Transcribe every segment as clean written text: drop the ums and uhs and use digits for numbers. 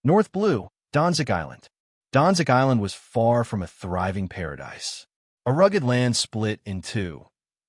North Blue, Danzuk Island. Danzuk Island was far from a thriving paradise. A rugged land split in two,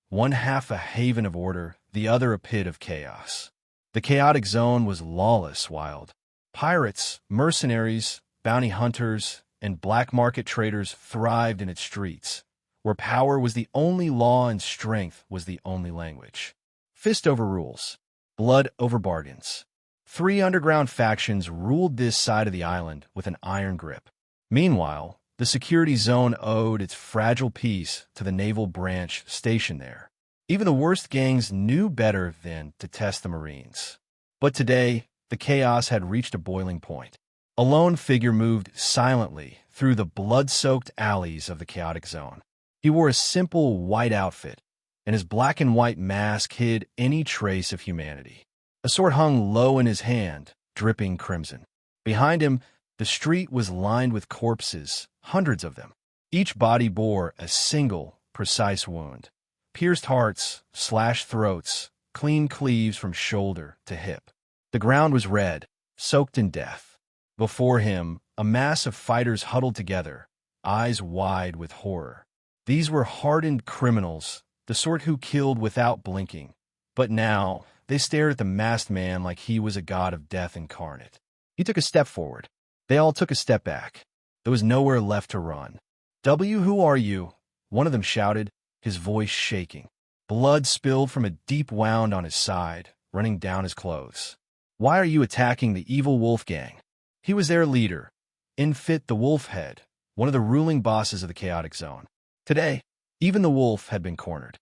one half a haven of order, the other a pit of chaos. The chaotic zone was lawless wild. Pirates, mercenaries, bounty hunters, and black market traders thrived in its streets, where power was the only law and strength was the only language. Fist over rules, blood over bargains. 3 underground factions ruled this side of the island with an iron grip. Meanwhile, the security zone owed its fragile peace to the naval branch stationed there. Even the worst gangs knew better than to test the Marines. But today, the chaos had reached a boiling point. A lone figure moved silently through the blood-soaked alleys of the chaotic zone. He wore a simple white outfit, and his black and white mask hid any trace of humanity. A sword hung low in his hand, dripping crimson. Behind him, the street was lined with corpses, hundreds of them. Each body bore a single, precise wound. Pierced hearts, slashed throats, clean cleaves from shoulder to hip. The ground was red, soaked in death. Before him, a mass of fighters huddled together, eyes wide with horror. These were hardened criminals, the sort who killed without blinking. But now, they stared at the masked man like he was a god of death incarnate. He took a step forward. They all took a step back. There was nowhere left to run. Who are you?" One of them shouted, his voice shaking. Blood spilled from a deep wound on his side, running down his clothes. "Why are you attacking the evil wolf gang?" He was their leader, Infit the Wolfhead, one of the ruling bosses of the chaotic zone. Today, even the wolf had been cornered.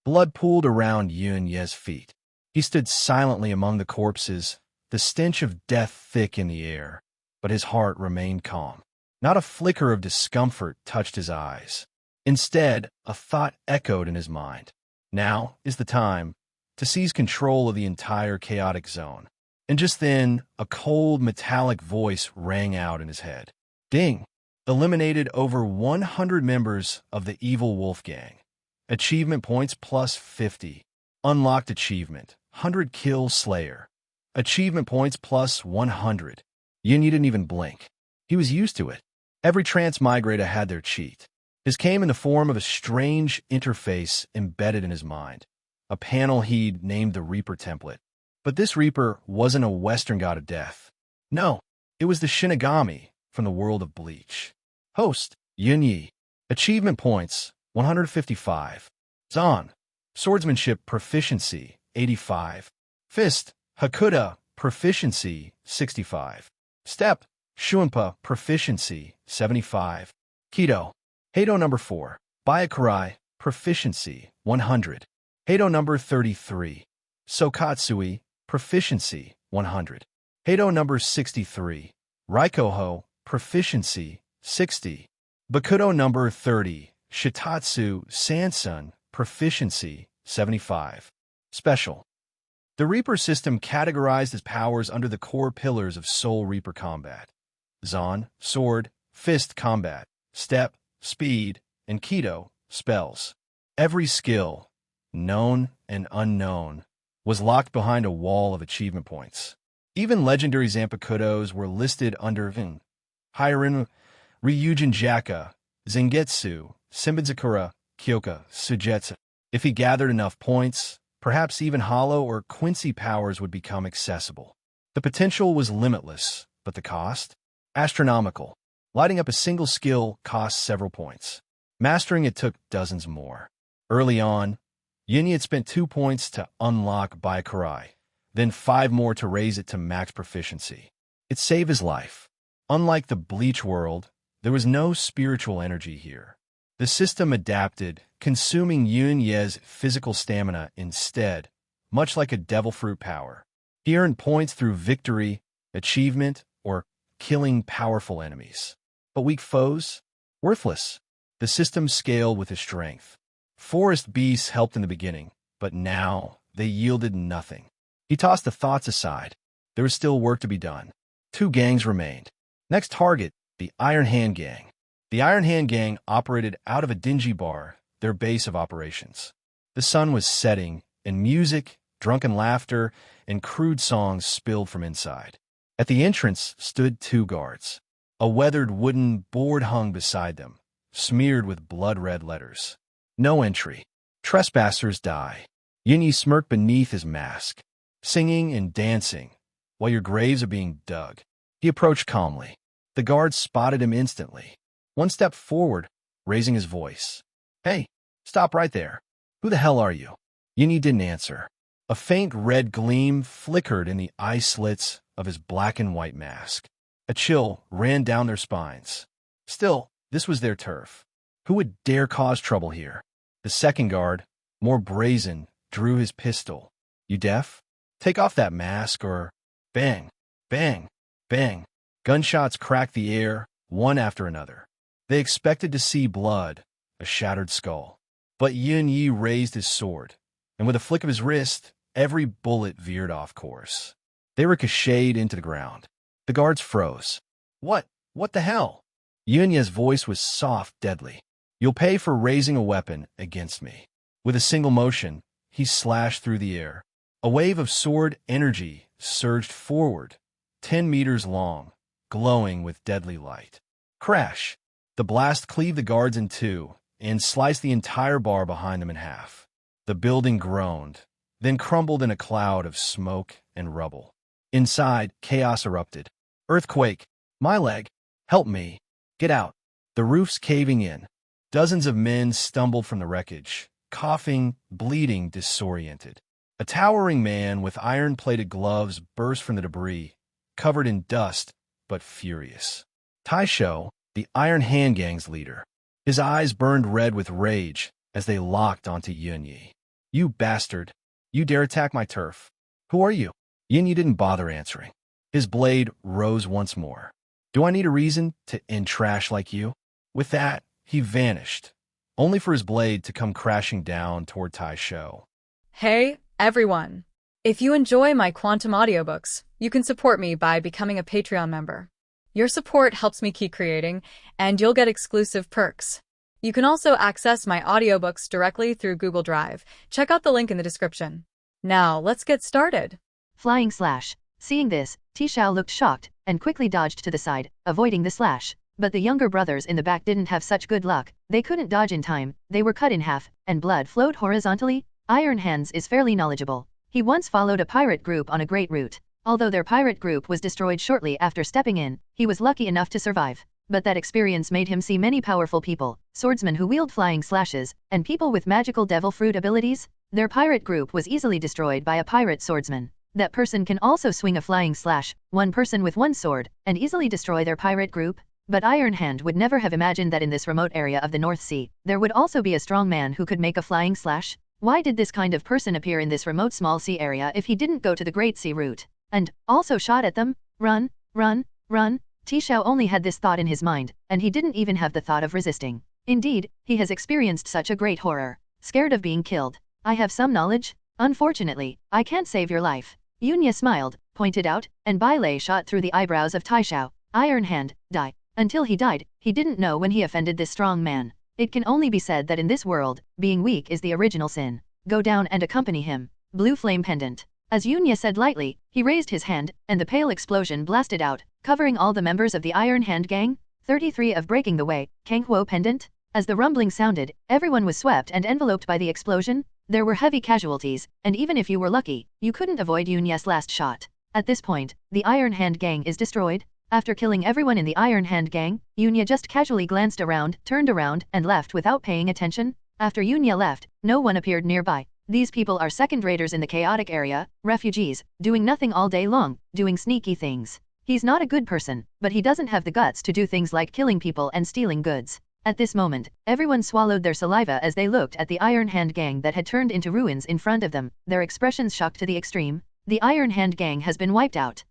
Blood pooled around Yunye's feet. He stood silently among the corpses, the stench of death thick in the air, but his heart remained calm. Not a flicker of discomfort touched his eyes. Instead, a thought echoed in his mind. Now is the time to seize control of the entire chaotic zone. And just then, a cold, metallic voice rang out in his head. Ding! Eliminated over 100 members of the Evil Wolf Gang. Achievement points plus 50. Unlocked achievement, 100 Kill Slayer. Achievement points plus 100. Yunyi didn't even blink. He was used to it. Every Transmigrator had their cheat. His came in the form of a strange interface embedded in his mind. A panel he'd named the Reaper template. But this Reaper wasn't a Western god of death. No, it was the Shinigami from the world of Bleach. Host, Yunyi. Achievement points, 155. Zan. Swordsmanship proficiency, 85. Fist. Hakuda. Proficiency, 65. Step. Shuinpa. Proficiency, 75. Kido. Heido number 4. Byakurai. Proficiency, 100. Heido number 33. Sokatsui. Proficiency, 100. Heido number 63. Raikoho. Proficiency, 60. Bakudo number 30. Shitatsu Sansun. Proficiency, 75. Special. The Reaper system categorized his powers under the core pillars of Soul Reaper combat. Zan, sword, fist combat, step, speed, and Kido, spells. Every skill, known and unknown, was locked behind a wall of achievement points. Even legendary Zanpakudos were listed under Hirin, Ryujin Jaka, Zangetsu, Simbinzakura, Kyoka, Sujetsu. If he gathered enough points, perhaps even Hollow or Quincy powers would become accessible. The potential was limitless, but the cost? Astronomical. Lighting up a single skill cost several points. Mastering it took dozens more. Early on, Yunyi had spent 2 points to unlock Byakurai, then 5 more to raise it to max proficiency. It saved his life. Unlike the Bleach world, there was no spiritual energy here. The system adapted, consuming Yunye's physical stamina instead, much like a devil fruit power. He earned points through victory, achievement, or killing powerful enemies. But weak foes? Worthless. The system scaled with his strength. Forest beasts helped in the beginning, but now they yielded nothing. He tossed the thoughts aside. There was still work to be done. 2 gangs remained. Next target, the Iron Hand Gang. The Iron Hand Gang operated out of a dingy bar, their base of operations. The sun was setting, and music, drunken laughter, and crude songs spilled from inside. At the entrance stood 2 guards. A weathered wooden board hung beside them, smeared with blood-red letters. No entry. Trespassers die. Yunyi smirked beneath his mask, singing and dancing, while your graves are being dug. He approached calmly. The guards spotted him instantly. 1 step forward, raising his voice. Hey, stop right there. Who the hell are you? Yunyi didn't answer. A faint red gleam flickered in the eye slits of his black and white mask. A chill ran down their spines. Still, this was their turf. Who would dare cause trouble here? The second guard, more brazen, drew his pistol. You deaf? Take off that mask or... Bang, bang, bang. Gunshots cracked the air, one after another. They expected to see blood, a shattered skull. But Yunyi raised his sword, and with a flick of his wrist, every bullet veered off course. They ricocheted into the ground. The guards froze. What the hell? Yunyi's voice was soft, deadly. You'll pay for raising a weapon against me. With a single motion, he slashed through the air. A wave of sword energy surged forward, 10 meters long, glowing with deadly light. Crash! The blast cleaved the guards in 2 and sliced the entire bar behind them in half. The building groaned, then crumbled in a cloud of smoke and rubble. Inside, chaos erupted. Earthquake! My leg! Help me! Get out! The roof's caving in. Dozens of men stumbled from the wreckage, coughing, bleeding, disoriented. A towering man with iron-plated gloves burst from the debris, covered in dust, but furious. Taisho, the Iron Hand Gang's leader. His eyes burned red with rage as they locked onto Yunyi. You bastard. You dare attack my turf. Who are you? Yin Yu didn't bother answering. His blade rose once more. Do I need a reason to end trash like you? With that, he vanished, only for his blade to come crashing down toward Taisho. Hey, everyone. If you enjoy my quantum audiobooks, you can support me by becoming a Patreon member. Your support helps me keep creating, and you'll get exclusive perks. You can also access my audiobooks directly through Google Drive. Check out the link in the description. Now, let's get started. Flying slash. Seeing this, Tishao looked shocked and quickly dodged to the side, avoiding the slash. But the younger brothers in the back didn't have such good luck. They couldn't dodge in time, they were cut in half, and blood flowed horizontally. Iron Hands is fairly knowledgeable. He once followed a pirate group on a great route. Although their pirate group was destroyed shortly after stepping in, he was lucky enough to survive. But that experience made him see many powerful people, swordsmen who wield flying slashes, and people with magical devil fruit abilities. Their pirate group was easily destroyed by a pirate swordsman. That person can also swing a flying slash, one person with one sword, and easily destroy their pirate group. But Iron Hand would never have imagined that in this remote area of the North Sea, there would also be a strong man who could make a flying slash. Why did this kind of person appear in this remote small sea area if he didn't go to the Great Sea route? And also shot at them? Run, run, run. Tishao only had this thought in his mind, and he didn't even have the thought of resisting. Indeed, he has experienced such a great horror. Scared of being killed. I have some knowledge. Unfortunately, I can't save your life. Yunya smiled, pointed out, and Bailei shot through the eyebrows of Tishao. Iron Hand, die. Until he died, he didn't know when he offended this strong man. It can only be said that in this world, being weak is the original sin. Go down and accompany him. Blue flame pendant. As Yunya said lightly, he raised his hand, and the pale explosion blasted out, covering all the members of the Iron Hand gang. 33 of Breaking the Way, Kanghuo pendant. As the rumbling sounded, everyone was swept and enveloped by the explosion. There were heavy casualties, and even if you were lucky, you couldn't avoid Yunya's last shot. At this point, the Iron Hand gang is destroyed. After killing everyone in the Iron Hand gang, Yunya just casually glanced around, turned around, and left without paying attention. After Yunya left, no one appeared nearby. These people are second-raters in the chaotic area, refugees, doing nothing all day long, doing sneaky things. He's not a good person, but he doesn't have the guts to do things like killing people and stealing goods. At this moment, everyone swallowed their saliva as they looked at the Iron Hand gang that had turned into ruins in front of them, their expressions shocked to the extreme. The Iron Hand gang has been wiped out.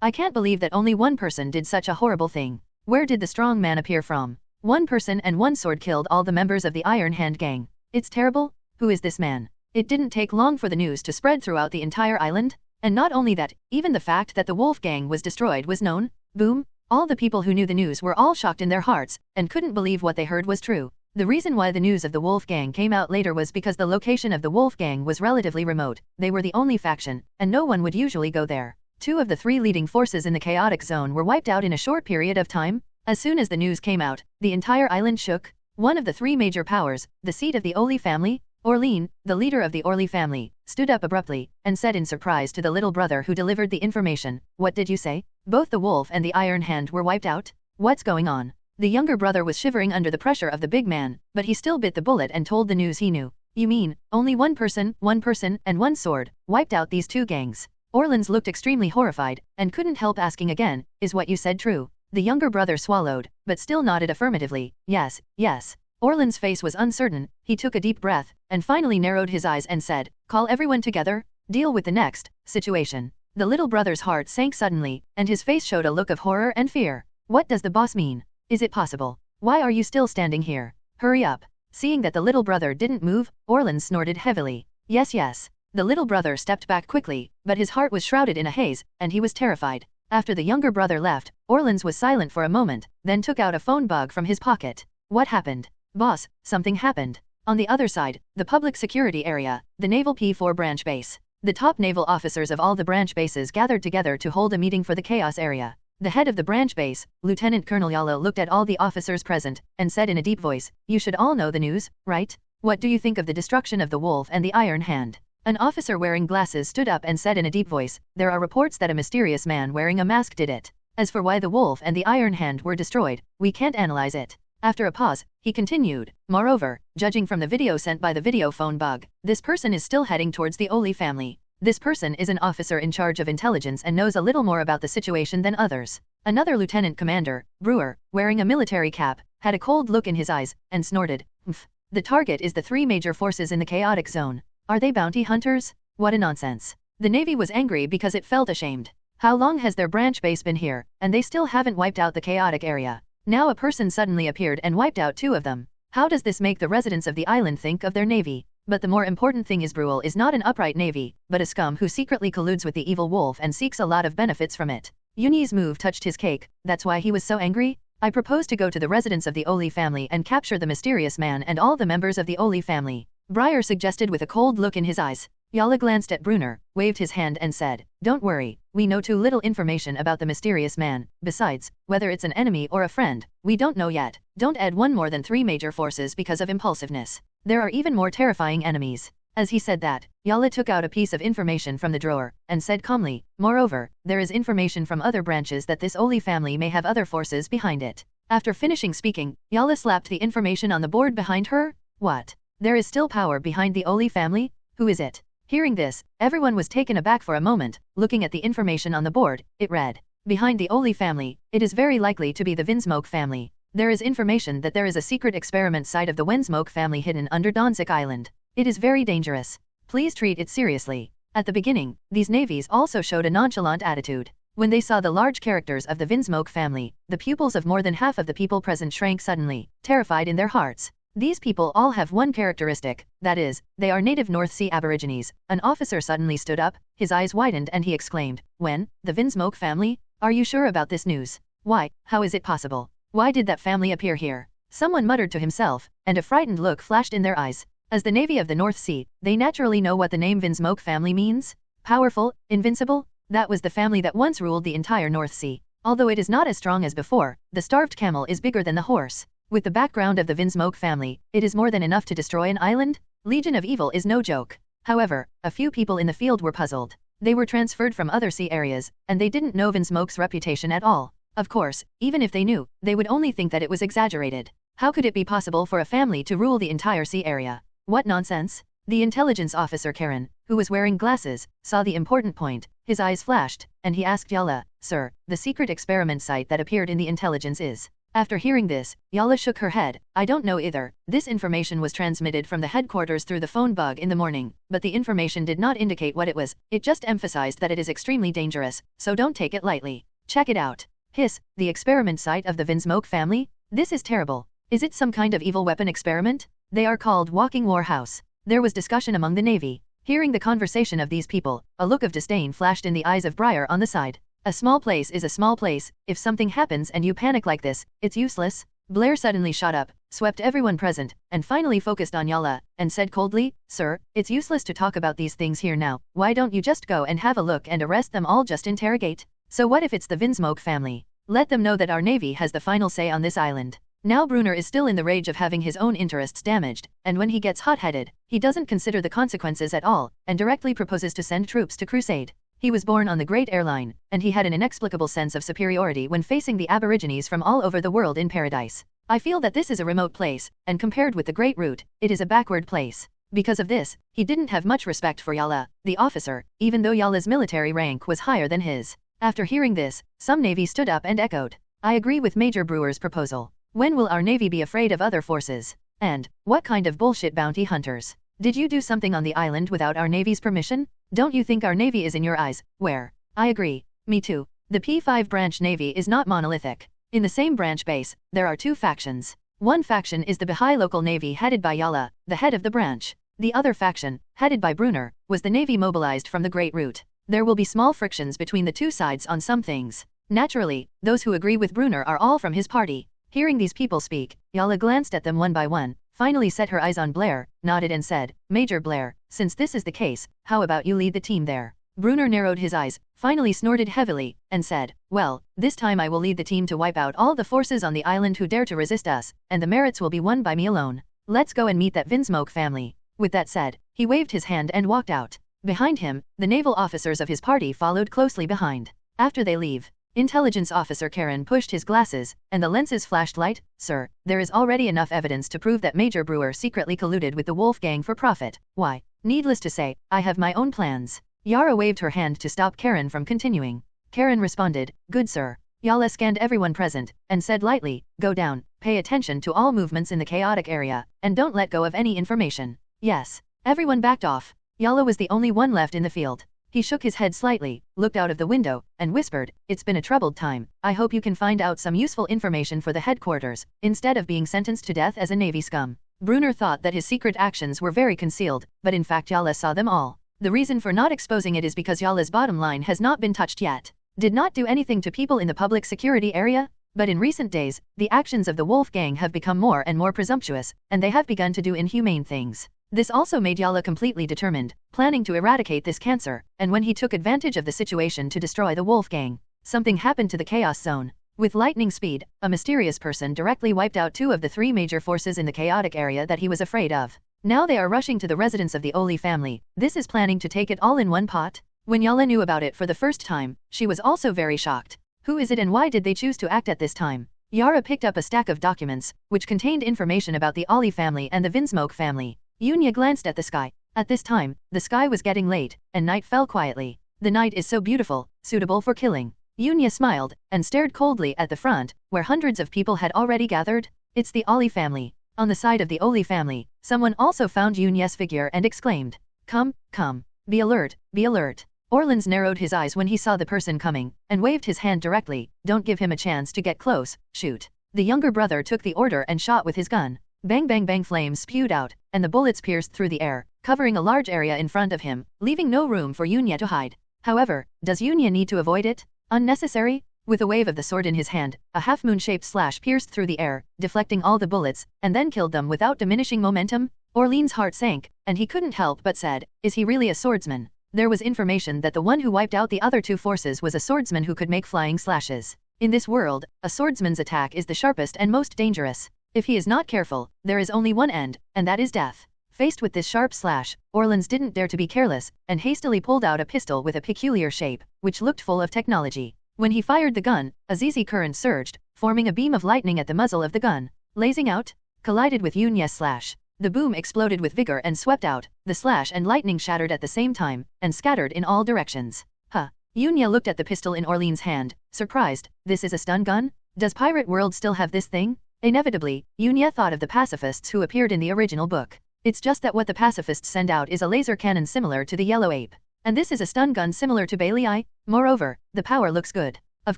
I can't believe that only one person did such a horrible thing. Where did the strong man appear from? One person and one sword killed all the members of the Iron Hand gang. It's terrible. Who is this man? It didn't take long for the news to spread throughout the entire island. And not only that, even the fact that the Wolf gang was destroyed was known. Boom! All the people who knew the news were all shocked in their hearts, and couldn't believe what they heard was true. The reason why the news of the Wolf gang came out later was because the location of the Wolf gang was relatively remote. They were the only faction, and no one would usually go there. 2 of the 3 leading forces in the chaotic zone were wiped out in a short period of time. As soon as the news came out, the entire island shook. One of the 3 major powers, the seat of the Ollie family, Orlean, the leader of the Orlie family, stood up abruptly, and said in surprise to the little brother who delivered the information, "What did you say? Both the wolf and the Iron Hand were wiped out? What's going on?" The younger brother was shivering under the pressure of the big man, but he still bit the bullet and told the news he knew. "You mean, only one person, and one sword, wiped out these 2 gangs?" Orleans looked extremely horrified, and couldn't help asking again, "Is what you said true?" The younger brother swallowed, but still nodded affirmatively. "Yes, yes." Orleans' face was uncertain, he took a deep breath, and finally narrowed his eyes and said, "Call everyone together, deal with the next situation." The little brother's heart sank suddenly, and his face showed a look of horror and fear. "What does the boss mean? Is it possible? Why are you still standing here? Hurry up." Seeing that the little brother didn't move, Orleans snorted heavily. "Yes, yes." The little brother stepped back quickly, but his heart was shrouded in a haze, and he was terrified. After the younger brother left, Orleans was silent for a moment, then took out a phone bug from his pocket. "What happened?" "Boss, something happened." On the other side, the public security area, the Naval P4 branch base. The top naval officers of all the branch bases gathered together to hold a meeting for the chaos area. The head of the branch base, Lieutenant Colonel Yalo, looked at all the officers present, and said in a deep voice, "You should all know the news, right? What do you think of the destruction of the Wolf and the Iron Hand?" An officer wearing glasses stood up and said in a deep voice, "There are reports that a mysterious man wearing a mask did it. As for why the Wolf and the Iron Hand were destroyed, we can't analyze it." After a pause, he continued, "Moreover, judging from the video sent by the video phone bug, this person is still heading towards the Ollie family. This person is an officer in charge of intelligence and knows a little more about the situation than others." Another lieutenant commander, Brewer, wearing a military cap, had a cold look in his eyes, and snorted, "Mph. The target is the 3 major forces in the chaotic zone. Are they bounty hunters? What a nonsense. The Navy was angry because it felt ashamed. How long has their branch base been here, and they still haven't wiped out the chaotic area? Now a person suddenly appeared and wiped out 2 of them. How does this make the residents of the island think of their navy? But the more important thing is Bruel is not an upright navy, but a scum who secretly colludes with the evil wolf and seeks a lot of benefits from it. Yuni's move touched his cake, that's why he was so angry? I propose to go to the residence of the Ollie family and capture the mysterious man and all the members of the Ollie family. Briar suggested with a cold look in his eyes. Yala glanced at Brunner, waved his hand and said, "Don't worry, we know too little information about the mysterious man. Besides, whether it's an enemy or a friend, we don't know yet. Don't add one more than 3 major forces because of impulsiveness. There are even more terrifying enemies." As he said that, Yala took out a piece of information from the drawer, and said calmly, "Moreover, there is information from other branches that this Ollie family may have other forces behind it." After finishing speaking, Yala slapped the information on the board behind her. "What? There is still power behind the Ollie family? Who is it?" Hearing this, everyone was taken aback for a moment. Looking at the information on the board, it read, "Behind the Ollie family, it is very likely to be the Vinsmoke family. There is information that there is a secret experiment site of the Winsmoke family hidden under Danzuk Island. It is very dangerous. Please treat it seriously." At the beginning, these navies also showed a nonchalant attitude. When they saw the large characters of the Vinsmoke family, the pupils of more than half of the people present shrank suddenly, terrified in their hearts. These people all have one characteristic, that is, they are native North Sea Aborigines. An officer suddenly stood up, his eyes widened and he exclaimed, "When? The Vinsmoke family? Are you sure about this news? Why, how is it possible? Why did that family appear here?" Someone muttered to himself, and a frightened look flashed in their eyes. As the Navy of the North Sea, they naturally know what the name Vinsmoke family means. Powerful, invincible? That was the family that once ruled the entire North Sea. Although it is not as strong as before, the starved camel is bigger than the horse. With the background of the Vinsmoke family, it is more than enough to destroy an island. Legion of Evil is no joke. However, a few people in the field were puzzled. They were transferred from other sea areas, and they didn't know Vinsmoke's reputation at all. Of course, even if they knew, they would only think that it was exaggerated. How could it be possible for a family to rule the entire sea area? What nonsense! The intelligence officer Karen, who was wearing glasses, saw the important point. His eyes flashed, and he asked Yala, "Sir, the secret experiment site that appeared in the intelligence is..." After hearing this, Yala shook her head. "I don't know either. This information was transmitted from the headquarters through the phone bug in the morning, but the information did not indicate what it was. It just emphasized that it is extremely dangerous, so don't take it lightly. Check it out." Hiss, the experiment site of the Vinsmoke family? This is terrible. Is it some kind of evil weapon experiment? They are called Walking Warhouse. There was discussion among the Navy. Hearing the conversation of these people, a look of disdain flashed in the eyes of Briar on the side. A small place is a small place. If something happens and you panic like this, it's useless. Blair suddenly shot up, swept everyone present, and finally focused on Yala, and said coldly, "Sir, it's useless to talk about these things here now. Why don't you just go and have a look and arrest them all? Just interrogate. So what if it's the Vinsmoke family? Let them know that our Navy has the final say on this island." Now Brunner is still in the rage of having his own interests damaged, and when he gets hot-headed, he doesn't consider the consequences at all, and directly proposes to send troops to crusade. He was born on the Great Airline, and he had an inexplicable sense of superiority when facing the Aborigines from all over the world in paradise. I feel that this is a remote place, and compared with the Great Route, it is a backward place. Because of this, he didn't have much respect for Yala, the officer, even though Yala's military rank was higher than his. After hearing this, some Navy stood up and echoed, "I agree with Major Brewer's proposal. When will our Navy be afraid of other forces? And, what kind of bullshit bounty hunters? Did you do something on the island without our Navy's permission? Don't you think our Navy is in your eyes? Where?" "I agree. Me too. The P5 branch Navy is not monolithic. In the same branch base, there are 2 factions. One faction is the Bahai local Navy headed by Yala, the head of the branch. The other faction, headed by Brunner, was the Navy mobilized from the Great Route. There will be small frictions between the 2 sides on some things. Naturally, those who agree with Brunner are all from his party." Hearing these people speak, Yala glanced at them one by one, finally set her eyes on Blair, nodded and said, "Major Blair, since this is the case, how about you lead the team there?" Brunner narrowed his eyes, finally snorted heavily, and said, "Well, this time I will lead the team to wipe out all the forces on the island who dare to resist us, and the merits will be won by me alone. Let's go and meet that Vinsmoke family." With that said, he waved his hand and walked out. Behind him, the naval officers of his party followed closely behind. After they leave, Intelligence Officer Karen pushed his glasses, and the lenses flashed light. "Sir, there is already enough evidence to prove that Major Brewer secretly colluded with the Wolf Gang for profit. Why? Needless to say, I have my own plans." Yara waved her hand to stop Karen from continuing. Karen responded, "Good sir." Yala scanned everyone present, and said lightly, "Go down, pay attention to all movements in the chaotic area, and don't let go of any information." "Yes." Everyone backed off. Yala was the only one left in the field. He shook his head slightly, looked out of the window, and whispered, "It's been a troubled time. I hope you can find out some useful information for the headquarters, instead of being sentenced to death as a Navy scum." Brunner thought that his secret actions were very concealed, but in fact Yala saw them all. The reason for not exposing it is because Yala's bottom line has not been touched yet. Did not do anything to people in the public security area, but in recent days, the actions of the Wolf Gang have become more and more presumptuous, and they have begun to do inhumane things. This also made Yala completely determined, planning to eradicate this cancer, and when he took advantage of the situation to destroy the Wolf Gang, something happened to the Chaos Zone. With lightning speed, a mysterious person directly wiped out 2 of the 3 major forces in the chaotic area that he was afraid of. Now they are rushing to the residence of the Ollie family. This is planning to take it all in one pot? When Yala knew about it for the first time, she was also very shocked. Who is it and why did they choose to act at this time? Yara picked up a stack of documents, which contained information about the Ollie family and the Vinsmoke family. Yunya glanced at the sky. At this time, the sky was getting late, and night fell quietly. The night is so beautiful, suitable for killing. Yunya smiled, and stared coldly at the front, where hundreds of people had already gathered. It's the Ollie family. On the side of the Ollie family, someone also found Yunya's figure and exclaimed, "Come, come. Be alert, be alert." Orleans narrowed his eyes when he saw the person coming, and waved his hand directly. "Don't give him a chance to get close, shoot." The younger brother took the order and shot with his gun. Bang bang bang, flames spewed out, and the bullets pierced through the air, covering a large area in front of him, leaving no room for Yunya to hide. However, does Yunya need to avoid it? Unnecessary? With a wave of the sword in his hand, a half-moon-shaped slash pierced through the air, deflecting all the bullets, and then killed them without diminishing momentum. Orleans' heart sank, and he couldn't help but said, "Is he really a swordsman?" There was information that the one who wiped out the other 2 forces was a swordsman who could make flying slashes. In this world, a swordsman's attack is the sharpest and most dangerous. If he is not careful, there is only one end, and that is death. Faced with this sharp slash, Orleans didn't dare to be careless, and hastily pulled out a pistol with a peculiar shape, which looked full of technology. When he fired the gun, a ZZ current surged, forming a beam of lightning at the muzzle of the gun. Blazing out, collided with Yunya's slash. The boom exploded with vigor and swept out. The slash and lightning shattered at the same time, and scattered in all directions. Huh. Yunya looked at the pistol in Orleans' hand, surprised. This is a stun gun? Does Pirate World still have this thing? Inevitably, Yunya thought of the pacifists who appeared in the original book. It's just that what the pacifists send out is a laser cannon similar to the Yellow Ape. And this is a stun gun similar to Bailey. Moreover, the power looks good. Of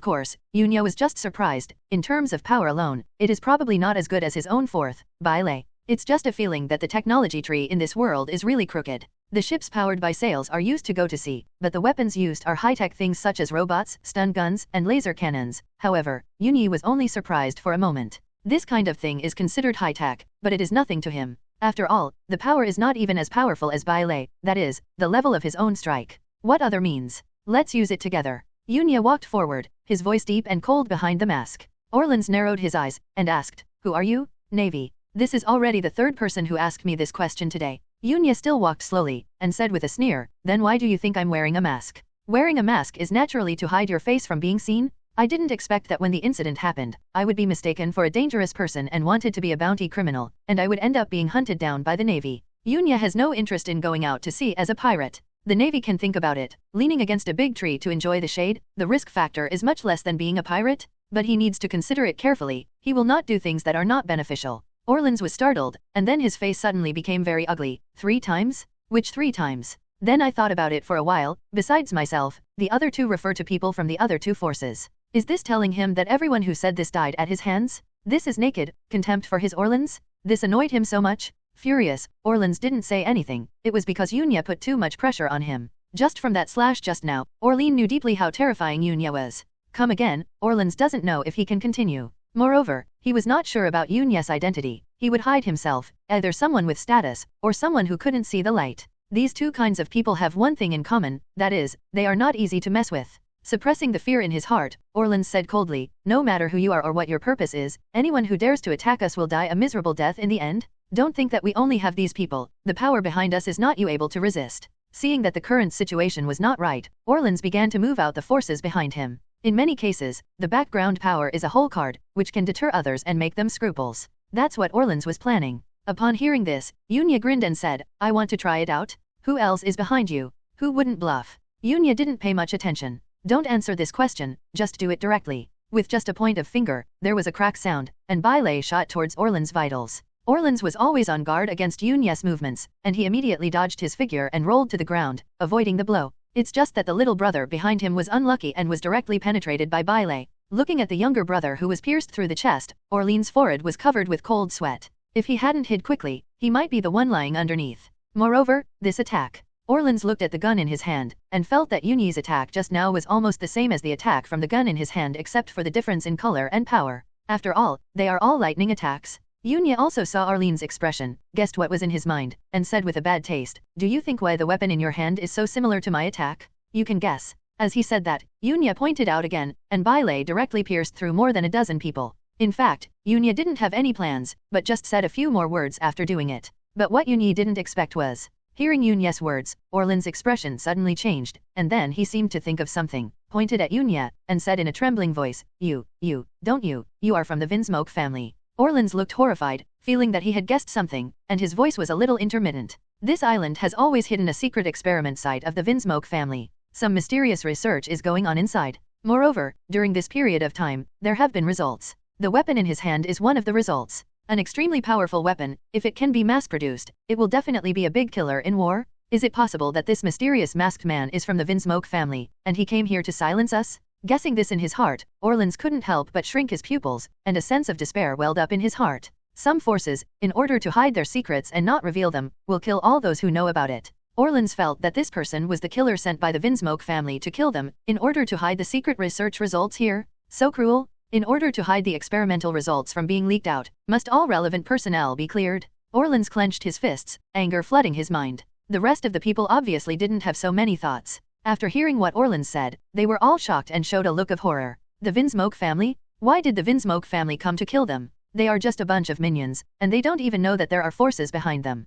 course, Yunya was just surprised. In terms of power alone, it is probably not as good as his own 4th, Bailey. It's just a feeling that the technology tree in this world is really crooked. The ships powered by sails are used to go to sea, but the weapons used are high-tech things such as robots, stun guns, and laser cannons. However, Yunya was only surprised for a moment. This kind of thing is considered high-tech, but it is nothing to him. After all, the power is not even as powerful as Bailey, that is, the level of his own strike. What other means? Let's use it together. Yunya walked forward, his voice deep and cold behind the mask. Orleans narrowed his eyes, and asked, "Who are you?" "Navy." This is already the 3rd person who asked me this question today. Yunya still walked slowly, and said with a sneer, "Then why do you think I'm wearing a mask?" Wearing a mask is naturally to hide your face from being seen. I didn't expect that when the incident happened, I would be mistaken for a dangerous person and wanted to be a bounty criminal, and I would end up being hunted down by the Navy. Yunya has no interest in going out to sea as a pirate. The Navy can think about it, leaning against a big tree to enjoy the shade. The risk factor is much less than being a pirate, but he needs to consider it carefully. He will not do things that are not beneficial. Orleans was startled, and then his face suddenly became very ugly. 3 times? Which 3 times? Then I thought about it for a while. Besides myself, the other 2 refer to people from the other 2 forces. Is this telling him that everyone who said this died at his hands? This is naked contempt for his Orleans? This annoyed him so much. Furious, Orleans didn't say anything. It was because Yunya put too much pressure on him. Just from that slash just now, Orlean knew deeply how terrifying Yunya was. Come again, Orleans doesn't know if he can continue. Moreover, he was not sure about Yunya's identity. He would hide himself, either someone with status, or someone who couldn't see the light. These 2 kinds of people have one thing in common, that is, they are not easy to mess with. Suppressing the fear in his heart, Orleans said coldly, "No matter who you are or what your purpose is, anyone who dares to attack us will die a miserable death in the end. Don't think that we only have these people. The power behind us is not you able to resist." Seeing that the current situation was not right, Orleans began to move out the forces behind him. In many cases, the background power is a whole card, which can deter others and make them scruples. That's what Orleans was planning. Upon hearing this, Yunya grinned and said, "I want to try it out. Who else is behind you? Who wouldn't bluff?" Yunya didn't pay much attention. Don't answer this question, just do it directly. With just a point of finger, there was a crack sound, and Bailey shot towards Orleans' vitals. Orleans was always on guard against Yunya's movements, and he immediately dodged his figure and rolled to the ground, avoiding the blow. It's just that the little brother behind him was unlucky and was directly penetrated by bile. Looking at the younger brother who was pierced through the chest, Orleans' forehead was covered with cold sweat. If he hadn't hid quickly, he might be the one lying underneath. Moreover, this attack. Orleans looked at the gun in his hand, and felt that Yunya's attack just now was almost the same as the attack from the gun in his hand except for the difference in color and power. After all, they are all lightning attacks. Yunya also saw Orleans' expression, guessed what was in his mind, and said with a bad taste, "Do you think why the weapon in your hand is so similar to my attack? You can guess." As he said that, Yunya pointed out again, and bile directly pierced through more than a dozen people. In fact, Yunya didn't have any plans, but just said a few more words after doing it. But what Yunya didn't expect was, hearing Yunya's words, Orleans' expression suddenly changed, and then he seemed to think of something, pointed at Yunya, and said in a trembling voice, you are from the Vinsmoke family." Orleans looked horrified, feeling that he had guessed something, and his voice was a little intermittent. This island has always hidden a secret experiment site of the Vinsmoke family. Some mysterious research is going on inside. Moreover, during this period of time, there have been results. The weapon in his hand is one of the results. An extremely powerful weapon. If it can be mass-produced, it will definitely be a big killer in war. Is it possible that this mysterious masked man is from the Vinsmoke family, and he came here to silence us? Guessing this in his heart, Orleans couldn't help but shrink his pupils, and a sense of despair welled up in his heart. Some forces, in order to hide their secrets and not reveal them, will kill all those who know about it. Orleans felt that this person was the killer sent by the Vinsmoke family to kill them, in order to hide the secret research results here. So cruel. In order to hide the experimental results from being leaked out, must all relevant personnel be cleared? Orleans clenched his fists, anger flooding his mind. The rest of the people obviously didn't have so many thoughts. After hearing what Orleans said, they were all shocked and showed a look of horror. The Vinsmoke family? Why did the Vinsmoke family come to kill them? They are just a bunch of minions, and they don't even know that there are forces behind them.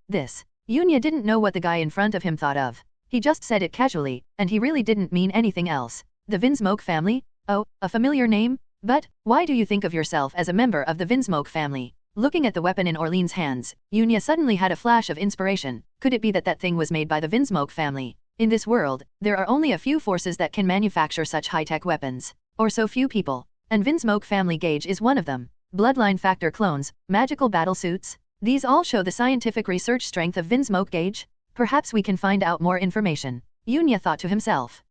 This. Yunya didn't know what the guy in front of him thought of. He just said it casually, and he really didn't mean anything else. The Vinsmoke family? Oh, a familiar name? But, why do you think of yourself as a member of the Vinsmoke family? Looking at the weapon in Orleans' hands, Yunya suddenly had a flash of inspiration. Could it be that that thing was made by the Vinsmoke family? In this world, there are only a few forces that can manufacture such high-tech weapons. Or so few people. And Vinsmoke family gauge is one of them. Bloodline factor clones, magical battle suits. These all show the scientific research strength of Vinsmoke gauge. Perhaps we can find out more information. Yunya thought to himself.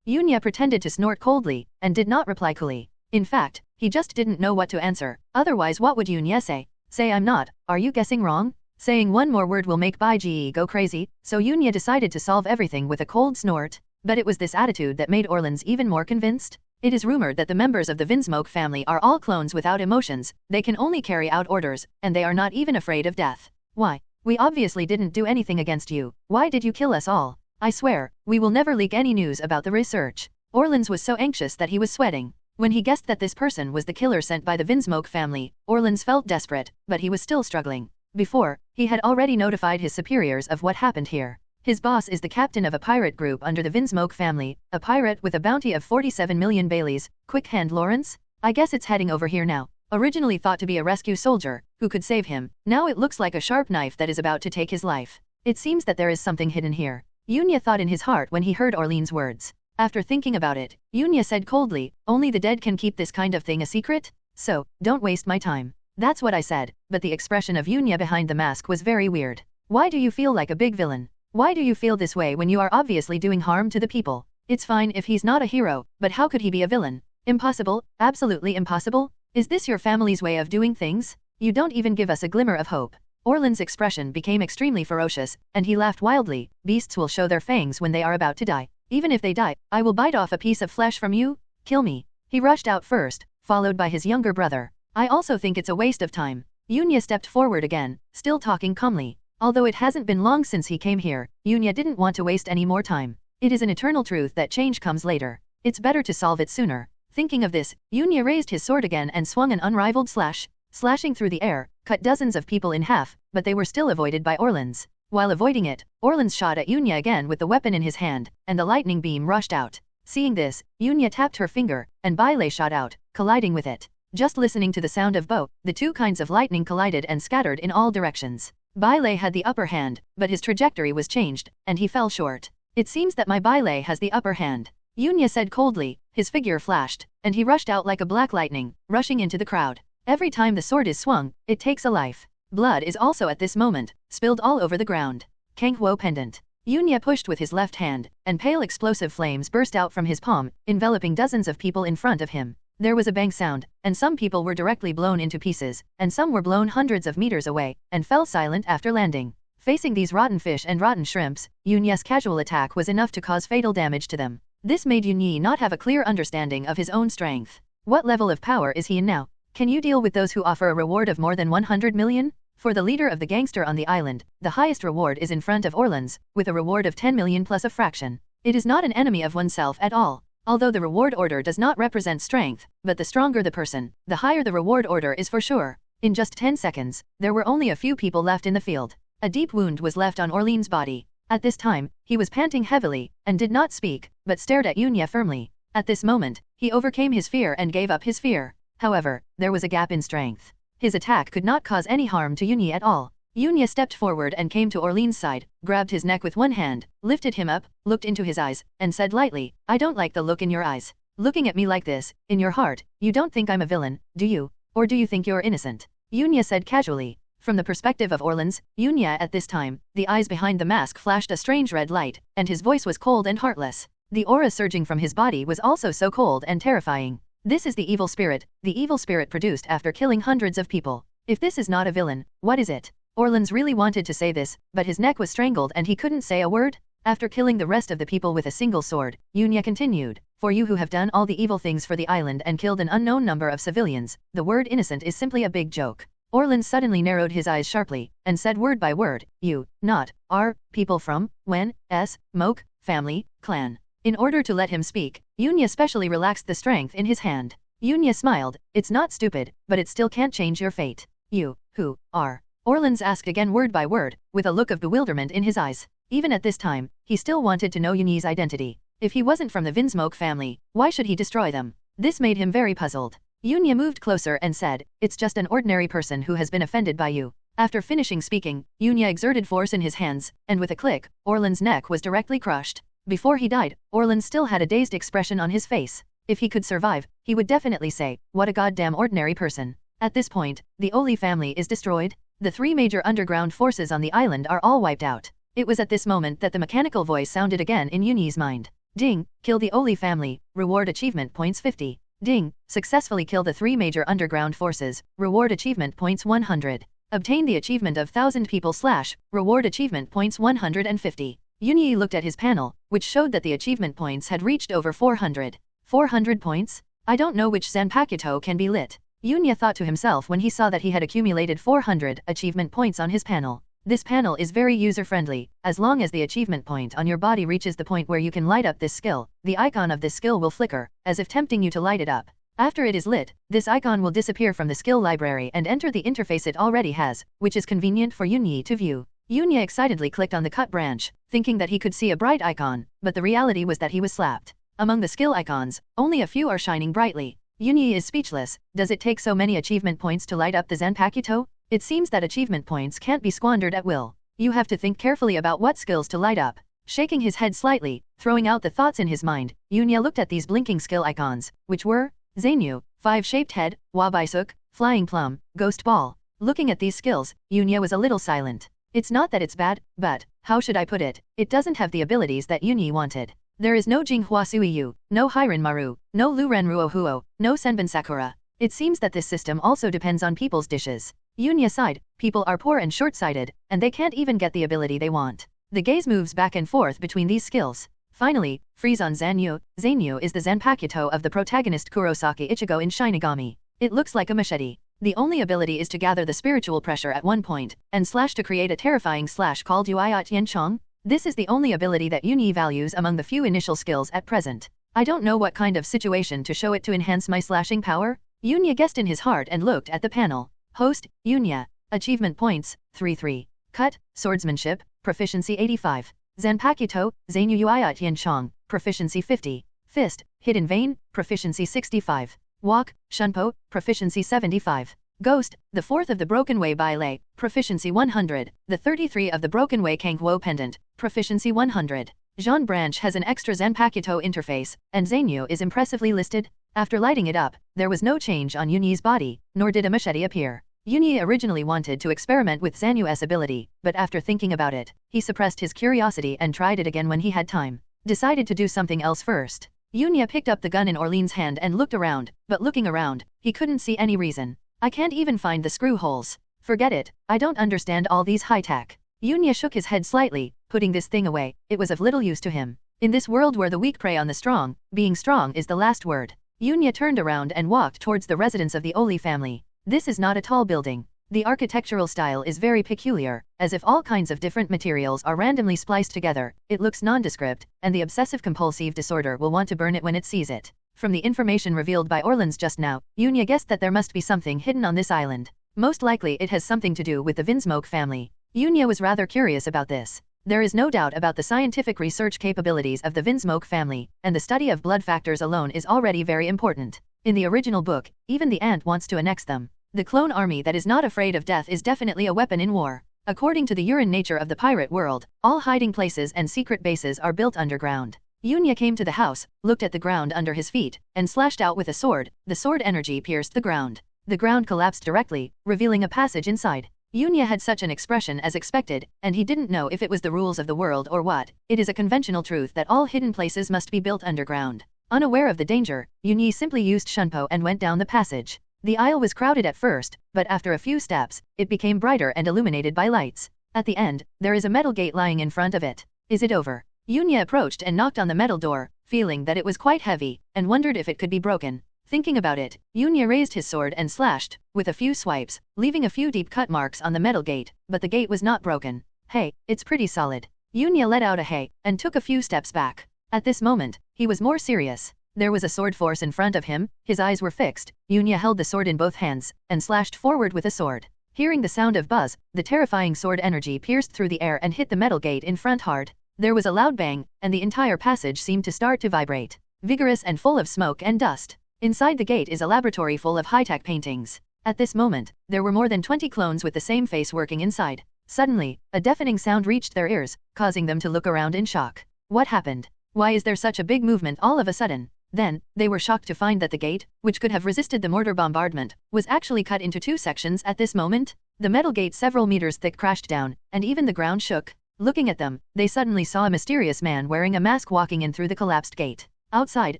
Yunya pretended to snort coldly, and did not reply coolly. In fact, he just didn't know what to answer. Otherwise, what would Yunya say? Say I'm not. Are you guessing wrong? Saying one more word will make Baiji go crazy, so Yunya decided to solve everything with a cold snort. But it was this attitude that made Orleans even more convinced. It is rumored that the members of the Vinsmoke family are all clones without emotions. They can only carry out orders, and they are not even afraid of death. Why? We obviously didn't do anything against you. Why did you kill us all? I swear, we will never leak any news about the research. Orleans was so anxious that he was sweating. When he guessed that this person was the killer sent by the Vinsmoke family, Orleans felt desperate, but he was still struggling. Before, he had already notified his superiors of what happened here. His boss is the captain of a pirate group under the Vinsmoke family, a pirate with a bounty of 47 million Baileys, Quickhand Lawrence? I guess it's heading over here now. Originally thought to be a rescue soldier, who could save him, now it looks like a sharp knife that is about to take his life. It seems that there is something hidden here. Yunya thought in his heart when he heard Orleans' words. After thinking about it, Yunya said coldly, only the dead can keep this kind of thing a secret? So, don't waste my time. That's what I said, but the expression of Yunya behind the mask was very weird. Why do you feel like a big villain? Why do you feel this way when you are obviously doing harm to the people? It's fine if he's not a hero, but how could he be a villain? Impossible, absolutely impossible? Is this your family's way of doing things? You don't even give us a glimmer of hope. Orleans' expression became extremely ferocious, and he laughed wildly. Beasts will show their fangs when they are about to die. Even if they die, I will bite off a piece of flesh from you. Kill me. He rushed out first, followed by his younger brother. I also think it's a waste of time. Yunya stepped forward again, still talking calmly. Although it hasn't been long since he came here, Yunya didn't want to waste any more time. It is an eternal truth that change comes later. It's better to solve it sooner. Thinking of this, Yunya raised his sword again and swung an unrivaled slash, slashing through the air, cut dozens of people in half, but they were still avoided by Orleans. While avoiding it, Orleans shot at Yunya again with the weapon in his hand, and the lightning beam rushed out. Seeing this, Yunya tapped her finger, and bile shot out, colliding with it. Just listening to the sound of both, the two kinds of lightning collided and scattered in all directions. Bile had the upper hand, but his trajectory was changed, and he fell short. It seems that my bile has the upper hand. Yunya said coldly, his figure flashed, and he rushed out like a black lightning, rushing into the crowd. Every time the sword is swung, it takes a life. Blood is also at this moment spilled all over the ground. Kangwo pendant. Yunya pushed with his left hand, and pale explosive flames burst out from his palm, enveloping dozens of people in front of him. There was a bang sound, and some people were directly blown into pieces, and some were blown hundreds of meters away, and fell silent after landing. Facing these rotten fish and rotten shrimps, Yunya's casual attack was enough to cause fatal damage to them. This made Yunya not have a clear understanding of his own strength. What level of power is he in now? Can you deal with those who offer a reward of more than 100 million? For the leader of the gangster on the island, the highest reward is in front of Orleans, with a reward of 10 million plus a fraction. It is not an enemy of oneself at all. Although the reward order does not represent strength, but the stronger the person, the higher the reward order is for sure. In just 10 seconds, there were only a few people left in the field. A deep wound was left on Orleans' body. At this time, he was panting heavily, and did not speak, but stared at Yunya firmly. At this moment, he overcame his fear and gave up his fear. However, there was a gap in strength. His attack could not cause any harm to Yunya at all. Yunya stepped forward and came to Orleans' side, grabbed his neck with one hand, lifted him up, looked into his eyes, and said lightly, "I don't like the look in your eyes. Looking at me like this, in your heart, you don't think I'm a villain, do you? Or do you think you're innocent?" Yunya said casually. From the perspective of Orleans, Yunya at this time, the eyes behind the mask flashed a strange red light, and his voice was cold and heartless. The aura surging from his body was also so cold and terrifying. This is the evil spirit produced after killing hundreds of people. If this is not a villain, what is it? Orleans really wanted to say this, but his neck was strangled and he couldn't say a word. After killing the rest of the people with a single sword, Yunya continued, "For you who have done all the evil things for the island and killed an unknown number of civilians, the word innocent is simply a big joke." Orleans suddenly narrowed his eyes sharply, and said word by word, "You, not, are, people from, when, s, moke, family, clan." In order to let him speak, Yunya specially relaxed the strength in his hand. Yunya smiled, "It's not stupid, but it still can't change your fate. You, who, are?" Orleans asked again word by word, with a look of bewilderment in his eyes. Even at this time, he still wanted to know Yunya's identity. If he wasn't from the Vinsmoke family, why should he destroy them? This made him very puzzled. Yunya moved closer and said, "It's just an ordinary person who has been offended by you." After finishing speaking, Yunya exerted force in his hands, and with a click, Orleans' neck was directly crushed. Before he died, Orleans still had a dazed expression on his face. If he could survive, he would definitely say, "What a goddamn ordinary person." At this point, the Ollie family is destroyed. The three major underground forces on the island are all wiped out. It was at this moment that the mechanical voice sounded again in Yunya's mind. Ding, kill the Ollie family, reward achievement points 50. Ding, successfully kill the three major underground forces, reward achievement points 100. Obtain the achievement of 1000 people / reward achievement points 150. Yunya looked at his panel, which showed that the achievement points had reached over 400. 400 points? I don't know which Zanpakuto can be lit. Yunya thought to himself when he saw that he had accumulated 400 achievement points on his panel. This panel is very user-friendly. As long as the achievement point on your body reaches the point where you can light up this skill, the icon of this skill will flicker, as if tempting you to light it up. After it is lit, this icon will disappear from the skill library and enter the interface it already has, which is convenient for Yunya to view. Yunya excitedly clicked on the cut branch, thinking that he could see a bright icon, but the reality was that he was slapped. Among the skill icons, only a few are shining brightly. Yunya is speechless. Does it take so many achievement points to light up the Zanpakuto? It seems that achievement points can't be squandered at will. You have to think carefully about what skills to light up. Shaking his head slightly, throwing out the thoughts in his mind, Yunya looked at these blinking skill icons, which were Zainu, 5-shaped head, Wabaisuk, flying plum, ghost ball. Looking at these skills, Yunya was a little silent. It's not that it's bad, but, how should I put it, it doesn't have the abilities that Yunya wanted. There is no Jinghua Suiyu, no Hirin Maru, no Luren Ruohuo, no Senbin Sakura. It seems that this system also depends on people's dishes. Yunya sighed, people are poor and short-sighted, and they can't even get the ability they want. The gaze moves back and forth between these skills. Finally, freeze on Zainu. Zainu is the Zanpakuto of the protagonist Kurosaki Ichigo in Shinigami. It looks like a machete. The only ability is to gather the spiritual pressure at one point, and slash to create a terrifying slash called Yuiat Yenchong. This is the only ability that Yunya values among the few initial skills at present. I don't know what kind of situation to show it to enhance my slashing power. Yunya guessed in his heart and looked at the panel. Host, Yunya. Achievement points, 33. Cut, swordsmanship, proficiency 85. Zanpakuto, Zainu Yuiat Yenchong, proficiency 50. Fist, hidden vein, proficiency 65. Walk, Shunpo, proficiency 75. Ghost, the 4th of the Broken Way Baile, proficiency 100. The 33 of the Broken Way Kangwo Pendant, proficiency 100. Jean Branch has an extra Zanpakuto interface, and Zainu is impressively listed. After lighting it up, there was no change on Yunya's body, nor did a machete appear. Yunya originally wanted to experiment with Zanu's ability, but after thinking about it, he suppressed his curiosity and tried it again when he had time. Decided to do something else first. Yunya picked up the gun in Orlean's hand and looked around, but looking around, he couldn't see any reason. I can't even find the screw holes. Forget it, I don't understand all these high-tech. Yunya shook his head slightly, putting this thing away. It was of little use to him. In this world where the weak prey on the strong, being strong is the last word. Yunya turned around and walked towards the residence of the Ollie family. This is not a tall building. The architectural style is very peculiar, as if all kinds of different materials are randomly spliced together. It looks nondescript, and the obsessive-compulsive disorder will want to burn it when it sees it. From the information revealed by Orleans just now, Yunya guessed that there must be something hidden on this island. Most likely it has something to do with the Vinsmoke family. Yunya was rather curious about this. There is no doubt about the scientific research capabilities of the Vinsmoke family, and the study of blood factors alone is already very important. In the original book, even the ant wants to annex them. The clone army that is not afraid of death is definitely a weapon in war. According to the urine nature of the pirate world, all hiding places and secret bases are built underground. Yunya came to the house, looked at the ground under his feet, and slashed out with a sword. The sword energy pierced the ground. The ground collapsed directly, revealing a passage inside. Yunya had such an expression as expected, and he didn't know if it was the rules of the world or what. It is a conventional truth that all hidden places must be built underground. Unaware of the danger, Yunya simply used Shunpo and went down the passage. The aisle was crowded at first, but after a few steps, it became brighter and illuminated by lights. At the end, there is a metal gate lying in front of it. Is it over? Yunya approached and knocked on the metal door, feeling that it was quite heavy, and wondered if it could be broken. Thinking about it, Yunya raised his sword and slashed, with a few swipes, leaving a few deep cut marks on the metal gate, but the gate was not broken. Hey, it's pretty solid. Yunya let out a hey, and took a few steps back. At this moment, he was more serious. There was a sword force in front of him, his eyes were fixed. Yunya held the sword in both hands, and slashed forward with a sword. Hearing the sound of buzz, the terrifying sword energy pierced through the air and hit the metal gate in front hard. There was a loud bang, and the entire passage seemed to start to vibrate. Vigorous and full of smoke and dust. Inside the gate is a laboratory full of high-tech paintings. At this moment, there were more than 20 clones with the same face working inside. Suddenly, a deafening sound reached their ears, causing them to look around in shock. What happened? Why is there such a big movement all of a sudden? Then, they were shocked to find that the gate, which could have resisted the mortar bombardment, was actually cut into 2 sections at this moment. The metal gate several meters thick crashed down, and even the ground shook. Looking at them, they suddenly saw a mysterious man wearing a mask walking in through the collapsed gate. Outside,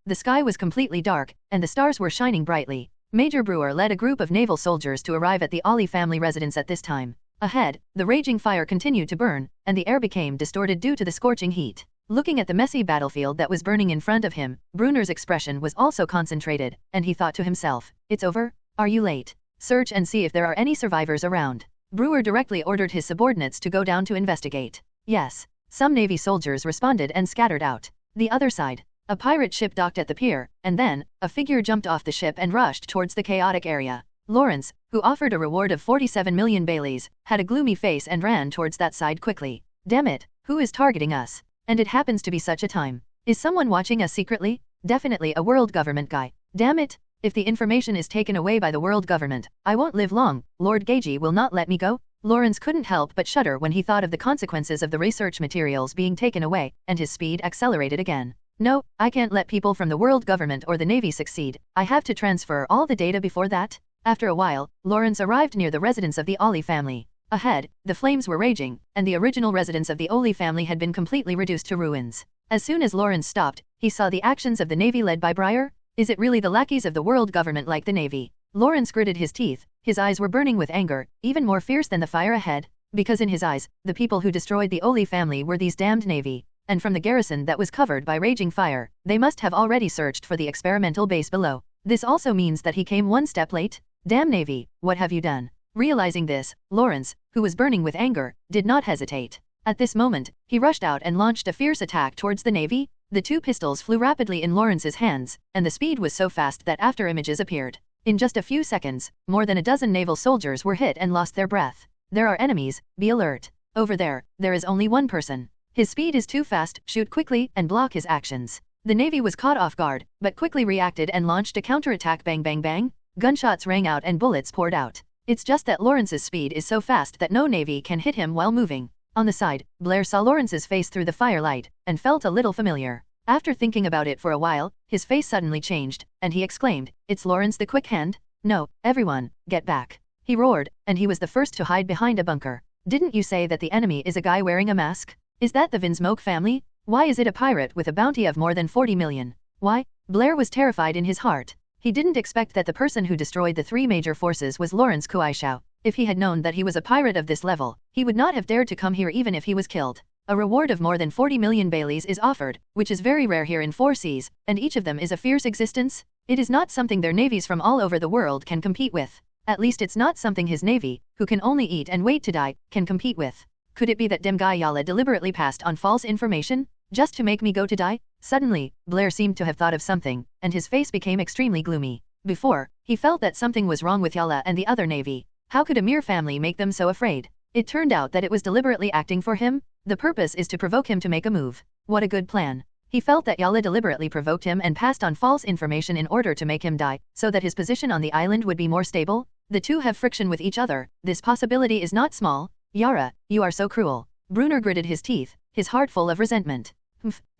the sky was completely dark, and the stars were shining brightly. Major Brewer led a group of naval soldiers to arrive at the Ollie family residence at this time. Ahead, the raging fire continued to burn, and the air became distorted due to the scorching heat. Looking at the messy battlefield that was burning in front of him, Bruner's expression was also concentrated, and he thought to himself, "It's over? Are you late? Search and see if there are any survivors around." Brewer directly ordered his subordinates to go down to investigate. Yes. Some Navy soldiers responded and scattered out. The other side. A pirate ship docked at the pier, and then, a figure jumped off the ship and rushed towards the chaotic area. Lawrence, who offered a reward of 47 million Baileys, had a gloomy face and ran towards that side quickly. Damn it, who is targeting us? And it happens to be such a time. Is someone watching us secretly? Definitely a world government guy. Damn it! If the information is taken away by the world government, I won't live long. Lord Gagey will not let me go. Lawrence couldn't help but shudder when he thought of the consequences of the research materials being taken away, and his speed accelerated again. No, I can't let people from the world government or the Navy succeed. I have to transfer all the data before that. After a while, Lawrence arrived near the residence of the Ollie family. Ahead, the flames were raging, and the original residence of the Ollie family had been completely reduced to ruins. As soon as Lawrence stopped, he saw the actions of the Navy led by Breyer. Is it really the lackeys of the world government like the Navy? Lawrence gritted his teeth. His eyes were burning with anger, even more fierce than the fire ahead. Because in his eyes, the people who destroyed the Ollie family were these damned Navy. And from the garrison that was covered by raging fire, they must have already searched for the experimental base below. This also means that he came one step late. Damn Navy, what have you done? Realizing this, Lawrence, who was burning with anger, did not hesitate. At this moment, he rushed out and launched a fierce attack towards the Navy. The 2 pistols flew rapidly in Lawrence's hands, and the speed was so fast that after images appeared. In just a few seconds, more than a dozen naval soldiers were hit and lost their breath. There are enemies, be alert. Over there is only one person. His speed is too fast, shoot quickly and block his actions. The Navy was caught off guard, but quickly reacted and launched a counterattack. Bang bang bang. Gunshots rang out and bullets poured out. It's just that Lawrence's speed is so fast that no Navy can hit him while moving. On the side, Blair saw Lawrence's face through the firelight, and felt a little familiar. After thinking about it for a while, his face suddenly changed, and he exclaimed, "It's Lawrence the Quick Hand? No, everyone, get back." He roared, and he was the first to hide behind a bunker. Didn't you say that the enemy is a guy wearing a mask? Is that the Vinsmoke family? Why is it a pirate with a bounty of more than 40 million? Why? Blair was terrified in his heart. He didn't expect that the person who destroyed the three major forces was Lawrence Kuaishao. If he had known that he was a pirate of this level, he would not have dared to come here even if he was killed. A reward of more than 40 million Baileys is offered, which is very rare here in 4 seas, and each of them is a fierce existence. It is not something their navies from all over the world can compete with. At least it's not something his navy, who can only eat and wait to die, can compete with. Could it be that Demgai Yala deliberately passed on false information, just to make me go to die? Suddenly, Blair seemed to have thought of something, and his face became extremely gloomy. Before, he felt that something was wrong with Yala and the other navy. How could a mere family make them so afraid? It turned out that it was deliberately acting for him. The purpose is to provoke him to make a move. What a good plan. He felt that Yala deliberately provoked him and passed on false information in order to make him die, so that his position on the island would be more stable. The two have friction with each other. This possibility is not small. Yara, you are so cruel. Brunner gritted his teeth, his heart full of resentment.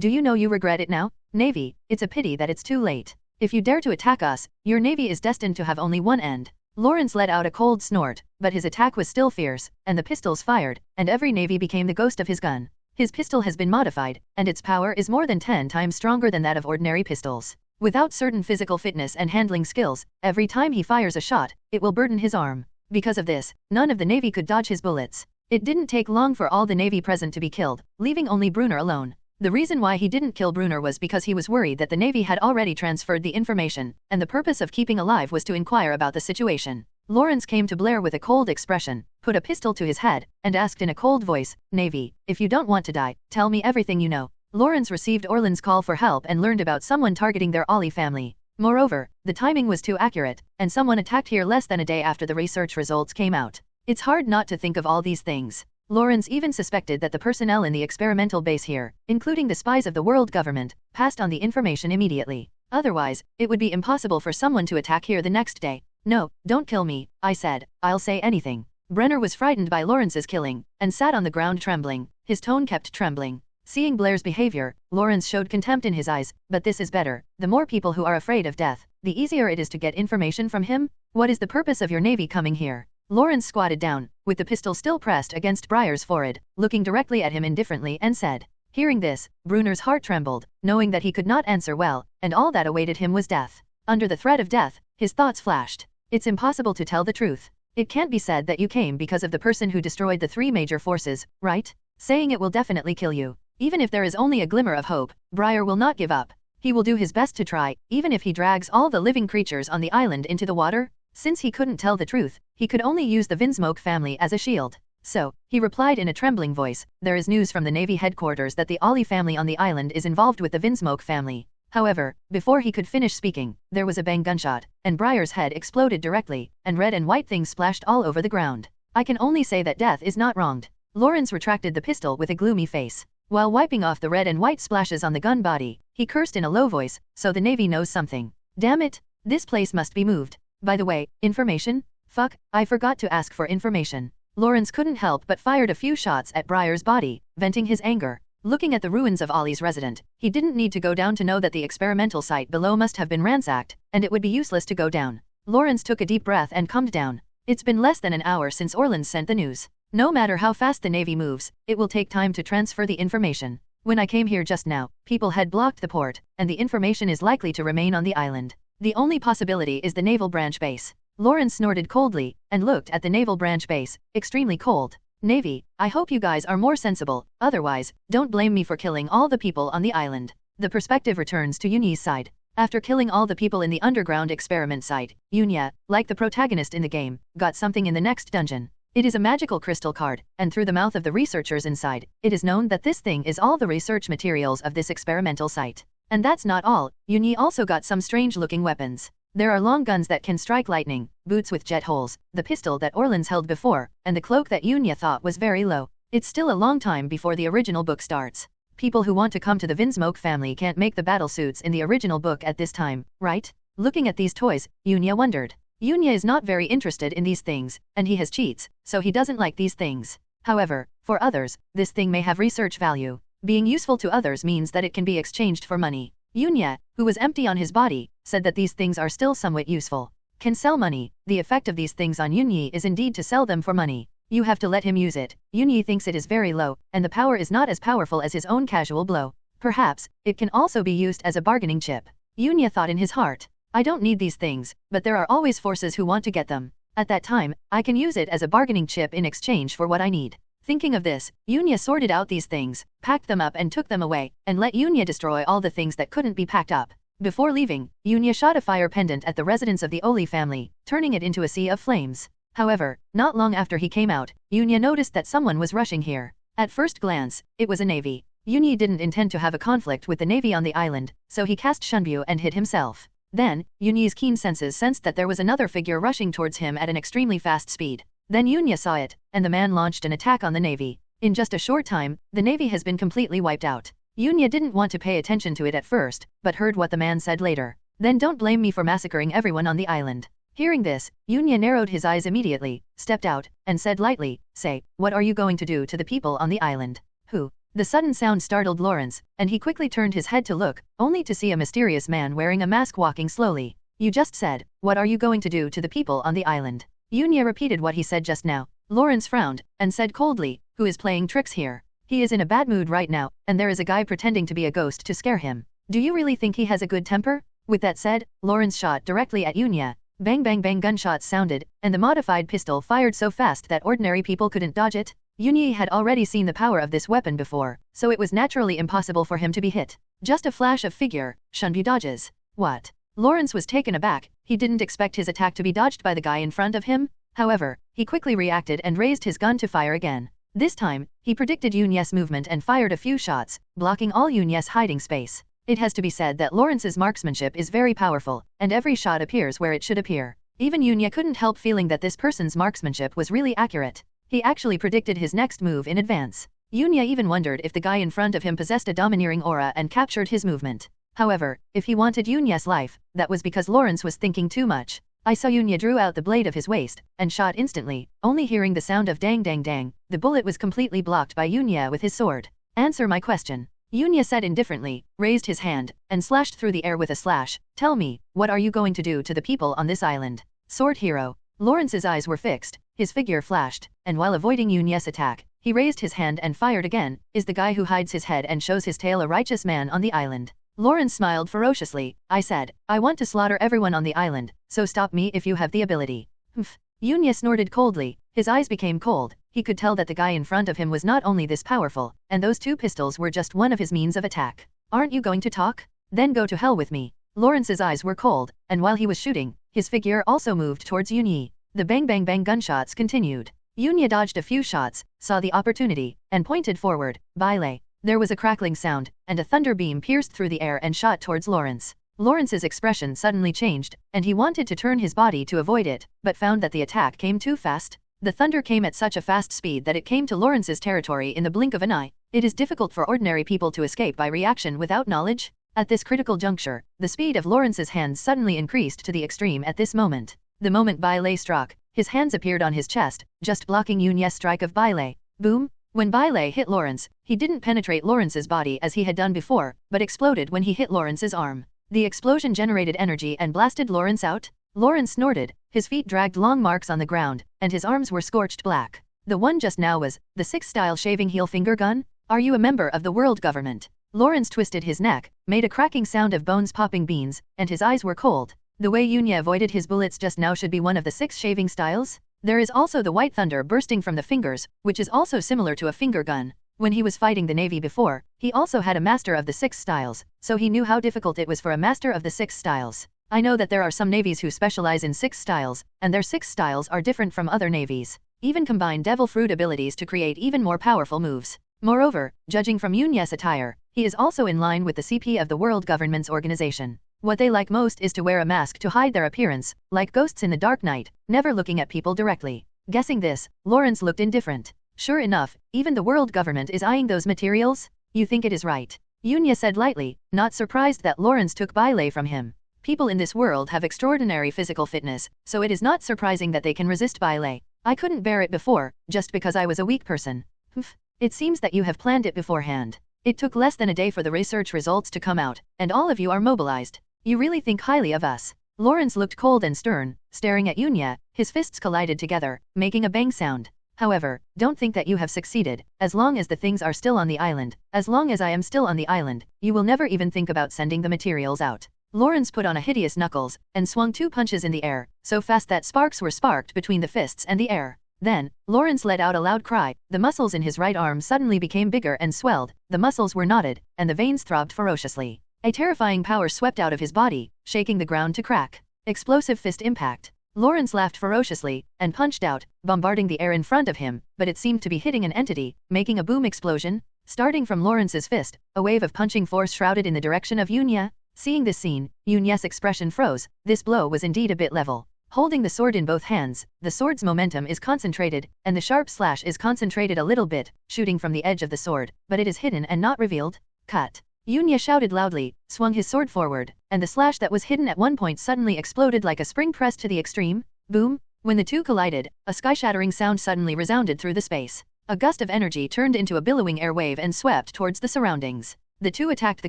Do you know you regret it now? Navy, it's a pity that it's too late. If you dare to attack us, your navy is destined to have only one end. Lawrence let out a cold snort, but his attack was still fierce, and the pistols fired, and every navy became the ghost of his gun. His pistol has been modified, and its power is more than 10 times stronger than that of ordinary pistols. Without certain physical fitness and handling skills, every time he fires a shot, it will burden his arm. Because of this, none of the navy could dodge his bullets. It didn't take long for all the navy present to be killed, leaving only Brunner alone. The reason why he didn't kill Brunner was because he was worried that the navy had already transferred the information, and the purpose of keeping alive was to inquire about the situation. Lawrence came to Blair with a cold expression, put a pistol to his head, and asked in a cold voice, Navy, if you don't want to die, tell me everything you know. Lawrence received Orland's call for help and learned about someone targeting their Ollie family. Moreover, the timing was too accurate, and someone attacked here less than a day after the research results came out. It's hard not to think of all these things. Lawrence even suspected that the personnel in the experimental base here, including the spies of the world government, passed on the information immediately. Otherwise, it would be impossible for someone to attack here the next day. No, don't kill me, I said, I'll say anything. Brenner was frightened by Lawrence's killing, and sat on the ground trembling. His tone kept trembling. Seeing Blair's behavior, Lawrence showed contempt in his eyes, but this is better. The more people who are afraid of death, the easier it is to get information from him. What is the purpose of your navy coming here? Lawrence squatted down, with the pistol still pressed against Breyer's forehead, looking directly at him indifferently and said. Hearing this, Brunner's heart trembled, knowing that he could not answer well, and all that awaited him was death. Under the threat of death, his thoughts flashed. It's impossible to tell the truth. It can't be said that you came because of the person who destroyed the 3 major forces, right? Saying it will definitely kill you. Even if there is only a glimmer of hope, Breyer will not give up. He will do his best to try, even if he drags all the living creatures on the island into the water. Since he couldn't tell the truth, he could only use the Vinsmoke family as a shield. So, he replied in a trembling voice, there is news from the Navy headquarters that the Ollie family on the island is involved with the Vinsmoke family. However, before he could finish speaking, there was a bang gunshot, and Breyer's head exploded directly, and red and white things splashed all over the ground. I can only say that death is not wronged. Lawrence retracted the pistol with a gloomy face. While wiping off the red and white splashes on the gun body, he cursed in a low voice, so the Navy knows something. Damn it! This place must be moved. By the way, information? Fuck, I forgot to ask for information. Lawrence couldn't help but fired a few shots at Breyer's body, venting his anger. Looking at the ruins of Ollie's resident, he didn't need to go down to know that the experimental site below must have been ransacked, and it would be useless to go down. Lawrence took a deep breath and calmed down. It's been less than an hour since Orland sent the news. No matter how fast the Navy moves, it will take time to transfer the information. When I came here just now, people had blocked the port, and the information is likely to remain on the island. The only possibility is the Naval branch base. Lawrence snorted coldly, and looked at the Naval branch base, extremely cold. Navy, I hope you guys are more sensible, otherwise, don't blame me for killing all the people on the island. The perspective returns to Yunyi's side. After killing all the people in the underground experiment site, Yunya, like the protagonist in the game, got something in the next dungeon. It is a magical crystal card, and through the mouth of the researchers inside, it is known that this thing is all the research materials of this experimental site. And that's not all, Yunyi also got some strange-looking weapons. There are long guns that can strike lightning, boots with jet holes, the pistol that Orlands held before, and the cloak that Yunya thought was very low. It's still a long time before the original book starts. People who want to come to the Vinsmoke family can't make the battle suits in the original book at this time, right? Looking at these toys, Yunya wondered. Yunya is not very interested in these things, and he has cheats, so he doesn't like these things. However, for others, this thing may have research value. Being useful to others means that it can be exchanged for money. Yunya, who was empty on his body, said that these things are still somewhat useful. can sell money. The effect of these things on Yunyi is indeed to sell them for money. You have to let him use it. Yunyi thinks it is very low, and the power is not as powerful as his own casual blow. Perhaps, it can also be used as a bargaining chip. Yunya thought in his heart. I don't need these things, but there are always forces who want to get them. At that time, I can use it as a bargaining chip in exchange for what I need. Thinking of this, Yunya sorted out these things, packed them up and took them away, and let Yunya destroy all the things that couldn't be packed up. Before leaving, Yunya shot a fire pendant at the residence of the Ollie family, turning it into a sea of flames. However, not long after he came out, Yunya noticed that someone was rushing here. At first glance, it was a navy. Yunya didn't intend to have a conflict with the navy on the island, so he cast Shunbyu and hid himself. Then, Yunya's keen senses sensed that there was another figure rushing towards him at an extremely fast speed. Then Yunya saw it, and the man launched an attack on the navy. In just a short time, the navy has been completely wiped out. Yunya didn't want to pay attention to it at first, but heard what the man said later. Then don't blame me for massacring everyone on the island. Hearing this, Yunya narrowed his eyes immediately, stepped out, and said lightly, say, what are you going to do to the people on the island? Who? The sudden sound startled Lawrence, and he quickly turned his head to look, only to see a mysterious man wearing a mask walking slowly. You just said, what are you going to do to the people on the island? Yunya repeated what he said just now. Lawrence frowned, and said coldly, who is playing tricks here? He is in a bad mood right now, and there is a guy pretending to be a ghost to scare him. Do you really think he has a good temper? With that said, Lawrence shot directly at Yunya. Bang bang bang gunshots sounded, and the modified pistol fired so fast that ordinary people couldn't dodge it. Yunya had already seen the power of this weapon before, so it was naturally impossible for him to be hit. Just a flash of figure, Shunbyu dodges. What? Lawrence was taken aback. He didn't expect his attack to be dodged by the guy in front of him. However, he quickly reacted and raised his gun to fire again. This time, he predicted Yunya's movement and fired a few shots, blocking all Yunya's hiding space. It has to be said that Lawrence's marksmanship is very powerful, and every shot appears where it should appear. Even Yunya couldn't help feeling that this person's marksmanship was really accurate. He actually predicted his next move in advance. Yunya even wondered if the guy in front of him possessed a domineering aura and captured his movement. However, if he wanted Yunya's life, that was because Lawrence was thinking too much. I saw Yunya drew out the blade of his waist, and shot instantly, only hearing the sound of dang dang dang. The bullet was completely blocked by Yunya with his sword. Answer my question. Yunya said indifferently, raised his hand, and slashed through the air with a slash. Tell me, what are you going to do to the people on this island? Sword hero. Lawrence's eyes were fixed, his figure flashed, and while avoiding Yunya's attack, he raised his hand and fired again. Is the guy who hides his head and shows his tail a righteous man on the island? Lawrence smiled ferociously. I said, I want to slaughter everyone on the island, so stop me if you have the ability. Humph. Yunya snorted coldly, his eyes became cold. He could tell that the guy in front of him was not only this powerful, and those two pistols were just one of his means of attack. Aren't you going to talk? Then go to hell with me. Lawrence's eyes were cold, and while he was shooting, his figure also moved towards Yunya. The bang bang bang gunshots continued. Yunya dodged a few shots, saw the opportunity, and pointed forward. Baile. There was a crackling sound, and a thunder beam pierced through the air and shot towards Lawrence. Lawrence's expression suddenly changed, and he wanted to turn his body to avoid it, but found that the attack came too fast. The thunder came at such a fast speed that it came to Lawrence's territory in the blink of an eye. It is difficult for ordinary people to escape by reaction without knowledge. At this critical juncture, the speed of Lawrence's hands suddenly increased to the extreme at this moment. The moment Baile struck, his hands appeared on his chest, just blocking Yunya's strike of Baile. Boom! When Baile hit Lawrence, he didn't penetrate Lawrence's body as he had done before, but exploded when he hit Lawrence's arm. The explosion generated energy and blasted Lawrence out. Lawrence snorted, his feet dragged long marks on the ground, and his arms were scorched black. The one just now was the 6-style shaving heel finger gun? Are you a member of the world government? Lawrence twisted his neck, made a cracking sound of bones popping beans, and his eyes were cold. The way Yunya avoided his bullets just now should be one of the 6 shaving styles? There is also the white thunder bursting from the fingers, which is also similar to a finger gun. When he was fighting the Navy before, he also had a master of the 6 styles, so he knew how difficult it was for a master of the 6 styles. I know that there are some navies who specialize in 6 styles, and their 6 styles are different from other navies. Even combine devil fruit abilities to create even more powerful moves. Moreover, judging from Yunya's attire, he is also in line with the CP of the world government's organization. What they like most is to wear a mask to hide their appearance, like ghosts in the dark night, never looking at people directly. Guessing this, Lawrence looked indifferent. Sure enough, even the world government is eyeing those materials? You think it is right? Yunya said lightly, not surprised that Lawrence took Baile from him. People in this world have extraordinary physical fitness, so it is not surprising that they can resist Baile. I couldn't bear it before, just because I was a weak person. Humph. It seems that you have planned it beforehand. It took less than a day for the research results to come out, and all of you are mobilized. You really think highly of us. Lawrence looked cold and stern, staring at Yunya, his fists collided together, making a bang sound. However, don't think that you have succeeded. As long as the things are still on the island, as long as I am still on the island, you will never even think about sending the materials out. Lawrence put on a hideous knuckles, and swung 2 punches in the air, so fast that sparks were sparked between the fists and the air. Then, Lawrence let out a loud cry, the muscles in his right arm suddenly became bigger and swelled, the muscles were knotted, and the veins throbbed ferociously. A terrifying power swept out of his body, shaking the ground to crack. Explosive fist impact. Lawrence laughed ferociously, and punched out, bombarding the air in front of him, but it seemed to be hitting an entity, making a boom explosion. Starting from Lawrence's fist, a wave of punching force shrouded in the direction of Yunya. Seeing this scene, Yunya's expression froze. This blow was indeed a bit level. Holding the sword in both hands, the sword's momentum is concentrated, and the sharp slash is concentrated a little bit, shooting from the edge of the sword, but it is hidden and not revealed. Cut. Yunya shouted loudly, swung his sword forward, and the slash that was hidden at one point suddenly exploded like a spring pressed to the extreme. Boom! When the two collided, a sky-shattering sound suddenly resounded through the space. A gust of energy turned into a billowing air wave and swept towards the surroundings. The two attacked the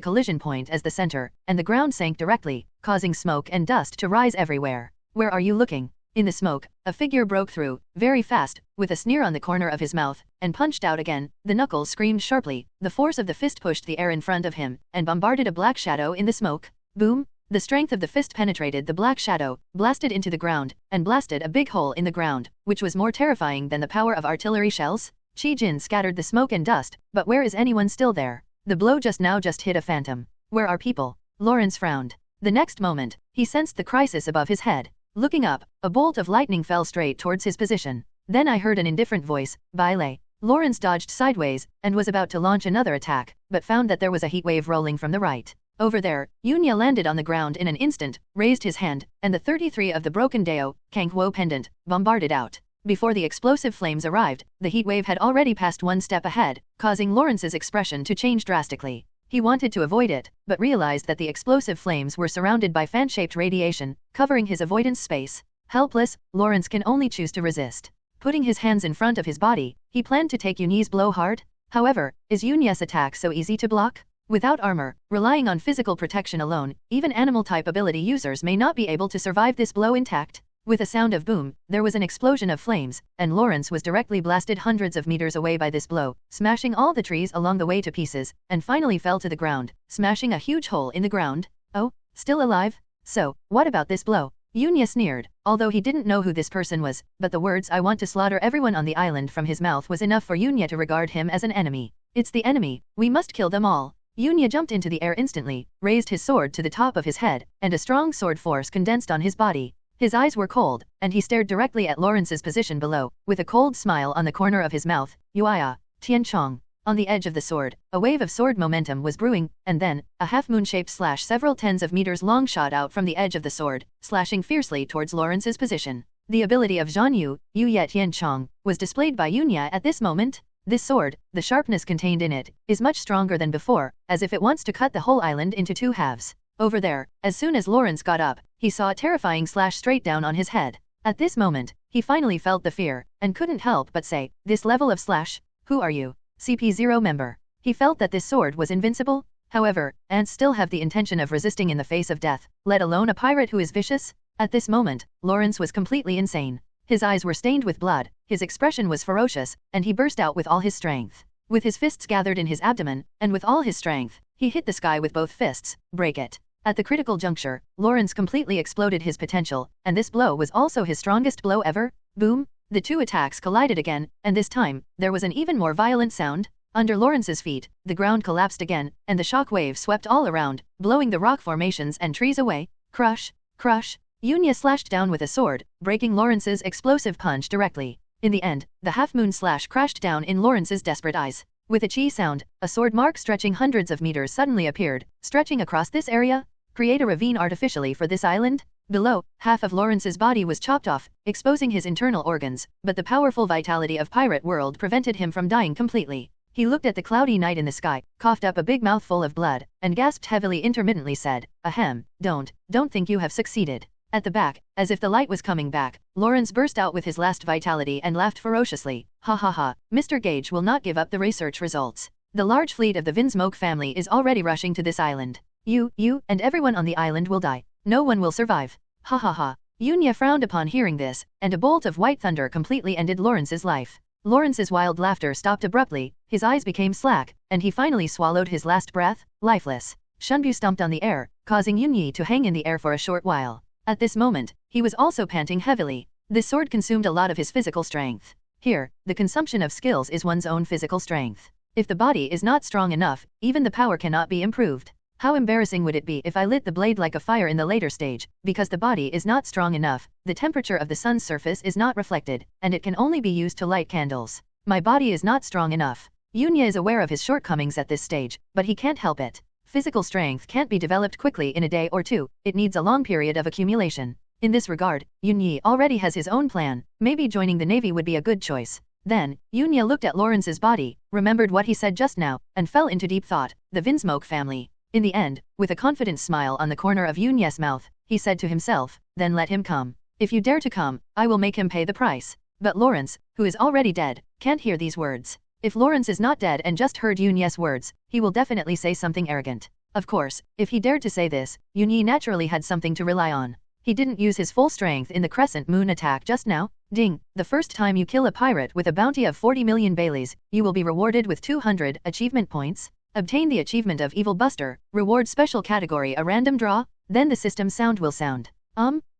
collision point as the center, and the ground sank directly, causing smoke and dust to rise everywhere. Where are you looking? In the smoke, a figure broke through, very fast, with a sneer on the corner of his mouth, and punched out again. The knuckles screamed sharply, the force of the fist pushed the air in front of him, and bombarded a black shadow in the smoke. Boom! The strength of the fist penetrated the black shadow, blasted into the ground, and blasted a big hole in the ground, which was more terrifying than the power of artillery shells. Chi-Jin scattered the smoke and dust, but where is anyone still there? The blow just hit a phantom. Where are people? Lawrence frowned. The next moment, he sensed the crisis above his head. Looking up, a bolt of lightning fell straight towards his position. Then I heard an indifferent voice, "Baile." Lawrence dodged sideways, and was about to launch another attack, but found that there was a heat wave rolling from the right. Over there, Yunya landed on the ground in an instant, raised his hand, and the 33 of the broken Deo, Kankwo pendant, bombarded out. Before the explosive flames arrived, the heat wave had already passed one step ahead, causing Lawrence's expression to change drastically. He wanted to avoid it, but realized that the explosive flames were surrounded by fan-shaped radiation, covering his avoidance space. Helpless, Lawrence can only choose to resist. Putting his hands in front of his body, he planned to take Yunya's blow hard. However, is Yunya's attack so easy to block? Without armor, relying on physical protection alone, even animal-type ability users may not be able to survive this blow intact. With a sound of boom, there was an explosion of flames, and Lawrence was directly blasted hundreds of meters away by this blow, smashing all the trees along the way to pieces, and finally fell to the ground, smashing a huge hole in the ground. Oh, still alive? So, what about this blow? Yunya sneered, although he didn't know who this person was, but the words "I want to slaughter everyone on the island" from his mouth was enough for Yunya to regard him as an enemy. It's the enemy, we must kill them all. Yunya jumped into the air instantly, raised his sword to the top of his head, and a strong sword force condensed on his body. His eyes were cold, and he stared directly at Lawrence's position below, with a cold smile on the corner of his mouth. Yuaya, Tianchong. On the edge of the sword, a wave of sword momentum was brewing, and then, a half-moon-shaped slash several tens of meters long shot out from the edge of the sword, slashing fiercely towards Lawrence's position. The ability of Zhan Yu, Yuya Tianchong, was displayed by Yunya at this moment. This sword, the sharpness contained in it, is much stronger than before, as if it wants to cut the whole island into 2 halves. Over there, as soon as Lawrence got up, he saw a terrifying slash straight down on his head. At this moment, he finally felt the fear, and couldn't help but say, "This level of slash? Who are you? CP0 member." He felt that this sword was invincible. However, ants still have the intention of resisting in the face of death, let alone a pirate who is vicious. At this moment, Lawrence was completely insane. His eyes were stained with blood, his expression was ferocious, and he burst out with all his strength. With his fists gathered in his abdomen, and with all his strength, he hit the sky with both fists. Break it. At the critical juncture, Lawrence completely exploded his potential, and this blow was also his strongest blow ever. Boom! The two attacks collided again, and this time, there was an even more violent sound. Under Lawrence's feet, the ground collapsed again, and the shock wave swept all around, blowing the rock formations and trees away. Crush! Crush! Yunya slashed down with a sword, breaking Lawrence's explosive punch directly. In the end, the half-moon slash crashed down in Lawrence's desperate eyes. With a chi sound, a sword mark stretching hundreds of meters suddenly appeared, stretching across this area. Create a ravine artificially for this island? Below, half of Lawrence's body was chopped off, exposing his internal organs, but the powerful vitality of Pirate World prevented him from dying completely. He looked at the cloudy night in the sky, coughed up a big mouthful of blood, and gasped heavily, intermittently said, "Ahem, don't think you have succeeded." At the back, as if the light was coming back, Lawrence burst out with his last vitality and laughed ferociously. "Ha ha ha, Mr. Gage will not give up the research results. The large fleet of the Vinsmoke family is already rushing to this island. You, and everyone on the island will die. No one will survive. Ha ha ha." Yunya frowned upon hearing this, and a bolt of white thunder completely ended Lawrence's life. Lawrence's wild laughter stopped abruptly, his eyes became slack, and he finally swallowed his last breath, lifeless. Shunbu stomped on the air, causing Yunyi to hang in the air for a short while. At this moment, he was also panting heavily. This sword consumed a lot of his physical strength. Here, the consumption of skills is one's own physical strength. If the body is not strong enough, even the power cannot be improved. How embarrassing would it be if I lit the blade like a fire in the later stage, because the body is not strong enough, the temperature of the sun's surface is not reflected, and it can only be used to light candles. My body is not strong enough. Yunya is aware of his shortcomings at this stage, but he can't help it. Physical strength can't be developed quickly in a day or two, it needs a long period of accumulation. In this regard, Yunyi already has his own plan, maybe joining the Navy would be a good choice. Then, Yunya looked at Lawrence's body, remembered what he said just now, and fell into deep thought, the Vinsmoke family. In the end, with a confident smile on the corner of Yunya's mouth, he said to himself, then let him come. If you dare to come, I will make him pay the price. But Lawrence, who is already dead, can't hear these words. If Lawrence is not dead and just heard Yunya's words, he will definitely say something arrogant. Of course, if he dared to say this, Yunyi naturally had something to rely on. He didn't use his full strength in the Crescent Moon attack just now. Ding, the first time you kill a pirate with a bounty of 40 million Baileys, you will be rewarded with 200 achievement points. Obtain the achievement of Evil Buster, reward special category a random draw, then the system sound will sound.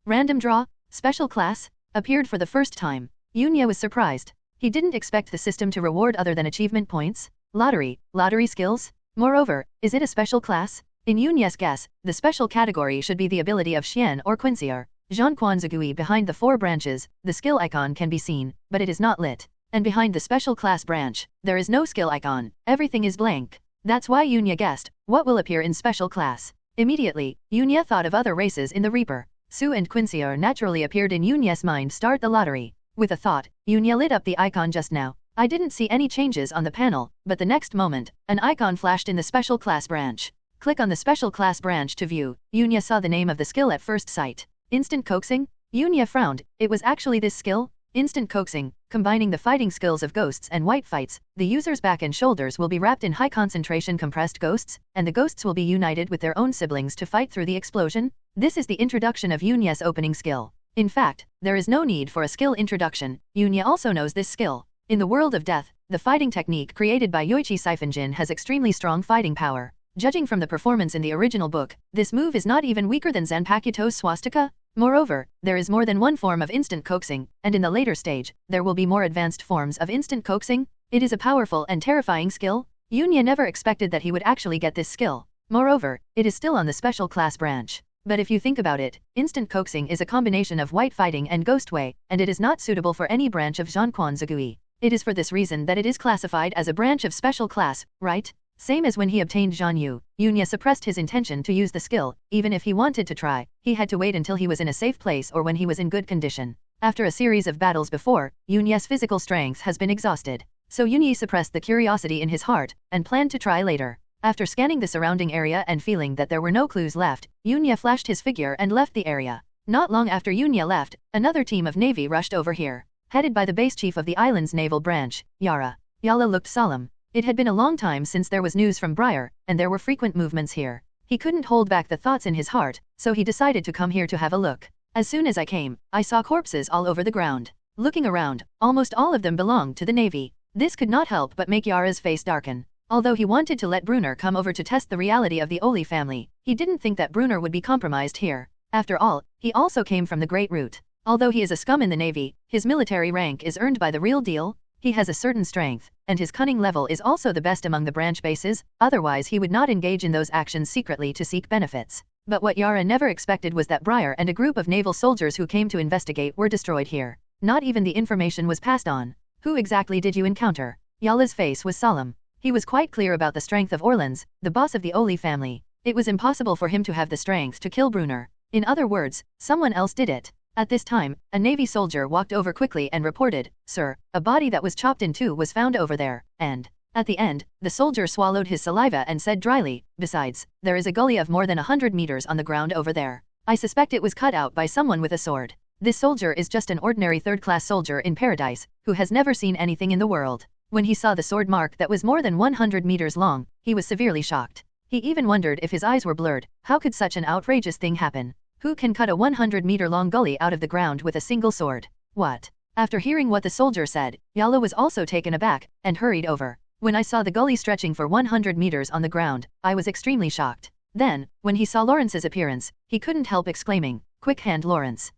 Random draw, special class, appeared for the first time. Yunya was surprised. He didn't expect the system to reward other than achievement points. Lottery skills? Moreover, is it a special class? In Yunya's guess, the special category should be the ability of Xian or Quincy or Zhanquan Zagui. Behind the 4 branches, the skill icon can be seen, but it is not lit. And behind the special class branch, there is no skill icon, everything is blank. That's why Yunya guessed, what will appear in special class? Immediately, Yunya thought of other races in the Reaper. Su and Quincy naturally appeared in Yunya's mind. Start the lottery. With a thought, Yunya lit up the icon just now. I didn't see any changes on the panel, but the next moment, an icon flashed in the special class branch. Click on the special class branch to view. Yunya saw the name of the skill at first sight. Instant coaxing? Yunya frowned, it was actually this skill? Instant coaxing, combining the fighting skills of ghosts and white fights, the user's back and shoulders will be wrapped in high concentration compressed ghosts, and the ghosts will be united with their own siblings to fight through the explosion. This is the introduction of Yunya's opening skill. In fact, there is no need for a skill introduction, Yunya also knows this skill. In the world of death, the fighting technique created by Yoichi Siphonjin has extremely strong fighting power. Judging from the performance in the original book, this move is not even weaker than Zanpakuto's swastika. Moreover, there is more than one form of instant coaxing, and in the later stage, there will be more advanced forms of instant coaxing. It is a powerful and terrifying skill. Yunya never expected that he would actually get this skill. Moreover, it is still on the special class branch. But if you think about it, instant coaxing is a combination of white fighting and ghost way, and it is not suitable for any branch of Zhanquan Zagui. It is for this reason that it is classified as a branch of special class, right? Same as when he obtained Zhanyu, Yunya suppressed his intention to use the skill. Even if he wanted to try, he had to wait until he was in a safe place or when he was in good condition. After a series of battles before, Yunya's physical strength has been exhausted. So Yunyi suppressed the curiosity in his heart, and planned to try later. After scanning the surrounding area and feeling that there were no clues left, Yunya flashed his figure and left the area. Not long after Yunya left, another team of Navy rushed over here. Headed by the base chief of the island's naval branch, Yara. Yala looked solemn. It had been a long time since there was news from Briar, and there were frequent movements here. He couldn't hold back the thoughts in his heart, so he decided to come here to have a look. As soon as I came, I saw corpses all over the ground. Looking around, almost all of them belonged to the Navy. This could not help but make Yara's face darken. Although he wanted to let Brunner come over to test the reality of the Ollie family, he didn't think that Brunner would be compromised here. After all, he also came from the Great Root. Although he is a scum in the Navy, his military rank is earned by the real deal. He has a certain strength, and his cunning level is also the best among the branch bases, otherwise he would not engage in those actions secretly to seek benefits. But what Yara never expected was that Briar and a group of naval soldiers who came to investigate were destroyed here. Not even the information was passed on. Who exactly did you encounter? Yala's face was solemn. He was quite clear about the strength of Orleans, the boss of the Ollie family. It was impossible for him to have the strength to kill Brunner. In other words, someone else did it. At this time, a Navy soldier walked over quickly and reported, "Sir, a body that was chopped in two was found over there," and, at the end, the soldier swallowed his saliva and said dryly, "Besides, there is a gully of more than 100 meters on the ground over there. I suspect it was cut out by someone with a sword. This soldier is just an ordinary third-class soldier in paradise, who has never seen anything in the world." When he saw the sword mark that was more than 100 meters long, he was severely shocked. He even wondered if his eyes were blurred. How could such an outrageous thing happen? Who can cut a 100-meter-long gully out of the ground with a single sword? What? After hearing what the soldier said, Yala was also taken aback, and hurried over. When I saw the gully stretching for 100 meters on the ground, I was extremely shocked. Then, when he saw Lawrence's appearance, he couldn't help exclaiming, "Quickhand Lawrence."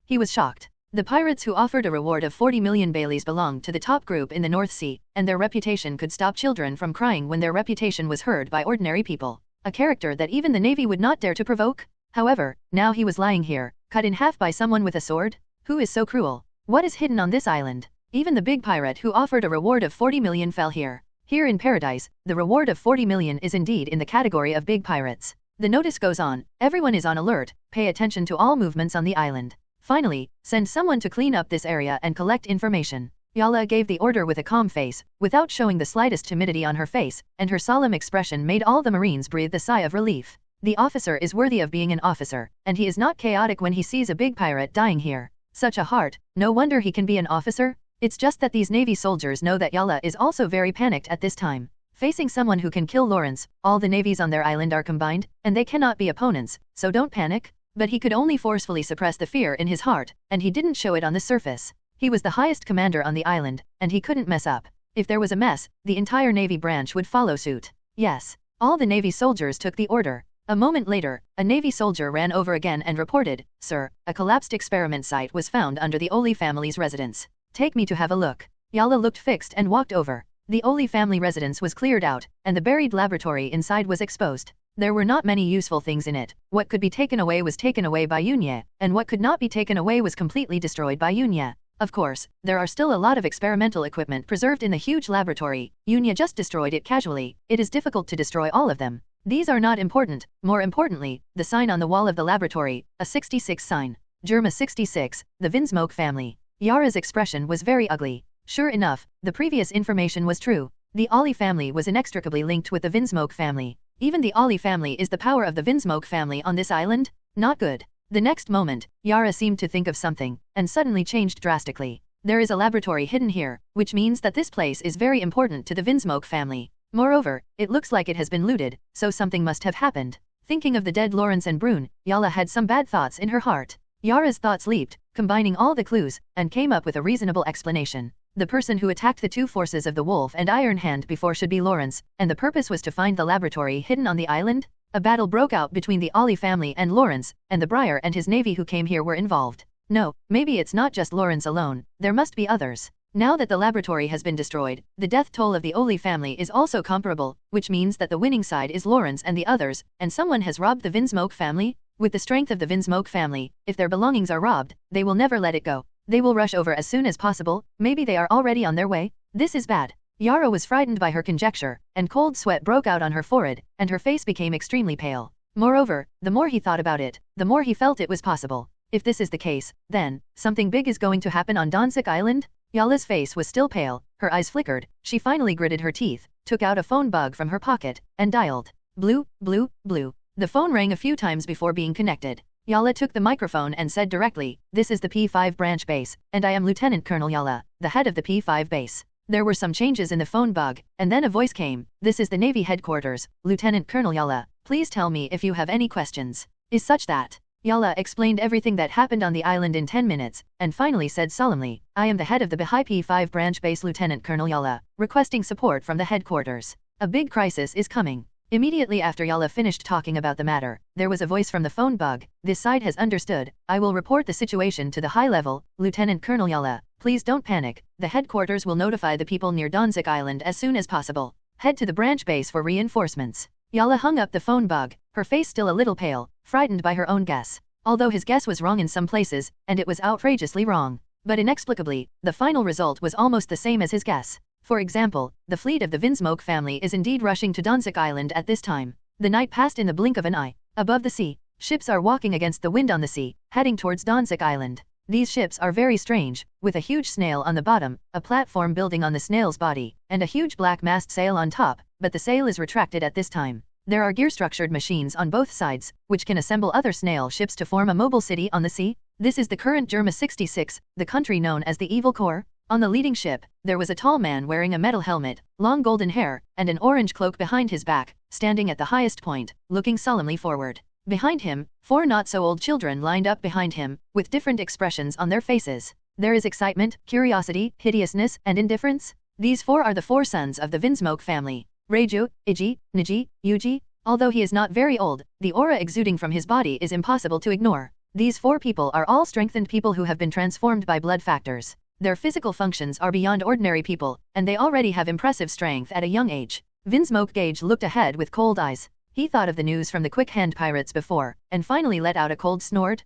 He was shocked. The pirates who offered a reward of 40 million Baileys belonged to the top group in the North Sea, and their reputation could stop children from crying when their reputation was heard by ordinary people. A character that even the Navy would not dare to provoke? However, now he was lying here, cut in half by someone with a sword? Who is so cruel? What is hidden on this island? Even the big pirate who offered a reward of 40 million fell here. Here in paradise, the reward of 40 million is indeed in the category of big pirates. The notice goes on, everyone is on alert, pay attention to all movements on the island. Finally, send someone to clean up this area and collect information. Yala gave the order with a calm face, without showing the slightest timidity on her face, and her solemn expression made all the Marines breathe a sigh of relief. The officer is worthy of being an officer, and he is not chaotic when he sees a big pirate dying here. Such a heart, no wonder he can be an officer? It's just that these Navy soldiers know that Yala is also very panicked at this time. Facing someone who can kill Lawrence, all the navies on their island are combined, and they cannot be opponents, so don't panic. But he could only forcefully suppress the fear in his heart, and he didn't show it on the surface. He was the highest commander on the island, and he couldn't mess up. If there was a mess, the entire Navy branch would follow suit. Yes, all the Navy soldiers took the order. A moment later, a Navy soldier ran over again and reported, "Sir, a collapsed experiment site was found under the Ollie family's residence. Take me to have a look." Yala looked fixed and walked over. The Ollie family residence was cleared out, and the buried laboratory inside was exposed. There were not many useful things in it. What could be taken away was taken away by Yunya, and what could not be taken away was completely destroyed by Yunya. Of course, there are still a lot of experimental equipment preserved in the huge laboratory. Yunya just destroyed it casually. It is difficult to destroy all of them. These are not important. More importantly, the sign on the wall of the laboratory, a 66 sign. Germa 66, the Vinsmoke family. Yara's expression was very ugly. Sure enough, the previous information was true. The Ollie family was inextricably linked with the Vinsmoke family. Even the Ollie family is the power of the Vinsmoke family on this island? Not good. The next moment, Yara seemed to think of something, and suddenly changed drastically. There is a laboratory hidden here, which means that this place is very important to the Vinsmoke family. Moreover, it looks like it has been looted, so something must have happened. Thinking of the dead Lawrence and Brune, Yala had some bad thoughts in her heart. Yara's thoughts leaped, combining all the clues, and came up with a reasonable explanation. The person who attacked the two forces of the Wolf and Iron Hand before should be Lawrence, and the purpose was to find the laboratory hidden on the island? A battle broke out between the Ollie family and Lawrence, and the Briar and his navy who came here were involved. No, maybe it's not just Lawrence alone, there must be others. Now that the laboratory has been destroyed, the death toll of the Ollie family is also comparable, which means that the winning side is Lawrence and the others, and someone has robbed the Vinsmoke family? With the strength of the Vinsmoke family, if their belongings are robbed, they will never let it go. They will rush over as soon as possible. Maybe they are already on their way? This is bad. Yara was frightened by her conjecture, and cold sweat broke out on her forehead, and her face became extremely pale. Moreover, the more he thought about it, the more he felt it was possible. If this is the case, then, something big is going to happen on Danzuk Island? Yala's face was still pale, her eyes flickered, she finally gritted her teeth, took out a phone bug from her pocket, and dialed. Blue, blue, blue. The phone rang a few times before being connected. Yala took the microphone and said directly, "This is the P5 branch base, and I am Lieutenant Colonel Yala, the head of the P5 base." There were some changes in the phone bug, and then a voice came, "This is the Navy headquarters, Lieutenant Colonel Yala, please tell me if you have any questions." Is such that? Yala explained everything that happened on the island in 10 minutes, and finally said solemnly, "I am the head of the Bahai P5 branch base Lieutenant Colonel Yala, requesting support from the headquarters. A big crisis is coming." Immediately after Yala finished talking about the matter, there was a voice from the phone bug, "This side has understood, I will report the situation to the high level, Lieutenant Colonel Yala, please don't panic, the headquarters will notify the people near Danzuk Island as soon as possible. Head to the branch base for reinforcements." Yala hung up the phone bug, her face still a little pale, frightened by her own guess. Although his guess was wrong in some places, and it was outrageously wrong. But inexplicably, the final result was almost the same as his guess. For example, the fleet of the Vinsmoke family is indeed rushing to Danzuk Island at this time. The night passed in the blink of an eye. Above the sea, ships are walking against the wind on the sea, heading towards Danzuk Island. These ships are very strange, with a huge snail on the bottom, a platform building on the snail's body, and a huge black mast sail on top, but the sail is retracted at this time. There are gear-structured machines on both sides, which can assemble other snail ships to form a mobile city on the sea. This is the current Germa 66, the country known as the Evil Core. On the leading ship, there was a tall man wearing a metal helmet, long golden hair, and an orange cloak behind his back, standing at the highest point, looking solemnly forward. Behind him, 4 not-so-old children lined up behind him, with different expressions on their faces. There is excitement, curiosity, hideousness, and indifference. These 4 are the 4 sons of the Vinsmoke family. Reiju, Iji, Niji, Yuji. Although he is not very old, the aura exuding from his body is impossible to ignore. These 4 people are all strengthened people who have been transformed by blood factors. Their physical functions are beyond ordinary people, and they already have impressive strength at a young age. Vinsmoke Gage looked ahead with cold eyes. He thought of the news from the Quickhand pirates before, and finally let out a cold snort.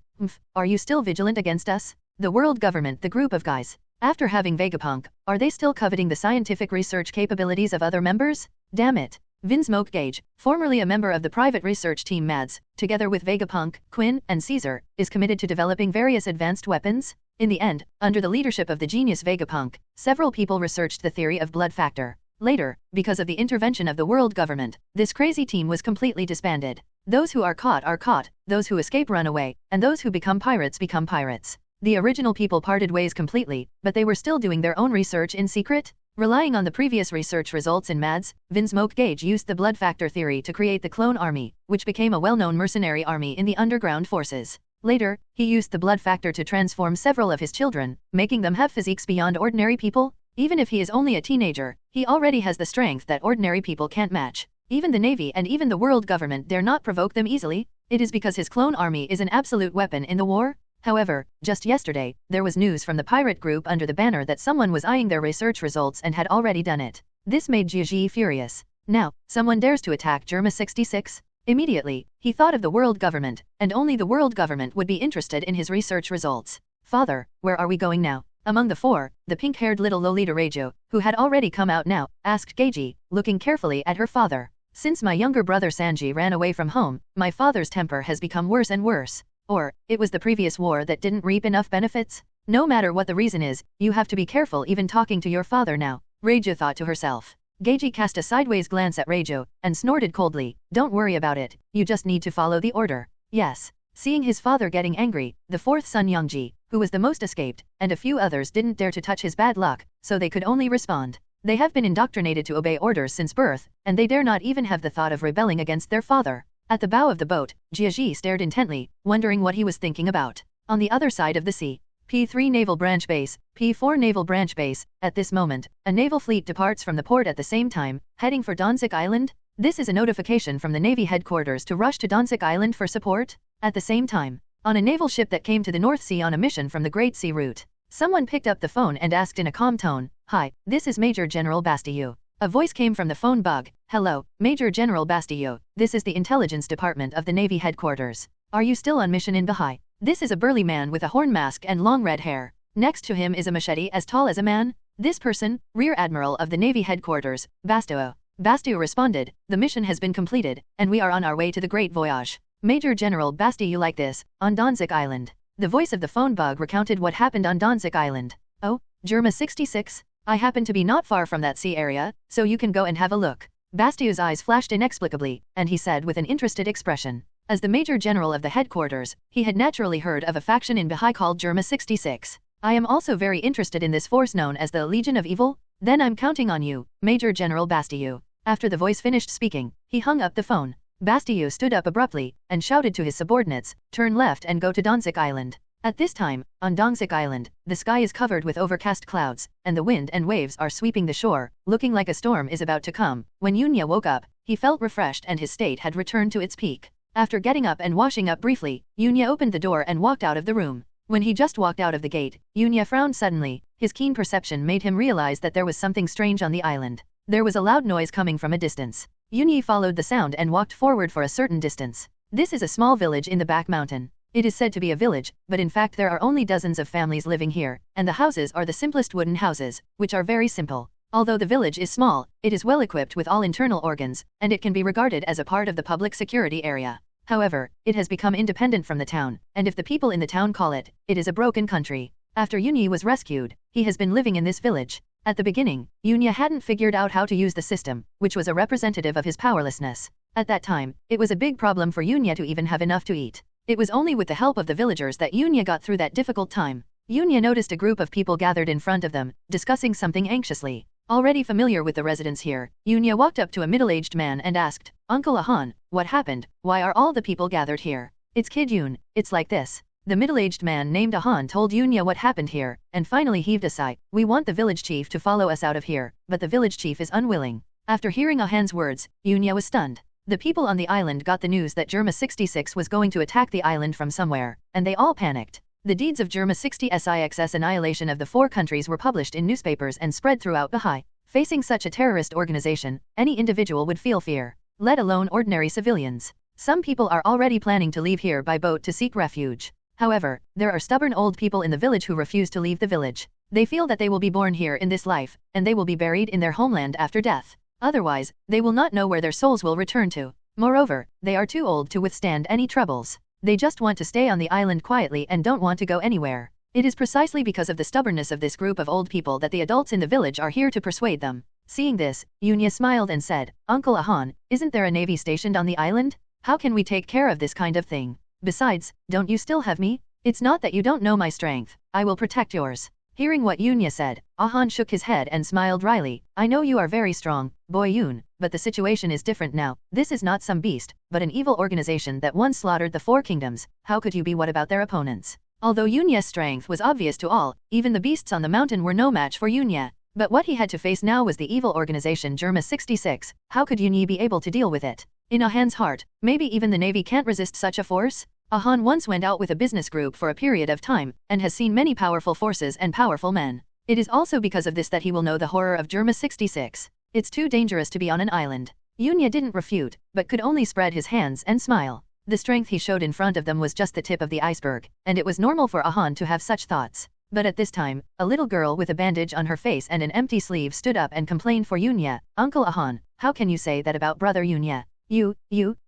Are you still vigilant against us? The world government, the group of guys. After having Vegapunk, are they still coveting the scientific research capabilities of other members? Damn it. Vinsmoke Gage, formerly a member of the private research team Mads, together with Vegapunk, Quinn, and Caesar, is committed to developing various advanced weapons. In the end, under the leadership of the genius Vegapunk, several people researched the theory of blood factor. Later, because of the intervention of the world government, this crazy team was completely disbanded. Those who are caught, those who escape run away, and those who become pirates become pirates. The original people parted ways completely, but they were still doing their own research in secret. Relying on the previous research results in Mads, Vinsmoke Gage used the blood factor theory to create the clone army, which became a well-known mercenary army in the underground forces. Later, he used the blood factor to transform several of his children, making them have physiques beyond ordinary people. Even if he is only a teenager, he already has the strength that ordinary people can't match. Even the Navy and even the world government dare not provoke them easily. It is because his clone army is an absolute weapon in the war. However, just yesterday, there was news from the pirate group under the banner that someone was eyeing their research results and had already done it. This made Jiaji furious. Now, someone dares to attack Germa 66? Immediately, he thought of the world government, and only the world government would be interested in his research results. Father, where are we going now? Among the 4, the pink-haired little Lolita Reiju, who had already come out now, asked Geiji, looking carefully at her father. Since my younger brother Sanji ran away from home, my father's temper has become worse and worse. Or, it was the previous war that didn't reap enough benefits? No matter what the reason is, you have to be careful even talking to your father now, Reiju thought to herself. Geiji cast a sideways glance at Reiju, and snorted coldly, don't worry about it, you just need to follow the order. Yes. Seeing his father getting angry, the 4th son Youngji, who was the most escaped, and a few others didn't dare to touch his bad luck, so they could only respond. They have been indoctrinated to obey orders since birth, and they dare not even have the thought of rebelling against their father. At the bow of the boat, Jiaji stared intently, wondering what he was thinking about. On the other side of the sea, P3 Naval Branch Base, P4 Naval Branch Base. At this moment, a naval fleet departs from the port at the same time, heading for Danzuk Island. This is a notification from the Navy headquarters to rush to Danzuk Island for support. At the same time, on a naval ship that came to the North Sea on a mission from the Great Sea route, someone picked up the phone and asked in a calm tone, "Hi, this is Major General Bastille." A voice came from the phone bug. "Hello, Major General Bastille, this is the Intelligence Department of the Navy headquarters. Are you still on mission in Bahai?" This is a burly man with a horn mask and long red hair. Next to him is a machete as tall as a man. This person, Rear Admiral of the Navy headquarters, Bastille. Bastille responded, "The mission has been completed, and we are on our way to the Great Voyage. Major General Bastille like this, on Danzuk Island." The voice of the phone bug recounted what happened on Danzuk Island. "Oh, Germa 66? I happen to be not far from that sea area, so you can go and have a look." Bastille's eyes flashed inexplicably, and he said with an interested expression. As the Major General of the headquarters, he had naturally heard of a faction in Bahai called Germa 66. "I am also very interested in this force known as the Legion of Evil. Then I'm counting on you, Major General Bastille." After the voice finished speaking, he hung up the phone. Bastille stood up abruptly, and shouted to his subordinates, "Turn left and go to Danzuk Island." At this time, on Danzuk Island, the sky is covered with overcast clouds, and the wind and waves are sweeping the shore, looking like a storm is about to come. When Yunya woke up, he felt refreshed and his state had returned to its peak. After getting up and washing up briefly, Yunya opened the door and walked out of the room. When he just walked out of the gate, Yunya frowned suddenly. His keen perception made him realize that there was something strange on the island. There was a loud noise coming from a distance. Yunya followed the sound and walked forward for a certain distance. This is a small village in the back mountain. It is said to be a village, but in fact there are only dozens of families living here, and the houses are the simplest wooden houses, which are very simple. Although the village is small, it is well equipped with all internal organs, and it can be regarded as a part of the public security area. However, it has become independent from the town, and if the people in the town call it, it is a broken country. After Yunya was rescued, he has been living in this village. At the beginning, Yunya hadn't figured out how to use the system, which was a representative of his powerlessness. At that time, it was a big problem for Yunya to even have enough to eat. It was only with the help of the villagers that Yunya got through that difficult time. Yunya noticed a group of people gathered in front of them, discussing something anxiously. Already familiar with the residents here, Yunya walked up to a middle-aged man and asked, Uncle Ahan, what happened? Why are all the people gathered here? It's Kid Yun, it's like this. The middle-aged man named Ahan told Yunya what happened here, and finally heaved a sigh. We want the village chief to follow us out of here, but the village chief is unwilling. After hearing Ahan's words, Yunya was stunned. The people on the island got the news that Germa 66 was going to attack the island from somewhere, and they all panicked. The deeds of Germa 66's annihilation of the 4 countries were published in newspapers and spread throughout Bahai. Facing such a terrorist organization, any individual would feel fear, let alone ordinary civilians. Some people are already planning to leave here by boat to seek refuge. However, there are stubborn old people in the village who refuse to leave the village. They feel that they will be born here in this life, and they will be buried in their homeland after death. Otherwise, they will not know where their souls will return to. Moreover, they are too old to withstand any troubles. They just want to stay on the island quietly and don't want to go anywhere. It is precisely because of the stubbornness of this group of old people that the adults in the village are here to persuade them. Seeing this, Yunya smiled and said, Uncle Ahan, isn't there a navy stationed on the island? How can we take care of this kind of thing? Besides, don't you still have me? It's not that you don't know my strength. I will protect yours. Hearing what Yunya said, Ahan shook his head and smiled wryly. I know you are very strong, boy Yun, but the situation is different now. This is not some beast, but an evil organization that once slaughtered the 4 kingdoms. How could you be what about their opponents? Although Yunya's strength was obvious to all, even the beasts on the mountain were no match for Yunya. But what he had to face now was the evil organization Germa 66. How could Yunya be able to deal with it? In Ahan's heart, maybe even the navy can't resist such a force? Ahan once went out with a business group for a period of time, and has seen many powerful forces and powerful men. It is also because of this that he will know the horror of Germa 66. It's too dangerous to be on an island. Yunya didn't refute, but could only spread his hands and smile. The strength he showed in front of them was just the tip of the iceberg, and it was normal for Ahan to have such thoughts. But at this time, a little girl with a bandage on her face and an empty sleeve stood up and complained for Yunya. Uncle Ahan, how can you say that about brother Yunya?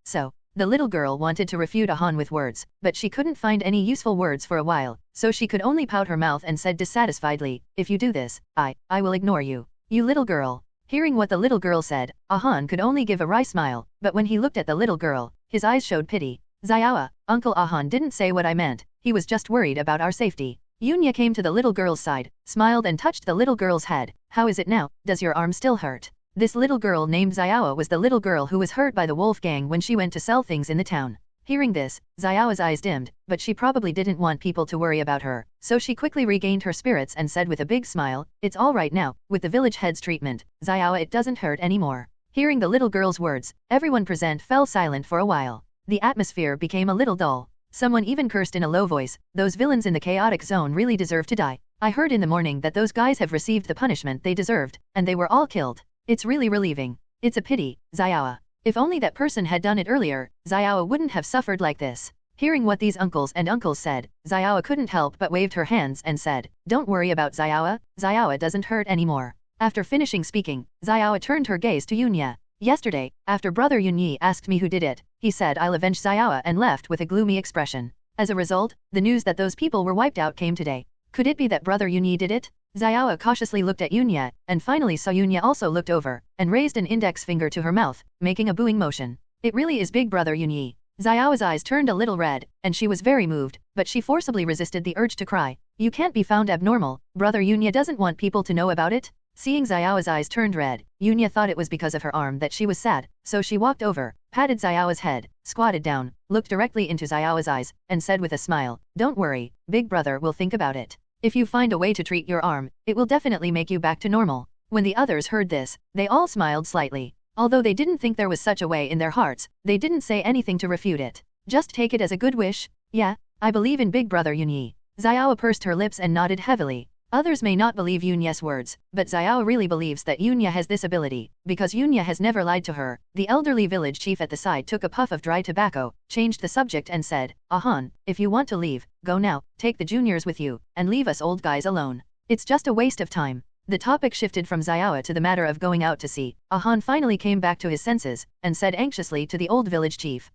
So. The little girl wanted to refute Ahan with words, but she couldn't find any useful words for a while, so she could only pout her mouth and said dissatisfiedly, if you do this, I will ignore you. You little girl. Hearing what the little girl said, Ahan could only give a wry smile, but when he looked at the little girl, his eyes showed pity. Xiaoa, Uncle Ahan didn't say what I meant, he was just worried about our safety. Yunya came to the little girl's side, smiled and touched the little girl's head. How is it now? Does your arm still hurt? This little girl named Xiaoa was the little girl who was hurt by the wolf gang when she went to sell things in the town. Hearing this, Xiaoa's eyes dimmed, but she probably didn't want people to worry about her, so she quickly regained her spirits and said with a big smile, it's all right now, with the village head's treatment, Xiaoa, it doesn't hurt anymore. Hearing the little girl's words, everyone present fell silent for a while. The atmosphere became a little dull. Someone even cursed in a low voice, those villains in the chaotic zone really deserve to die. I heard in the morning that those guys have received the punishment they deserved, and they were all killed. It's really relieving. It's a pity, Xiaoa. If only that person had done it earlier, Xiaoa wouldn't have suffered like this. Hearing what these uncles and uncles said, Xiaoa couldn't help but waved her hands and said, don't worry about Xiaoa, Xiaoa doesn't hurt anymore. After finishing speaking, Xiaoa turned her gaze to Yunya. Yesterday, after brother Yunyi asked me who did it, he said I'll avenge Xiaoa and left with a gloomy expression. As a result, the news that those people were wiped out came today. Could it be that brother Yunyi did it? Xiaoa cautiously looked at Yunya, and finally saw Yunya also looked over, and raised an index finger to her mouth, making a booing motion. It really is big brother Yunyi. Xiaoa's eyes turned a little red, and she was very moved, but she forcibly resisted the urge to cry. You can't be found abnormal, brother Yunya doesn't want people to know about it? Seeing Xiaoa's eyes turned red, Yunya thought it was because of her arm that she was sad, so she walked over, patted Xiaoa's head, squatted down, looked directly into Xiaoa's eyes, and said with a smile, don't worry, big brother will think about it. If you find a way to treat your arm, it will definitely make you back to normal. When the others heard this, they all smiled slightly. Although they didn't think there was such a way in their hearts, they didn't say anything to refute it. Just take it as a good wish. Yeah, I believe in big brother Yunyi. Xiaoa pursed her lips and nodded heavily. Others may not believe Yunya's words, but Xiaoa really believes that Yunya has this ability, because Yunya has never lied to her. The elderly village chief at the side took a puff of dry tobacco, changed the subject and said, Ahan, if you want to leave, go now, take the juniors with you, and leave us old guys alone. It's just a waste of time. The topic shifted from Xiaoa to the matter of going out to sea. Ahan finally came back to his senses, and said anxiously to the old village chief,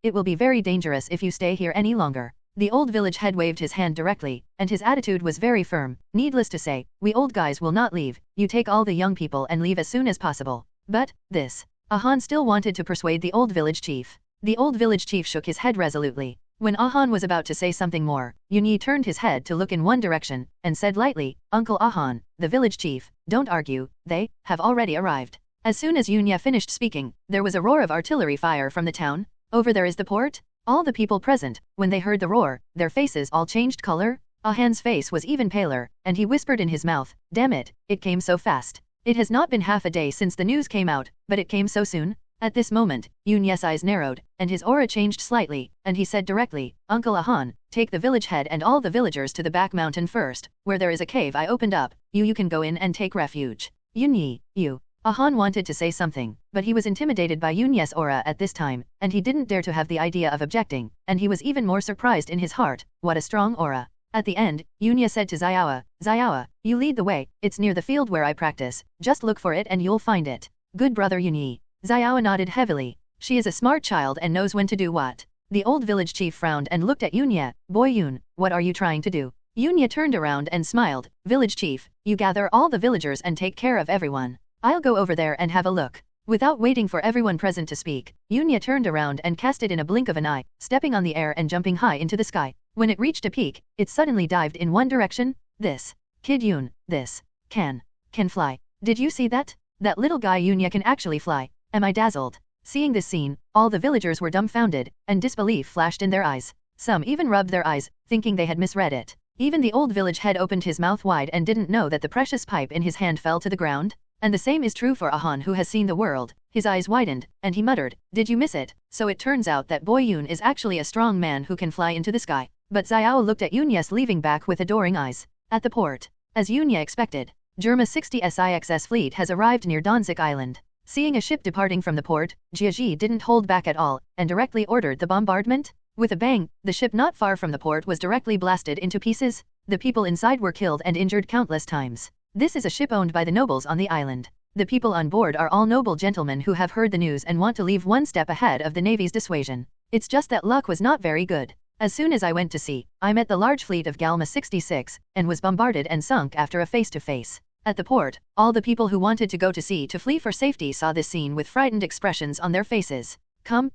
it will be very dangerous if you stay here any longer. The old village head waved his hand directly, and his attitude was very firm. Needless to say, we old guys will not leave, you take all the young people and leave as soon as possible. But, this. Ahan still wanted to persuade the old village chief. The old village chief shook his head resolutely. When Ahan was about to say something more, Yunyi turned his head to look in one direction, and said lightly, Uncle Ahan, the village chief, don't argue, they have already arrived. As soon as Yunya finished speaking, there was a roar of artillery fire from the town. Over there is the port? All the people present, when they heard the roar, their faces all changed color. Ahan's face was even paler, and he whispered in his mouth, damn it, it came so fast. It has not been half a day since the news came out, but it came so soon. At this moment, Yunya's eyes narrowed, and his aura changed slightly, and he said directly, Uncle Ahan, take the village head and all the villagers to the back mountain first, where there is a cave I opened up, you can go in and take refuge. Yunyi, you. Ahan wanted to say something, but he was intimidated by Yunya's aura at this time, and he didn't dare to have the idea of objecting, and he was even more surprised in his heart, what a strong aura. At the end, Yunya said to Xiaowa, you lead the way, it's near the field where I practice, just look for it and you'll find it. Good brother Yunyi. Xiaowa nodded heavily. She is a smart child and knows when to do what. The old village chief frowned and looked at Yunya. Boy Yun, what are you trying to do? Yunya turned around and smiled. Village chief, you gather all the villagers and take care of everyone. I'll go over there and have a look. Without waiting for everyone present to speak, Yunya turned around and cast it in a blink of an eye, stepping on the air and jumping high into the sky. When it reached a peak, it suddenly dived in one direction. This kid Yun, this can fly. Did you see that? That little guy Yunya can actually fly. Am I dazzled? Seeing this scene, all the villagers were dumbfounded, and disbelief flashed in their eyes. Some even rubbed their eyes, thinking they had misread it. Even the old village head opened his mouth wide and didn't know that the precious pipe in his hand fell to the ground. And the same is true for Ahan, who has seen the world. His eyes widened, and he muttered, did you miss it? So it turns out that Boy Yun is actually a strong man who can fly into the sky. But Xiao looked at Yunya's leaving back with adoring eyes. At the port, as Yunya expected, Germa 60 SIXS fleet has arrived near Danzuk Island. Seeing a ship departing from the port, Jiaji didn't hold back at all, and directly ordered the bombardment. With a bang, the ship not far from the port was directly blasted into pieces. The people inside were killed and injured countless times. This is a ship owned by the nobles on the island. The people on board are all noble gentlemen who have heard the news and want to leave one step ahead of the Navy's dissuasion. It's just that luck was not very good. As soon as I went to sea, I met the large fleet of Galma 66, and was bombarded and sunk after a face-to-face. At the port, all the people who wanted to go to sea to flee for safety saw this scene with frightened expressions on their faces. Come.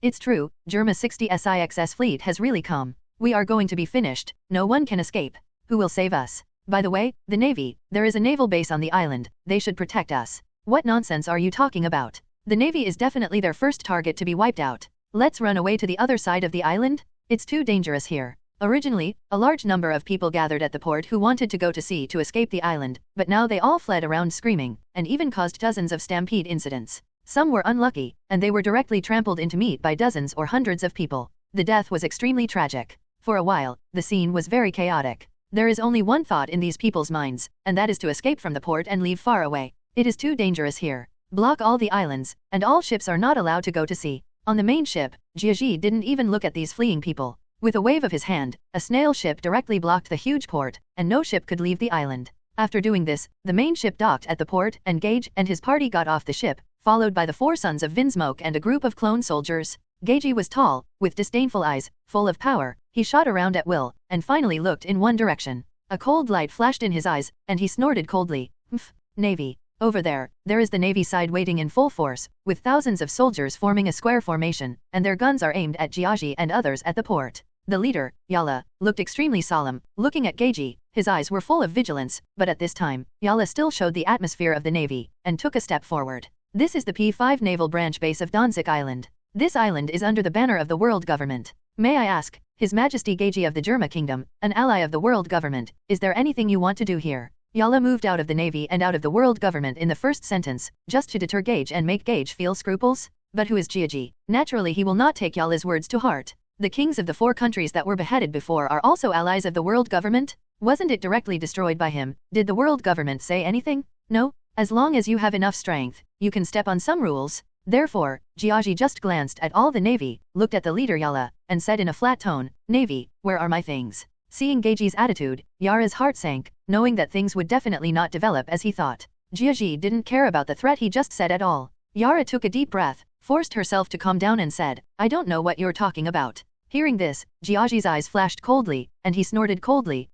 It's true, Germa 60 SIXS fleet has really come. We are going to be finished, no one can escape. Who will save us? By the way, the Navy, there is a naval base on the island, they should protect us. What nonsense are you talking about? The Navy is definitely their first target to be wiped out. Let's run away to the other side of the island? It's too dangerous here. Originally, a large number of people gathered at the port who wanted to go to sea to escape the island, but now they all fled around screaming, and even caused dozens of stampede incidents. Some were unlucky, and they were directly trampled into meat by dozens or hundreds of people. The death was extremely tragic. For a while, the scene was very chaotic. There is only one thought in these people's minds, and that is to escape from the port and leave far away. It is too dangerous here. Block all the islands, and all ships are not allowed to go to sea. On the main ship, Jiaji didn't even look at these fleeing people. With a wave of his hand, a snail ship directly blocked the huge port, and no ship could leave the island. After doing this, the main ship docked at the port, and Gage and his party got off the ship, followed by the 4 sons of Vinsmoke and a group of clone soldiers. Gage was tall, with disdainful eyes, full of power. He shot around at will, and finally looked in one direction. A cold light flashed in his eyes, and he snorted coldly. Navy. Over there is the Navy side waiting in full force, with thousands of soldiers forming a square formation, and their guns are aimed at Jiaji and others at the port. The leader, Yala, looked extremely solemn, looking at Geiji. His eyes were full of vigilance, but at this time, Yala still showed the atmosphere of the Navy, and took a step forward. This is the P5 Naval Branch base of Danzuk Island. This island is under the banner of the world government. May I ask, His Majesty Geiji of the Germa Kingdom, an ally of the world government, is there anything you want to do here? Yala moved out of the Navy and out of the world government in the first sentence, just to deter Gage and make Gage feel scruples. But who is Jiaji? Naturally he will not take Yala's words to heart. The kings of the 4 countries that were beheaded before are also allies of the world government? Wasn't it directly destroyed by him? Did the world government say anything? No? As long as you have enough strength, you can step on some rules. Therefore, Jiaji just glanced at all the Navy, looked at the leader Yala, and said in a flat tone, Navy, where are my things? Seeing Geiji's attitude, Yara's heart sank, knowing that things would definitely not develop as he thought. Jiaji didn't care about the threat he just said at all. Yara took a deep breath, forced herself to calm down and said, I don't know what you're talking about. Hearing this, Jiaji's eyes flashed coldly, and he snorted coldly,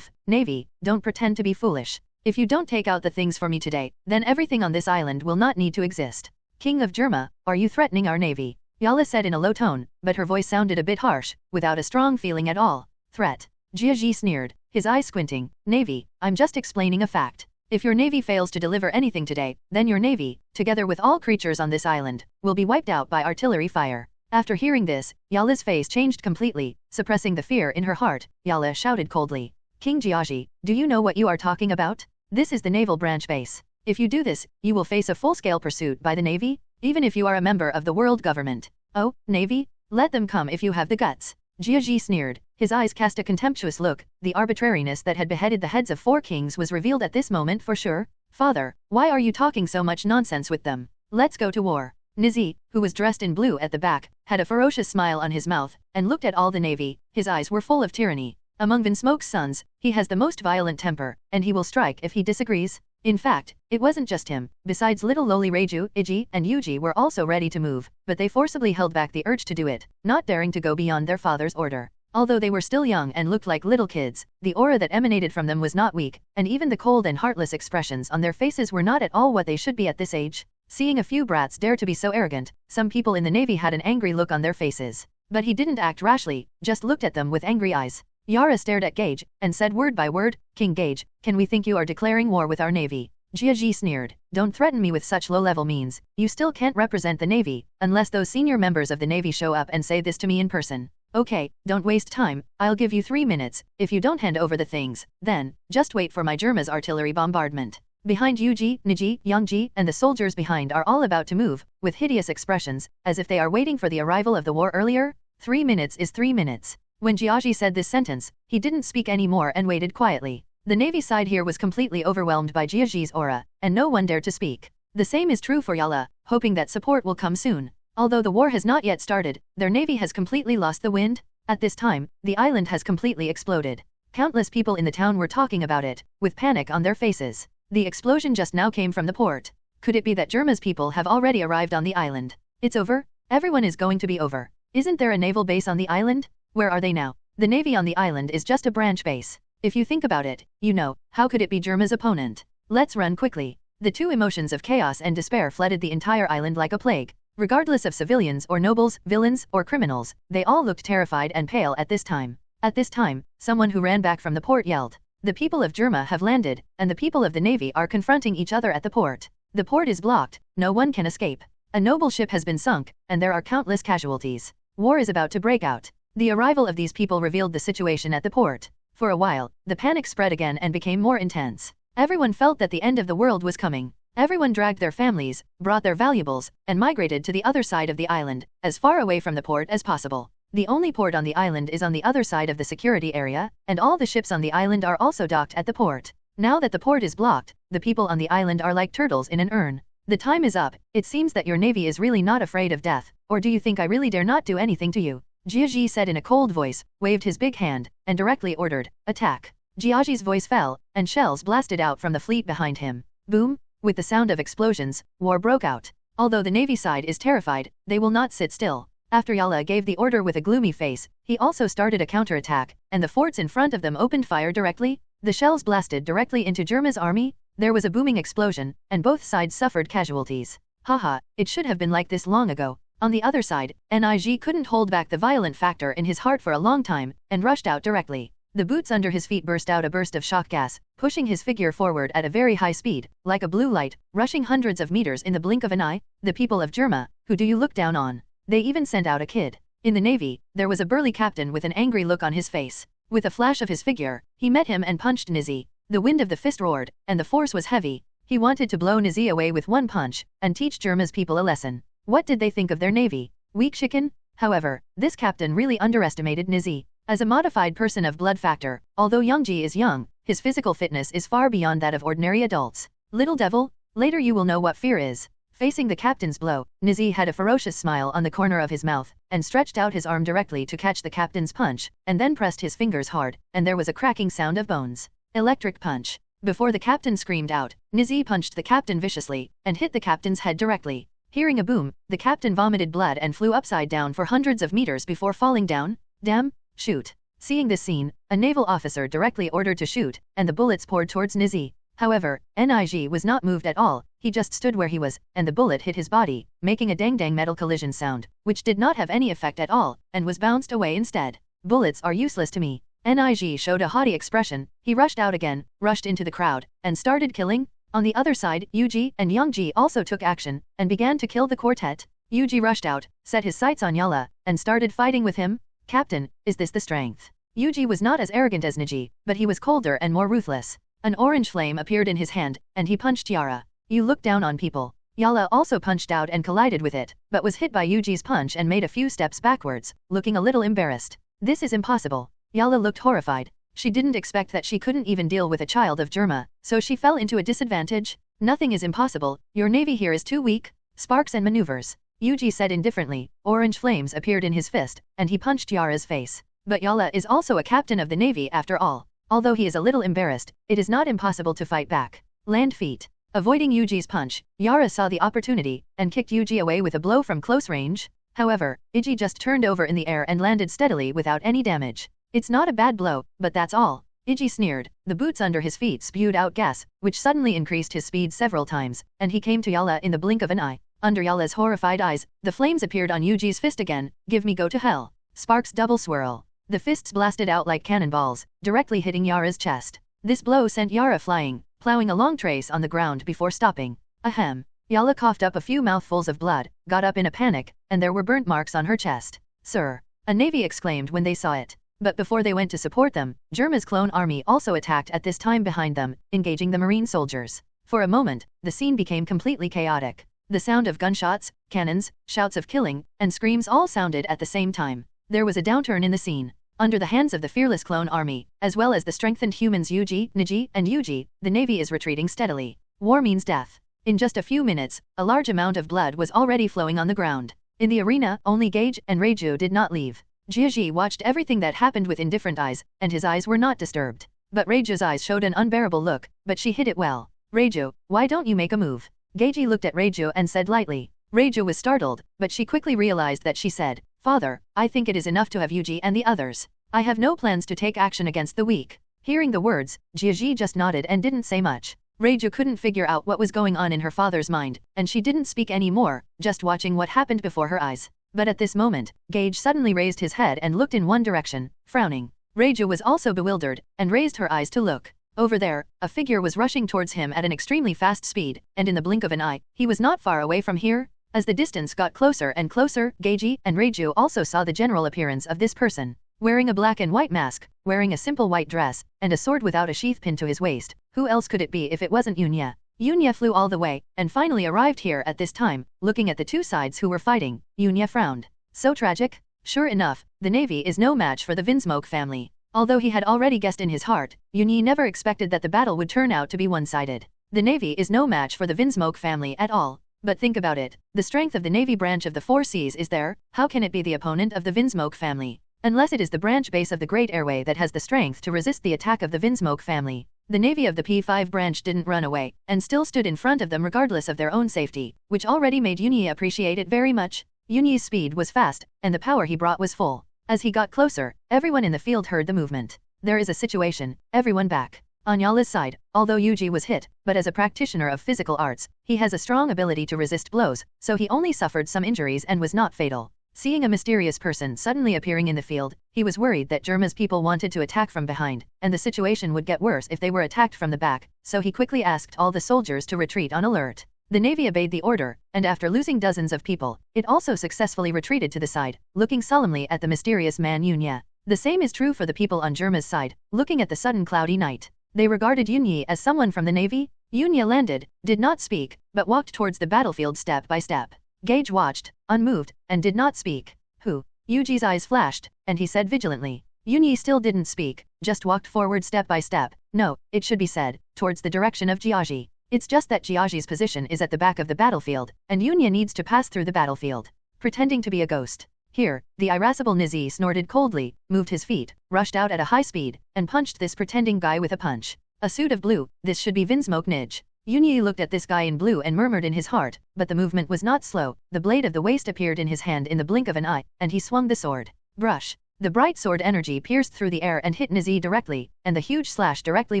Navy, don't pretend to be foolish. If you don't take out the things for me today, then everything on this island will not need to exist. King of Germa, are you threatening our Navy? Yala said in a low tone, but her voice sounded a bit harsh, without a strong feeling at all. Threat. Jiaji sneered, his eyes squinting, Navy, I'm just explaining a fact. If your navy fails to deliver anything today, then your navy, together with all creatures on this island, will be wiped out by artillery fire. After hearing this, Yala's face changed completely, suppressing the fear in her heart. Yala shouted coldly, King Jiaji, do you know what you are talking about? This is the naval branch base. If you do this, you will face a full-scale pursuit by the navy, even if you are a member of the world government. Oh, navy? Let them come if you have the guts. Jiaji sneered. His eyes cast a contemptuous look. The arbitrariness that had beheaded the heads of 4 kings was revealed at this moment for sure. Father, why are you talking so much nonsense with them? Let's go to war. Nizi, who was dressed in blue at the back, had a ferocious smile on his mouth, and looked at all the navy. His eyes were full of tyranny. Among Vinsmoke's sons, he has the most violent temper, and he will strike if he disagrees. In fact, it wasn't just him. Besides little lowly Reiju, Iji, and Yuji were also ready to move, but they forcibly held back the urge to do it, not daring to go beyond their father's order. Although they were still young and looked like little kids, the aura that emanated from them was not weak, and even the cold and heartless expressions on their faces were not at all what they should be at this age. Seeing a few brats dare to be so arrogant, some people in the navy had an angry look on their faces. But he didn't act rashly, just looked at them with angry eyes. Yara stared at Gage, and said word by word, King Gage, can we think you are declaring war with our navy? Jiaji sneered, don't threaten me with such low-level means, you still can't represent the navy, unless those senior members of the navy show up and say this to me in person. Okay, don't waste time, I'll give you 3 minutes, if you don't hand over the things, then, just wait for my Germa's artillery bombardment. Behind Yuji, Niji, Yangji, and the soldiers behind are all about to move, with hideous expressions, as if they are waiting for the arrival of the war earlier. 3 minutes is 3 minutes. When Jiaji said this sentence, he didn't speak any more and waited quietly. The navy side here was completely overwhelmed by Jiaji's aura, and no one dared to speak. The same is true for Yala, hoping that support will come soon. Although the war has not yet started, their navy has completely lost the wind. At this time, the island has completely exploded. Countless people in the town were talking about it, with panic on their faces. The explosion just now came from the port. Could it be that Germa's people have already arrived on the island? It's over? Everyone is going to be over. Isn't there a naval base on the island? Where are they now? The navy on the island is just a branch base. If you think about it, you know, how could it be Germa's opponent? Let's run quickly. The two emotions of chaos and despair flooded the entire island like a plague. Regardless of civilians or nobles, villains, or criminals, they all looked terrified and pale at this time. At this time, someone who ran back from the port yelled, the people of Germa have landed, and the people of the navy are confronting each other at the port. The port is blocked, no one can escape. A noble ship has been sunk, and there are countless casualties. War is about to break out. The arrival of these people revealed the situation at the port. For a while, the panic spread again and became more intense. Everyone felt that the end of the world was coming. Everyone dragged their families, brought their valuables, and migrated to the other side of the island, as far away from the port as possible. The only port on the island is on the other side of the security area, and all the ships on the island are also docked at the port. Now that the port is blocked, the people on the island are like turtles in an urn. The time is up. It seems that your navy is really not afraid of death, or do you think I really dare not do anything to you? Jiaji said in a cold voice, waved his big hand, and directly ordered, attack. Jiaji's voice fell, and shells blasted out from the fleet behind him. Boom! With the sound of explosions, war broke out. Although the navy side is terrified, they will not sit still. After Yala gave the order with a gloomy face, he also started a counterattack, and the forts in front of them opened fire directly. The shells blasted directly into Germa's army. There was a booming explosion, and both sides suffered casualties. Haha, it should have been like this long ago. On the other side, Nig couldn't hold back the violent factor in his heart for a long time, and rushed out directly. The boots under his feet burst out a burst of shock gas, pushing his figure forward at a very high speed, like a blue light, rushing hundreds of meters in the blink of an eye. The people of Germa, who do you look down on? They even sent out a kid. In the navy, there was a burly captain with an angry look on his face. With a flash of his figure, he met him and punched Nizi. The wind of the fist roared, and the force was heavy. He wanted to blow Nizi away with one punch, and teach Germa's people a lesson. What did they think of their navy? Weak chicken? However, this captain really underestimated Nizi. As a modified person of blood factor, although Youngji is young, his physical fitness is far beyond that of ordinary adults. Little devil, later you will know what fear is. Facing the captain's blow, Nizi had a ferocious smile on the corner of his mouth, and stretched out his arm directly to catch the captain's punch, and then pressed his fingers hard, and there was a cracking sound of bones. Electric punch. Before the captain screamed out, Nizi punched the captain viciously, and hit the captain's head directly. Hearing a boom, the captain vomited blood and flew upside down for hundreds of meters before falling down. Damn, shoot. Seeing this scene, a naval officer directly ordered to shoot, and the bullets poured towards Nizi. However, Nig was not moved at all. He just stood where he was, and the bullet hit his body, making a dang-dang metal collision sound, which did not have any effect at all, and was bounced away instead. Bullets are useless to me. Nig showed a haughty expression, he rushed out again, rushed into the crowd, and started killing. On the other side, Yuji and Youngji also took action, and began to kill the quartet. Yuji rushed out, set his sights on Yala, and started fighting with him. Captain, is this the strength? Yuji was not as arrogant as Niji, but he was colder and more ruthless. An orange flame appeared in his hand, and he punched Yara. You look down on people. Yala also punched out and collided with it, but was hit by Yuji's punch and made a few steps backwards, looking a little embarrassed. This is impossible. Yala looked horrified. She didn't expect that she couldn't even deal with a child of Germa, so she fell into a disadvantage. Nothing is impossible, your navy here is too weak. Sparks and maneuvers. Yuji said indifferently. Orange flames appeared in his fist, and he punched Yara's face. But Yala is also a captain of the navy after all. Although he is a little embarrassed, it is not impossible to fight back. Land feet. Avoiding Yuji's punch, Yara saw the opportunity, and kicked Yuji away with a blow from close range. However, Iji just turned over in the air and landed steadily without any damage. It's not a bad blow, but that's all. Iji sneered. The boots under his feet spewed out gas, which suddenly increased his speed several times, and he came to Yala in the blink of an eye. Under Yala's horrified eyes, the flames appeared on Yuji's fist again. Give me go to hell. Sparks double swirl. The fists blasted out like cannonballs, directly hitting Yara's chest. This blow sent Yara flying, plowing a long trace on the ground before stopping. Ahem. Yala coughed up a few mouthfuls of blood, got up in a panic, and there were burnt marks on her chest. Sir. A navy exclaimed when they saw it. But before they went to support them, Germa's clone army also attacked at this time behind them, engaging the marine soldiers. For a moment, the scene became completely chaotic. The sound of gunshots, cannons, shouts of killing, and screams all sounded at the same time. There was a downturn in the scene. Under the hands of the fearless clone army, as well as the strengthened humans Yuji, Niji, and Yuji, the navy is retreating steadily. War means death. In just a few minutes, a large amount of blood was already flowing on the ground. In the arena, only Gage and Reiju did not leave. Jiaji watched everything that happened with indifferent eyes, and his eyes were not disturbed. But Reiju's eyes showed an unbearable look, but she hid it well. Reiju, why don't you make a move? Geiji looked at Reiju and said lightly. Reiju was startled, but she quickly realized that she said, Father, I think it is enough to have Yuji and the others. I have no plans to take action against the weak. Hearing the words, Jiaji just nodded and didn't say much. Reiju couldn't figure out what was going on in her father's mind, and she didn't speak any more, just watching what happened before her eyes. But at this moment, Gage suddenly raised his head and looked in one direction, frowning. Reiju was also bewildered, and raised her eyes to look. Over there, a figure was rushing towards him at an extremely fast speed, and in the blink of an eye, he was not far away from here. As the distance got closer and closer, Geiji and Reiju also saw the general appearance of this person. Wearing a black and white mask, wearing a simple white dress, and a sword without a sheath pinned to his waist, who else could it be if it wasn't Yunya? Yunya flew all the way, and finally arrived here at this time. Looking at the two sides who were fighting, Yunya frowned. So tragic? Sure enough, the navy is no match for the Vinsmoke family. Although he had already guessed in his heart, Yunya never expected that the battle would turn out to be one-sided. The navy is no match for the Vinsmoke family at all. But think about it, the strength of the navy branch of the Four Seas is there, how can it be the opponent of the Vinsmoke family? Unless it is the branch base of the Great Airway that has the strength to resist the attack of the Vinsmoke family. The navy of the P5 branch didn't run away, and still stood in front of them regardless of their own safety, which already made Yunya appreciate it very much. Yunya's speed was fast, and the power he brought was full. As he got closer, everyone in the field heard the movement. There is a situation, everyone back. On Yala's side, although Yuji was hit, but as a practitioner of physical arts, he has a strong ability to resist blows, so he only suffered some injuries and was not fatal. Seeing a mysterious person suddenly appearing in the field, he was worried that Germa's people wanted to attack from behind, and the situation would get worse if they were attacked from the back, so he quickly asked all the soldiers to retreat on alert. The navy obeyed the order, and after losing dozens of people, it also successfully retreated to the side, looking solemnly at the mysterious man Yunya. The same is true for the people on Germa's side, looking at the sudden cloudy night. They regarded Yunya as someone from the navy. Yunya landed, did not speak, but walked towards the battlefield step by step. Gage watched, unmoved, and did not speak. Who? Yuji's eyes flashed, and he said vigilantly. Yunya still didn't speak, just walked forward step by step. No, it should be said, towards the direction of Jiaji. It's just that Jiaji's position is at the back of the battlefield, and Yunya needs to pass through the battlefield. Pretending to be a ghost. Here, the irascible Nizi snorted coldly, moved his feet, rushed out at a high speed, and punched this pretending guy with a punch. A suit of blue, this should be Vinsmoke Nij. Yunya looked at this guy in blue and murmured in his heart, but the movement was not slow. The blade of the waist appeared in his hand in the blink of an eye, and he swung the sword. Brush. The bright sword energy pierced through the air and hit Nizi directly, and the huge slash directly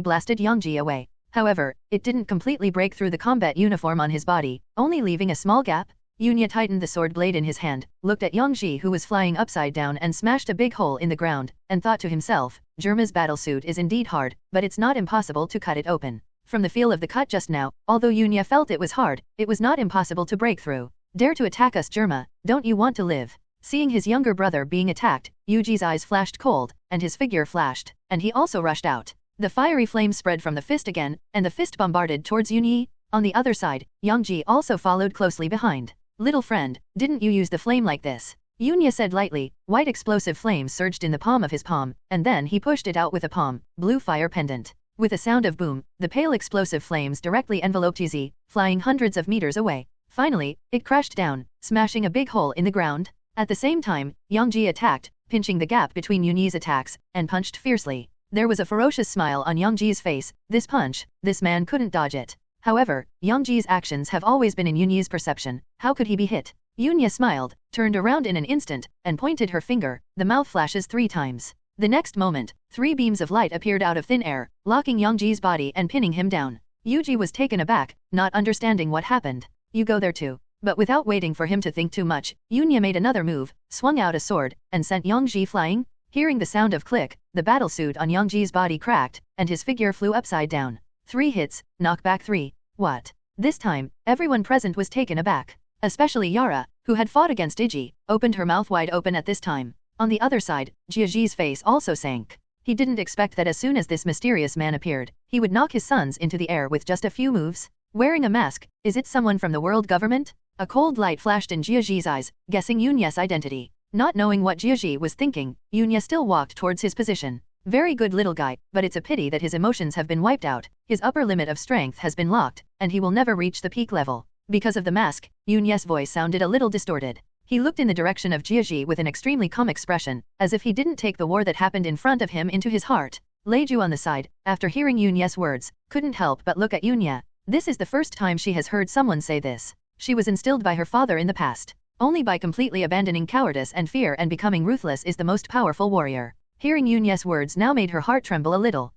blasted Yongji away. However, it didn't completely break through the combat uniform on his body, only leaving a small gap. Yunya tightened the sword blade in his hand, looked at Yongji who was flying upside down and smashed a big hole in the ground, and thought to himself, Germa's battlesuit is indeed hard, but it's not impossible to cut it open. From the feel of the cut just now, although Yunya felt it was hard, it was not impossible to break through. Dare to attack us, Germa, don't you want to live? Seeing his younger brother being attacked, Yuji's eyes flashed cold, and his figure flashed, and he also rushed out. The fiery flame spread from the fist again, and the fist bombarded towards Yunyi. On the other side, Yongji also followed closely behind. Little friend, didn't you use the flame like this? Yunya said lightly. White explosive flames surged in the palm of his palm, and then he pushed it out with a palm, blue fire pendant. With a sound of boom, the pale explosive flames directly enveloped Yuzi, flying hundreds of meters away. Finally, it crashed down, smashing a big hole in the ground. At the same time, Yongji attacked, pinching the gap between Yunyi's attacks, and punched fiercely. There was a ferocious smile on Yongji's face. This punch, this man couldn't dodge it. However, Yongji's actions have always been in Yunyi's perception. How could he be hit? Yunya smiled, turned around in an instant, and pointed her finger. The mouth flashes 3 times. The next moment, 3 beams of light appeared out of thin air, locking Yongji's body and pinning him down. Yuji was taken aback, not understanding what happened. You go there too. But without waiting for him to think too much, Yunya made another move, swung out a sword, and sent Yongji flying. Hearing the sound of click, the battlesuit on Yongji's body cracked, and his figure flew upside down. 3 hits, knockback 3. What? This time, everyone present was taken aback. Especially Yara, who had fought against Iji, opened her mouth wide open at this time. On the other side, Jiaji's face also sank. He didn't expect that as soon as this mysterious man appeared, he would knock his sons into the air with just a few moves. Wearing a mask, is it someone from the world government? A cold light flashed in Jiaji's eyes, guessing Yunya's identity. Not knowing what Jiaji was thinking, Yunya still walked towards his position. Very good little guy, but it's a pity that his emotions have been wiped out. His upper limit of strength has been locked, and he will never reach the peak level. Because of the mask, Yunya's voice sounded a little distorted. He looked in the direction of Jiaji with an extremely calm expression, as if he didn't take the war that happened in front of him into his heart. Leiju on the side, after hearing Yunya's words, couldn't help but look at Yunya. This is the first time she has heard someone say this. She was instilled by her father in the past. Only by completely abandoning cowardice and fear and becoming ruthless is the most powerful warrior. Hearing Yunya's words now made her heart tremble a little.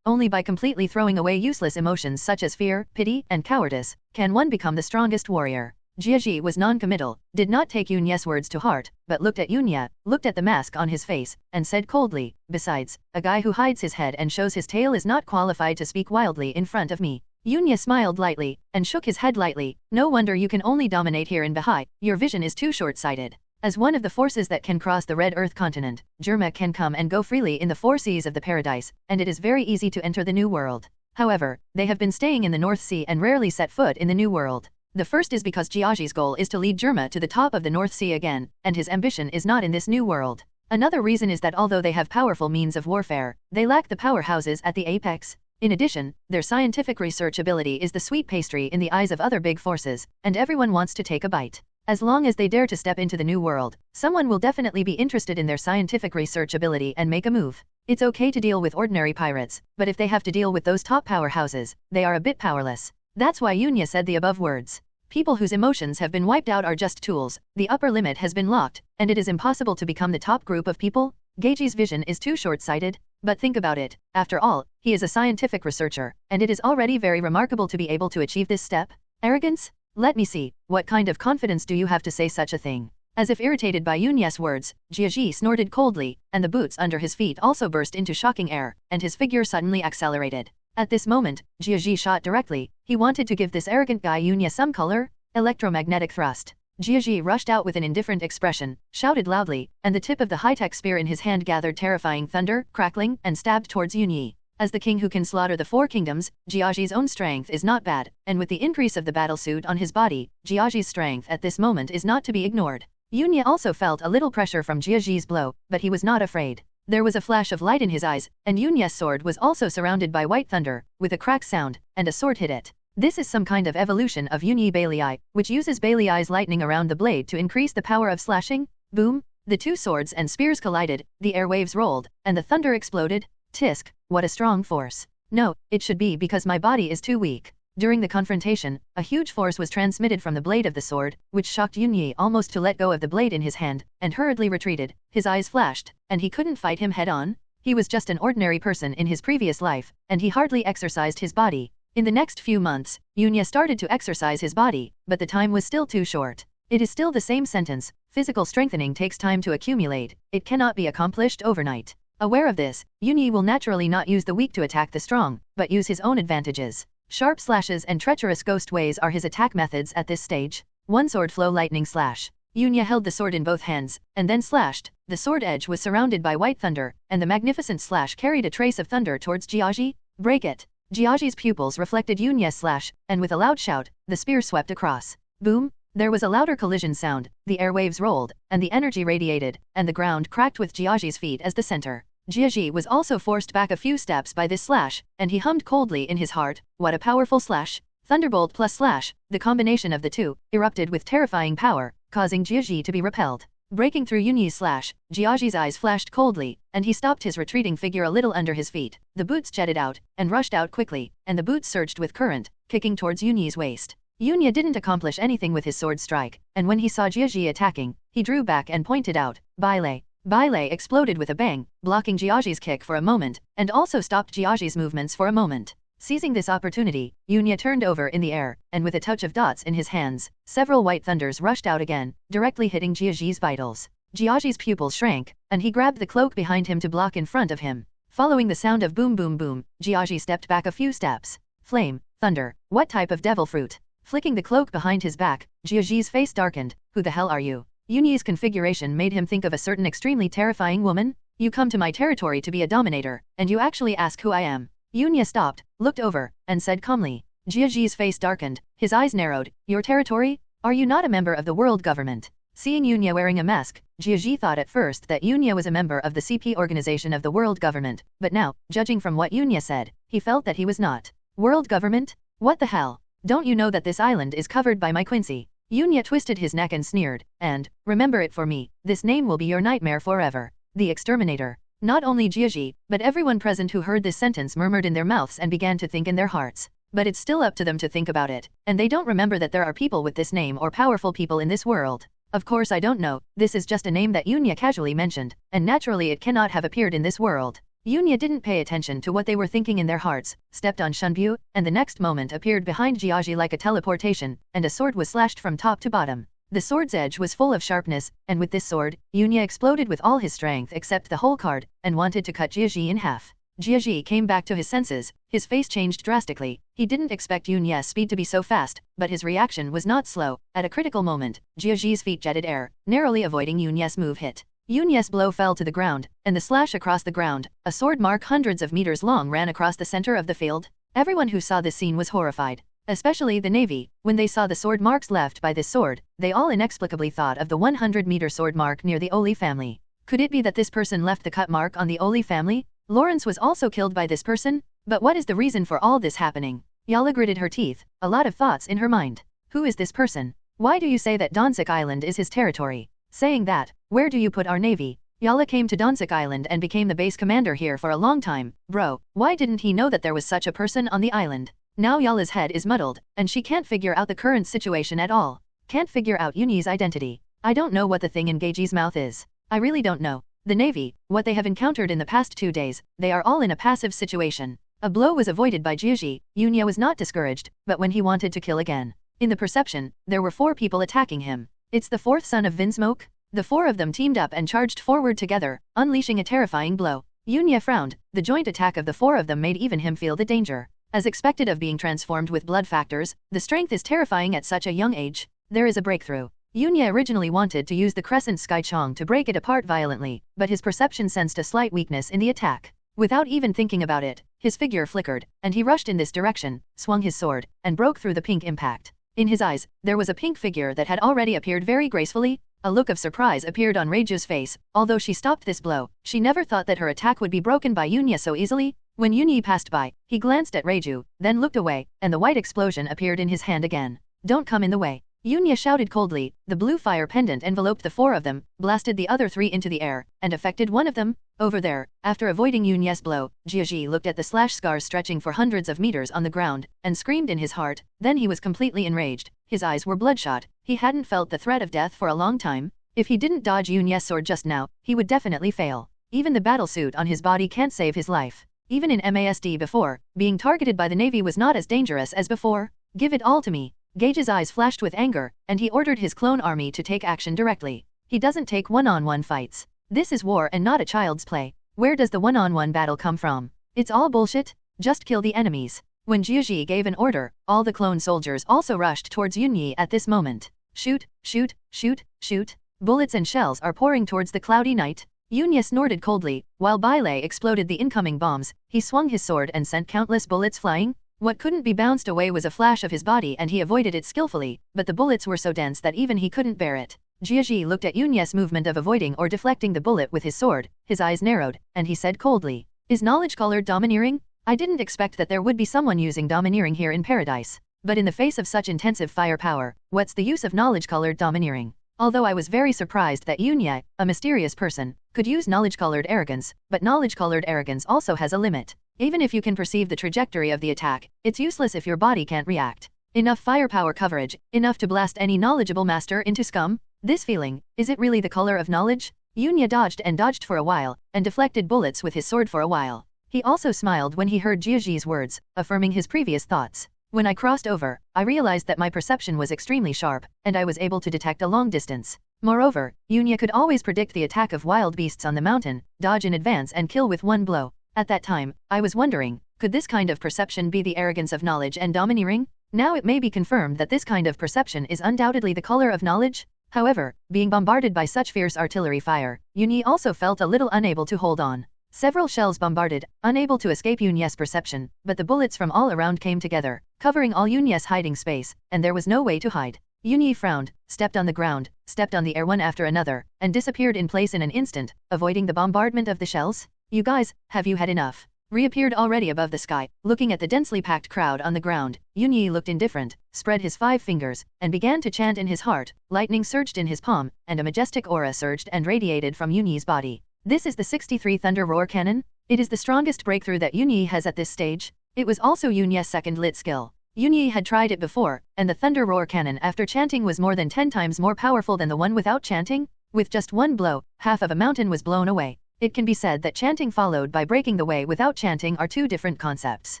Only by completely throwing away useless emotions such as fear, pity, and cowardice, can one become the strongest warrior. Jiaji was non-committal, did not take Yunya's words to heart, but looked at Yunya, looked at the mask on his face, and said coldly, besides, a guy who hides his head and shows his tail is not qualified to speak wildly in front of me. Yunya smiled lightly, and shook his head lightly. No wonder you can only dominate here in Bahai, your vision is too short-sighted. As one of the forces that can cross the Red Earth continent, Germa can come and go freely in the 4 seas of the paradise, and it is very easy to enter the New World. However, they have been staying in the North Sea and rarely set foot in the New World. The first is because Jiaji's goal is to lead Germa to the top of the North Sea again, and his ambition is not in this new world. Another reason is that although they have powerful means of warfare, they lack the powerhouses at the apex. In addition, their scientific research ability is the sweet pastry in the eyes of other big forces, and everyone wants to take a bite. As long as they dare to step into the new world, someone will definitely be interested in their scientific research ability and make a move. It's okay to deal with ordinary pirates, but if they have to deal with those top powerhouses, they are a bit powerless. That's why Yunya said the above words. People whose emotions have been wiped out are just tools, the upper limit has been locked, and it is impossible to become the top group of people. Geiji's vision is too short-sighted. But think about it, after all, he is a scientific researcher, and it is already very remarkable to be able to achieve this step. Arrogance? Let me see, what kind of confidence do you have to say such a thing? As if irritated by Yunya's words, Jiaji snorted coldly, and the boots under his feet also burst into shocking air, and his figure suddenly accelerated. At this moment, Jiaji shot directly. He wanted to give this arrogant guy Yunya some color. Electromagnetic thrust. Jiaji rushed out with an indifferent expression, shouted loudly, and the tip of the high-tech spear in his hand gathered terrifying thunder, crackling, and stabbed towards Yunyi. As the king who can slaughter the 4 kingdoms, Jiaji's own strength is not bad, and with the increase of the battlesuit on his body, Jiaji's strength at this moment is not to be ignored. Yunya also felt a little pressure from Jiaji's blow, but he was not afraid. There was a flash of light in his eyes, and Yunya's sword was also surrounded by white thunder, with a crack sound, and a sword hit it. This is some kind of evolution of Yunyi Bailey, which uses Bailey's lightning around the blade to increase the power of slashing. Boom! The 2 swords and spears collided, the airwaves rolled, and the thunder exploded. Tisk, what a strong force. No, it should be because my body is too weak. During the confrontation, a huge force was transmitted from the blade of the sword, which shocked Yunyi almost to let go of the blade in his hand, and hurriedly retreated. His eyes flashed, and he couldn't fight him head-on. He was just an ordinary person in his previous life, and he hardly exercised his body. In the next few months, Yunya started to exercise his body, but the time was still too short. It is still the same sentence. Physical strengthening takes time to accumulate. It cannot be accomplished overnight. Aware of this, Yunyi will naturally not use the weak to attack the strong, but use his own advantages. Sharp slashes and treacherous ghost ways are his attack methods at this stage. One sword flow lightning slash. Yunya held the sword in both hands, and then slashed. The sword edge was surrounded by white thunder, and the magnificent slash carried a trace of thunder towards Jiaji. Break it. Jiaji's pupils reflected Yunya's slash, and with a loud shout, the spear swept across. Boom! There was a louder collision sound, the airwaves rolled, and the energy radiated, and the ground cracked with Jiaji's feet as the center. Jiaji was also forced back a few steps by this slash, and he hummed coldly in his heart, what a powerful slash! Thunderbolt plus slash, the combination of the two, erupted with terrifying power, causing Jiaji to be repelled. Breaking through Yunyi's slash, Jiaji's eyes flashed coldly, and he stopped his retreating figure a little under his feet. The boots jetted out, and rushed out quickly, and the boots surged with current, kicking towards Yunyi's waist. Yunya didn't accomplish anything with his sword strike, and when he saw Jiaji attacking, he drew back and pointed out, Baile. Baile exploded with a bang, blocking Jiaji's kick for a moment, and also stopped Jiaji's movements for a moment. Seizing this opportunity, Yunya turned over in the air, and with a touch of dots in his hands, several white thunders rushed out again, directly hitting Jiaji's vitals. Jiaji's pupils shrank, and he grabbed the cloak behind him to block in front of him. Following the sound of boom boom boom, Jiaji stepped back a few steps. Flame, thunder, what type of devil fruit? Flicking the cloak behind his back, Jiaji's face darkened. Who the hell are you? Yunyi's configuration made him think of a certain extremely terrifying woman. You come to my territory to be a dominator, and you actually ask who I am. Yunya stopped, looked over, and said calmly. Jiaji's face darkened, his eyes narrowed. Your territory? Are you not a member of the world government? Seeing Yunya wearing a mask, Jiaji thought at first that Yunya was a member of the CP organization of the world government, but now, judging from what Yunya said, he felt that he was not. World government? What the hell? Don't you know that this island is covered by my Quincy? Yunya twisted his neck and sneered, and, remember it for me, this name will be your nightmare forever. The exterminator. Not only Jiaji, but everyone present who heard this sentence murmured in their mouths and began to think in their hearts. But it's still up to them to think about it, and they don't remember that there are people with this name or powerful people in this world. Of course I don't know, this is just a name that Yunya casually mentioned, and naturally it cannot have appeared in this world. Yunya didn't pay attention to what they were thinking in their hearts, stepped on Shunbu, and the next moment appeared behind Jiaji like a teleportation, and a sword was slashed from top to bottom. The sword's edge was full of sharpness, and with this sword, Yunya exploded with all his strength except the whole card, and wanted to cut Jiaji in half. Jiaji came back to his senses, his face changed drastically. He didn't expect Yunya's speed to be so fast, but his reaction was not slow. At a critical moment, Jiaji's feet jetted air, narrowly avoiding Yunya's move hit. Yunya's blow fell to the ground, and the slash across the ground, a sword mark hundreds of meters long ran across the center of the field. Everyone who saw this scene was horrified. Especially the Navy. When they saw the sword marks left by this sword, they all inexplicably thought of the 100-meter sword mark near the Ollie family. Could it be that this person left the cut mark on the Ollie family? Lawrence was also killed by this person? But what is the reason for all this happening? Yala gritted her teeth, a lot of thoughts in her mind. Who is this person? Why do you say that Danzuk Island is his territory? Saying that, where do you put our Navy? Yala came to Danzuk Island and became the base commander here for a long time. Bro, why didn't he know that there was such a person on the island? Now Yala's head is muddled, and she can't figure out the current situation at all. Can't figure out Yunyi's identity. I don't know what the thing in Geiji's mouth is. I really don't know. The Navy, what they have encountered in the past 2 days, they are all in a passive situation. A blow was avoided by Jiaji. Yunya was not discouraged, but when he wanted to kill again. In the perception, there were 4 people attacking him. It's the 4th son of Vinsmoke? The 4 of them teamed up and charged forward together, unleashing a terrifying blow. Yunya frowned. The joint attack of the 4 of them made even him feel the danger. As expected of being transformed with blood factors, the strength is terrifying at such a young age. There is a breakthrough. Yunya originally wanted to use the Crescent Sky Chong to break it apart violently, but his perception sensed a slight weakness in the attack. Without even thinking about it, his figure flickered, and he rushed in this direction, swung his sword, and broke through the pink impact. In his eyes, there was a pink figure that had already appeared very gracefully. A look of surprise appeared on Reiju's face. Although she stopped this blow, she never thought that her attack would be broken by Yunya so easily. When Yunyi passed by, he glanced at Reiju, then looked away, and the white explosion appeared in his hand again. Don't come in the way. Yunya shouted coldly. The blue fire pendant enveloped the 4 of them, blasted the other 3 into the air, and affected one of them. Over there, after avoiding Yunya's blow, Jiaji looked at the slash scars stretching for hundreds of meters on the ground, and screamed in his heart. Then he was completely enraged. His eyes were bloodshot. He hadn't felt the threat of death for a long time. If he didn't dodge Yunya's sword just now, he would definitely fail. Even the battlesuit on his body can't save his life. Even in MASD before, being targeted by the Navy was not as dangerous as before. Give it all to me. Gage's eyes flashed with anger, and he ordered his clone army to take action directly. He doesn't take one-on-one fights. This is war and not a child's play. Where does the one-on-one battle come from? It's all bullshit. Just kill the enemies. When Jiuji gave an order, all the clone soldiers also rushed towards Yunyi at this moment. Shoot, shoot, shoot, shoot. Bullets and shells are pouring towards the cloudy night. Yunyi snorted coldly, while Bailey exploded the incoming bombs. He swung his sword and sent countless bullets flying. What couldn't be bounced away was a flash of his body and he avoided it skillfully, but the bullets were so dense that even he couldn't bear it. Jiuji looked at Yunyi's movement of avoiding or deflecting the bullet with his sword, his eyes narrowed, and he said coldly, "Is knowledge-colored domineering? I didn't expect that there would be someone using domineering here in paradise. But in the face of such intensive firepower, what's the use of knowledge-colored domineering?" Although I was very surprised that Yunyi, a mysterious person, could use knowledge-colored arrogance, but knowledge-colored arrogance also has a limit. Even if you can perceive the trajectory of the attack, it's useless if your body can't react. Enough firepower coverage, enough to blast any knowledgeable master into scum? This feeling, is it really the color of knowledge? Yunyi dodged and dodged for a while, and deflected bullets with his sword for a while. He also smiled when he heard Jiuji's words, affirming his previous thoughts. When I crossed over, I realized that my perception was extremely sharp, and I was able to detect a long distance. Moreover, Yunyi could always predict the attack of wild beasts on the mountain, dodge in advance and kill with one blow. At that time, I was wondering, could this kind of perception be the arrogance of knowledge and domineering? Now it may be confirmed that this kind of perception is undoubtedly the color of knowledge. However, being bombarded by such fierce artillery fire, Yunyi also felt a little unable to hold on. Several shells bombarded, unable to escape Yunyi's perception, but the bullets from all around came together, covering all Yunyi's hiding space, and there was no way to hide. Yunyi frowned, stepped on the ground, stepped on the air one after another, and disappeared in place in an instant, avoiding the bombardment of the shells. "You guys, have you had enough?" Reappeared already above the sky, looking at the densely packed crowd on the ground. Yunyi looked indifferent, spread his 5 fingers, and began to chant in his heart. Lightning surged in his palm, and a majestic aura surged and radiated from Yunyi's body. This is the 63 Thunder Roar Cannon. It is the strongest breakthrough that Yunyi has at this stage. It was also Yunyi's second lit skill. Yunyi had tried it before, and the Thunder Roar Cannon after chanting was more than 10 times more powerful than the one without chanting. With just one blow, half of a mountain was blown away. It can be said that chanting followed by breaking the way without chanting are two different concepts.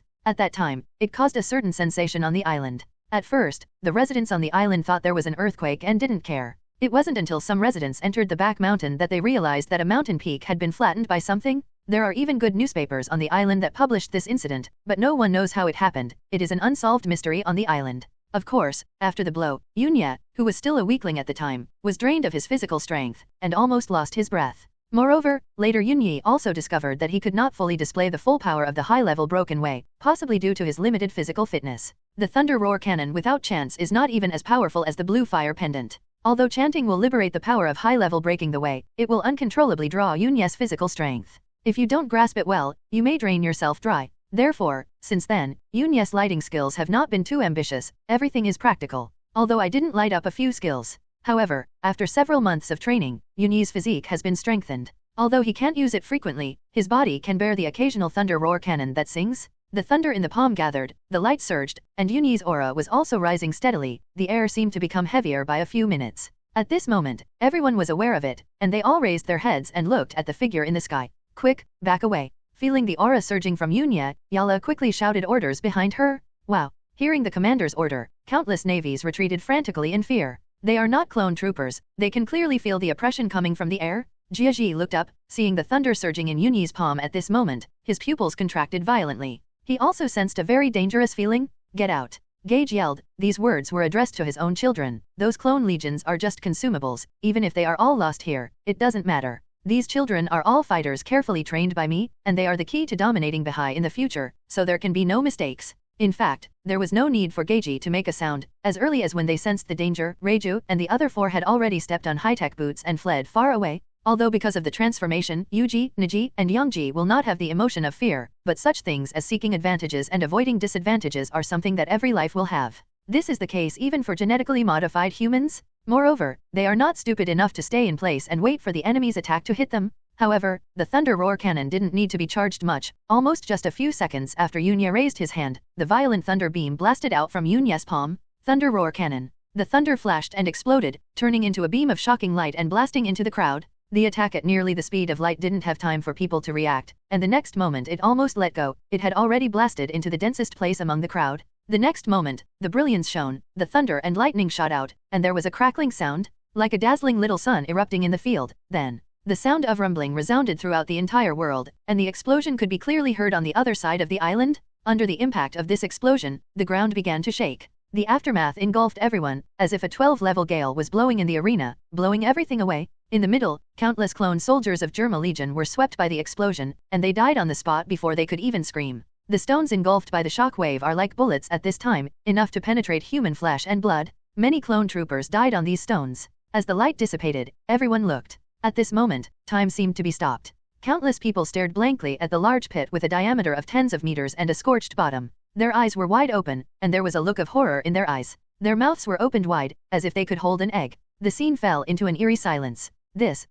At that time, it caused a certain sensation on the island. At first, the residents on the island thought there was an earthquake and didn't care. It wasn't until some residents entered the back mountain that they realized that a mountain peak had been flattened by something. There are even good newspapers on the island that published this incident, but no one knows how it happened. It is an unsolved mystery on the island. Of course, after the blow, Yunyi, who was still a weakling at the time, was drained of his physical strength, and almost lost his breath. Moreover, later Yunyi also discovered that he could not fully display the full power of the high-level broken way, possibly due to his limited physical fitness. The Thunder Roar Cannon without chance is not even as powerful as the Blue Fire Pendant. Although chanting will liberate the power of high-level breaking the way, it will uncontrollably draw Yunyi's physical strength. If you don't grasp it well, you may drain yourself dry. Therefore, since then, Yunyi's lighting skills have not been too ambitious, everything is practical. Although I didn't light up a few skills. However, after several months of training, Yunyi's physique has been strengthened. Although he can't use it frequently, his body can bear the occasional Thunder Roar Cannon that sings. The thunder in the palm gathered, the light surged, and Yunyi's aura was also rising steadily. The air seemed to become heavier by a few minutes. At this moment, everyone was aware of it, and they all raised their heads and looked at the figure in the sky. "Quick, back away." Feeling the aura surging from Yunyi, Yala quickly shouted orders behind her. Wow! Hearing the commander's order, countless navies retreated frantically in fear. They are not clone troopers, they can clearly feel the oppression coming from the air. Jiaji looked up, seeing the thunder surging in Yunyi's palm at this moment, his pupils contracted violently. He also sensed a very dangerous feeling. "Get out." Gage yelled. These words were addressed to his own children. Those clone legions are just consumables, even if they are all lost here, it doesn't matter. These children are all fighters carefully trained by me, and they are the key to dominating Bahai in the future, so there can be no mistakes. In fact, there was no need for Geiji to make a sound. As early as when they sensed the danger, Reiju and the other 4 had already stepped on high-tech boots and fled far away. Although because of the transformation, Yuji, Niji, and Yongji will not have the emotion of fear, but such things as seeking advantages and avoiding disadvantages are something that every life will have. This is the case even for genetically modified humans. Moreover, they are not stupid enough to stay in place and wait for the enemy's attack to hit them. However, the Thunder Roar Cannon didn't need to be charged much. Almost just a few seconds after Yunyi raised his hand, the violent thunder beam blasted out from Yunyi's palm. Thunder Roar Cannon. The thunder flashed and exploded, turning into a beam of shocking light and blasting into the crowd. The attack at nearly the speed of light didn't have time for people to react, and the next moment it almost let go. It had already blasted into the densest place among the crowd. The next moment, the brilliance shone, the thunder and lightning shot out, and there was a crackling sound, like a dazzling little sun erupting in the field. Then, the sound of rumbling resounded throughout the entire world, and the explosion could be clearly heard on the other side of the island. Under the impact of this explosion, the ground began to shake. The aftermath engulfed everyone, as if a 12-level gale was blowing in the arena, blowing everything away. In the middle, countless clone soldiers of Germa Legion were swept by the explosion, and they died on the spot before they could even scream. The stones engulfed by the shock wave are like bullets at this time, enough to penetrate human flesh and blood. Many clone troopers died on these stones. As the light dissipated, everyone looked. At this moment, time seemed to be stopped. Countless people stared blankly at the large pit with a diameter of tens of meters and a scorched bottom. Their eyes were wide open, and there was a look of horror in their eyes. Their mouths were opened wide, as if they could hold an egg. The scene fell into an eerie silence. This,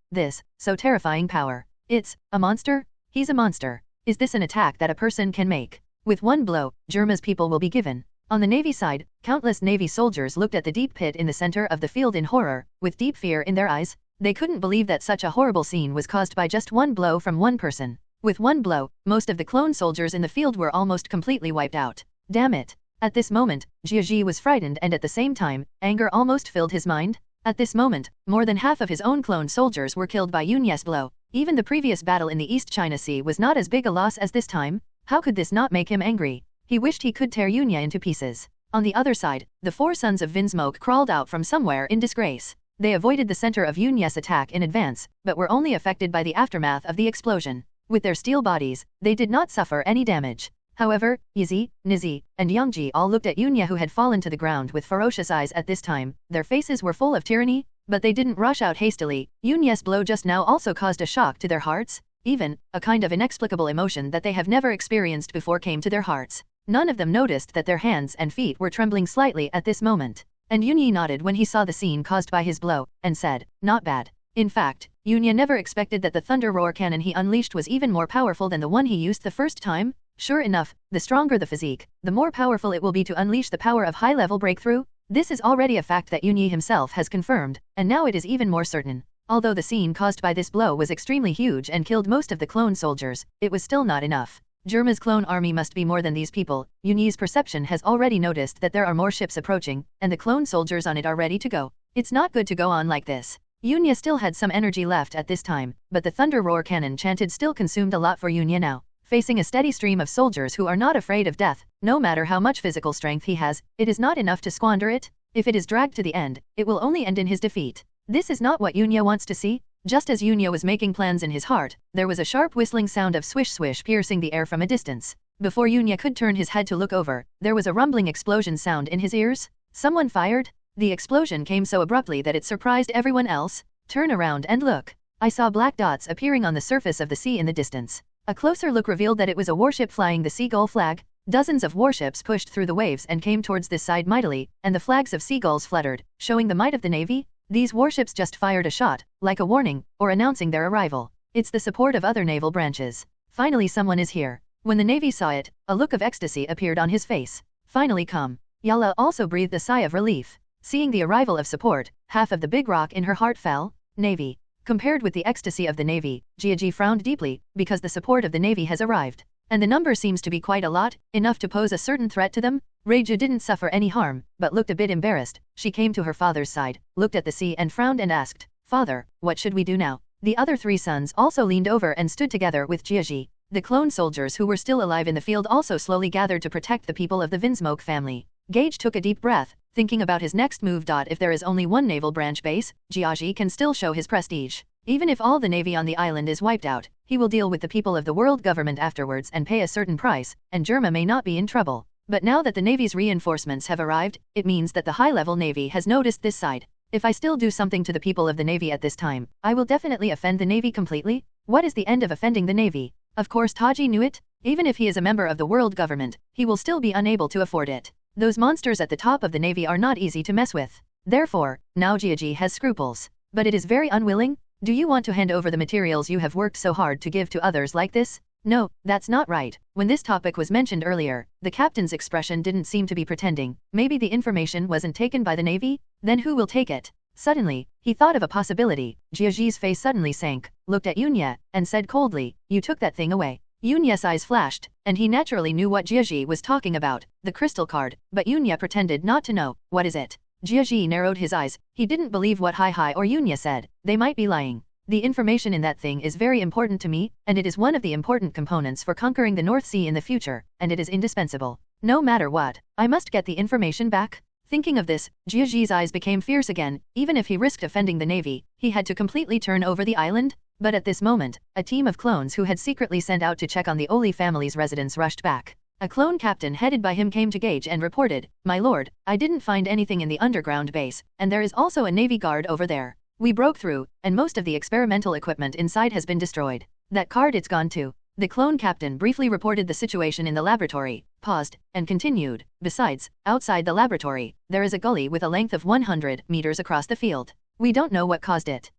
so terrifying power. It's a monster? He's a monster. Is this an attack that a person can make? With one blow, Germa's people will be given. On the Navy side, countless Navy soldiers looked at the deep pit in the center of the field in horror, with deep fear in their eyes. They couldn't believe that such a horrible scene was caused by just one blow from one person. With one blow, most of the clone soldiers in the field were almost completely wiped out. Damn it. At this moment, Jiaji was frightened and at the same time, anger almost filled his mind. At this moment, more than half of his own clone soldiers were killed by Yunya's blow. Even the previous battle in the East China Sea was not as big a loss as this time. How could this not make him angry? He wished he could tear Yunya into pieces. On the other side, the four sons of Vinsmoke crawled out from somewhere in disgrace. They avoided the center of Yunya's attack in advance, but were only affected by the aftermath of the explosion. With their steel bodies, they did not suffer any damage. However, Yizi, Nizi, and Yangji all looked at Yunya, who had fallen to the ground with ferocious eyes at this time. Their faces were full of tyranny, but they didn't rush out hastily. Yunya's blow just now also caused a shock to their hearts. Even, a kind of inexplicable emotion that they have never experienced before came to their hearts. None of them noticed that their hands and feet were trembling slightly at this moment. And Yunya nodded when he saw the scene caused by his blow, and said, "Not bad." In fact, Yunya never expected that the thunder roar cannon he unleashed was even more powerful than the one he used the first time. Sure enough, the stronger the physique, the more powerful it will be to unleash the power of high-level breakthrough. This is already a fact that Yunya himself has confirmed, and now it is even more certain. Although the scene caused by this blow was extremely huge and killed most of the clone soldiers, it was still not enough. Germa's clone army must be more than these people. Yunya's perception has already noticed that there are more ships approaching, and the clone soldiers on it are ready to go. It's not good to go on like this. Yunya still had some energy left at this time, but the thunder roar cannon chanted still consumed a lot for Yunya now. Facing a steady stream of soldiers who are not afraid of death, no matter how much physical strength he has, it is not enough to squander it. If it is dragged to the end, it will only end in his defeat. This is not what Yunya wants to see. Just as Yunya was making plans in his heart, there was a sharp whistling sound of swish-swish piercing the air from a distance. Before Yunya could turn his head to look over, there was a rumbling explosion sound in his ears. Someone fired? The explosion came so abruptly that it surprised everyone else. Turn around and look. I saw black dots appearing on the surface of the sea in the distance. A closer look revealed that it was a warship flying the seagull flag. Dozens of warships pushed through the waves and came towards this side mightily, and the flags of seagulls fluttered, showing the might of the navy. These warships just fired a shot, like a warning, or announcing their arrival. It's the support of other naval branches. Finally someone is here. When the navy saw it, a look of ecstasy appeared on his face. Finally come. Yala also breathed a sigh of relief. Seeing the arrival of support, half of the big rock in her heart fell. Navy. Compared with the ecstasy of the navy, Jiaji frowned deeply, because the support of the navy has arrived. And the number seems to be quite a lot, enough to pose a certain threat to them. Reiju didn't suffer any harm, but looked a bit embarrassed. She came to her father's side, looked at the sea and frowned and asked, "Father, what should we do now?" The other three sons also leaned over and stood together with Jiaji. The clone soldiers who were still alive in the field also slowly gathered to protect the people of the Vinsmoke family. Gage took a deep breath, thinking about his next move. If there is only one naval branch base, Jiaji can still show his prestige. Even if all the navy on the island is wiped out, he will deal with the people of the world government afterwards and pay a certain price, and Germa may not be in trouble. But now that the navy's reinforcements have arrived, it means that the high-level navy has noticed this side. If I still do something to the people of the navy at this time, I will definitely offend the navy completely. What is the end of offending the navy? Of course Taji knew it. Even if he is a member of the world government, he will still be unable to afford it. Those monsters at the top of the navy are not easy to mess with. Therefore, now Jiaji has scruples. But it is very unwilling. Do you want to hand over the materials you have worked so hard to give to others like this? No, that's not right. When this topic was mentioned earlier, the captain's expression didn't seem to be pretending. Maybe the information wasn't taken by the navy? Then who will take it? Suddenly, he thought of a possibility. Jiaji's face suddenly sank, looked at Yunya, and said coldly, "You took that thing away. Yunya's eyes flashed, and he naturally knew what Jiaji was talking about, the crystal card, but Yunya pretended not to know. What is it? Jiaji narrowed his eyes. He didn't believe what Hai or Yunya said. They might be lying. The information in that thing is very important to me, and it is one of the important components for conquering the North Sea in the future, and it is indispensable. No matter what, I must get the information back. Thinking of this, Jiaji's eyes became fierce again. Even if he risked offending the Navy, he had to completely turn over the island. But at this moment, a team of clones who had secretly sent out to check on the Ollie family's residence rushed back. A clone captain headed by him came to Gage and reported, "My lord, I didn't find anything in the underground base, and there is also a Navy guard over there. We broke through, and most of the experimental equipment inside has been destroyed. That card it's gone to." The clone captain briefly reported the situation in the laboratory, paused, and continued, "Besides, outside the laboratory, there is a gully with a length of 100 meters across the field. We don't know what caused it."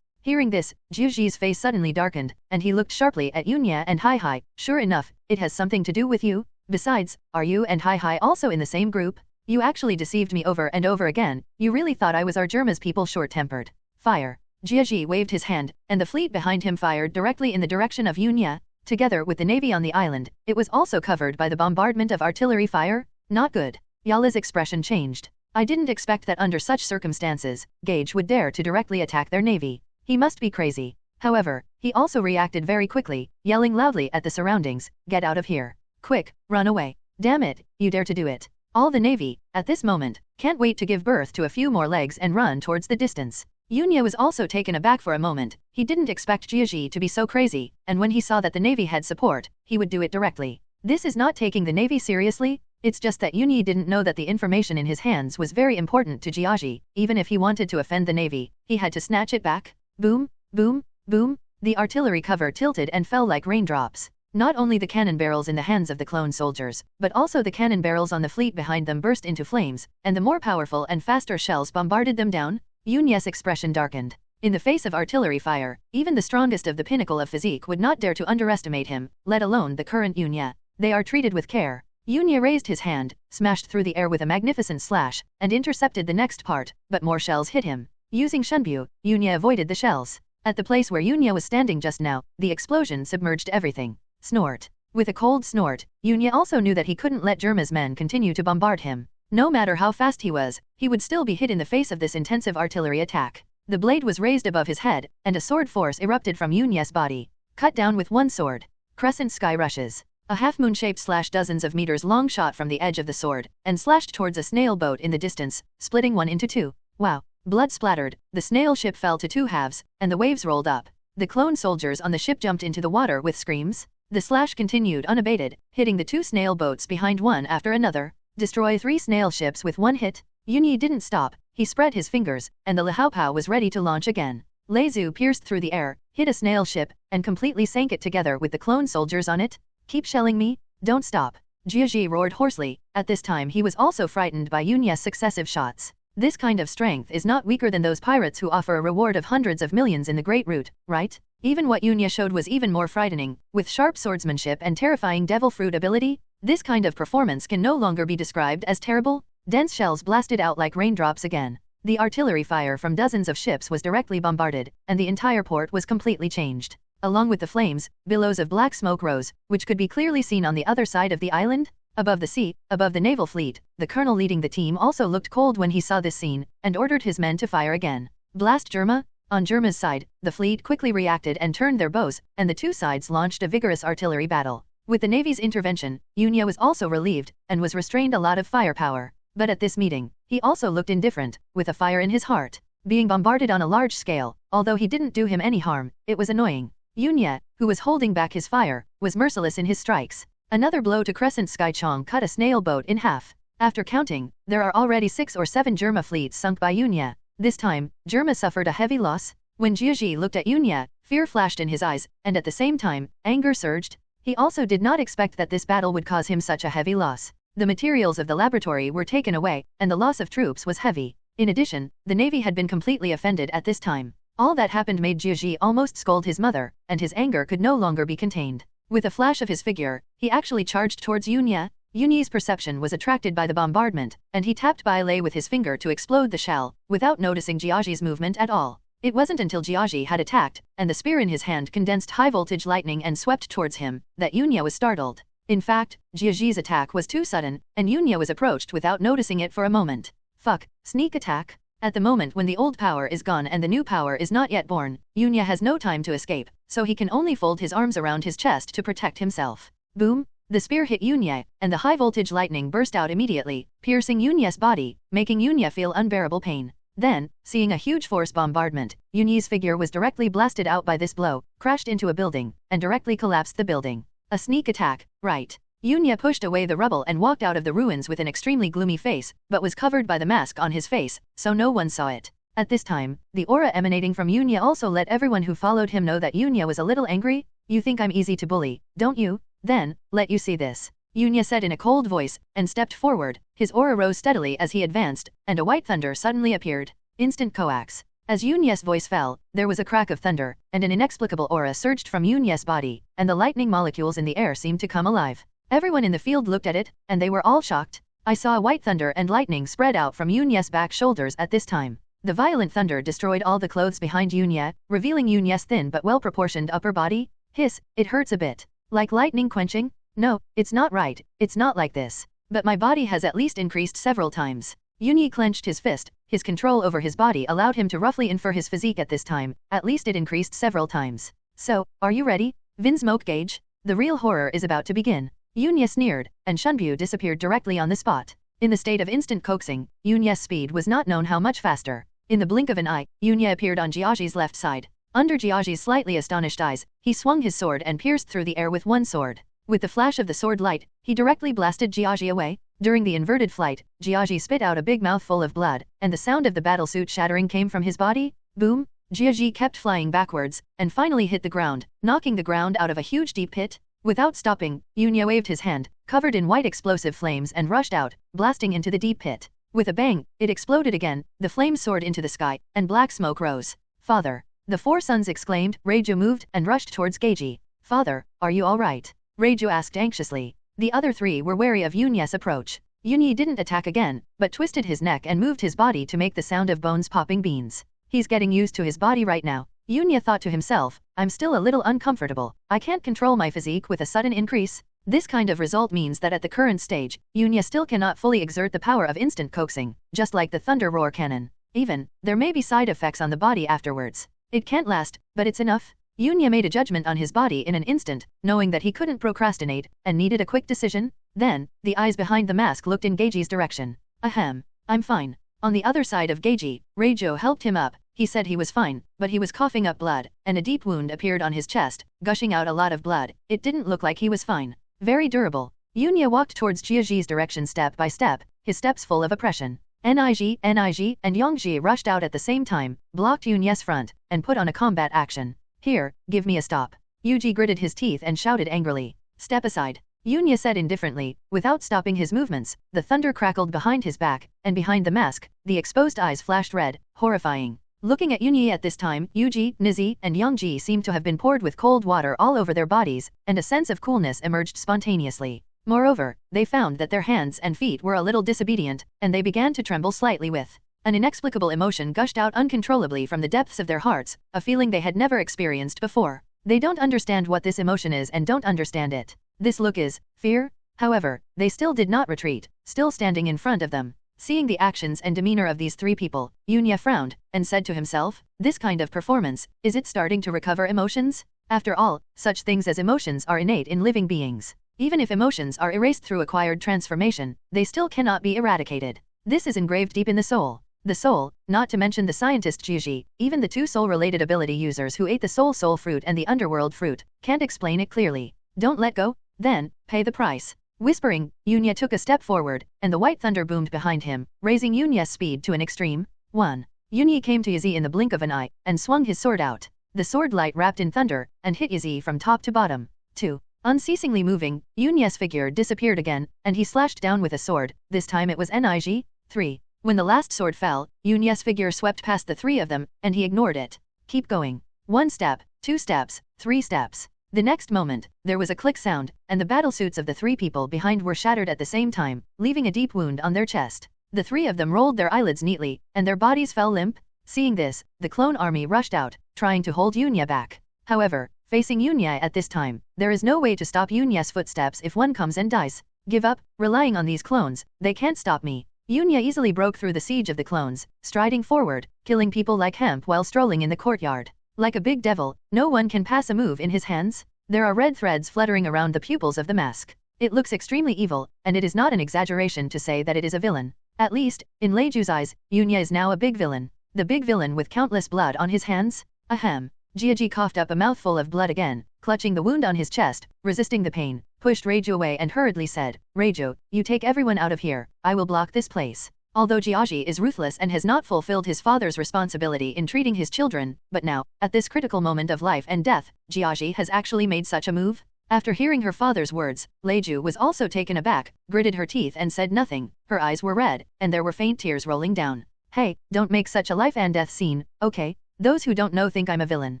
Hearing this, Jiaji's face suddenly darkened, and he looked sharply at Yunya and Hai. "Sure enough, it has something to do with you. Besides, are you and Hai also in the same group? You actually deceived me over and over again. You really thought I was our Germa's people short-tempered." Fire. Jiaji waved his hand, and the fleet behind him fired directly in the direction of Yunya. Together with the navy on the island, it was also covered by the bombardment of artillery fire. Not good. Yala's expression changed. "I didn't expect that under such circumstances, Gage would dare to directly attack their navy. He must be crazy." However, he also reacted very quickly, yelling loudly at the surroundings, "Get out of here. Quick, run away. Damn it, you dare to do it." All the navy, at this moment, can't wait to give birth to a few more legs and run towards the distance. Yunya was also taken aback for a moment. He didn't expect Jiaji to be so crazy, and when he saw that the navy had support, he would do it directly. This is not taking the navy seriously, it's just that Yunya didn't know that the information in his hands was very important to Jiaji. Even if he wanted to offend the navy, he had to snatch it back. Boom, boom, boom. The artillery cover tilted and fell like raindrops. Not only the cannon barrels in the hands of the clone soldiers, but also the cannon barrels on the fleet behind them burst into flames, and the more powerful and faster shells bombarded them down. Yunya's expression darkened. In the face of artillery fire, even the strongest of the pinnacle of physique would not dare to underestimate him, let alone the current Yunya. They are treated with care. Yunya raised his hand, smashed through the air with a magnificent slash, and intercepted the next part, but more shells hit him. Using Shunbyu, Yunya avoided the shells. At the place where Yunya was standing just now, the explosion submerged everything. Snort. With a cold snort, Yunya also knew that he couldn't let Germa's men continue to bombard him. No matter how fast he was, he would still be hit in the face of this intensive artillery attack. The blade was raised above his head, and a sword force erupted from Yunya's body. Cut down with one sword. Crescent sky rushes. A half-moon-shaped slash dozens of meters long shot from the edge of the sword, and slashed towards a snail boat in the distance, splitting one into two. Wow. Blood splattered, the snail ship fell to two halves, and the waves rolled up. The clone soldiers on the ship jumped into the water with screams. The slash continued unabated, hitting the two snail boats behind one after another. Destroy 3 snail ships with one hit. Yunya didn't stop, he spread his fingers, and the Lihaopao was ready to launch again. Leizu pierced through the air, hit a snail ship, and completely sank it together with the clone soldiers on it. "Keep shelling me, don't stop." Jiaji roared hoarsely. At this time he was also frightened by Yunya's successive shots. This kind of strength is not weaker than those pirates who offer a reward of hundreds of millions in the Great Route, right? Even what Yunya showed was even more frightening, with sharp swordsmanship and terrifying devil fruit ability. This kind of performance can no longer be described as terrible. Dense shells blasted out like raindrops again. The artillery fire from dozens of ships was directly bombarded, and the entire port was completely changed. Along with the flames, billows of black smoke rose, which could be clearly seen on the other side of the island. Above the sea, above the naval fleet, the colonel leading the team also looked cold when he saw this scene, and ordered his men to fire again. Blast Germa! On Germa's side, the fleet quickly reacted and turned their bows, and the two sides launched a vigorous artillery battle. With the Navy's intervention, Yunya was also relieved, and was restrained a lot of firepower. But at this meeting, he also looked indifferent, with a fire in his heart. Being bombarded on a large scale, although he didn't do him any harm, it was annoying. Yunya, who was holding back his fire, was merciless in his strikes. Another blow to Crescent Sky Chong cut a snail boat in half. After counting, there are already 6 or 7 Germa fleets sunk by Yunya. This time, Germa suffered a heavy loss. When Jiaji looked at Yunya, fear flashed in his eyes, and at the same time, anger surged. He also did not expect that this battle would cause him such a heavy loss. The materials of the laboratory were taken away, and the loss of troops was heavy. In addition, the Navy had been completely offended at this time. All that happened made Jiaji almost scold his mother, and his anger could no longer be contained. With a flash of his figure, he actually charged towards Yunya. Yunya's perception was attracted by the bombardment, and he tapped Bailey with his finger to explode the shell, without noticing Jiaji's movement at all. It wasn't until Jiaji had attacked, and the spear in his hand condensed high-voltage lightning and swept towards him, that Yunya was startled. In fact, Jiaji's attack was too sudden, and Yunya was approached without noticing it for a moment. Fuck, sneak attack? At the moment when the old power is gone and the new power is not yet born, Yunya has no time to escape, so he can only fold his arms around his chest to protect himself. Boom! The spear hit Yunya, and the high-voltage lightning burst out immediately, piercing Yunya's body, making Yunya feel unbearable pain. Then, seeing a huge force bombardment, Yunya's figure was directly blasted out by this blow, crashed into a building, and directly collapsed the building. A sneak attack, right? Yunya pushed away the rubble and walked out of the ruins with an extremely gloomy face, but was covered by the mask on his face, so no one saw it. At this time, the aura emanating from Yunya also let everyone who followed him know that Yunya was a little angry. You think I'm easy to bully, don't you? Then, let you see this. Yunya said in a cold voice, and stepped forward. His aura rose steadily as he advanced, and a white thunder suddenly appeared. Instant coax. As Yunya's voice fell, there was a crack of thunder, and an inexplicable aura surged from Yunya's body, and the lightning molecules in the air seemed to come alive. Everyone in the field looked at it, and they were all shocked. I saw white thunder and lightning spread out from Yunya's back shoulders at this time. The violent thunder destroyed all the clothes behind Yunya, revealing Yunya's thin but well-proportioned upper body. Hiss, it hurts a bit. Like lightning quenching? No, it's not right, it's not like this. But my body has at least increased several times. Yunya clenched his fist. His control over his body allowed him to roughly infer his physique at this time, at least it increased several times. So, are you ready? Vin smoke gauge? The real horror is about to begin. Yunya sneered, and Shunbu disappeared directly on the spot. In the state of instant coaxing, Yunya's speed was not known how much faster. In the blink of an eye, Yunya appeared on Jiaji's left side. Under Jiaji's slightly astonished eyes, he swung his sword and pierced through the air with one sword. With the flash of the sword light, he directly blasted Jiaji away. During the inverted flight, Jiaji spit out a big mouthful of blood, and the sound of the battlesuit shattering came from his body. Boom! Jiaji kept flying backwards, and finally hit the ground, knocking the ground out of a huge deep pit. Without stopping, Yunya waved his hand, covered in white explosive flames and rushed out, blasting into the deep pit. With a bang, it exploded again, the flames soared into the sky, and black smoke rose. Father! The four sons exclaimed. Reiju moved and rushed towards Geiji. Father, are you alright? Reiju asked anxiously. The other three were wary of Yunya's approach. Yunya didn't attack again, but twisted his neck and moved his body to make the sound of bones popping beans. He's getting used to his body right now. Yunya thought to himself, I'm still a little uncomfortable. I can't control my physique with a sudden increase. This kind of result means that at the current stage, Yunya still cannot fully exert the power of instant coaxing, just like the thunder roar cannon. Even, there may be side effects on the body afterwards. It can't last, but it's enough. Yunya made a judgment on his body in an instant, knowing that he couldn't procrastinate, and needed a quick decision. Then, the eyes behind the mask looked in Geiji's direction. Ahem. I'm fine. On the other side of Geiji, Reiju helped him up. He said he was fine, but he was coughing up blood, and a deep wound appeared on his chest, gushing out a lot of blood. It didn't look like he was fine. Very durable. Yunya walked towards Jiaji's direction step by step, his steps full of oppression. Nig, and Yongji rushed out at the same time, blocked Yunya's front, and put on a combat action. Here, give me a stop. Yuji gritted his teeth and shouted angrily. Step aside. Yunya said indifferently, without stopping his movements. The thunder crackled behind his back, and behind the mask, the exposed eyes flashed red, horrifying. Looking at Yunya at this time, Yuji, Nizi, and Yongji seemed to have been poured with cold water all over their bodies, and a sense of coolness emerged spontaneously. Moreover, they found that their hands and feet were a little disobedient, and they began to tremble slightly with. An inexplicable emotion gushed out uncontrollably from the depths of their hearts, a feeling they had never experienced before. They don't understand what this emotion is and don't understand it. This look is fear. However, they still did not retreat, still standing in front of them. Seeing the actions and demeanor of these three people, Yunya frowned, and said to himself, this kind of performance, is it starting to recover emotions? After all, such things as emotions are innate in living beings. Even if emotions are erased through acquired transformation, they still cannot be eradicated. This is engraved deep in the soul. The soul, not to mention the scientist Juji, even the two soul-related ability users who ate the soul fruit and the underworld fruit, can't explain it clearly. Don't let go, then, pay the price. Whispering, Yunya took a step forward, and the white thunder boomed behind him, raising Yunya's speed to an extreme. 1. Yunya came to Yuzi in the blink of an eye, and swung his sword out. The sword light wrapped in thunder, and hit Yuzi from top to bottom. 2. Unceasingly moving, Yunya's figure disappeared again, and he slashed down with a sword. This time it was Nig. 3. When the last sword fell, Yunya's figure swept past the three of them, and he ignored it. Keep going. 1 step, 2 steps, 3 steps. The next moment, there was a click sound, and the battlesuits of the three people behind were shattered at the same time, leaving a deep wound on their chest. The three of them rolled their eyelids neatly, and their bodies fell limp. Seeing this, the clone army rushed out, trying to hold Yunya back. However, facing Yunya at this time, there is no way to stop Yunya's footsteps if one comes and dies. Give up, relying on these clones, they can't stop me. Yunya easily broke through the siege of the clones, striding forward, killing people like hemp while strolling in the courtyard. Like a big devil, no one can pass a move in his hands. There are red threads fluttering around the pupils of the mask. It looks extremely evil, and it is not an exaggeration to say that it is a villain. At least, in Leiju's eyes, Yunya is now a big villain. The big villain with countless blood on his hands? Ahem. Jiaji coughed up a mouthful of blood again, clutching the wound on his chest, resisting the pain, pushed Reiju away and hurriedly said, Reiju, you take everyone out of here, I will block this place. Although Jiaji is ruthless and has not fulfilled his father's responsibility in treating his children, but now, at this critical moment of life and death, Jiaji has actually made such a move? After hearing her father's words, Leiju was also taken aback, gritted her teeth and said nothing. Her eyes were red, and there were faint tears rolling down. Hey, don't make such a life and death scene, okay? Those who don't know think I'm a villain.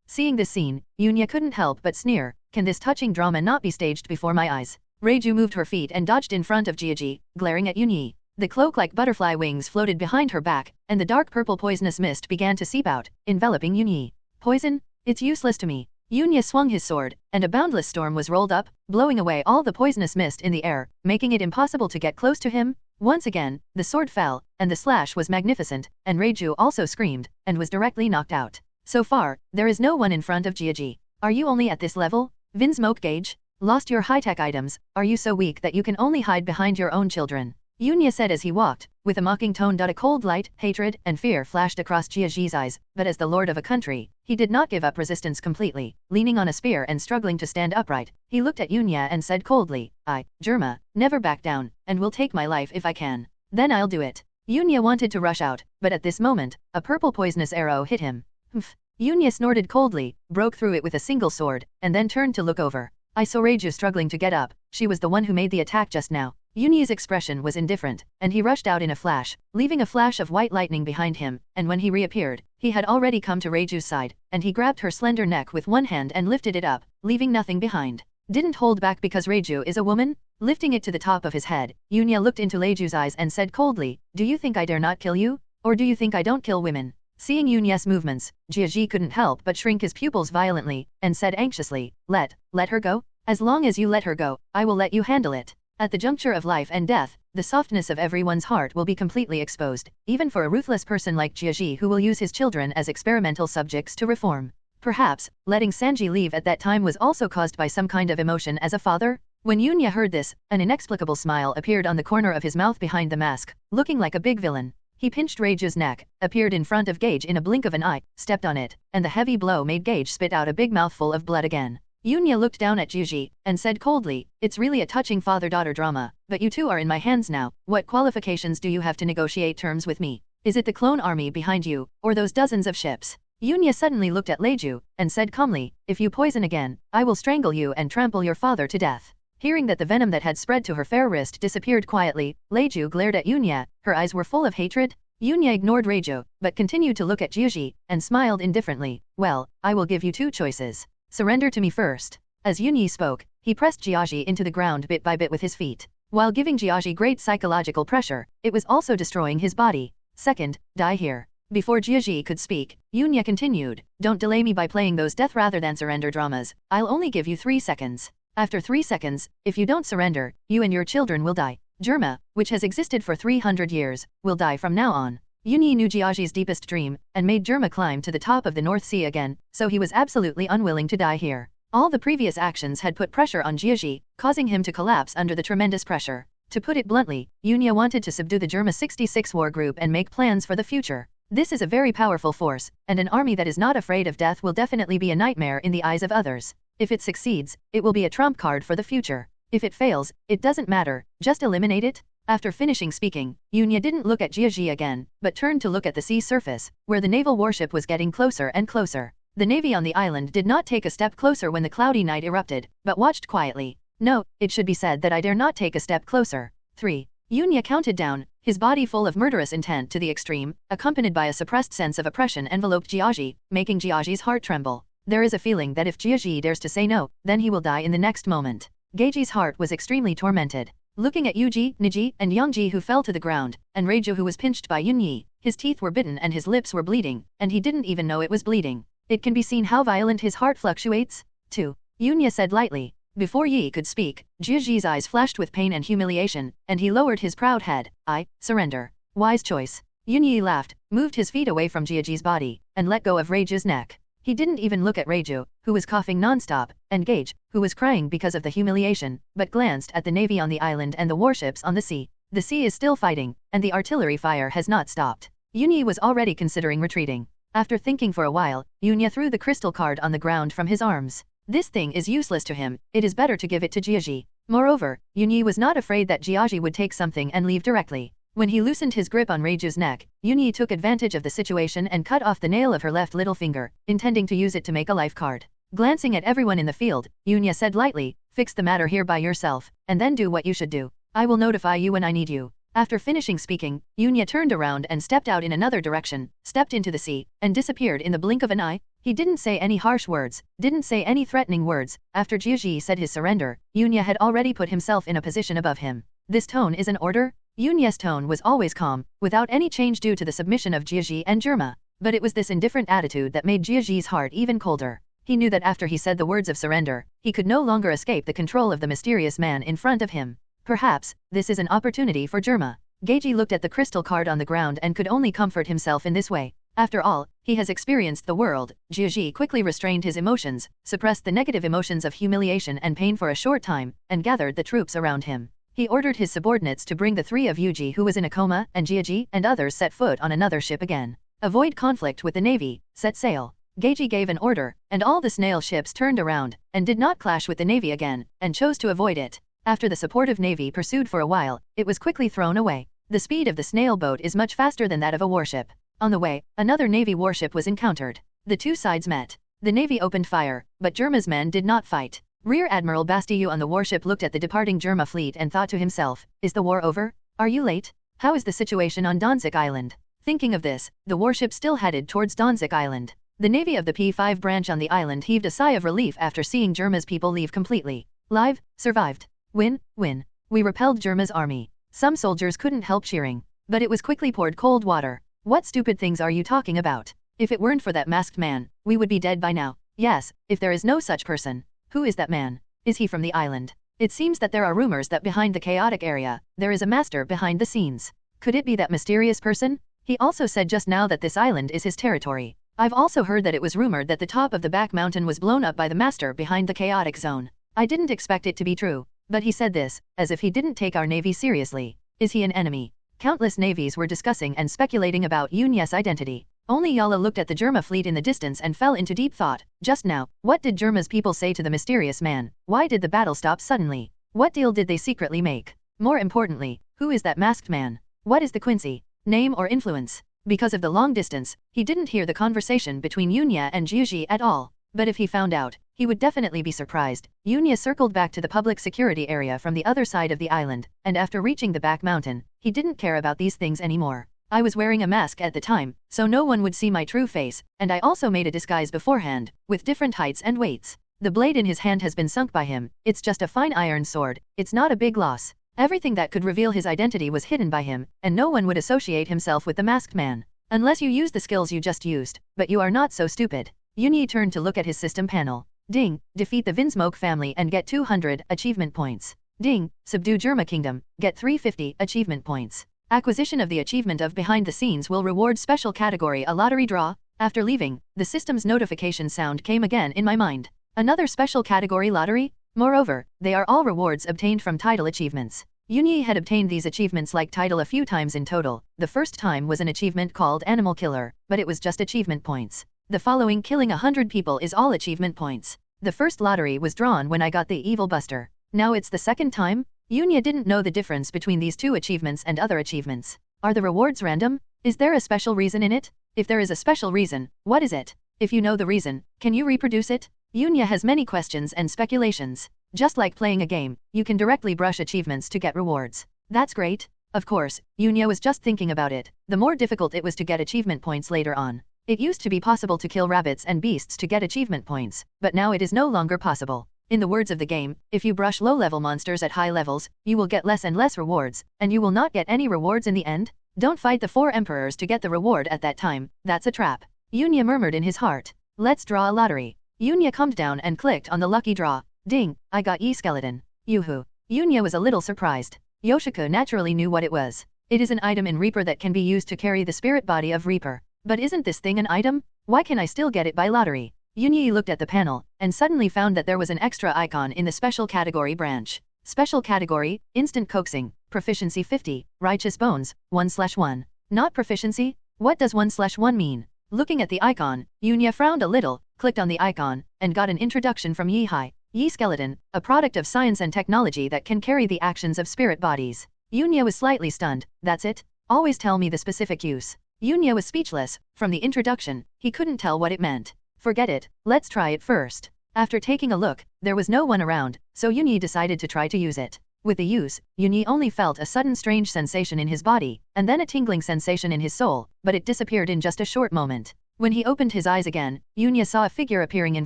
Seeing this scene, Yunya couldn't help but sneer. Can this touching drama not be staged before my eyes? Reiju moved her feet and dodged in front of Jiaji, glaring at Yunyi. The cloak like butterfly wings floated behind her back, and the dark purple poisonous mist began to seep out, enveloping Yunyi. Poison? It's useless to me. Yunya swung his sword, and a boundless storm was rolled up, blowing away all the poisonous mist in the air, making it impossible to get close to him. Once again, the sword fell, and the slash was magnificent, and Reiju also screamed, and was directly knocked out. So far, there is no one in front of Jiaji. Are you only at this level? Vin Smoke Gauge? Lost your high-tech items? Are you so weak that you can only hide behind your own children? Yunya said as he walked, with a mocking tone. A cold light, hatred, and fear flashed across Jiaji's eyes, but as the lord of a country, he did not give up resistance completely. Leaning on a spear and struggling to stand upright, he looked at Yunya and said coldly, I, Germa, never back down, and will take my life if I can. Then I'll do it. Yunya wanted to rush out, but at this moment, a purple poisonous arrow hit him. Humph. Yunya snorted coldly, broke through it with a single sword, and then turned to look over. I saw Reiju struggling to get up. She was the one who made the attack just now. Yunyi's expression was indifferent, and he rushed out in a flash, leaving a flash of white lightning behind him, and when he reappeared, he had already come to Reiju's side, and he grabbed her slender neck with one hand and lifted it up, leaving nothing behind. Didn't hold back because Reiju is a woman? Lifting it to the top of his head, Yunya looked into Reiju's eyes and said coldly, Do you think I dare not kill you? Or do you think I don't kill women? Seeing Yunya's movements, Jiaji couldn't help but shrink his pupils violently, and said anxiously, Let her go? As long as you let her go, I will let you handle it. At the juncture of life and death, the softness of everyone's heart will be completely exposed, even for a ruthless person like Jiaji who will use his children as experimental subjects to reform. Perhaps, letting Sanji leave at that time was also caused by some kind of emotion as a father? When Yunya heard this, an inexplicable smile appeared on the corner of his mouth behind the mask, looking like a big villain. He pinched Reiju's neck, appeared in front of Gage in a blink of an eye, stepped on it, and the heavy blow made Gage spit out a big mouthful of blood again. Yunya looked down at Jiaji, and said coldly, It's really a touching father-daughter drama, but you two are in my hands now. What qualifications do you have to negotiate terms with me? Is it the clone army behind you, or those dozens of ships? Yunya suddenly looked at Leiju, and said calmly, If you poison again, I will strangle you and trample your father to death. Hearing that the venom that had spread to her fair wrist disappeared quietly, Leiju glared at Yunya, her eyes were full of hatred. Yunya ignored Reiju, but continued to look at Jiaji, and smiled indifferently. Well, I will give you two choices. Surrender to me first. As Yunyi spoke, he pressed Jiaji into the ground bit by bit with his feet. While giving Jiaji great psychological pressure, it was also destroying his body. Second, die here. Before Jiaji could speak, Yunya continued, Don't delay me by playing those death rather than surrender dramas. I'll only give you 3 seconds. After 3 seconds, if you don't surrender, you and your children will die. Germa, which has existed for 300 years, will die from now on. Yunyi knew Jiaji's deepest dream, and made Germa climb to the top of the North Sea again, so he was absolutely unwilling to die here. All the previous actions had put pressure on Jiaji, causing him to collapse under the tremendous pressure. To put it bluntly, Yunya wanted to subdue the Germa 66 war group and make plans for the future. This is a very powerful force, and an army that is not afraid of death will definitely be a nightmare in the eyes of others. If it succeeds, it will be a trump card for the future. If it fails, it doesn't matter, just eliminate it. After finishing speaking, Yunya didn't look at Jiaji again, but turned to look at the sea surface, where the naval warship was getting closer and closer. The navy on the island did not take a step closer when the cloudy night erupted, but watched quietly. No, it should be said that I dare not take a step closer. 3. Yunya counted down, his body full of murderous intent to the extreme, accompanied by a suppressed sense of oppression enveloped Jiaji, making Jiaji's heart tremble. There is a feeling that if Jiaji dares to say no, then he will die in the next moment. Geiji's heart was extremely tormented. Looking at Yuji, Niji, and Yongji who fell to the ground, and Reiju who was pinched by Yunyi, his teeth were bitten and his lips were bleeding, and he didn't even know it was bleeding. It can be seen how violent his heart fluctuates, too. Yunya said lightly. Before Yi could speak, Jiaji's eyes flashed with pain and humiliation, and he lowered his proud head. I surrender. Wise choice. Yunyi laughed, moved his feet away from Jiaji's body, and let go of Reiju's neck. He didn't even look at Reiju, who was coughing non-stop, and Gage, who was crying because of the humiliation, but glanced at the navy on the island and the warships on the sea. The sea is still fighting, and the artillery fire has not stopped. Yunyi was already considering retreating. After thinking for a while, Yunya threw the crystal card on the ground from his arms. This thing is useless to him, it is better to give it to Jiaji. Moreover, Yunyi was not afraid that Jiaji would take something and leave directly. When he loosened his grip on Reiju's neck, Yunyi took advantage of the situation and cut off the nail of her left little finger, intending to use it to make a life card. Glancing at everyone in the field, Yunya said lightly, fix the matter here by yourself, and then do what you should do. I will notify you when I need you. After finishing speaking, Yunya turned around and stepped out in another direction, stepped into the sea, and disappeared in the blink of an eye. He didn't say any harsh words, didn't say any threatening words. After Jiaji said his surrender, Yunya had already put himself in a position above him. This tone is an order? Yunya's tone was always calm, without any change due to the submission of Jiaji and Germa. But it was this indifferent attitude that made Jiaji's heart even colder. He knew that after he said the words of surrender, he could no longer escape the control of the mysterious man in front of him. Perhaps, this is an opportunity for Germa. Geiji looked at the crystal card on the ground and could only comfort himself in this way. After all, he has experienced the world. Jiaji quickly restrained his emotions, suppressed the negative emotions of humiliation and pain for a short time, and gathered the troops around him. He ordered his subordinates to bring the three of Yuji who was in a coma, and Jiaji and others set foot on another ship again. Avoid conflict with the navy, set sail. Geiji gave an order, and all the snail ships turned around, and did not clash with the navy again, and chose to avoid it. After the supportive navy pursued for a while, it was quickly thrown away. The speed of the snail boat is much faster than that of a warship. On the way, another navy warship was encountered. The two sides met. The navy opened fire, but Germa's men did not fight. Rear Admiral Bastiu on the warship looked at the departing Germa fleet and thought to himself, is the war over? Are you late? How is the situation on Danzuk Island? Thinking of this, the warship still headed towards Danzuk Island. The navy of the P5 branch on the island heaved a sigh of relief after seeing Germa's people leave completely. Live, survived. Win, win. We repelled Germa's army. Some soldiers couldn't help cheering. But it was quickly poured cold water. What stupid things are you talking about? If it weren't for that masked man, we would be dead by now. Yes, if there is no such person. Who is that man? Is he from the island? It seems that there are rumors that behind the chaotic area, there is a master behind the scenes. Could it be that mysterious person? He also said just now that this island is his territory. I've also heard that it was rumored that the top of the back mountain was blown up by the master behind the chaotic zone. I didn't expect it to be true. But he said this, as if he didn't take our navy seriously. Is he an enemy? Countless navies were discussing and speculating about Yunya's identity. Only Yala looked at the Germa fleet in the distance and fell into deep thought. Just now, what did Germa's people say to the mysterious man? Why did the battle stop suddenly? What deal did they secretly make? More importantly, who is that masked man? What is the Quincy? Name or influence? Because of the long distance, he didn't hear the conversation between Yunya and Jiuji at all. But if he found out, he would definitely be surprised. Yunya circled back to the public security area from the other side of the island, and after reaching the back mountain, he didn't care about these things anymore. I was wearing a mask at the time, so no one would see my true face, and I also made a disguise beforehand, with different heights and weights. The blade in his hand has been sunk by him, it's just a fine iron sword, it's not a big loss. Everything that could reveal his identity was hidden by him, and no one would associate himself with the masked man. Unless you use the skills you just used, but you are not so stupid. Yunyi turned to look at his system panel. Ding, defeat the Vinsmoke family and get 200 achievement points. Ding, subdue Germa Kingdom, get 350 achievement points. Acquisition of the achievement of behind the scenes will reward special category a lottery draw. After leaving, the system's notification sound came again in my mind. Another special category lottery? Moreover, they are all rewards obtained from title achievements. Yunyi had obtained these achievements like title a few times in total. The first time was an achievement called Animal Killer, but it was just achievement points. The following killing 100 people is all achievement points. The first lottery was drawn when I got the Evil Buster. Now it's the second time? Yunya didn't know the difference between these two achievements and other achievements. Are the rewards random? Is there a special reason in it? If there is a special reason, what is it? If you know the reason, can you reproduce it? Yunya has many questions and speculations. Just like playing a game, you can directly brush achievements to get rewards. That's great. Of course, Yunya was just thinking about it. The more difficult it was to get achievement points later on. It used to be possible to kill rabbits and beasts to get achievement points, but now it is no longer possible. In the words of the game, if you brush low-level monsters at high levels, you will get less and less rewards, and you will not get any rewards in the end? Don't fight the 4 emperors to get the reward at that time, that's a trap. Yunya murmured in his heart. Let's draw a lottery. Yunya calmed down and clicked on the lucky draw. Ding, I got skeleton. Yoo-hoo. Yunya was a little surprised. Yoshiko naturally knew what it was. It is an item in Reaper that can be used to carry the spirit body of Reaper. But isn't this thing an item? Why can I still get it by lottery? Yunya looked at the panel, and suddenly found that there was an extra icon in the special category branch. Special category, instant coaxing, proficiency 50, righteous bones, 1/1. Not proficiency? What does 1/1 mean? Looking at the icon, Yunya frowned a little, clicked on the icon, and got an introduction from Yi-Hai. Yi-skeleton, a product of science and technology that can carry the actions of spirit bodies. Yunya was slightly stunned. That's it? Always tell me the specific use. Yunya was speechless. From the introduction, he couldn't tell what it meant. Forget it, let's try it first. After taking a look, there was no one around, so Yunya decided to try to use it. With the use, Yunya only felt a sudden strange sensation in his body, and then a tingling sensation in his soul, but it disappeared in just a short moment. When he opened his eyes again, Yunya saw a figure appearing in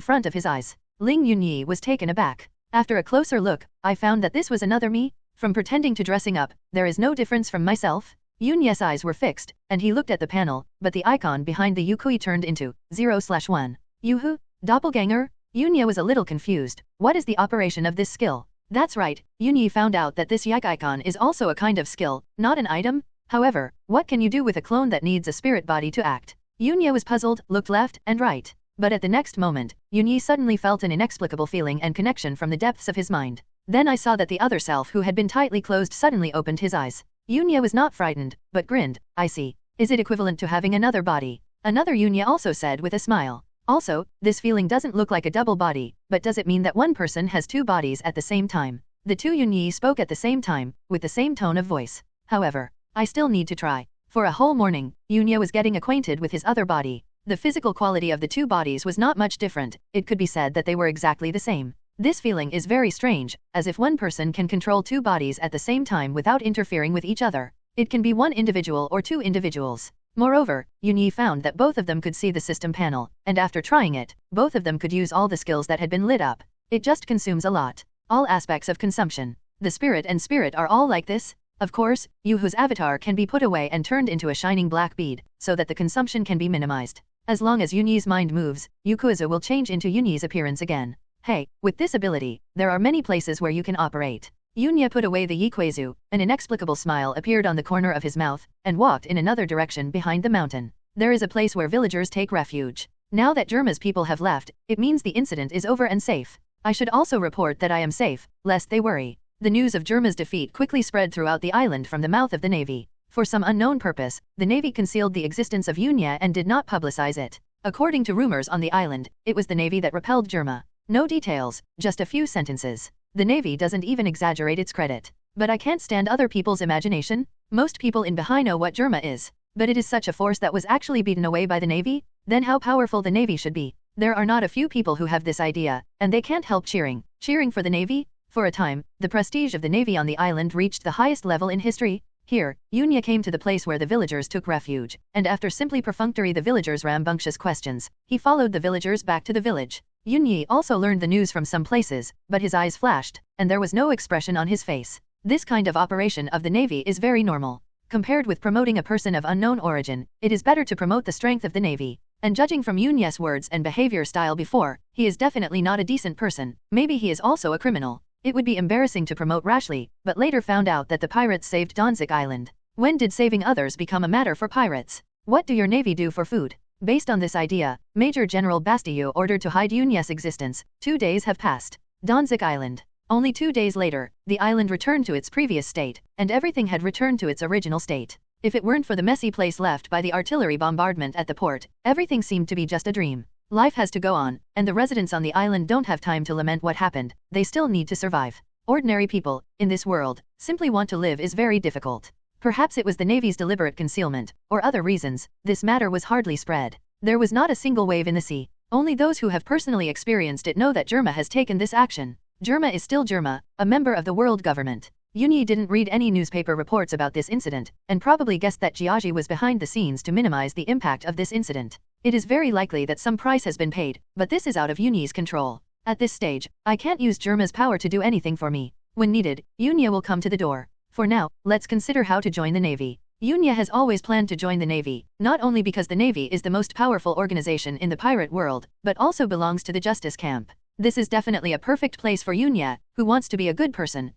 front of his eyes. Ling Yunya was taken aback. After a closer look, I found that this was another me. From pretending to dressing up, there is no difference from myself. Yunya's eyes were fixed, and he looked at the panel, but the icon behind the Yukui turned into 0/1. Yuhu? Doppelganger? Yunya was a little confused. What is the operation of this skill? That's right, Yunya found out that this Yak icon is also a kind of skill, not an item. However, what can you do with a clone that needs a spirit body to act? Yunya was puzzled, looked left and right. But at the next moment, Yunya suddenly felt an inexplicable feeling and connection from the depths of his mind. Then I saw that the other self who had been tightly closed suddenly opened his eyes. Yunya was not frightened, but grinned. I see. Is it equivalent to having another body? Another Yunya also said with a smile. Also, this feeling doesn't look like a double body, but does it mean that one person has 2 bodies at the same time? The 2 Yunya spoke at the same time, with the same tone of voice. However, I still need to try. For a whole morning, Yunya was getting acquainted with his other body. The physical quality of the 2 bodies was not much different. It could be said that they were exactly the same. This feeling is very strange, as if one person can control 2 bodies at the same time without interfering with each other. It can be one individual or 2 individuals. Moreover, Yunya found that both of them could see the system panel, and after trying it, both of them could use all the skills that had been lit up. It just consumes a lot. All aspects of consumption. The spirit and spirit are all like this. Of course, Yuhu's avatar can be put away and turned into a shining black bead, so that the consumption can be minimized. As long as Yunya's mind moves, Yukuza will change into Yunya's appearance again. Hey, with this ability, there are many places where you can operate. Yunya put away the Yikwezu, an inexplicable smile appeared on the corner of his mouth, and walked in another direction behind the mountain. There is a place where villagers take refuge. Now that Germa's people have left, it means the incident is over and safe. I should also report that I am safe, lest they worry. The news of Germa's defeat quickly spread throughout the island from the mouth of the Navy. For some unknown purpose, the Navy concealed the existence of Yunya and did not publicize it. According to rumors on the island, it was the Navy that repelled Germa. No details, just a few sentences. The Navy doesn't even exaggerate its credit. But I can't stand other people's imagination. Most people in Bahai know what Germa is. But it is such a force that was actually beaten away by the Navy? Then how powerful the Navy should be. There are not a few people who have this idea, and they can't help cheering. Cheering for the Navy? For a time, the prestige of the Navy on the island reached the highest level in history. Here, Yunya came to the place where the villagers took refuge, and after simply perfunctory the villagers' rambunctious questions, he followed the villagers back to the village. Yunya also learned the news from some places, but his eyes flashed, and there was no expression on his face. This kind of operation of the Navy is very normal. Compared with promoting a person of unknown origin, it is better to promote the strength of the Navy. And judging from Yunya's words and behavior style before, he is definitely not a decent person. Maybe he is also a criminal. It would be embarrassing to promote rashly, but later found out that the pirates saved Danzuk Island. When did saving others become a matter for pirates? What do your Navy do for food? Based on this idea, Major General Bastille ordered to hide Yunya's existence. 2 days have passed. Danzuk Island. Only 2 days later, the island returned to its previous state, and everything had returned to its original state. If it weren't for the messy place left by the artillery bombardment at the port, everything seemed to be just a dream. Life has to go on, and the residents on the island don't have time to lament what happened. They still need to survive. Ordinary people, in this world, simply want to live is very difficult. Perhaps it was the Navy's deliberate concealment, or other reasons, this matter was hardly spread. There was not a single wave in the sea. Only those who have personally experienced it know that Germa has taken this action. Germa is still Germa, a member of the world government. Yunya didn't read any newspaper reports about this incident, and probably guessed that Jiaji was behind the scenes to minimize the impact of this incident. It is very likely that some price has been paid, but this is out of Yunya's control. At this stage, I can't use Germa's power to do anything for me. When needed, Yunya will come to the door. For now, let's consider how to join the Navy. Yunya has always planned to join the Navy, not only because the Navy is the most powerful organization in the pirate world, but also belongs to the Justice Camp. This is definitely a perfect place for Yunya, who wants to be a good person,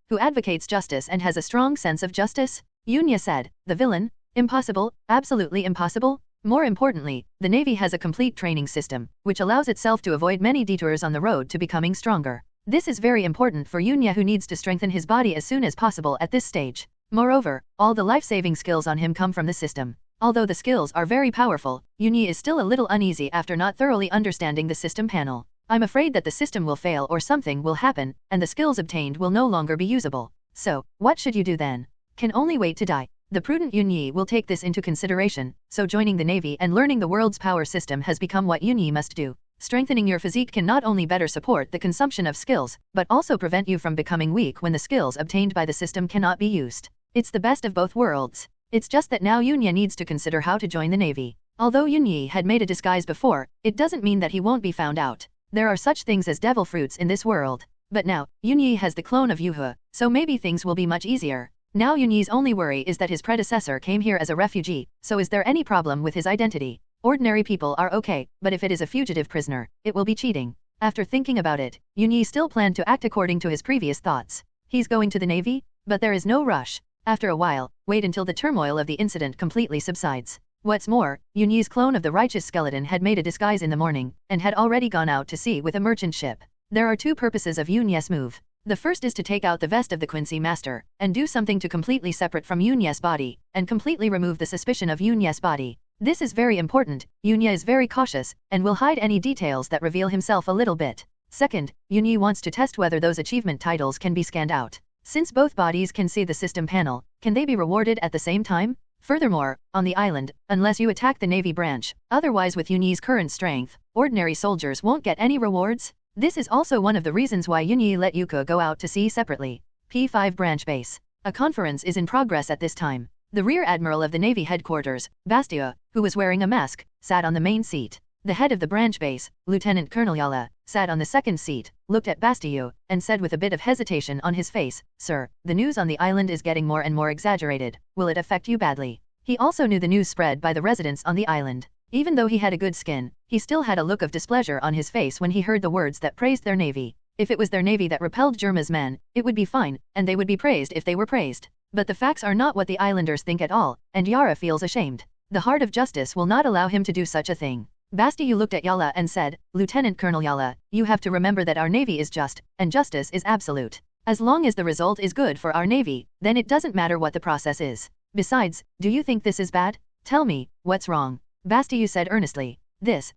who advocates justice and has a strong sense of justice. Yunya said, the villain? Impossible, absolutely impossible. More importantly, the Navy has a complete training system, which allows itself to avoid many detours on the road to becoming stronger. This is very important for Yunya, who needs to strengthen his body as soon as possible at this stage. Moreover, all the life-saving skills on him come from the system. Although the skills are very powerful, Yunya is still a little uneasy after not thoroughly understanding the system panel. I'm afraid that the system will fail or something will happen, and the skills obtained will no longer be usable. So, what should you do then? Can only wait to die. The prudent Yunya will take this into consideration, so joining the Navy and learning the world's power system has become what Yunya must do. Strengthening your physique can not only better support the consumption of skills, but also prevent you from becoming weak when the skills obtained by the system cannot be used. It's the best of both worlds. It's just that now Yunya needs to consider how to join the Navy. Although Yunya had made a disguise before, it doesn't mean that he won't be found out. There are such things as devil fruits in this world. But now, Yunya has the clone of Yuha, so maybe things will be much easier. Now Yunyi's only worry is that his predecessor came here as a refugee, so is there any problem with his identity? Ordinary people are okay, but if it is a fugitive prisoner, it will be cheating. After thinking about it, Yunyi still planned to act according to his previous thoughts. He's going to the Navy? But there is no rush. After a while, wait until the turmoil of the incident completely subsides. What's more, Yunyi's clone of the righteous skeleton had made a disguise in the morning, and had already gone out to sea with a merchant ship. There are two purposes of Yunya's move. The first is to take out the vest of the Quincy master, and do something to completely separate from Yunya's body, and completely remove the suspicion of Yunya's body. This is very important. Yunya is very cautious, and will hide any details that reveal himself a little bit. Second, Yunya wants to test whether those achievement titles can be scanned out. Since both bodies can see the system panel, can they be rewarded at the same time? Furthermore, on the island, unless you attack the Navy branch, otherwise with Yunyi's current strength, ordinary soldiers won't get any rewards. This is also one of the reasons why Yunyi let Yuka go out to sea separately. P5 Branch Base. A conference is in progress at this time. The Rear Admiral of the Navy headquarters, Bastia, who was wearing a mask, sat on the main seat. The head of the branch base, Lieutenant Colonel Yala, sat on the second seat, looked at Bastia, and said with a bit of hesitation on his face, "Sir, the news on the island is getting more and more exaggerated. Will it affect you badly?" He also knew the news spread by the residents on the island. Even though he had a good skin, he still had a look of displeasure on his face when he heard the words that praised their navy. If it was their navy that repelled Germa's men, it would be fine, and they would be praised if they were praised. But the facts are not what the islanders think at all, and Yara feels ashamed. The heart of justice will not allow him to do such a thing. Bastiu looked at Yala and said, "Lieutenant Colonel Yala, you have to remember that our navy is just, and justice is absolute. As long as the result is good for our navy, then it doesn't matter what the process is. Besides, do you think this is bad? Tell me, what's wrong?" Bastiu said earnestly. This.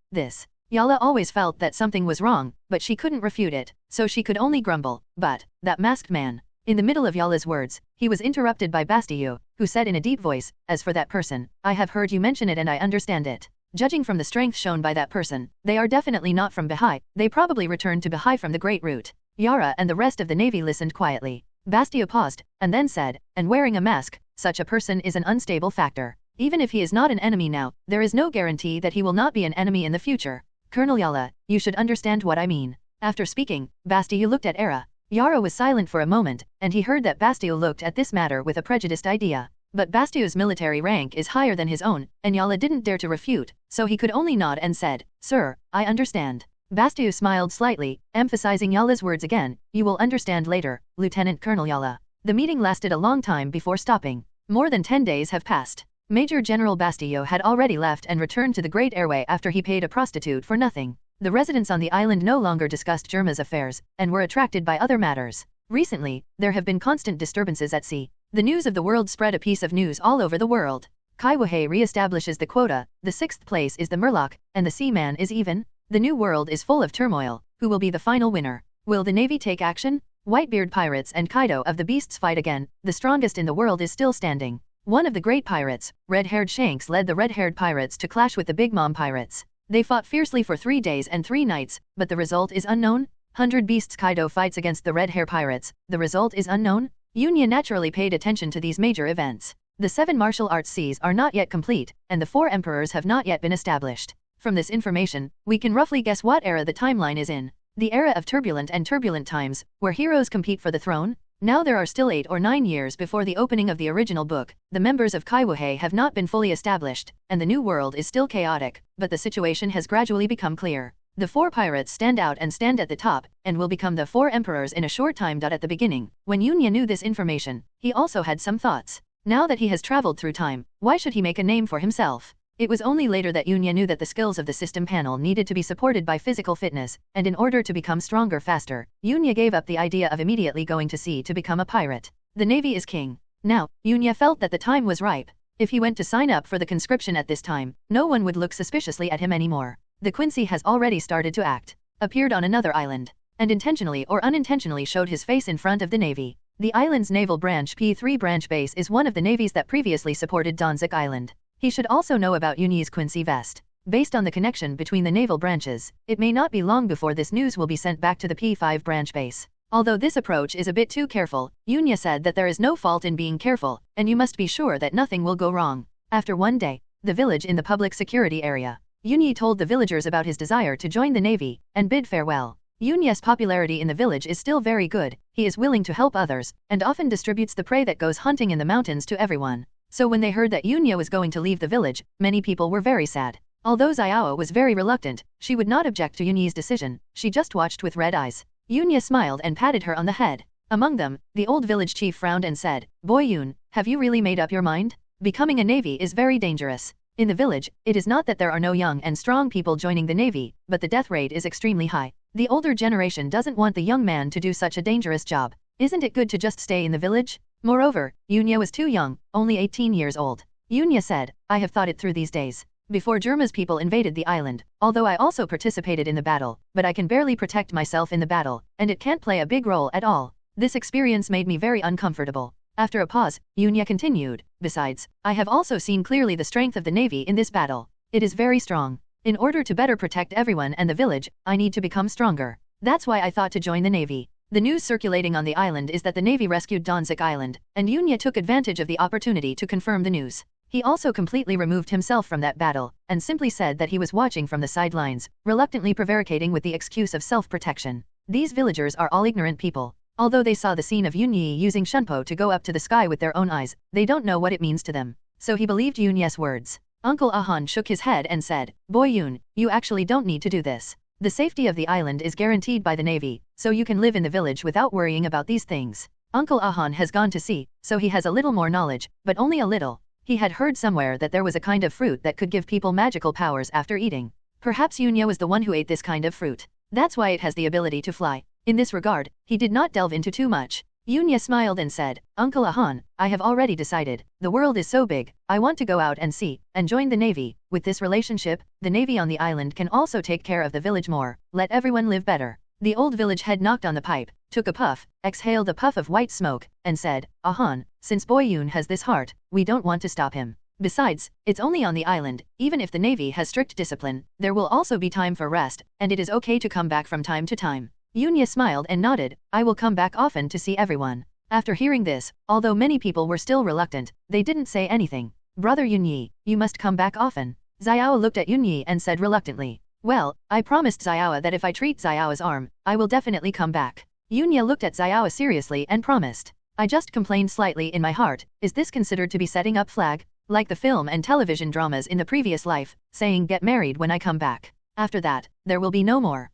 Yala always felt that something was wrong, but she couldn't refute it, so she could only grumble. But, that masked man. In the middle of Yala's words, he was interrupted by Bastiu, who said in a deep voice, "As for that person, I have heard you mention it and I understand it. Judging from the strength shown by that person, they are definitely not from Bahai, they probably returned to Bahai from the Great Route." Yara and the rest of the navy listened quietly. Bastiu paused, and then said, "And wearing a mask, such a person is an unstable factor. Even if he is not an enemy now, there is no guarantee that he will not be an enemy in the future. Colonel Yala, you should understand what I mean." After speaking, Bastiu looked at Era. Yara was silent for a moment, and he heard that Bastiu looked at this matter with a prejudiced idea. But Bastiu's military rank is higher than his own, and Yala didn't dare to refute, so he could only nod and said, "Sir, I understand." Bastiu smiled slightly, emphasizing Yala's words again, "You will understand later, Lieutenant Colonel Yala." The meeting lasted a long time before stopping. More than 10 days have passed. Major General Bastiu had already left and returned to the Great Airway after he paid a prostitute for nothing. The residents on the island no longer discussed Germa's affairs, and were attracted by other matters. Recently, there have been constant disturbances at sea. The news of the world spread a piece of news all over the world. Kaiwahei re-establishes the quota, the 6th place is the Murloc, and the Seaman is even. The new world is full of turmoil. Who will be the final winner? Will the Navy take action? Whitebeard pirates and Kaido of the Beasts fight again. The strongest in the world is still standing. One of the great pirates, red-haired Shanks, led the red-haired pirates to clash with the Big Mom pirates. They fought fiercely for 3 days and 3 nights, but the result is unknown. 100 Beasts Kaido fights against the red-hair pirates. The result is unknown. Yunya naturally paid attention to these major events. The 7 martial arts seas are not yet complete, and the 4 emperors have not yet been established. From this information, we can roughly guess what era the timeline is in. The era of turbulent and turbulent times, where heroes compete for the throne? Now there are still 8 or 9 years before the opening of the original book, the members of Kaiwahei have not been fully established, and the new world is still chaotic, but the situation has gradually become clear. The 4 pirates stand out and stand at the top, and will become the 4 emperors in a short time. At the beginning, when Yunya knew this information, he also had some thoughts. Now that he has traveled through time, why should he make a name for himself? It was only later that Yunya knew that the skills of the system panel needed to be supported by physical fitness, and in order to become stronger faster, Yunya gave up the idea of immediately going to sea to become a pirate. The Navy is king. Now, Yunya felt that the time was ripe. If he went to sign up for the conscription at this time, no one would look suspiciously at him anymore. The Quincy has already started to act, appeared on another island, and intentionally or unintentionally showed his face in front of the Navy. The island's naval branch P3 branch base is one of the navies that previously supported Danzuk Island. He should also know about Yunyi's Quincy vest. Based on the connection between the naval branches, it may not be long before this news will be sent back to the P5 branch base. Although this approach is a bit too careful, Yunya said that there is no fault in being careful, and you must be sure that nothing will go wrong. After one day, the village in the public security area, Yunyi told the villagers about his desire to join the Navy, and bid farewell. Yunya's popularity in the village is still very good, he is willing to help others, and often distributes the prey that goes hunting in the mountains to everyone. So when they heard that Yunya was going to leave the village, many people were very sad. Although Xiao was very reluctant, she would not object to Yunyi's decision, she just watched with red eyes. Yunya smiled and patted her on the head. Among them, the old village chief frowned and said, "Boy Yun, have you really made up your mind? Becoming a navy is very dangerous. In the village, it is not that there are no young and strong people joining the navy, but the death rate is extremely high. The older generation doesn't want the young man to do such a dangerous job. Isn't it good to just stay in the village?" Moreover, Yunya was too young, only 18 years old. Yunya said, "I have thought it through these days. Before Germa's people invaded the island, although I also participated in the battle, but I can barely protect myself in the battle, and it can't play a big role at all. This experience made me very uncomfortable." After a pause, Yunya continued, "Besides, I have also seen clearly the strength of the navy in this battle. It is very strong. In order to better protect everyone and the village, I need to become stronger. That's why I thought to join the navy." The news circulating on the island is that the navy rescued Danzuk Island, and Yunya took advantage of the opportunity to confirm the news. He also completely removed himself from that battle, and simply said that he was watching from the sidelines, reluctantly prevaricating with the excuse of self-protection. These villagers are all ignorant people. Although they saw the scene of Yunyi using Shunpo to go up to the sky with their own eyes, they don't know what it means to them. So he believed Yunya's words. Uncle Ahan shook his head and said, "Boy Yun, you actually don't need to do this. The safety of the island is guaranteed by the navy, so you can live in the village without worrying about these things." Uncle Ahan has gone to sea, so he has a little more knowledge, but only a little. He had heard somewhere that there was a kind of fruit that could give people magical powers after eating. Perhaps Yunya was the one who ate this kind of fruit. That's why it has the ability to fly. In this regard, he did not delve into too much. Yunya smiled and said, "Uncle Ahan, I have already decided. The world is so big, I want to go out and see, and join the navy. With this relationship, the navy on the island can also take care of the village more, let everyone live better." The old village head knocked on the pipe, took a puff, exhaled a puff of white smoke, and said, "Ahan, since Boy Yun has this heart, we don't want to stop him. Besides, it's only on the island, even if the navy has strict discipline, there will also be time for rest, and it is okay to come back from time to time." Yunya smiled and nodded, "I will come back often to see everyone." After hearing this, although many people were still reluctant, they didn't say anything. "Brother Yunyi, you must come back often." Xiao looked at Yunyi and said reluctantly, "Well, I promised Xiao that if I treat Xiao's arm, I will definitely come back." Yunya looked at Xiao seriously and promised. "I just complained slightly in my heart, is this considered to be setting up flag? Like the film and television dramas in the previous life, saying get married when I come back. After that, there will be no more."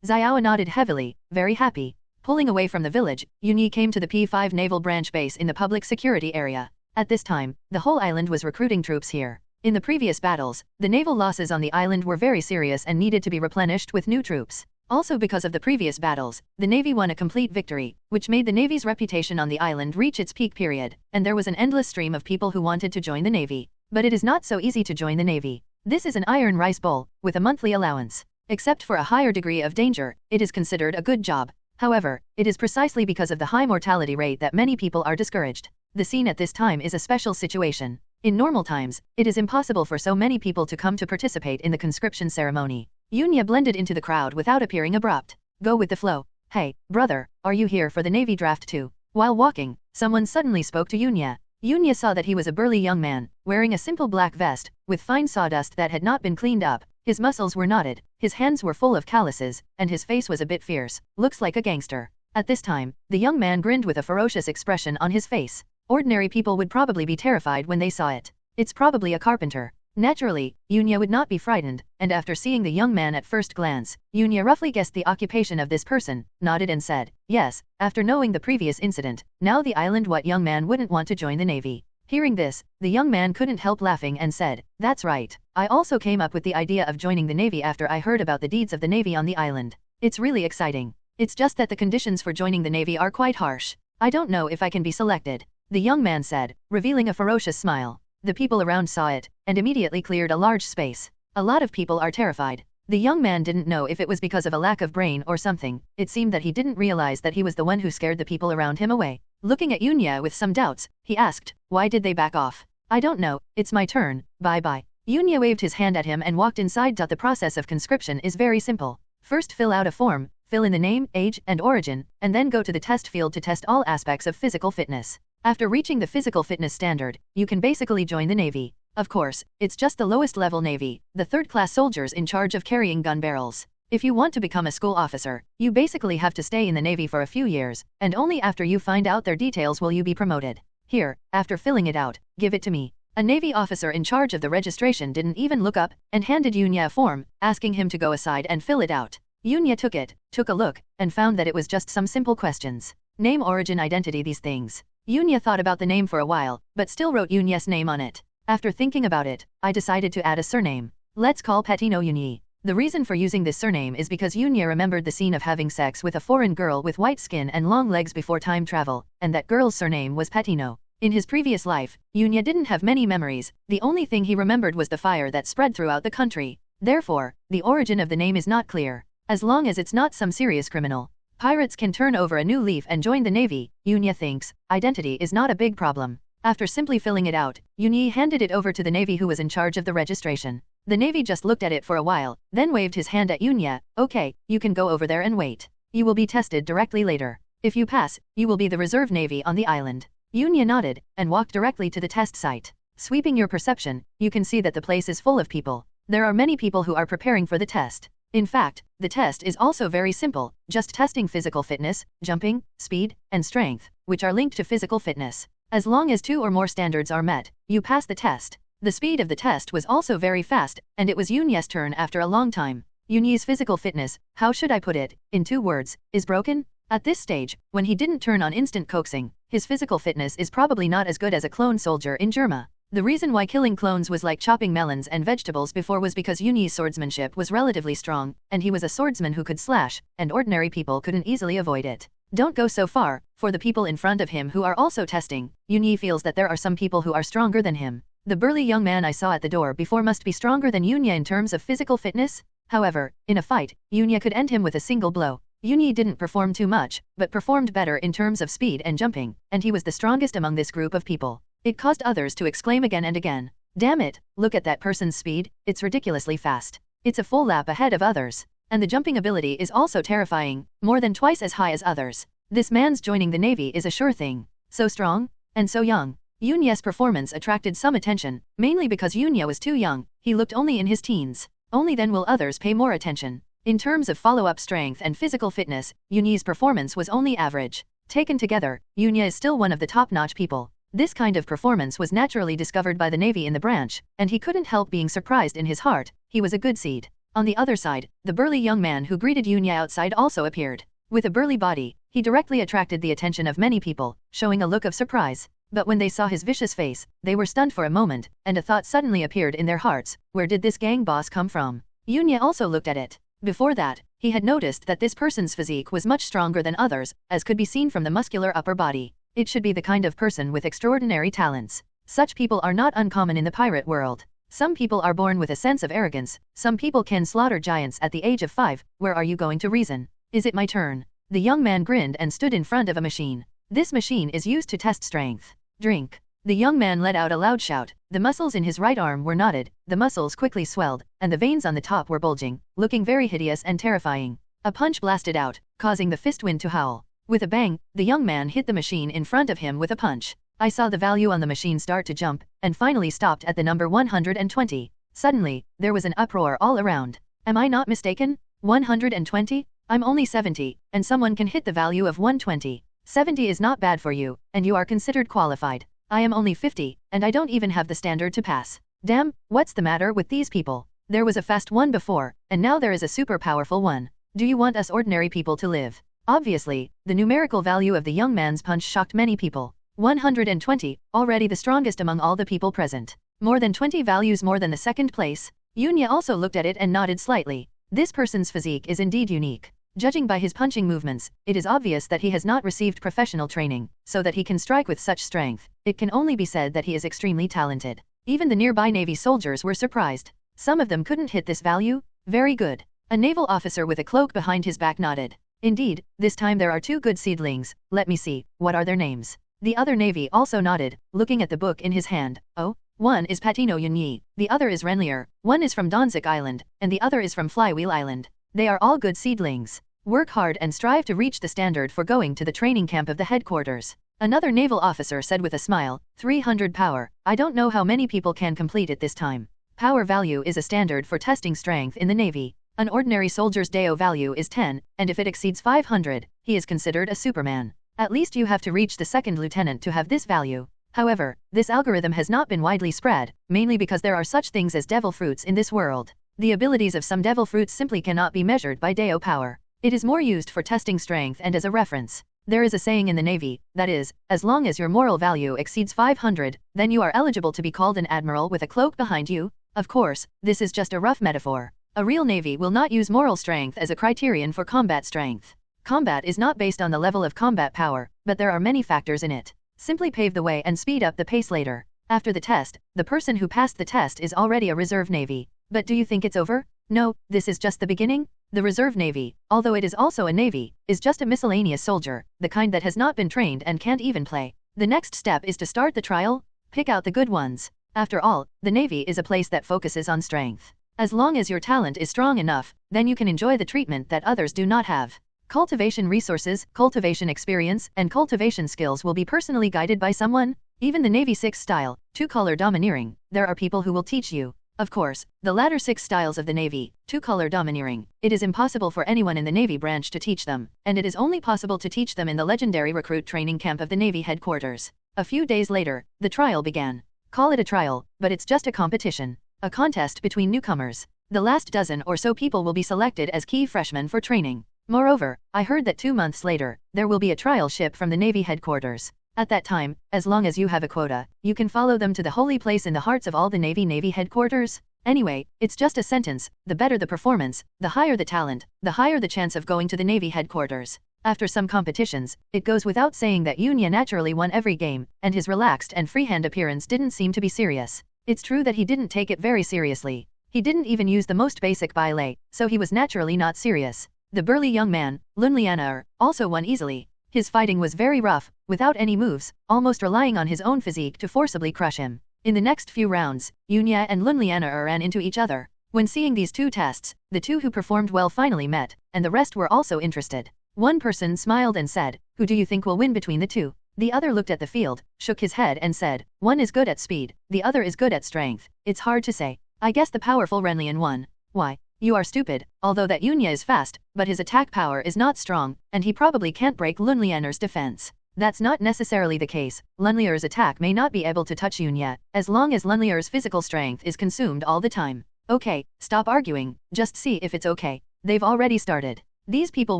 Xiao nodded heavily, very happy. Pulling away from the village, Yunyi came to the P5 naval branch base in the public security area. At this time, the whole island was recruiting troops here. In the previous battles, the naval losses on the island were very serious and needed to be replenished with new troops. Also because of the previous battles, the navy won a complete victory, which made the navy's reputation on the island reach its peak period, and there was an endless stream of people who wanted to join the navy. But it is not so easy to join the navy. This is an iron rice bowl, with a monthly allowance. Except for a higher degree of danger, it is considered a good job. However, it is precisely because of the high mortality rate that many people are discouraged. The scene at this time is a special situation. In normal times, it is impossible for so many people to come to participate in the conscription ceremony. Yunya blended into the crowd without appearing abrupt. Go with the flow. "Hey, brother, are you here for the navy draft too?" While walking, someone suddenly spoke to Yunya. Yunya saw that he was a burly young man, wearing a simple black vest, with fine sawdust that had not been cleaned up, His muscles were knotted, his hands were full of calluses, and his face was a bit fierce, looks like a gangster. At this time, the young man grinned with a ferocious expression on his face. Ordinary people would probably be terrified when they saw it. It's probably a carpenter. Naturally, Yunya would not be frightened, and after seeing the young man at first glance, Yunya roughly guessed the occupation of this person, nodded and said, yes, after knowing the previous incident, now the island what young man wouldn't want to join the Navy. Hearing this, the young man couldn't help laughing and said, that's right. I also came up with the idea of joining the Navy after I heard about the deeds of the Navy on the island. It's really exciting. It's just that the conditions for joining the Navy are quite harsh. I don't know if I can be selected. The young man said, revealing a ferocious smile. The people around saw it, and immediately cleared a large space. A lot of people are terrified. The young man didn't know if it was because of a lack of brain or something. It seemed that he didn't realize that he was the one who scared the people around him away. Looking at Yunya with some doubts, he asked, why did they back off? I don't know, it's my turn, bye-bye. Yunya waved his hand at him and walked inside. The process of conscription is very simple. First fill out a form, fill in the name, age, and origin, and then go to the test field to test all aspects of physical fitness. After reaching the physical fitness standard, you can basically join the Navy. Of course, it's just the lowest level Navy, the third-class soldiers in charge of carrying gun barrels. If you want to become a school officer, you basically have to stay in the Navy for a few years, and only after you find out their details will you be promoted. Here, after filling it out, give it to me. A Navy officer in charge of the registration didn't even look up, and handed Yunya a form, asking him to go aside and fill it out. Yunya took it, took a look, and found that it was just some simple questions. Name, origin, identity, these things. Yunya thought about the name for a while, but still wrote Yunya's name on it. After thinking about it, I decided to add a surname. Let's call Petino Yunyi. The reason for using this surname is because Yunya remembered the scene of having sex with a foreign girl with white skin and long legs before time travel, and that girl's surname was Petino. In his previous life, Yunya didn't have many memories, the only thing he remembered was the fire that spread throughout the country. Therefore, the origin of the name is not clear. As long as it's not some serious criminal, pirates can turn over a new leaf and join the Navy, Yunya thinks. Identity is not a big problem. After simply filling it out, Yunya handed it over to the Navy who was in charge of the registration. The Navy just looked at it for a while, then waved his hand at Yunya. Okay, you can go over there and wait. You will be tested directly later. If you pass, you will be the reserve Navy on the island. Yunya nodded, and walked directly to the test site. Sweeping your perception, you can see that the place is full of people. There are many people who are preparing for the test. In fact, the test is also very simple, just testing physical fitness, jumping, speed, and strength, which are linked to physical fitness. As long as 2 or more standards are met, you pass the test. The speed of the test was also very fast, and it was Yunya's turn after a long time. Yunya's physical fitness, how should I put it, in 2 words, is broken? At this stage, when he didn't turn on instant coaxing, his physical fitness is probably not as good as a clone soldier in Germa. The reason why killing clones was like chopping melons and vegetables before was because Yunya's swordsmanship was relatively strong, and he was a swordsman who could slash, and ordinary people couldn't easily avoid it. Don't go so far, for the people in front of him who are also testing, Yunya feels that there are some people who are stronger than him. The burly young man I saw at the door before must be stronger than Yunya in terms of physical fitness. However, in a fight, Yunya could end him with a single blow. Yunya didn't perform too much, but performed better in terms of speed and jumping, and he was the strongest among this group of people. It caused others to exclaim again and again. Damn it, look at that person's speed, it's ridiculously fast. It's a full lap ahead of others. And the jumping ability is also terrifying, more than twice as high as others. This man's joining the Navy is a sure thing. So strong, and so young. Yunya's performance attracted some attention, mainly because Yunya was too young, he looked only in his teens. Only then will others pay more attention. In terms of follow-up strength and physical fitness, Yunya's performance was only average. Taken together, Yunya is still one of the top-notch people. This kind of performance was naturally discovered by the Navy in the branch, and he couldn't help being surprised in his heart. He was a good seed. On the other side, the burly young man who greeted Yunya outside also appeared. With a burly body, he directly attracted the attention of many people, showing a look of surprise. But when they saw his vicious face, they were stunned for a moment, and a thought suddenly appeared in their hearts. Where did this gang boss come from? Yunya also looked at it. Before that, he had noticed that this person's physique was much stronger than others, as could be seen from the muscular upper body. It should be the kind of person with extraordinary talents. Such people are not uncommon in the pirate world. Some people are born with a sense of arrogance, some people can slaughter giants at the age of 5, where are you going to reason? Is it my turn? The young man grinned and stood in front of a machine. This machine is used to test strength. Drink. The young man let out a loud shout. The muscles in his right arm were knotted, the muscles quickly swelled, and the veins on the top were bulging, looking very hideous and terrifying. A punch blasted out, causing the fist wind to howl. With a bang, the young man hit the machine in front of him with a punch. I saw the value on the machine start to jump, and finally stopped at the number 120. Suddenly, there was an uproar all around. Am I not mistaken? 120? I'm only 70, and someone can hit the value of 120. 70 is not bad for you, and you are considered qualified. I am only 50, and I don't even have the standard to pass. Damn, what's the matter with these people? There was a fast one before, and now there is a super powerful one. Do you want us ordinary people to live? Obviously, the numerical value of the young man's punch shocked many people. 120, already the strongest among all the people present. More than 20 values more than the second place. Yunya also looked at it and nodded slightly. This person's physique is indeed unique. Judging by his punching movements, it is obvious that he has not received professional training, so that he can strike with such strength. It can only be said that he is extremely talented. Even the nearby Navy soldiers were surprised. Some of them couldn't hit this value? Very good. A naval officer with a cloak behind his back nodded. Indeed, this time there are 2 good seedlings. Let me see, what are their names? The other Navy also nodded, looking at the book in his hand. Oh, one is Patino Yunyi, the other is Renlier, one is from Danzuk Island, and the other is from Flywheel Island. They are all good seedlings. Work hard and strive to reach the standard for going to the training camp of the headquarters. Another naval officer said with a smile, 300 power. I don't know how many people can complete it this time. Power value is a standard for testing strength in the Navy. An ordinary soldier's Deo value is 10, and if it exceeds 500, he is considered a Superman. At least you have to reach the second lieutenant to have this value. However, this algorithm has not been widely spread, mainly because there are such things as devil fruits in this world. The abilities of some devil fruits simply cannot be measured by Deo power. It is more used for testing strength and as a reference. There is a saying in the Navy, that is, as long as your moral value exceeds 500, then you are eligible to be called an admiral with a cloak behind you. Of course, this is just a rough metaphor. A real Navy will not use moral strength as a criterion for combat strength. Combat is not based on the level of combat power, but there are many factors in it. Simply pave the way and speed up the pace later. After the test, the person who passed the test is already a reserve Navy. But do you think it's over? No, this is just the beginning. The reserve Navy, although it is also a Navy, is just a miscellaneous soldier, the kind that has not been trained and can't even play. The next step is to start the trial. Pick out the good ones. After all, the Navy is a place that focuses on strength. As long as your talent is strong enough, then you can enjoy the treatment that others do not have. Cultivation resources, cultivation experience, and cultivation skills will be personally guided by someone. Even the Navy 6 style, 2-color domineering, there are people who will teach you. Of course, the latter 6 styles of the Navy, 2-color domineering, it is impossible for anyone in the Navy branch to teach them, and it is only possible to teach them in the legendary recruit training camp of the Navy headquarters. A few days later, the trial began. Call it a trial, but it's just a competition. A contest between newcomers. The last dozen or so people will be selected as key freshmen for training. Moreover, I heard that 2 months later, there will be a trial ship from the Navy headquarters. At that time, as long as you have a quota, you can follow them to the holy place in the hearts of all the Navy headquarters. Anyway, it's just a sentence, the better the performance, the higher the talent, the higher the chance of going to the Navy headquarters. After some competitions, it goes without saying that Yunya naturally won every game, and his relaxed and freehand appearance didn't seem to be serious. It's true that he didn't take it very seriously. He didn't even use the most basic ballet, so he was naturally not serious. The burly young man, Lunlianaer, also won easily. His fighting was very rough, without any moves, almost relying on his own physique to forcibly crush him. In the next few rounds, Yunya and Lunlianaer ran into each other. When seeing these 2 tests, the 2 who performed well finally met, and the rest were also interested. One person smiled and said, "Who do you think will win between the 2? The other looked at the field, shook his head and said, "One is good at speed, the other is good at strength. It's hard to say. I guess the powerful Renlian won." "Why? You are stupid, although that Yunya is fast, but his attack power is not strong, and he probably can't break Lunlianer's defense." That's not necessarily the case. Lunlier's attack may not be able to touch Yunya, as long as Lunlier's physical strength is consumed all the time. Okay, stop arguing, just see if it's okay. They've already started. These people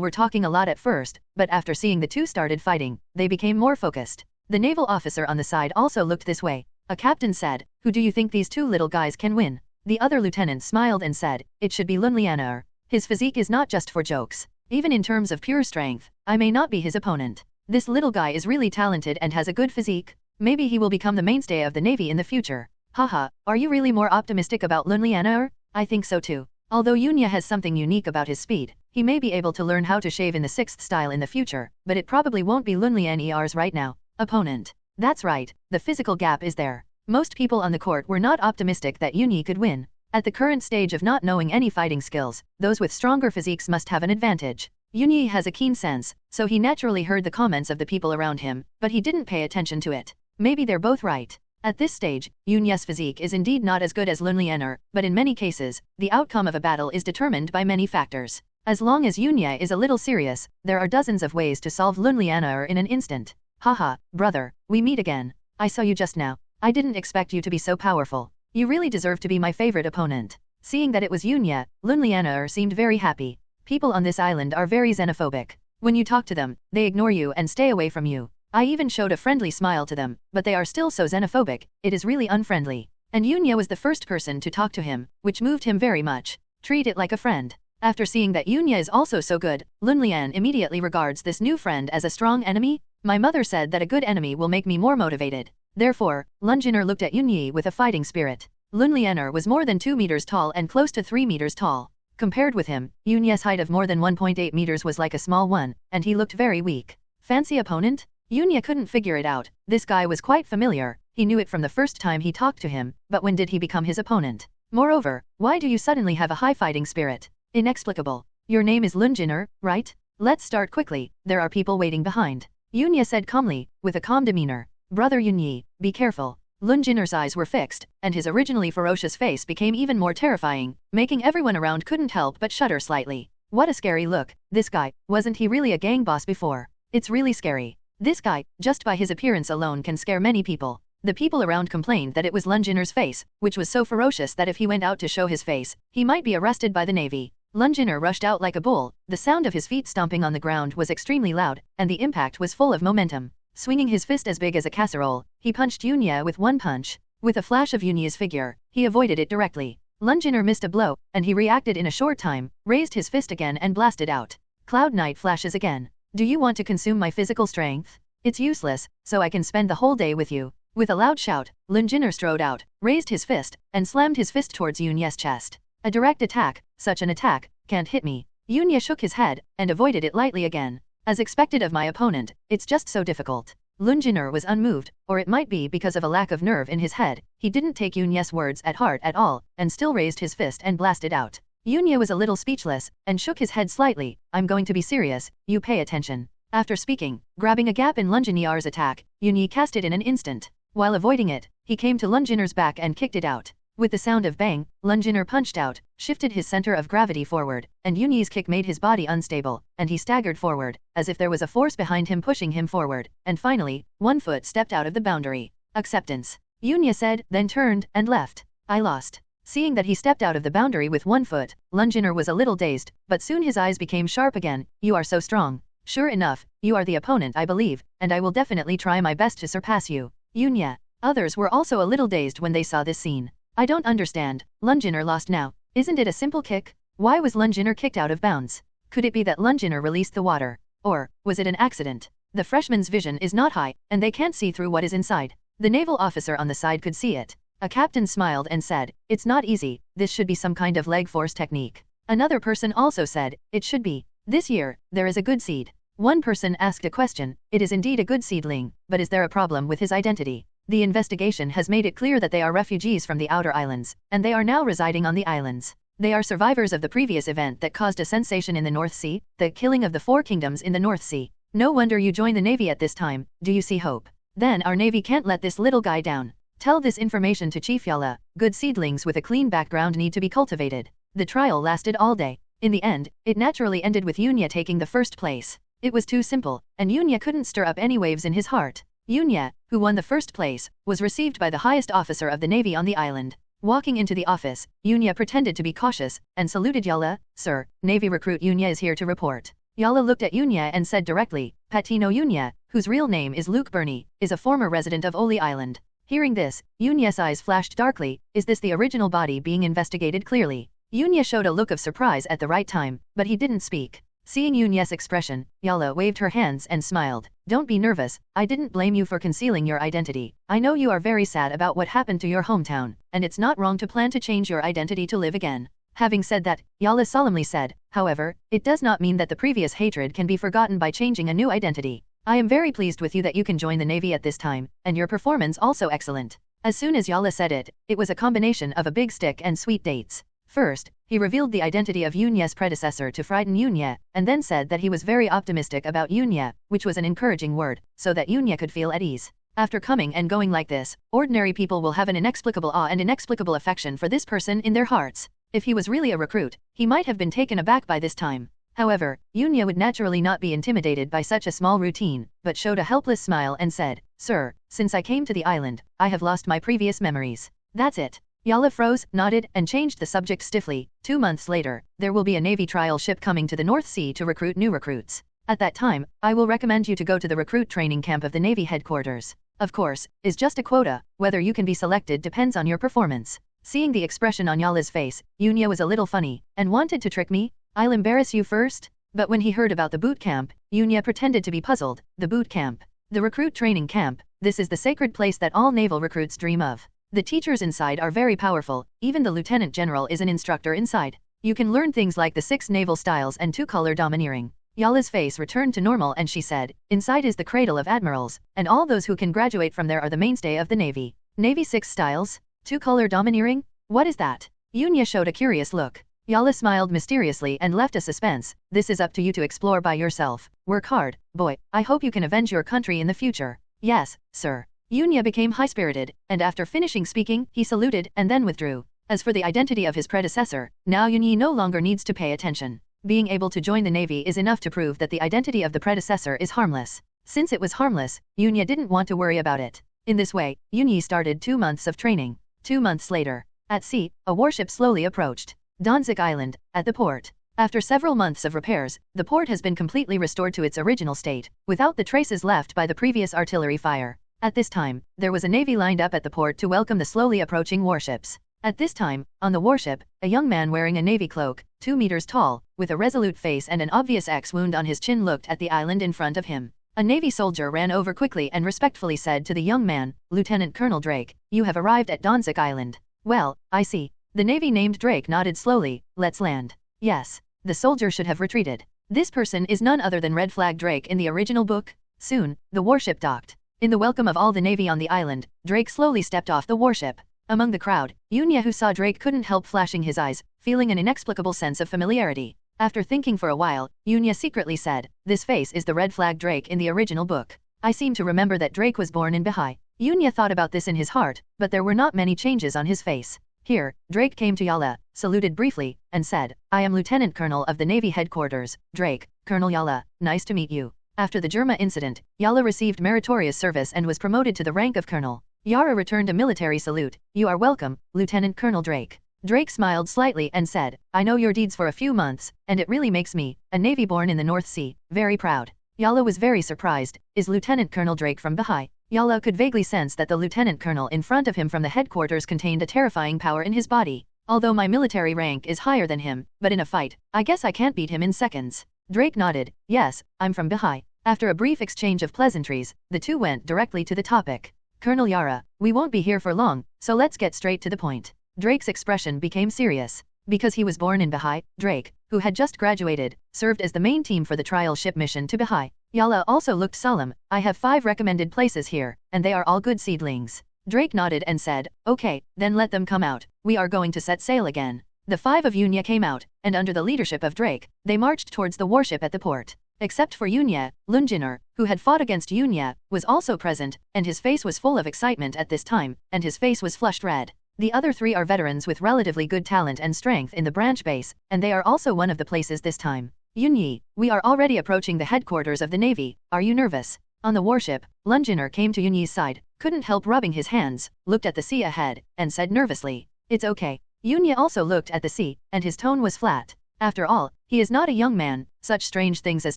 were talking a lot at first, but after seeing the 2 started fighting, they became more focused. The naval officer on the side also looked this way. A captain said, "Who do you think these 2 little guys can win?" The other lieutenant smiled and said, "It should be Lunlianaer. His physique is not just for jokes. Even in terms of pure strength, I may not be his opponent. This little guy is really talented and has a good physique. Maybe he will become the mainstay of the Navy in the future." Haha, are you really more optimistic about Lunlianaer? I think so too. Although Yunya has something unique about his speed, he may be able to learn how to shave in the 6th style in the future, but it probably won't be Lunlianer's right now. Opponent. That's right, the physical gap is there. Most people on the court were not optimistic that Yunya could win. At the current stage of not knowing any fighting skills, those with stronger physiques must have an advantage. Yunya has a keen sense, so he naturally heard the comments of the people around him, but he didn't pay attention to it. Maybe they're both right. At this stage, Yunya's physique is indeed not as good as Lunlianer, but in many cases, the outcome of a battle is determined by many factors. As long as Yunya is a little serious, there are dozens of ways to solve Lunlianer in an instant. Haha, brother, we meet again. I saw you just now. I didn't expect you to be so powerful. You really deserve to be my favorite opponent. Seeing that it was Yunya, Lunlianer seemed very happy. People on this island are very xenophobic. When you talk to them, they ignore you and stay away from you. I even showed a friendly smile to them, but they are still so xenophobic, it is really unfriendly. And Yunya was the first person to talk to him, which moved him very much. Treat it like a friend. After seeing that Yunya is also so good, Lunlian immediately regards this new friend as a strong enemy. My mother said that a good enemy will make me more motivated. Therefore, Lunjiner looked at Yunyi with a fighting spirit. Lunlianer was more than 2 meters tall and close to 3 meters tall. Compared with him, Yunya's height of more than 1.8 meters was like a small one, and he looked very weak. Fancy opponent? Yunya couldn't figure it out. This guy was quite familiar. He knew it from the first time he talked to him, but when did he become his opponent? Moreover, why do you suddenly have a high fighting spirit? Inexplicable. Your name is Lunjiner, right? Let's start quickly, there are people waiting behind. Yunya said calmly, with a calm demeanor. Brother Yunyi, be careful. Lunjiner's eyes were fixed, and his originally ferocious face became even more terrifying, making everyone around couldn't help but shudder slightly. What a scary look. This guy, wasn't he really a gang boss before? It's really scary. This guy, just by his appearance alone can scare many people. The people around complained that it was Lunjiner's face, which was so ferocious that if he went out to show his face, he might be arrested by the Navy. Lunjiner rushed out like a bull. The sound of his feet stomping on the ground was extremely loud, and the impact was full of momentum. Swinging his fist as big as a casserole, he punched Yunya with one punch. With a flash of Yunya's figure, he avoided it directly. Lunjiner missed a blow, and he reacted in a short time, raised his fist again and blasted out. Cloud Knight flashes again. Do you want to consume my physical strength? It's useless, so I can spend the whole day with you. With a loud shout, Lunjiner strode out, raised his fist, and slammed his fist towards Yunya's chest. A direct attack, such an attack, can't hit me. Yunya shook his head, and avoided it lightly again. As expected of my opponent, it's just so difficult. Lunjiner was unmoved, or it might be because of a lack of nerve in his head. He didn't take Yunya's words at heart at all, and still raised his fist and blasted out. Yunya was a little speechless, and shook his head slightly. I'm going to be serious, you pay attention. After speaking, grabbing a gap in Lunjiner's attack, Yunyi cast it in an instant. While avoiding it, he came to Lunjiner's back and kicked it out. With the sound of bang, Lunjiner punched out, shifted his center of gravity forward, and Yunyi's kick made his body unstable, and he staggered forward, as if there was a force behind him pushing him forward, and finally, one foot stepped out of the boundary. Acceptance. Yunya said, then turned, and left. I lost. Seeing that he stepped out of the boundary with one foot, Lunjiner was a little dazed, but soon his eyes became sharp again. You are so strong. Sure enough, you are the opponent I believe, and I will definitely try my best to surpass you. Yunya. Others were also a little dazed when they saw this scene. I don't understand. Lunjiner lost now. Isn't it a simple kick? Why was Lunjiner kicked out of bounds? Could it be that Lunjiner released the water? Or, was it an accident? The freshman's vision is not high, and they can't see through what is inside. The naval officer on the side could see it. A captain smiled and said, it's not easy, this should be some kind of leg force technique. Another person also said, it should be. This year, there is a good seed. One person asked a question, it is indeed a good seedling, but is there a problem with his identity? The investigation has made it clear that they are refugees from the outer islands, and they are now residing on the islands. They are survivors of the previous event that caused a sensation in the North Sea, the killing of the 4 kingdoms in the North Sea. No wonder you join the Navy at this time, do you see hope? Then our Navy can't let this little guy down. Tell this information to Chief Yala. Good seedlings with a clean background need to be cultivated. The trial lasted all day. In the end, it naturally ended with Yunya taking the first place. It was too simple, and Yunya couldn't stir up any waves in his heart. Yunya, who won the first place, was received by the highest officer of the Navy on the island. Walking into the office, Yunya pretended to be cautious, and saluted Yala. Sir, Navy recruit Yunya is here to report. Yala looked at Yunya and said directly, Patino Yunya, whose real name is Luke Burney, is a former resident of Ollie Island. Hearing this, Yunya's eyes flashed darkly. Is this the original body being investigated clearly? Yunya showed a look of surprise at the right time, but he didn't speak. Seeing Yunya's expression, Yala waved her hands and smiled. Don't be nervous, I didn't blame you for concealing your identity. I know you are very sad about what happened to your hometown, and it's not wrong to plan to change your identity to live again. Having said that, Yala solemnly said, however, it does not mean that the previous hatred can be forgotten by changing a new identity. I am very pleased with you that you can join the Navy at this time, and your performance also excellent. As soon as Yala said it, it was a combination of a big stick and sweet dates. First, he revealed the identity of Yunya's predecessor to frighten Yunya, and then said that he was very optimistic about Yunya, which was an encouraging word, so that Yunya could feel at ease. After coming and going like this, ordinary people will have an inexplicable awe and inexplicable affection for this person in their hearts. If he was really a recruit, he might have been taken aback by this time. However, Yunya would naturally not be intimidated by such a small routine, but showed a helpless smile and said, "Sir, since I came to the island, I have lost my previous memories." "That's it." Yala froze, nodded, and changed the subject stiffly. 2 months later, there will be a Navy trial ship coming to the North Sea to recruit new recruits. At that time, I will recommend you to go to the recruit training camp of the Navy headquarters. Of course, is just a quota, whether you can be selected depends on your performance. Seeing the expression on Yala's face, Yunya was a little funny, and wanted to trick me? "I'll embarrass you first?" But when he heard about the boot camp, Yunya pretended to be puzzled. The boot camp. The recruit training camp, this is the sacred place that all naval recruits dream of. The teachers inside are very powerful, even the lieutenant general is an instructor inside. You can learn things like the 6 naval styles and 2-color domineering. Yala's face returned to normal and she said, "Inside is the cradle of admirals, and all those who can graduate from there are the mainstay of the Navy." Navy 6 styles? 2-color domineering? What is that? Yunya showed a curious look. Yala smiled mysteriously and left a suspense. "This is up to you to explore by yourself. Work hard, boy. I hope you can avenge your country in the future." "Yes, sir." Yunya became high-spirited, and after finishing speaking, he saluted and then withdrew. As for the identity of his predecessor, now Yunya no longer needs to pay attention. Being able to join the Navy is enough to prove that the identity of the predecessor is harmless. Since it was harmless, Yunya didn't want to worry about it. In this way, Yunya started 2 months of training. 2 months later, at sea, a warship slowly approached Danzuk Island, at the port. After several months of repairs, the port has been completely restored to its original state, without the traces left by the previous artillery fire. At this time, there was a navy lined up at the port to welcome the slowly approaching warships. At this time, on the warship, a young man wearing a navy cloak, 2 meters tall, with a resolute face and an obvious X wound on his chin looked at the island in front of him. A navy soldier ran over quickly and respectfully said to the young man, "Lieutenant Colonel Drake, you have arrived at Danzuk Island." "Well, I see." The navy named Drake nodded slowly. "Let's land." "Yes." The soldier should have retreated. This person is none other than Red Flag Drake in the original book. Soon, the warship docked. In the welcome of all the navy on the island, Drake slowly stepped off the warship. Among the crowd, Yunya who saw Drake couldn't help flashing his eyes, feeling an inexplicable sense of familiarity. After thinking for a while, Yunya secretly said, "This face is the Red Flag Drake in the original book. I seem to remember that Drake was born in Bahai." Yunya thought about this in his heart, but there were not many changes on his face. Here, Drake came to Yala, saluted briefly, and said, "I am Lieutenant Colonel of the Navy Headquarters, Drake, Colonel Yala, nice to meet you." After the Germa incident, Yala received meritorious service and was promoted to the rank of Colonel. Yara returned a military salute. "You are welcome, Lieutenant Colonel Drake." Drake smiled slightly and said, "I know your deeds for a few months, and it really makes me, a Navy born in the North Sea, very proud." Yala was very surprised. Is Lieutenant Colonel Drake from Bahai? Yala could vaguely sense that the Lieutenant Colonel in front of him from the headquarters contained a terrifying power in his body. Although my military rank is higher than him, but in a fight, I guess I can't beat him in seconds. Drake nodded. "Yes, I'm from Bahai." After a brief exchange of pleasantries, the two went directly to the topic. "Colonel Yara, we won't be here for long, so let's get straight to the point." Drake's expression became serious. Because he was born in Bahai, Drake, who had just graduated, served as the main team for the trial ship mission to Bahai. Yala also looked solemn. "I have 5 recommended places here, and they are all good seedlings." Drake nodded and said, "Okay, then let them come out. We are going to set sail again." The 5 of Yunya came out, and under the leadership of Drake, they marched towards the warship at the port. Except for Yunya, Lunjiner, who had fought against Yunya, was also present, and his face was full of excitement at this time, and his face was flushed red. The other 3 are veterans with relatively good talent and strength in the branch base, and they are also one of the places this time. "Yunyi, we are already approaching the headquarters of the Navy. Are you nervous?" On the warship, Lunjiner came to Yunyi's side, couldn't help rubbing his hands, looked at the sea ahead, and said nervously, "It's okay." Yunya also looked at the sea, and his tone was flat. After all, he is not a young man, such strange things as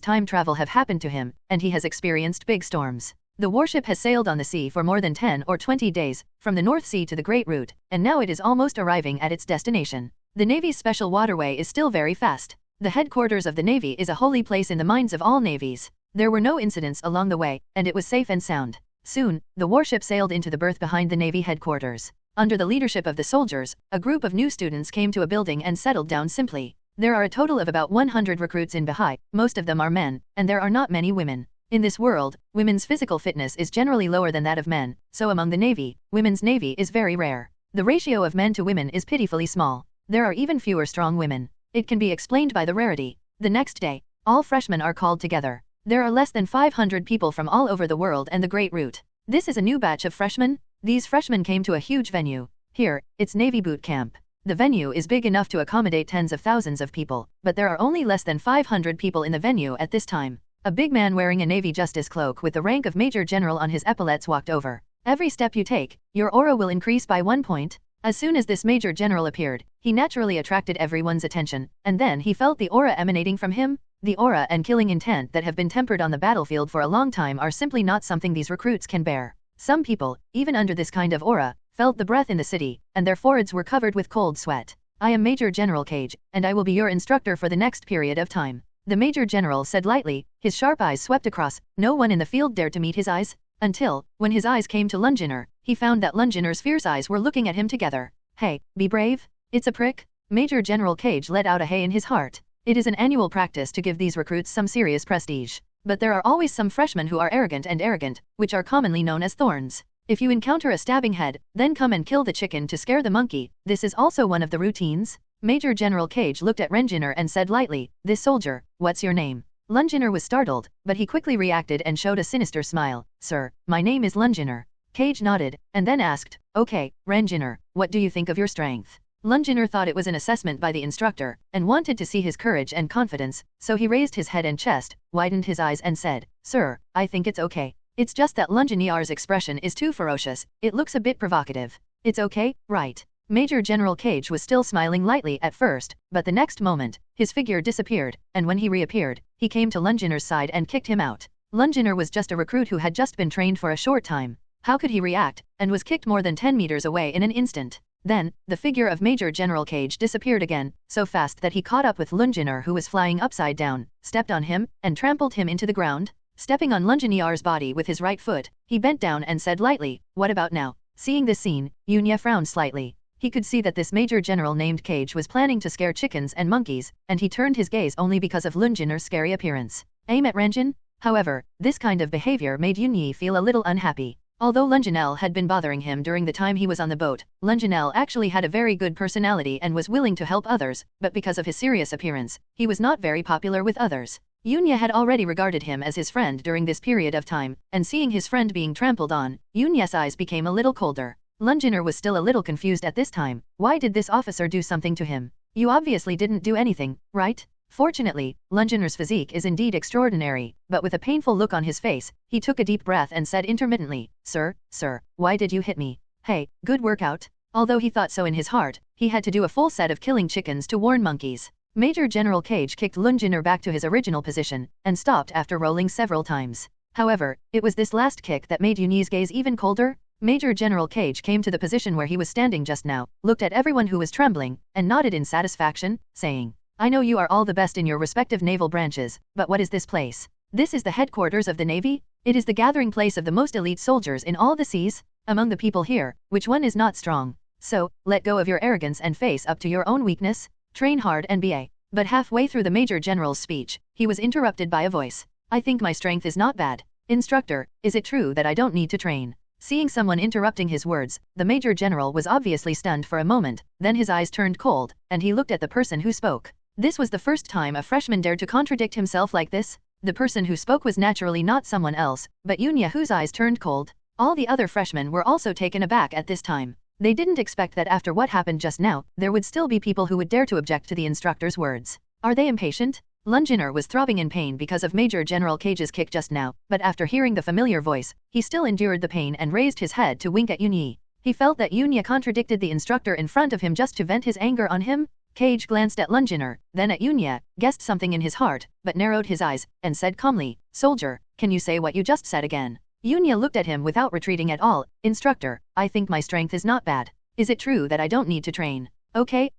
time travel have happened to him, and he has experienced big storms. The warship has sailed on the sea for more than 10 or 20 days, from the North Sea to the Great Route, and now it is almost arriving at its destination. The Navy's special waterway is still very fast. The headquarters of the Navy is a holy place in the minds of all navies. There were no incidents along the way, and it was safe and sound. Soon, the warship sailed into the berth behind the Navy headquarters. Under the leadership of the soldiers, a group of new students came to a building and settled down simply. There are a total of about 100 recruits in Bahai, most of them are men, and there are not many women. In this world, women's physical fitness is generally lower than that of men, so among the Navy, women's Navy is very rare. The ratio of men to women is pitifully small. There are even fewer strong women. It can be explained by the rarity. The next day, all freshmen are called together. There are less than 500 people from all over the world and the Great Route. This is a new batch of freshmen? These freshmen came to a huge venue. Here, it's Navy boot camp. The venue is big enough to accommodate tens of thousands of people, but there are only less than 500 people in the venue at this time. A big man wearing a Navy justice cloak with the rank of Major General on his epaulets walked over. Every step you take, your aura will increase by 1 point. As soon as this Major General appeared, he naturally attracted everyone's attention, and then he felt the aura emanating from him. The aura and killing intent that have been tempered on the battlefield for a long time are simply not something these recruits can bear. Some people, even under this kind of aura, felt the breath in the city, and their foreheads were covered with cold sweat. I am Major General Cage, and I will be your instructor for the next period of time. The Major General said lightly, his sharp eyes swept across. No one in the field dared to meet his eyes, until, when his eyes came to Lunginer, he found that Lunginer's fierce eyes were looking at him together. Hey, be brave? It's a prick? Major General Cage let out a hey in his heart. It is an annual practice to give these recruits some serious prestige. But there are always some freshmen who are arrogant, which are commonly known as thorns. If you encounter a stabbing head, then come and kill the chicken to scare the monkey. This is also one of the routines. Major General Cage looked at Lunginer and said lightly, this soldier, what's your name? Lunginer was startled, but he quickly reacted and showed a sinister smile. Sir, my name is Lunginer. Cage nodded, and then asked, okay, Lunginer, what do you think of your strength? Lunginer thought it was an assessment by the instructor, and wanted to see his courage and confidence, so he raised his head and chest, widened his eyes and said, sir, I think it's okay. It's just that Lunginer's expression is too ferocious, it looks a bit provocative. It's okay, right? Major General Cage was still smiling lightly at first, but the next moment, his figure disappeared, and when he reappeared, he came to Lunginer's side and kicked him out. Lunginer was just a recruit who had just been trained for a short time. How could he react, and was kicked more than 10 meters away in an instant? Then, the figure of Major General Cage disappeared again, so fast that he caught up with Lunginer who was flying upside down, stepped on him, and trampled him into the ground. Stepping on Lunginer's body with his right foot, he bent down and said lightly, what about now? Seeing this scene, Yunya frowned slightly. He could see that this Major General named Cage was planning to scare chickens and monkeys, and he turned his gaze only because of Lunginer's scary appearance. Aim at Renjin? However, this kind of behavior made Yunya feel a little unhappy. Although Lunginel had been bothering him during the time he was on the boat, Lunginel actually had a very good personality and was willing to help others, but because of his serious appearance, he was not very popular with others. Yunya had already regarded him as his friend during this period of time, and seeing his friend being trampled on, Yunya's eyes became a little colder. Lunginer was still a little confused at this time. Why did this officer do something to him? You obviously didn't do anything, right? Fortunately, Lunginer's physique is indeed extraordinary, but with a painful look on his face, he took a deep breath and said intermittently, sir, why did you hit me? Hey, good workout? Although he thought so in his heart, he had to do a full set of killing chickens to warn monkeys. Major General Cage kicked Lunginer back to his original position, and stopped after rolling several times. However, it was this last kick that made Yunya's gaze even colder. Major General Cage came to the position where he was standing just now, looked at everyone who was trembling, and nodded in satisfaction, saying, I know you are all the best in your respective naval branches, but what is this place? This is the headquarters of the Navy? It is the gathering place of the most elite soldiers in all the seas? Among the people here, which one is not strong? So, let go of your arrogance and face up to your own weakness. Train hard and be. But halfway through the Major General's speech, he was interrupted by a voice. I think my strength is not bad. Instructor, is it true that I don't need to train? Seeing someone interrupting his words, the Major General was obviously stunned for a moment, then his eyes turned cold, and he looked at the person who spoke. This was the first time a freshman dared to contradict himself like this. The person who spoke was naturally not someone else, but Yunya, whose eyes turned cold. All the other freshmen were also taken aback at this time. They didn't expect that after what happened just now, there would still be people who would dare to object to the instructor's words. Are they impatient? Lunginer was throbbing in pain because of Major General Cage's kick just now, but after hearing the familiar voice, he still endured the pain and raised his head to wink at Yunya. He felt that Yunya contradicted the instructor in front of him just to vent his anger on him. Cage glanced at Lunginer, then at Yunya, guessed something in his heart, but narrowed his eyes, and said calmly, Soldier, can you say what you just said again? Yunya looked at him without retreating at all. Instructor, I think my strength is not bad. Is it true that I don't need to train? Okay,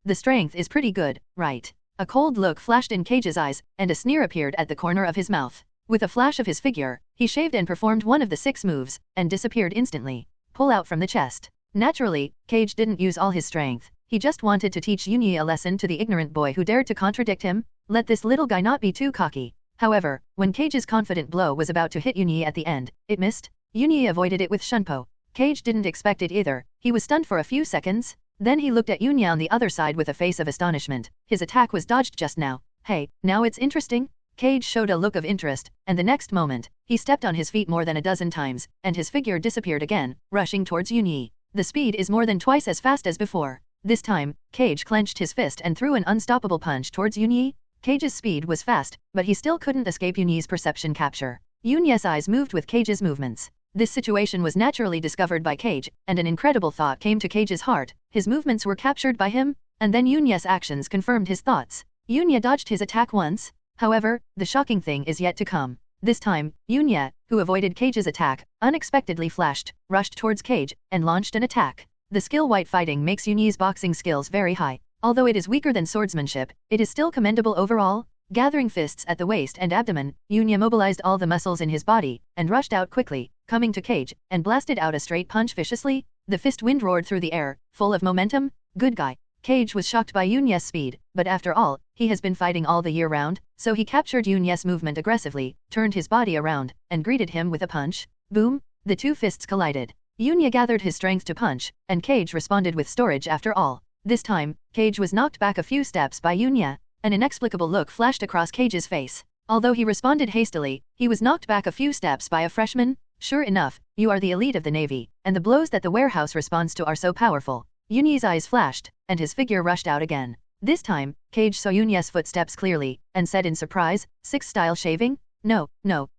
the strength is pretty good, right? A cold look flashed in Cage's eyes, and a sneer appeared at the corner of his mouth. With a flash of his figure, he shaved and performed one of the 6 moves, and disappeared instantly. Pull out from the chest. Naturally, Cage didn't use all his strength. He just wanted to teach Yunya a lesson to the ignorant boy who dared to contradict him. Let this little guy not be too cocky. However, when Cage's confident blow was about to hit Yunya at the end, it missed. Yunya avoided it with shunpo. Cage didn't expect it either. He was stunned for a few seconds. Then he looked at Yunya on the other side with a face of astonishment. His attack was dodged just now. Hey, now it's interesting? Cage showed a look of interest, and the next moment, He stepped on his feet more than a dozen times, and his figure disappeared again, rushing towards Yunyi. The speed is more than twice as fast as before. This time, Cage clenched his fist and threw an unstoppable punch towards Yunyi. Cage's speed was fast, but he still couldn't escape Yunyi's perception capture. Yunyi's eyes moved with Cage's movements. This situation was naturally discovered by Cage, and an incredible thought came to Cage's heart. His movements were captured by him, and then Yunyi's actions confirmed his thoughts. Yunyi dodged his attack once. However, the shocking thing is yet to come. This time, Yunyi, who avoided Cage's attack, unexpectedly rushed towards Cage, and launched an attack. The skill white fighting makes Yunyi's boxing skills very high. Although it is weaker than swordsmanship, it is still commendable overall. Gathering fists at the waist and abdomen, Yunyi mobilized all the muscles in his body, and rushed out quickly, coming to Cage, and blasted out a straight punch viciously. The fist wind roared through the air, full of momentum. Good guy. Cage was shocked by Yunyi's speed, but after all, he has been fighting all the year round, so he captured Yunyi's movement aggressively, turned his body around, and greeted him with a punch. Boom! The two fists collided. Yunyi gathered his strength to punch, and Cage responded with storage after all. This time, Cage was knocked back a few steps by Yunyi. An inexplicable look flashed across Cage's face. Although he responded hastily, he was knocked back a few steps by a freshman. Sure enough, you are the elite of the Navy, and the blows that the warehouse responds to are so powerful. Yunyi's eyes flashed, and his figure rushed out again. This time, Cage saw Yunyi's footsteps clearly, and said in surprise, 6-style shaving? No,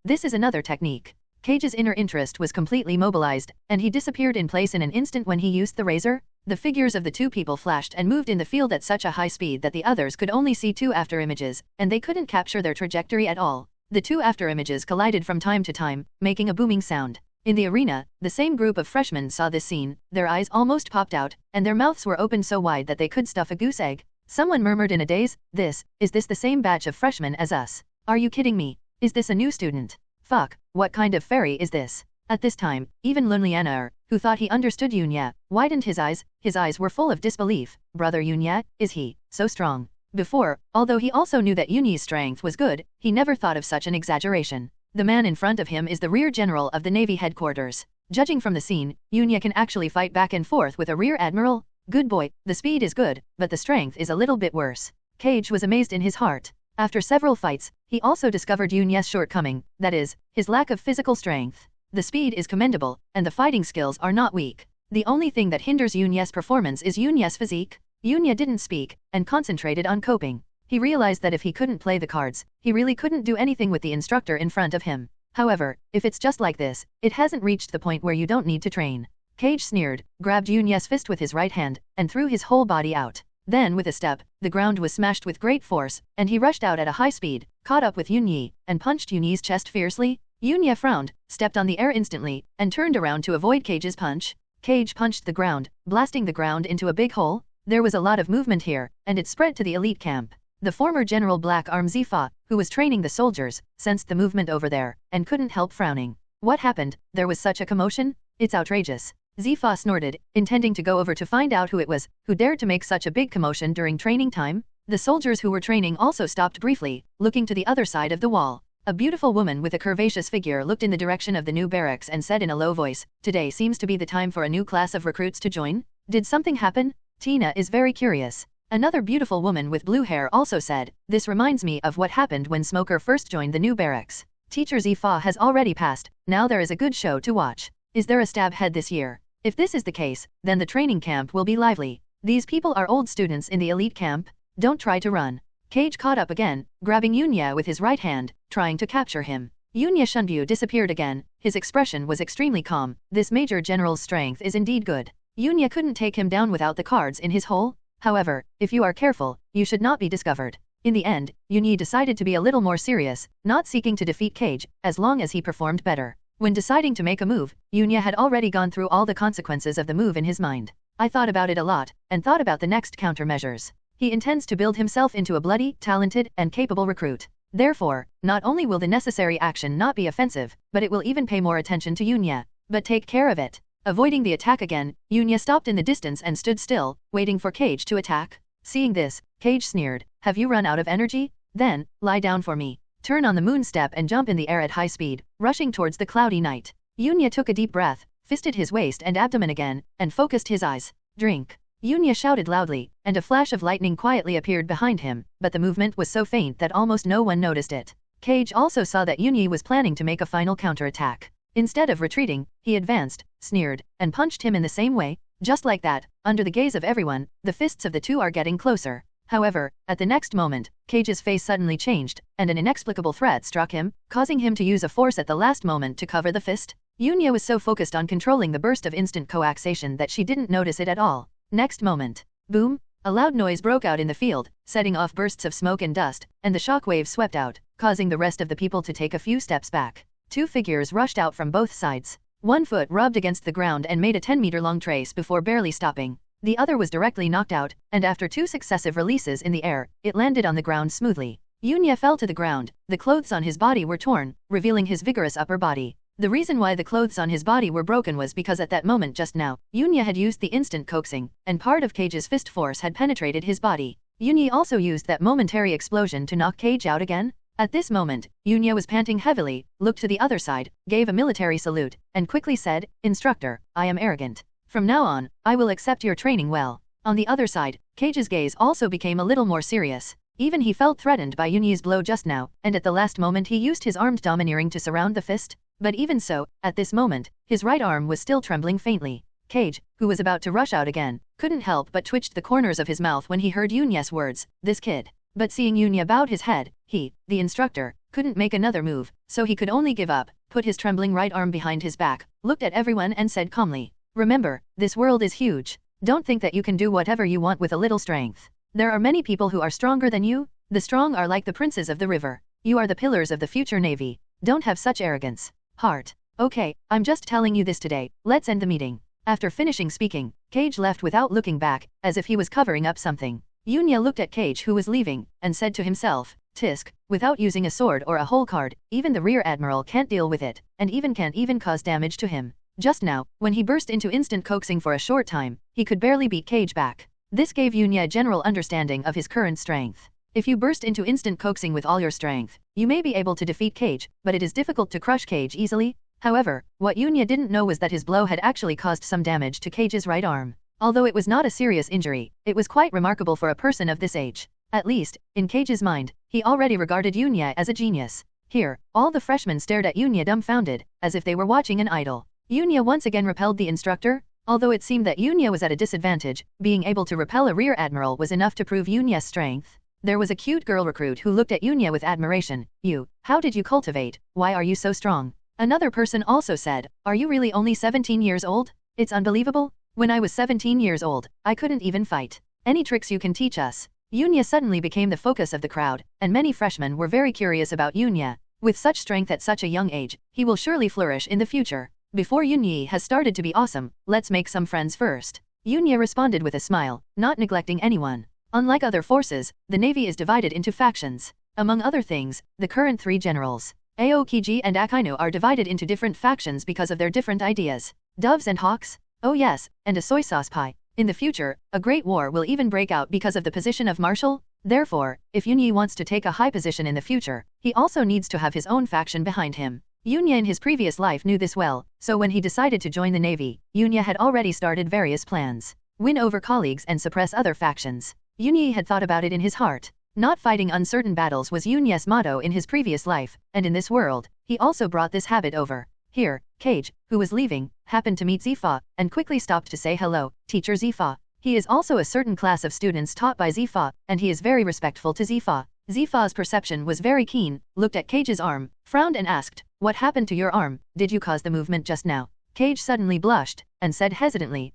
this is another technique. Cage's inner interest was completely mobilized, and he disappeared in place in an instant when he used the razor. The figures of the two people flashed and moved in the field at such a high speed that the others could only see two afterimages, and they couldn't capture their trajectory at all. The two afterimages collided from time to time, making a booming sound. In the arena, the same group of freshmen saw this scene. Their eyes almost popped out, and their mouths were open so wide that they could stuff a goose egg. Someone murmured in a daze, Is this the same batch of freshmen as us? Are you kidding me? Is this a new student? Fuck, what kind of fairy is this? At this time, even Lunlianaer, who thought he understood Yunyi, widened his eyes. His eyes were full of disbelief. Brother Yunyi, is he so strong? Before, although he also knew that Yunyi's strength was good, he never thought of such an exaggeration. The man in front of him is the rear general of the Navy headquarters. Judging from the scene, Yunyi can actually fight back and forth with a rear admiral. Good boy, the speed is good, but the strength is a little bit worse. Cage was amazed in his heart. After several fights, he also discovered Yunyi's shortcoming, that is, his lack of physical strength. The speed is commendable, and the fighting skills are not weak. The only thing that hinders Yunyi's performance is Yunyi's physique. Yunyi didn't speak, and concentrated on coping. He realized that if he couldn't play the cards, he really couldn't do anything with the instructor in front of him. However, if it's just like this, it hasn't reached the point where you don't need to train. Cage sneered, grabbed Yunyi's fist with his right hand, and threw his whole body out. Then with a step, the ground was smashed with great force, and he rushed out at a high speed, caught up with Yunyi, and punched Yunyi's chest fiercely. Yunyi frowned, stepped on the air instantly, and turned around to avoid Cage's punch. Cage punched the ground, blasting the ground into a big hole. There was a lot of movement here, and it spread to the elite camp. The former General Black Arm Zifa, who was training the soldiers, sensed the movement over there, and couldn't help frowning. What happened? There was such a commotion? It's outrageous. Zifa snorted, intending to go over to find out who it was, who dared to make such a big commotion during training time. The soldiers who were training also stopped briefly, looking to the other side of the wall. A beautiful woman with a curvaceous figure looked in the direction of the new barracks and said in a low voice, "Today seems to be the time for a new class of recruits to join. Did something happen? Tina is very curious." Another beautiful woman with blue hair also said, "This reminds me of what happened when Smoker first joined the new barracks. Teacher Zifa has already passed, now there is a good show to watch. Is there a stab head this year? If this is the case, then the training camp will be lively. These people are old students in the elite camp. Don't try to run." Cage caught up again, grabbing Yunyi with his right hand, trying to capture him. Yunyi Shunbu disappeared again. His expression was extremely calm. This major general's strength is indeed good. Yunyi couldn't take him down without the cards in his hole. However, if you are careful, you should not be discovered. In the end, Yunyi decided to be a little more serious, not seeking to defeat Cage, as long as he performed better. When deciding to make a move, Yunyi had already gone through all the consequences of the move in his mind. I thought about it a lot, and thought about the next countermeasures. He intends to build himself into a bloody, talented, and capable recruit. Therefore, not only will the necessary action not be offensive, but it will even pay more attention to Yunyi. But take care of it. Avoiding the attack again, Yunyi stopped in the distance and stood still, waiting for Cage to attack. Seeing this, Cage sneered, "Have you run out of energy? Then, lie down for me. Turn on the moon step and jump in the air at high speed, rushing towards the cloudy night." Yunyi took a deep breath, fisted his waist and abdomen again, and focused his eyes. "Drink." Yunyi shouted loudly, and a flash of lightning quietly appeared behind him, but the movement was so faint that almost no one noticed it. Cage also saw that Yunyi was planning to make a final counterattack. Instead of retreating, he advanced, sneered, and punched him in the same way. Just like that, under the gaze of everyone, the fists of the two are getting closer. However, at the next moment, Cage's face suddenly changed, and an inexplicable threat struck him, causing him to use a force at the last moment to cover the fist. Yunya was so focused on controlling the burst of instant coaxation that she didn't notice it at all. Next moment, boom! A loud noise broke out in the field, setting off bursts of smoke and dust, and the shockwave swept out, causing the rest of the people to take a few steps back. Two figures rushed out from both sides. One foot rubbed against the ground and made a 10-meter-long trace before barely stopping. The other was directly knocked out, and after two successive releases in the air, it landed on the ground smoothly. Yunya fell to the ground. The clothes on his body were torn, revealing his vigorous upper body. The reason why the clothes on his body were broken was because at that moment just now, Yunya had used the instant coaxing, and part of Cage's fist force had penetrated his body. Yunya also used that momentary explosion to knock Cage out again. At this moment, Yunya was panting heavily, looked to the other side, gave a military salute, and quickly said, "Instructor, I am arrogant. From now on, I will accept your training well." On the other side, Cage's gaze also became a little more serious. Even he felt threatened by Yunyi's blow just now, and at the last moment he used his armed domineering to surround the fist. But even so, at this moment, his right arm was still trembling faintly. Cage, who was about to rush out again, couldn't help but twitched the corners of his mouth when he heard Yunya's words, "this kid." But seeing Yunya bowed his head, he, the instructor, couldn't make another move, so he could only give up, put his trembling right arm behind his back, looked at everyone and said calmly, "Remember, this world is huge. Don't think that you can do whatever you want with a little strength. There are many people who are stronger than you. The strong are like the princes of the river. You are the pillars of the future navy. Don't have such arrogance. Heart. Okay, I'm just telling you this today. Let's end the meeting." After finishing speaking, Cage left without looking back, as if he was covering up something. Yunya looked at Cage who was leaving, and said to himself, "Tisk, without using a sword or a whole card, even the rear admiral can't deal with it, and can't even cause damage to him." Just now, when he burst into instant coaxing for a short time, he could barely beat Cage back. This gave Yunya a general understanding of his current strength. If you burst into instant coaxing with all your strength, you may be able to defeat Cage, but it is difficult to crush Cage easily. However, what Yunya didn't know was that his blow had actually caused some damage to Cage's right arm. Although it was not a serious injury, it was quite remarkable for a person of this age. At least, in Cage's mind, he already regarded Yunya as a genius. Here, all the freshmen stared at Yunya dumbfounded, as if they were watching an idol. Yunya once again repelled the instructor. Although it seemed that Yunya was at a disadvantage, being able to repel a rear admiral was enough to prove Yunya's strength. There was a cute girl recruit who looked at Yunya with admiration. "You, how did you cultivate? Why are you so strong?" Another person also said, "Are you really only 17 years old? It's unbelievable. When I was 17 years old, I couldn't even fight. Any tricks you can teach us?" Yunya suddenly became the focus of the crowd, and many freshmen were very curious about Yunya. With such strength at such a young age, he will surely flourish in the future. Before Yunya has started to be awesome, let's make some friends first. Yunya responded with a smile, not neglecting anyone. Unlike other forces, the navy is divided into factions. Among other things, the current three generals, Aokiji and Akainu, are divided into different factions because of their different ideas. Doves and hawks? Oh yes, and a soy sauce pie. In the future, a great war will even break out because of the position of marshal. Therefore, if Yunya wants to take a high position in the future, he also needs to have his own faction behind him. Yunya in his previous life knew this well, so when he decided to join the navy, Yunya had already started various plans. Win over colleagues and suppress other factions. Yunya had thought about it in his heart. Not fighting uncertain battles was Yunya's motto in his previous life, and in this world, he also brought this habit over. Here, Cage, who was leaving, happened to meet Zifa, and quickly stopped to say hello, "Teacher Zifa." He is also a certain class of students taught by Zifa, and he is very respectful to Zifa. Zifa's perception was very keen, looked at Cage's arm, frowned and asked, "What happened to your arm? Did you cause the movement just now?" Cage suddenly blushed, and said hesitantly,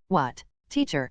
What? Teacher,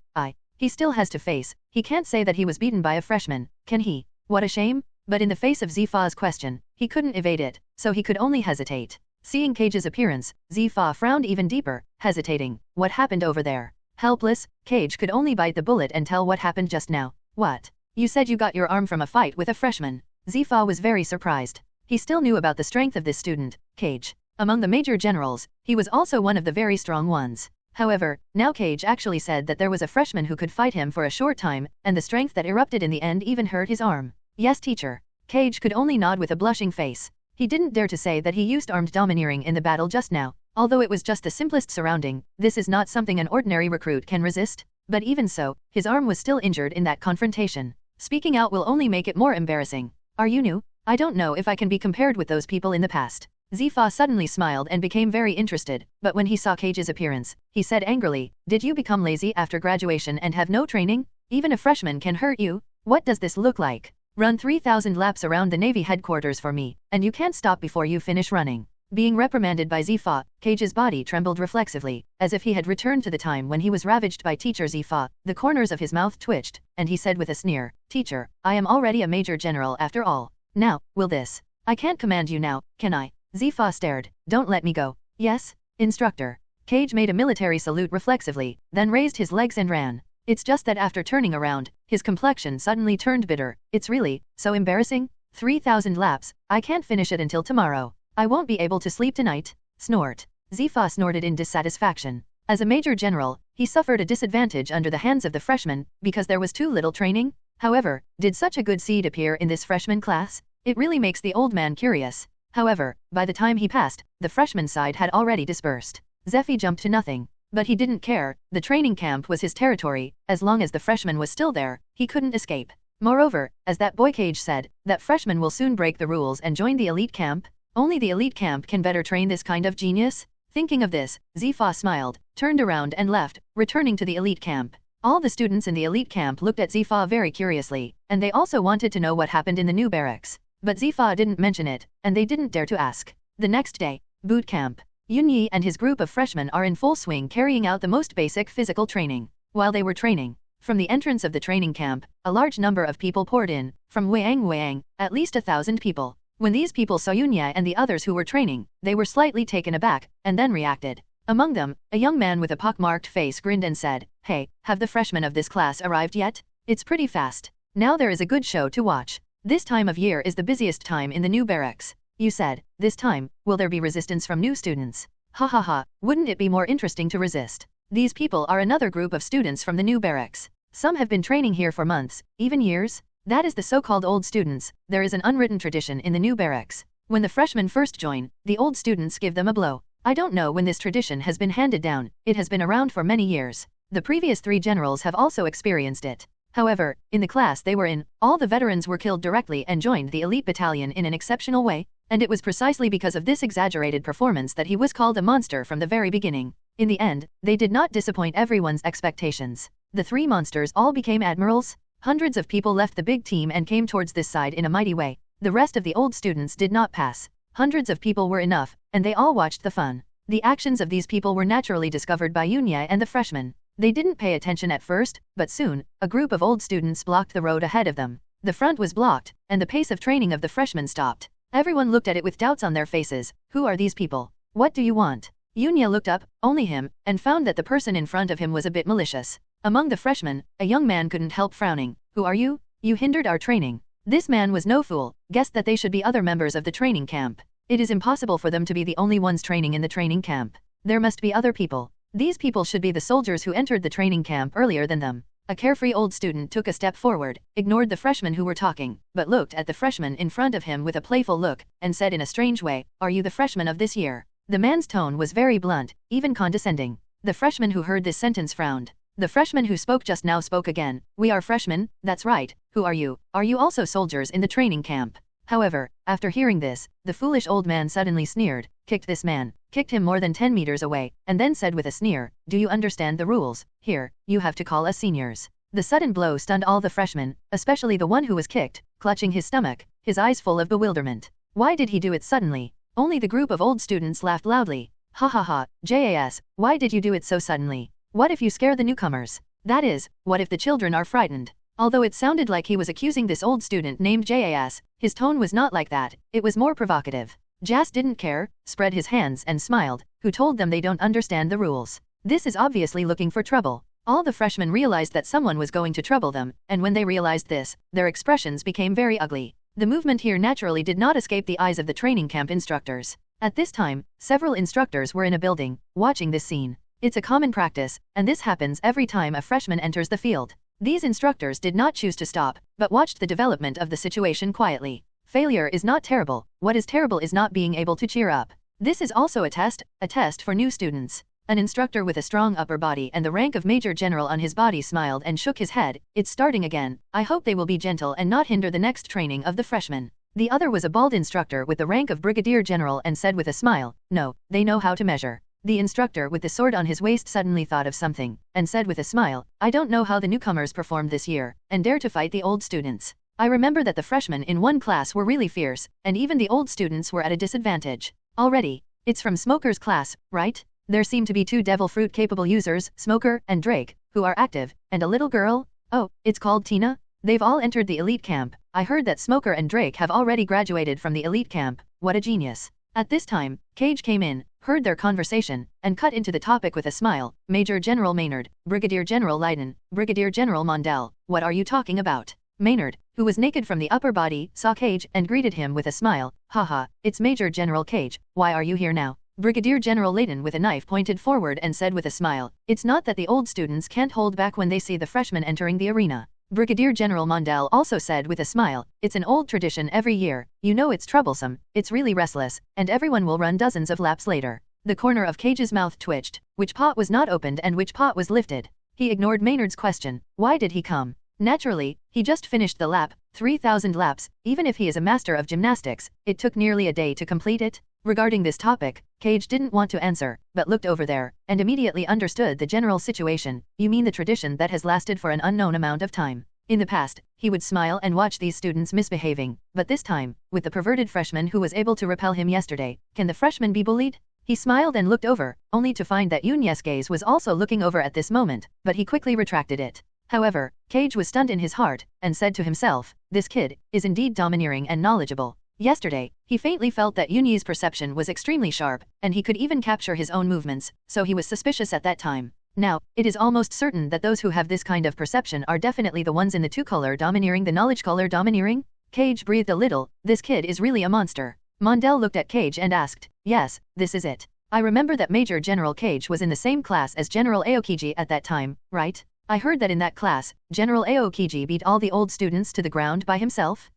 He still has to face. He can't say that he was beaten by a freshman, can he? What a shame. But in the face of Zifa's question, he couldn't evade it, so he could only hesitate. Seeing Cage's appearance, Zifa frowned even deeper, hesitating. What happened over there? Helpless, Cage could only bite the bullet and tell what happened just now. What? You said you got your arm from a fight with a freshman. Zifa was very surprised. He still knew about the strength of this student, Cage. Among the major generals, he was also one of the very strong ones. However, now Cage actually said that there was a freshman who could fight him for a short time, and the strength that erupted in the end even hurt his arm. Yes, teacher. Cage could only nod with a blushing face. He didn't dare to say that he used armed domineering in the battle just now. Although it was just the simplest surrounding, this is not something an ordinary recruit can resist. But even so, his arm was still injured in that confrontation. Speaking out will only make it more embarrassing. Are you new? I don't know if I can be compared with those people in the past. Zifa suddenly smiled and became very interested, but when he saw Cage's appearance, he said angrily, did you become lazy after graduation and have no training? Even a freshman can hurt you? What does this look like? Run 3,000 laps around the Navy headquarters for me, and you can't stop before you finish running. Being reprimanded by Zifa, Cage's body trembled reflexively, as if he had returned to the time when he was ravaged by Teacher Zifa. The corners of his mouth twitched, and he said with a sneer, Teacher, I am already a major general after all. Now, will this? I can't command you now, can I? Zifa stared. Don't let me go. Yes, instructor. Cage made a military salute reflexively, then raised his legs and ran. It's just that after turning around, his complexion suddenly turned bitter. It's really so embarrassing. 3,000 laps, I can't finish it until tomorrow. I won't be able to sleep tonight. Snort. Zifa snorted in dissatisfaction. As a major general, he suffered a disadvantage under the hands of the freshmen, because there was too little training. However, did such a good seed appear in this freshman class? It really makes the old man curious. However, by the time he passed, the freshman side had already dispersed. Zephy jumped to nothing. But he didn't care, the training camp was his territory, as long as the freshman was still there, he couldn't escape. Moreover, as that boy Cage said, that freshman will soon break the rules and join the elite camp. Only the elite camp can better train this kind of genius? Thinking of this, Zifa smiled, turned around and left, returning to the elite camp. All the students in the elite camp looked at Zifa very curiously, and they also wanted to know what happened in the new barracks. But Zifa didn't mention it, and they didn't dare to ask. The next day, boot camp. Yunyi and his group of freshmen are in full swing carrying out the most basic physical training. While they were training, from the entrance of the training camp, a large number of people poured in, from Wang, at least 1,000 people. When these people saw Yunyi and the others who were training, they were slightly taken aback, and then reacted. Among them, a young man with a pockmarked face grinned and said, Hey, have the freshmen of this class arrived yet? It's pretty fast. Now there is a good show to watch. This time of year is the busiest time in the new barracks. You said, this time, will there be resistance from new students? Ha ha ha, wouldn't it be more interesting to resist? These people are another group of students from the new barracks. Some have been training here for months, even years. That is the so-called old students. There is an unwritten tradition in the new barracks. When the freshmen first join, the old students give them a blow. I don't know when this tradition has been handed down, it has been around for many years. The previous 3 generals have also experienced it. However, in the class they were in, all the veterans were killed directly and joined the elite battalion in an exceptional way, and it was precisely because of this exaggerated performance that he was called a monster from the very beginning. In the end, they did not disappoint everyone's expectations. The 3 monsters all became admirals. Hundreds of people left the big team and came towards this side in a mighty way. The rest of the old students did not pass. Hundreds of people were enough, and they all watched the fun. The actions of these people were naturally discovered by Yunyi and the freshmen. They didn't pay attention at first, but soon, a group of old students blocked the road ahead of them. The front was blocked, and the pace of training of the freshmen stopped. Everyone looked at it with doubts on their faces. Who are these people? What do you want? Yunyi looked up, only him, and found that the person in front of him was a bit malicious. Among the freshmen, a young man couldn't help frowning. Who are you? You hindered our training. This man was no fool, guessed that they should be other members of the training camp. It is impossible for them to be the only ones training in the training camp. There must be other people. These people should be the soldiers who entered the training camp earlier than them. A carefree old student took a step forward, ignored the freshmen who were talking, but looked at the freshman in front of him with a playful look, and said in a strange way, Are you the freshman of this year? The man's tone was very blunt, even condescending. The freshman who heard this sentence frowned. The freshman who spoke just now spoke again. We are freshmen, that's right. Who are you? Are you also soldiers in the training camp? However, after hearing this, the foolish old man suddenly sneered, kicked this man, kicked him more than 10 meters away, and then said with a sneer, Do you understand the rules? Here, you have to call us seniors. The sudden blow stunned all the freshmen, especially the one who was kicked, clutching his stomach, his eyes full of bewilderment. Why did he do it suddenly? Only the group of old students laughed loudly. Ha ha ha, JAS, why did you do it so suddenly? What if you scare the newcomers? That is, what if the children are frightened? Although it sounded like he was accusing this old student named JAS, his tone was not like that, it was more provocative. Jas didn't care, spread his hands and smiled, who told them they don't understand the rules. This is obviously looking for trouble. All the freshmen realized that someone was going to trouble them, and when they realized this, their expressions became very ugly. The movement here naturally did not escape the eyes of the training camp instructors. At this time, several instructors were in a building, watching this scene. It's a common practice, and this happens every time a freshman enters the field. These instructors did not choose to stop, but watched the development of the situation quietly. Failure is not terrible, what is terrible is not being able to cheer up. This is also a test for new students. An instructor with a strong upper body and the rank of Major General on his body smiled and shook his head. It's starting again. I hope they will be gentle and not hinder the next training of the freshmen. The other was a bald instructor with the rank of brigadier general and said with a smile, "No, they know how to measure." The instructor with the sword on his waist suddenly thought of something, and said with a smile, "I don't know how the newcomers performed this year, and dare to fight the old students. I remember that the freshmen in one class were really fierce, and even the old students were at a disadvantage. Already. It's from Smoker's class, right? There seem to be 2 devil fruit capable users, Smoker and Drake, who are active, and a little girl? Oh, it's called Tina? They've all entered the elite camp. I heard that Smoker and Drake have already graduated from the elite camp. What a genius." At this time, Cage came in, heard their conversation, and cut into the topic with a smile. "Major General Maynard, Brigadier General Leiden, Brigadier General Mondell, what are you talking about?" Maynard, who was naked from the upper body, saw Cage and greeted him with a smile. "Haha, it's Major General Cage, why are you here now?" Brigadier General Leiden with a knife pointed forward and said with a smile, "It's not that the old students can't hold back when they see the freshmen entering the arena." Brigadier General Mondell also said with a smile, "It's an old tradition every year, you know it's troublesome, it's really restless, and everyone will run dozens of laps later." The corner of Cage's mouth twitched, which pot was not opened and which pot was lifted. He ignored Maynard's question, why did he come? Naturally, he just finished the lap, 3,000 laps, even if he is a master of gymnastics, it took nearly a day to complete it. Regarding this topic, Cage didn't want to answer, but looked over there, and immediately understood the general situation. "You mean the tradition that has lasted for an unknown amount of time?" In the past, he would smile and watch these students misbehaving, but this time, with the perverted freshman who was able to repel him yesterday, can the freshman be bullied? He smiled and looked over, only to find that Yunya's gaze was also looking over at this moment, but he quickly retracted it. However, Cage was stunned in his heart, and said to himself, "This kid is indeed domineering and knowledgeable." Yesterday, he faintly felt that Yunyi's perception was extremely sharp, and he could even capture his own movements, so he was suspicious at that time. Now, it is almost certain that those who have this kind of perception are definitely the ones in the 2-color domineering, the knowledge color domineering. Cage breathed a little, this kid is really a monster. Mondell looked at Cage and asked, "Yes, this is it. I remember that Major General Cage was in the same class as General Aokiji at that time, right? I heard that in that class, General Aokiji beat all the old students to the ground by himself?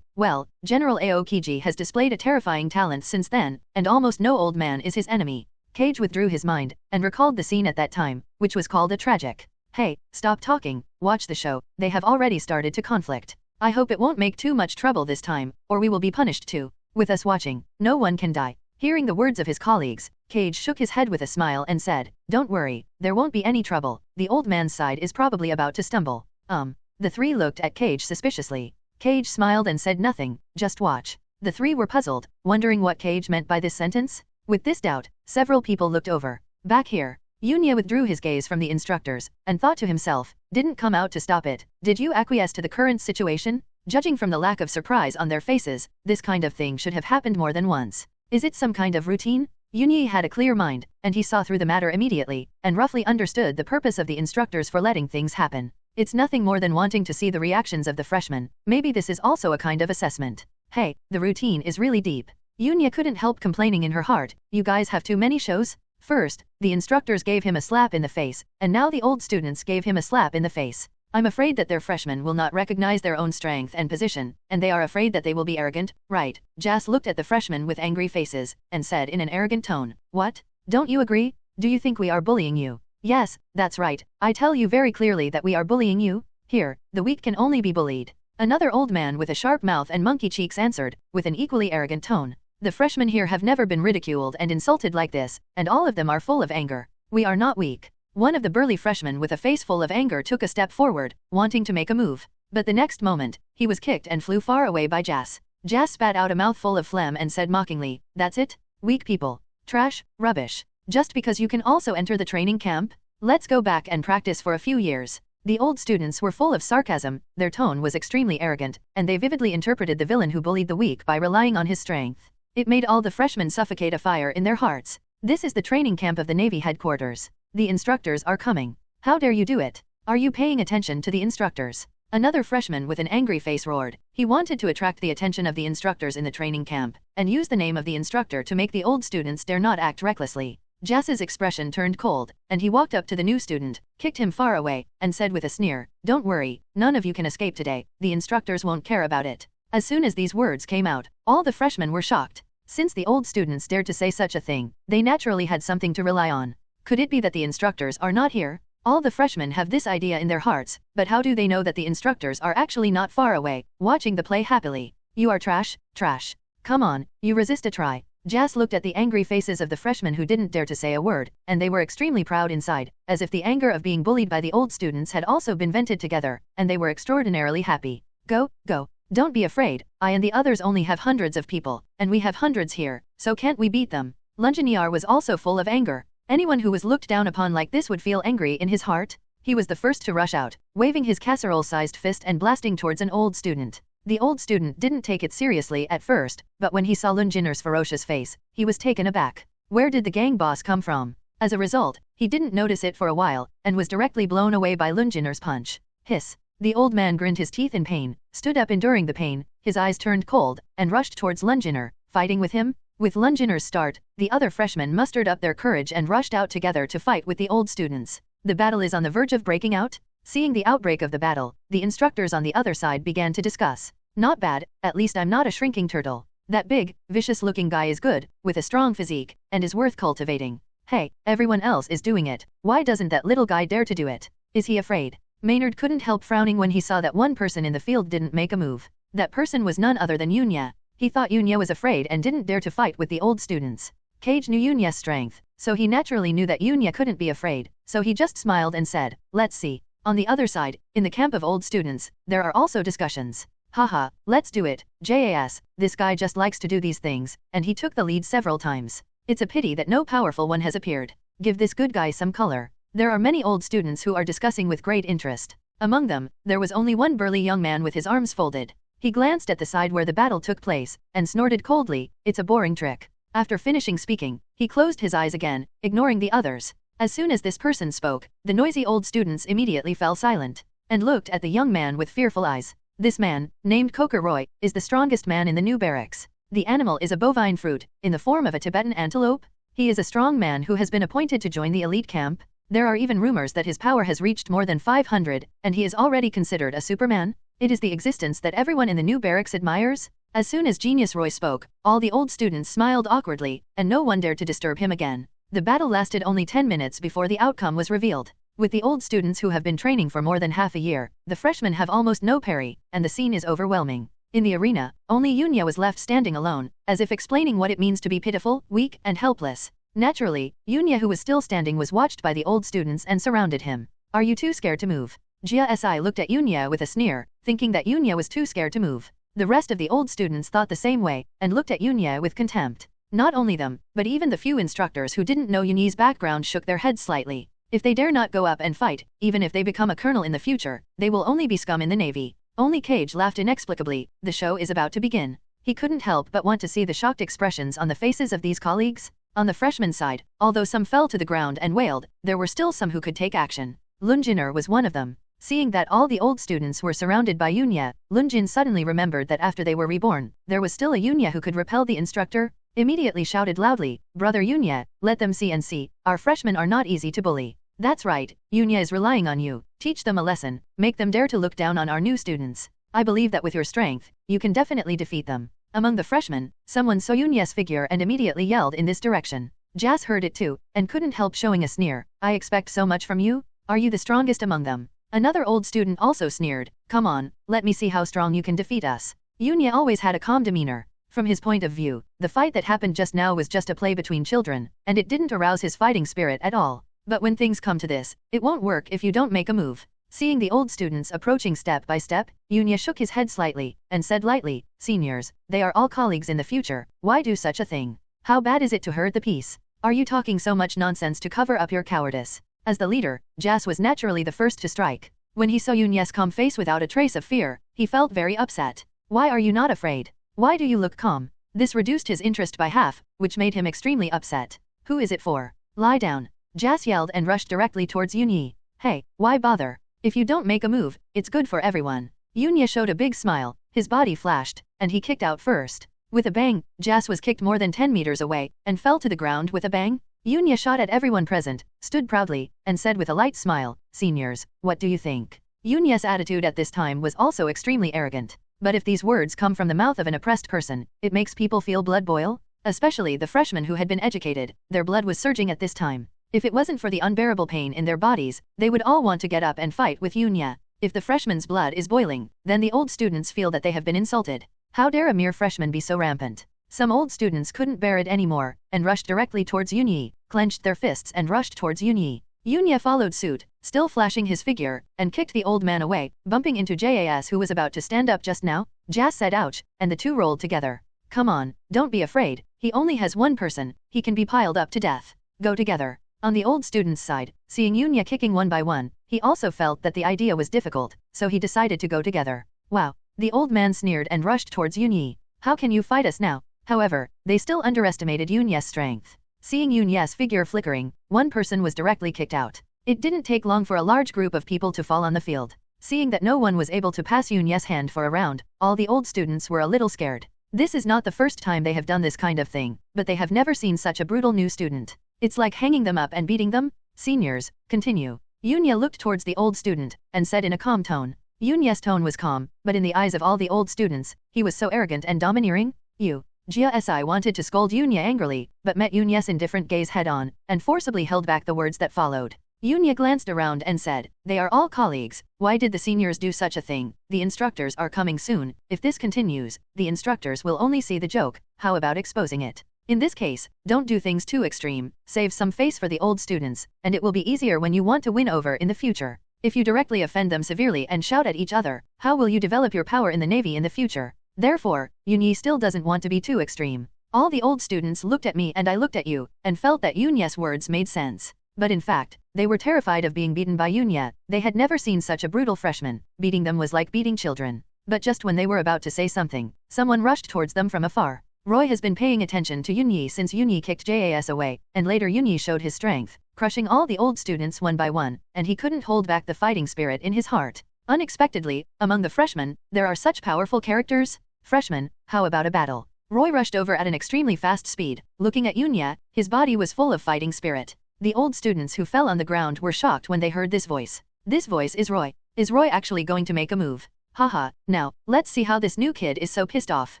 Well, General Aokiji has displayed a terrifying talent since then, and almost no old man is his enemy." Cage withdrew his mind, and recalled the scene at that time, which was called a tragic. "Hey, stop talking, watch the show, they have already started to conflict. I hope it won't make too much trouble this time, or we will be punished too. With us watching, no one can die." Hearing the words of his colleagues, Cage shook his head with a smile and said, "Don't worry, there won't be any trouble, the old man's side is probably about to stumble." The 3 looked at Cage suspiciously. Cage smiled and said nothing, "Just watch." The 3 were puzzled, wondering what Cage meant by this sentence. With this doubt, several people looked over. Back here, Yunya withdrew his gaze from the instructors, and thought to himself, "Didn't come out to stop it. Did you acquiesce to the current situation?" Judging from the lack of surprise on their faces, this kind of thing should have happened more than once. Is it some kind of routine? Yunyi had a clear mind, and he saw through the matter immediately, and roughly understood the purpose of the instructors for letting things happen. It's nothing more than wanting to see the reactions of the freshmen. Maybe this is also a kind of assessment. Hey, the routine is really deep. Yunya couldn't help complaining in her heart, "You guys have too many shows?" First, the instructors gave him a slap in the face, and now the old students gave him a slap in the face. I'm afraid that their freshmen will not recognize their own strength and position, and they are afraid that they will be arrogant, right? Jas looked at the freshmen with angry faces, and said in an arrogant tone, "What? Don't you agree? Do you think we are bullying you?" "Yes, that's right, I tell you very clearly that we are bullying you. Here, the weak can only be bullied." Another old man with a sharp mouth and monkey cheeks answered, with an equally arrogant tone. "The freshmen here have never been ridiculed and insulted like this, and all of them are full of anger. We are not weak." One of the burly freshmen with a face full of anger took a step forward, wanting to make a move. But the next moment, he was kicked and flew far away by Jas. Jas spat out a mouthful of phlegm and said mockingly, "That's it? Weak people. Trash, rubbish. Just because you can also enter the training camp? Let's go back and practice for a few years." The old students were full of sarcasm, their tone was extremely arrogant, and they vividly interpreted the villain who bullied the weak by relying on his strength. It made all the freshmen suffocate a fire in their hearts. This is the training camp of the Navy headquarters. The instructors are coming. How dare you do it? Are you paying attention to the instructors? Another freshman with an angry face roared. He wanted to attract the attention of the instructors in the training camp, and use the name of the instructor to make the old students dare not act recklessly. Jas's expression turned cold, and he walked up to the new student, kicked him far away, and said with a sneer, "Don't worry, none of you can escape today, the instructors won't care about it." As soon as these words came out, all the freshmen were shocked. Since the old students dared to say such a thing, they naturally had something to rely on. Could it be that the instructors are not here? All the freshmen have this idea in their hearts, but how do they know that the instructors are actually not far away, watching the play happily? You are trash, trash. Come on, you resist a try. Jas looked at the angry faces of the freshmen who didn't dare to say a word, and they were extremely proud inside, as if the anger of being bullied by the old students had also been vented together, and they were extraordinarily happy. Go, go. Don't be afraid, I and the others only have hundreds of people, and we have hundreds here, so can't we beat them? Lunginyar was also full of anger. Anyone who was looked down upon like this would feel angry in his heart. He was the first to rush out, waving his casserole-sized fist and blasting towards an old student. The old student didn't take it seriously at first, but when he saw Lunginar's ferocious face, he was taken aback. Where did the gang boss come from? As a result, he didn't notice it for a while, and was directly blown away by Lunginar's punch. Hiss. The old man grinned his teeth in pain, stood up enduring the pain, his eyes turned cold, and rushed towards Lunginar, fighting with him. With Lunginar's start, the other freshmen mustered up their courage and rushed out together to fight with the old students. The battle is on the verge of breaking out? Seeing the outbreak of the battle, the instructors on the other side began to discuss. Not bad, at least I'm not a shrinking turtle. That big, vicious-looking guy is good, with a strong physique, and is worth cultivating. Hey, everyone else is doing it. Why doesn't that little guy dare to do it? Is he afraid? Maynard couldn't help frowning when he saw that one person in the field didn't make a move. That person was none other than Yunya. He thought Yunya was afraid and didn't dare to fight with the old students. Cage knew Yunya's strength, so he naturally knew that Yunya couldn't be afraid, so he just smiled and said, let's see. On the other side, in the camp of old students, there are also discussions. Haha, let's do it, JAS, this guy just likes to do these things, and he took the lead several times. It's a pity that no powerful one has appeared. Give this good guy some color. There are many old students who are discussing with great interest. Among them, there was only one burly young man with his arms folded. He glanced at the side where the battle took place, and snorted coldly, it's a boring trick. After finishing speaking, he closed his eyes again, ignoring the others. As soon as this person spoke, the noisy old students immediately fell silent, and looked at the young man with fearful eyes. This man, named Kokoroy, is the strongest man in the new barracks. The animal is a bovine fruit, in the form of a Tibetan antelope. He is a strong man who has been appointed to join the elite camp. There are even rumors that his power has reached more than 500, and he is already considered a superman. It is the existence that everyone in the new barracks admires. As soon as Genius Roy spoke, all the old students smiled awkwardly, and no one dared to disturb him again. The battle lasted only 10 minutes before the outcome was revealed. With the old students who have been training for more than half a year, the freshmen have almost no parry, and the scene is overwhelming. In the arena, only Yunya was left standing alone, as if explaining what it means to be pitiful, weak, and helpless. Naturally, Yunya who was still standing was watched by the old students and surrounded him. Are you too scared to move? Jia Si looked at Yunya with a sneer, thinking that Yunya was too scared to move. The rest of the old students thought the same way, and looked at Yunya with contempt. Not only them, but even the few instructors who didn't know Yunya's background shook their heads slightly. If they dare not go up and fight, even if they become a colonel in the future, they will only be scum in the navy. Only Cage laughed inexplicably. The show is about to begin. He couldn't help but want to see the shocked expressions on the faces of these colleagues. On the freshman side, although some fell to the ground and wailed, there were still some who could take action. Lunginar was one of them. Seeing that all the old students were surrounded by Yunya, Lunjin suddenly remembered that after they were reborn, there was still a Yunya who could repel the instructor. Immediately shouted loudly, Brother Yunya, let them see and see, our freshmen are not easy to bully. That's right, Yunya is relying on you. Teach them a lesson, make them dare to look down on our new students. I believe that with your strength, you can definitely defeat them. Among the freshmen, someone saw Yunya's figure and immediately yelled in this direction. Jas heard it too, and couldn't help showing a sneer. I expect so much from you? Are you the strongest among them? Another old student also sneered. Come on, let me see how strong you can defeat us. Yunya always had a calm demeanor. From his point of view, the fight that happened just now was just a play between children, and it didn't arouse his fighting spirit at all. But when things come to this, it won't work if you don't make a move. Seeing the old students approaching step by step, Yunya shook his head slightly, and said lightly, Seniors, they are all colleagues in the future, why do such a thing? How bad is it to hurt the peace? Are you talking so much nonsense to cover up your cowardice? As the leader, Jas was naturally the first to strike. When he saw Yunya's calm face without a trace of fear, he felt very upset. Why are you not afraid? Why do you look calm? This reduced his interest by half, which made him extremely upset. Who is it for? Lie down. Jas yelled and rushed directly towards Yunya. Hey, why bother? If you don't make a move, it's good for everyone. Yunya showed a big smile, his body flashed, and he kicked out first. With a bang, Jas was kicked more than 10 meters away, and fell to the ground with a bang. Yunya shot at everyone present, stood proudly, and said with a light smile, Seniors, what do you think? Yunya's attitude at this time was also extremely arrogant. But if these words come from the mouth of an oppressed person, it makes people feel blood boil? Especially the freshmen who had been educated, their blood was surging at this time. If it wasn't for the unbearable pain in their bodies, they would all want to get up and fight with Yunya. If the freshman's blood is boiling, then the old students feel that they have been insulted. How dare a mere freshman be so rampant? Some old students couldn't bear it anymore, and rushed directly towards Yunyi, clenched their fists and rushed towards Yunyi. Yunya followed suit, still flashing his figure, and kicked the old man away, bumping into Jas who was about to stand up just now. Jas said ouch, and the two rolled together. Come on, don't be afraid, he only has one person, he can be piled up to death. Go together. On the old student's side, seeing Yunya kicking one by one, he also felt that the idea was difficult, so he decided to go together. Wow. The old man sneered and rushed towards Yunyi. How can you fight us now? However, they still underestimated Yunya's strength. Seeing Yunya's figure flickering, one person was directly kicked out. It didn't take long for a large group of people to fall on the field. Seeing that no one was able to pass Yunya's hand for a round, all the old students were a little scared. This is not the first time they have done this kind of thing, but they have never seen such a brutal new student. It's like hanging them up and beating them. Seniors, continue. Yunya looked towards the old student, and said in a calm tone. Yunya's tone was calm, but in the eyes of all the old students, he was so arrogant and domineering. Jia wanted to scold Yunya angrily, but met Yunya's indifferent gaze head-on, and forcibly held back the words that followed. Yunya glanced around and said, they are all colleagues, why did the seniors do such a thing? The instructors are coming soon, if this continues, the instructors will only see the joke, how about exposing it? In this case, don't do things too extreme, save some face for the old students, and it will be easier when you want to win over in the future. If you directly offend them severely and shout at each other, how will you develop your power in the Navy in the future? Therefore, Yunyi still doesn't want to be too extreme. All the old students looked at me and I looked at you, and felt that Yunya's words made sense. But in fact, they were terrified of being beaten by Yunya. They had never seen such a brutal freshman. Beating them was like beating children. But just when they were about to say something, someone rushed towards them from afar. Roy has been paying attention to Yunyi since Yunyi kicked Jas away, and later Yunyi showed his strength, crushing all the old students one by one, and he couldn't hold back the fighting spirit in his heart. Unexpectedly, among the freshmen, there are such powerful characters. Freshmen, how about a battle? Roy rushed over at an extremely fast speed, looking at Yunya, his body was full of fighting spirit. The old students who fell on the ground were shocked when they heard this voice. This voice is Roy. Is Roy actually going to make a move? Haha, now, let's see how this new kid is so pissed off.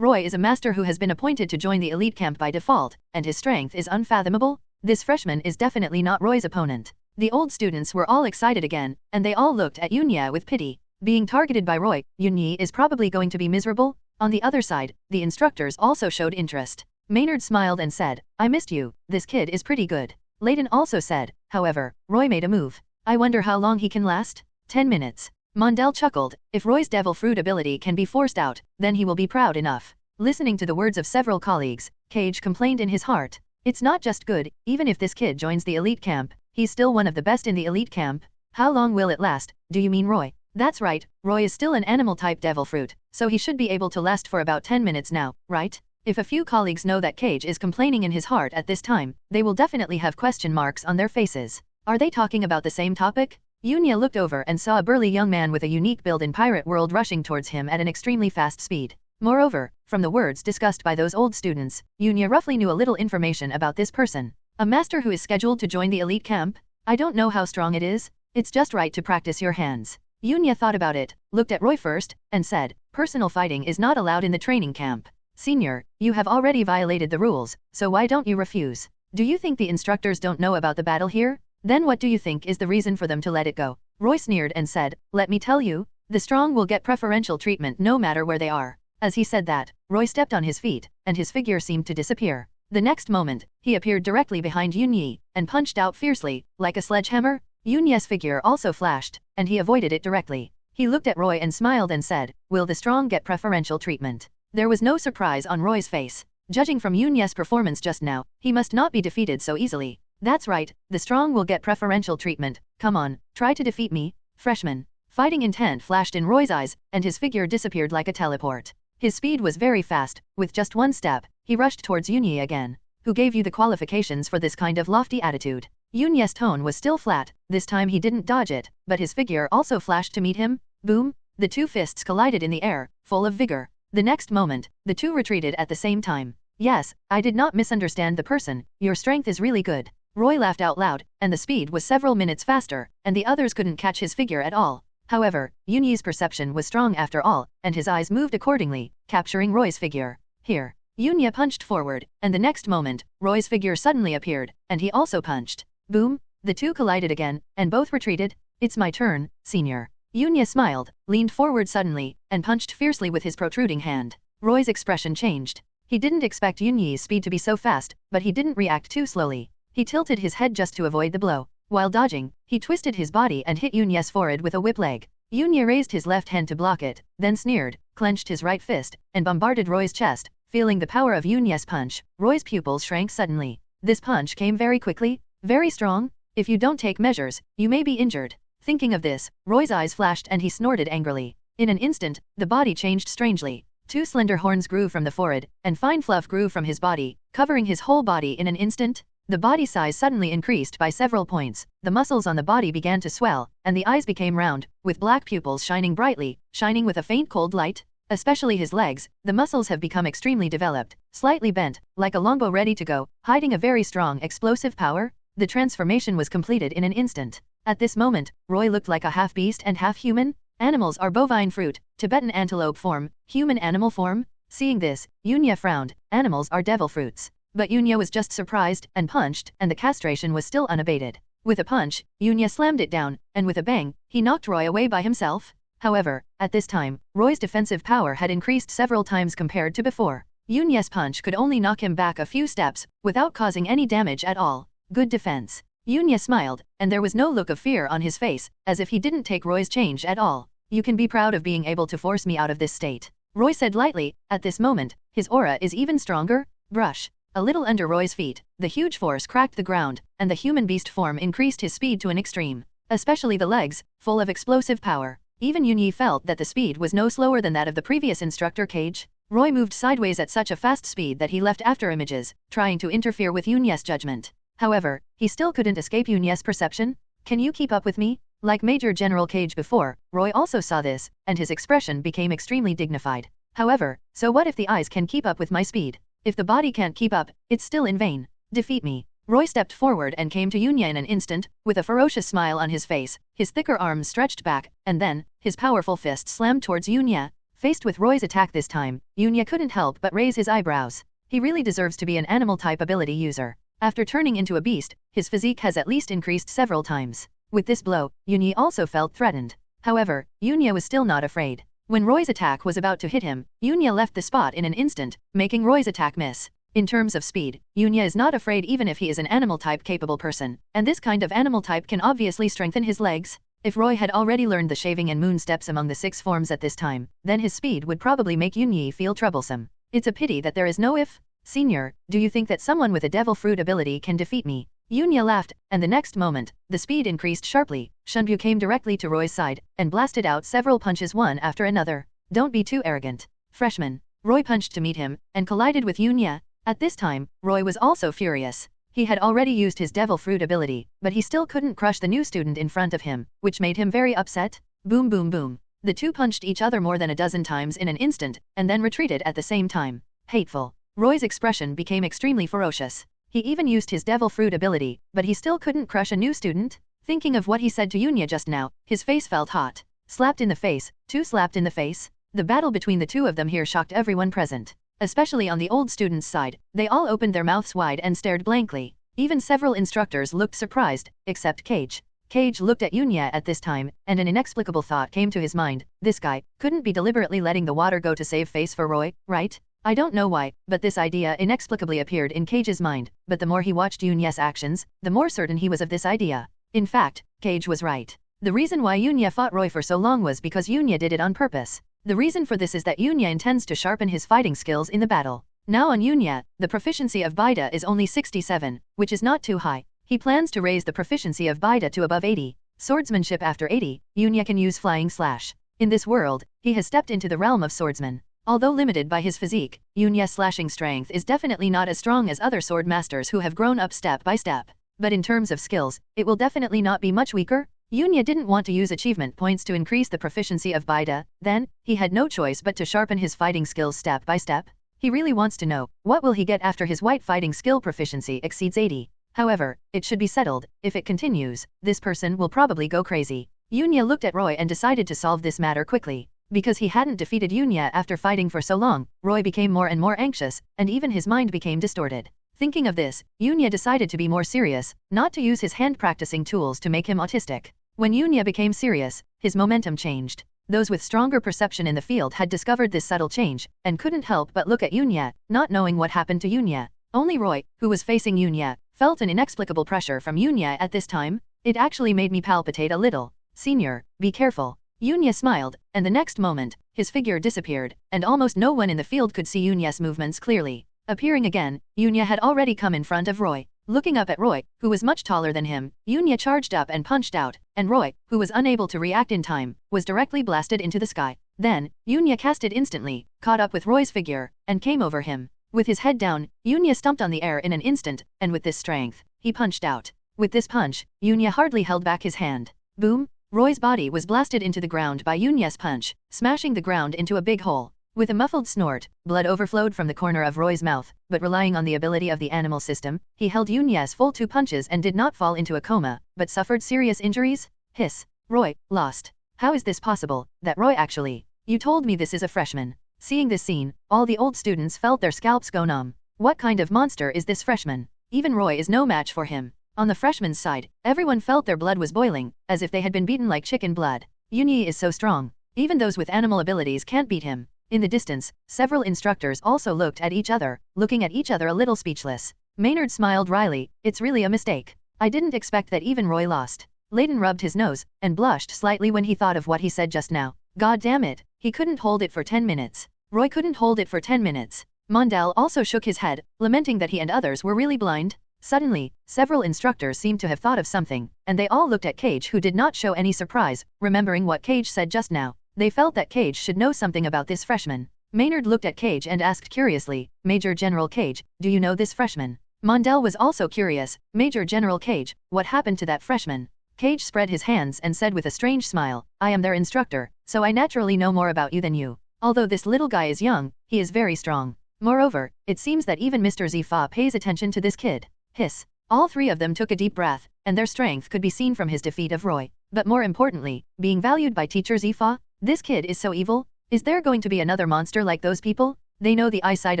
Roy is a master who has been appointed to join the elite camp by default, and his strength is unfathomable. This freshman is definitely not Roy's opponent. The old students were all excited again, and they all looked at Yunya with pity. Being targeted by Roy, Yunyi is probably going to be miserable. On the other side, the instructors also showed interest. Maynard smiled and said, I missed you, this kid is pretty good. Layden also said, however, Roy made a move. I wonder how long he can last? 10 minutes. Mondale chuckled, if Roy's devil fruit ability can be forced out, then he will be proud enough. Listening to the words of several colleagues, Cage complained in his heart. It's not just good, even if this kid joins the elite camp, he's still one of the best in the elite camp. How long will it last, do you mean Roy? That's right, Roy is still an animal-type devil fruit, so he should be able to last for about 10 minutes now, right? If a few colleagues know that Cage is complaining in his heart at this time, they will definitely have question marks on their faces. Are they talking about the same topic? Yunya looked over and saw a burly young man with a unique build in Pirate World rushing towards him at an extremely fast speed. Moreover, from the words discussed by those old students, Yunya roughly knew a little information about this person. A master who is scheduled to join the elite camp? I don't know how strong it is. It's just right to practice your hands. Yunya thought about it, looked at Roy first, and said, personal fighting is not allowed in the training camp. Senior, you have already violated the rules, so why don't you refuse? Do you think the instructors don't know about the battle here? Then what do you think is the reason for them to let it go? Roy sneered and said, let me tell you, the strong will get preferential treatment no matter where they are. As he said that, Roy stepped on his feet, and his figure seemed to disappear. The next moment, he appeared directly behind Yunyi, and punched out fiercely, like a sledgehammer. Yunya's figure also flashed, and he avoided it directly. He looked at Roy and smiled and said, will the strong get preferential treatment? There was no surprise on Roy's face. Judging from Yunya's performance just now, he must not be defeated so easily. That's right, the strong will get preferential treatment. Come on, try to defeat me, freshman. Fighting intent flashed in Roy's eyes, and his figure disappeared like a teleport. His speed was very fast. With just one step, he rushed towards Yunyi again. Who gave you the qualifications for this kind of lofty attitude? Yunya's tone was still flat. This time he didn't dodge it, but his figure also flashed to meet him. Boom! The two fists collided in the air, full of vigor. The next moment, the two retreated at the same time. Yes, I did not misunderstand the person. Your strength is really good. Roy laughed out loud, and the speed was several minutes faster, and the others couldn't catch his figure at all. However, Yunyi's perception was strong after all, and his eyes moved accordingly, capturing Roy's figure. Here. Yunya punched forward, and the next moment, Roy's figure suddenly appeared, and he also punched. Boom! The two collided again, and both retreated. It's my turn, senior. Yunya smiled, leaned forward suddenly, and punched fiercely with his protruding hand. Roy's expression changed. He didn't expect Yunyi's speed to be so fast, but he didn't react too slowly. He tilted his head just to avoid the blow. While dodging, he twisted his body and hit Yunyi's forehead with a whip leg. Yunyi raised his left hand to block it, then sneered, clenched his right fist, and bombarded Roy's chest. Feeling the power of Yunyi's punch, Roy's pupils shrank suddenly. This punch came very quickly, very strong. If you don't take measures, you may be injured. Thinking of this, Roy's eyes flashed and he snorted angrily. In an instant, the body changed strangely. Two slender horns grew from the forehead, and fine fluff grew from his body, covering his whole body in an instant. The body size suddenly increased by several points, the muscles on the body began to swell, and the eyes became round, with black pupils shining brightly, shining with a faint cold light. Especially his legs, the muscles have become extremely developed, slightly bent, like a longbow ready to go, hiding a very strong explosive power. The transformation was completed in an instant. At this moment, Roy looked like a half-beast and half-human. Animals are bovine fruit, Tibetan antelope form, human animal form. Seeing this, Yunyi frowned. Animals are devil fruits. But Yunyi was just surprised and punched, and the castration was still unabated. With a punch, Yunyi slammed it down, and with a bang, he knocked Roy away by himself. However, at this time, Roy's defensive power had increased several times compared to before. Yunyi's punch could only knock him back a few steps, without causing any damage at all. Good defense. Yunyi smiled, and there was no look of fear on his face, as if he didn't take Roy's change at all. You can be proud of being able to force me out of this state, Roy said lightly. At this moment, his aura is even stronger. Brush. A little under Roy's feet, the huge force cracked the ground, and the human beast form increased his speed to an extreme. Especially the legs, full of explosive power. Even Yunyi felt that the speed was no slower than that of the previous instructor Cage. Roy moved sideways at such a fast speed that he left after images, trying to interfere with Yunyi's judgment. However, he still couldn't escape Yunyi's perception. Can you keep up with me? Like Major General Cage before, Roy also saw this, and his expression became extremely dignified. However, so what if the eyes can keep up with my speed? If the body can't keep up, it's still in vain. Defeat me. Roy stepped forward and came to Yunyi in an instant, with a ferocious smile on his face, his thicker arms stretched back, and then, his powerful fist slammed towards Yunyi. Faced with Roy's attack this time, Yunyi couldn't help but raise his eyebrows. He really deserves to be an animal-type ability user. After turning into a beast, his physique has at least increased several times. With this blow, Yunyi also felt threatened. However, Yunyi was still not afraid. When Roy's attack was about to hit him, Yunyi left the spot in an instant, making Roy's attack miss. In terms of speed, Yunyi is not afraid even if he is an animal-type capable person, and this kind of animal type can obviously strengthen his legs. If Roy had already learned the shaving and moon steps among the 6 forms at this time, then his speed would probably make Yunyi feel troublesome. It's a pity that there is no if. Senior, do you think that someone with a devil fruit ability can defeat me? Yunyi laughed, and the next moment, the speed increased sharply. Shunbu came directly to Roy's side, and blasted out several punches one after another. Don't be too arrogant. Freshman. Roy punched to meet him, and collided with Yunyi. At this time, Roy was also furious. He had already used his devil fruit ability, but he still couldn't crush the new student in front of him, which made him very upset. Boom boom boom. The two punched each other more than a dozen times in an instant, and then retreated at the same time. Hateful. Roy's expression became extremely ferocious. He even used his devil fruit ability, but he still couldn't crush a new student. Thinking of what he said to Yunyi just now, his face felt hot. Slapped in the face, two slapped in the face. The battle between the two of them here shocked everyone present. Especially on the old students' side, they all opened their mouths wide and stared blankly. Even several instructors looked surprised, except Cage. Cage looked at Yunyi at this time, and an inexplicable thought came to his mind. This guy couldn't be deliberately letting the water go to save face for Roy, right? I don't know why, but this idea inexplicably appeared in Cage's mind, but the more he watched Yunyi's actions, the more certain he was of this idea. In fact, Cage was right. The reason why Yunyi fought Roy for so long was because Yunyi did it on purpose. The reason for this is that Yunyi intends to sharpen his fighting skills in the battle. Now on Yunyi, the proficiency of Baida is only 67, which is not too high. He plans to raise the proficiency of Baida to above 80. Swordsmanship after 80, Yunyi can use flying slash. In this world, he has stepped into the realm of swordsman. Although limited by his physique, Yunyi's slashing strength is definitely not as strong as other sword masters who have grown up step by step. But in terms of skills, it will definitely not be much weaker. Yunyi didn't want to use achievement points to increase the proficiency of Baida, then, he had no choice but to sharpen his fighting skills step by step. He really wants to know, what will he get after his white fighting skill proficiency exceeds 80. However, it should be settled, if it continues, this person will probably go crazy. Yunyi looked at Roy and decided to solve this matter quickly. Because he hadn't defeated Yunyi after fighting for so long, Roy became more and more anxious, and even his mind became distorted. Thinking of this, Yunyi decided to be more serious, not to use his hand practicing tools to make him autistic. When Yunyi became serious, his momentum changed. Those with stronger perception in the field had discovered this subtle change, and couldn't help but look at Yunya, not knowing what happened to Yunya. Only Roy, who was facing Yunya, felt an inexplicable pressure from Yunya at this time. It actually made me palpitate a little. Senior, be careful. Yunya smiled, and the next moment, his figure disappeared, and almost no one in the field could see Yunya's movements clearly. Appearing again, Yunya had already come in front of Roy. Looking up at Roy, who was much taller than him, Yunya charged up and punched out, and Roy, who was unable to react in time, was directly blasted into the sky. Then, Yunya casted instantly, caught up with Roy's figure, and came over him. With his head down, Yunya stumped on the air in an instant, and with this strength, he punched out. With this punch, Yunya hardly held back his hand. Boom! Roy's body was blasted into the ground by Yunya's punch, smashing the ground into a big hole. With a muffled snort, blood overflowed from the corner of Roy's mouth, but relying on the ability of the animal system, he held Yunya's full 2 punches and did not fall into a coma, but suffered serious injuries. Hiss. Roy, lost. How is this possible, that Roy actually? You told me this is a freshman. Seeing this scene, all the old students felt their scalps go numb. What kind of monster is this freshman? Even Roy is no match for him. On the freshman's side, everyone felt their blood was boiling, as if they had been beaten like chicken blood. Yunya is so strong. Even those with animal abilities can't beat him. In the distance, several instructors also looked at each other, looking at each other a little speechless. Maynard smiled wryly. It's really a mistake. I didn't expect that even Roy lost. Layton rubbed his nose, and blushed slightly when he thought of what he said just now. God damn it, he couldn't hold it for 10 minutes. Roy couldn't hold it for 10 minutes. Mondale also shook his head, lamenting that he and others were really blind. Suddenly, several instructors seemed to have thought of something, and they all looked at Cage, who did not show any surprise, remembering what Cage said just now. They felt that Cage should know something about this freshman. Maynard looked at Cage and asked curiously, Major General Cage, do you know this freshman? Mondale was also curious, Major General Cage, what happened to that freshman? Cage spread his hands and said with a strange smile, I am their instructor, so I naturally know more about you than you. Although this little guy is young, he is very strong. Moreover, it seems that even Mr. Zifa pays attention to this kid. Hiss. All 3 of them took a deep breath, and their strength could be seen from his defeat of Roy. But more importantly, being valued by Teacher Zifa? This kid is so evil? Is there going to be another monster like those people? They know the eyesight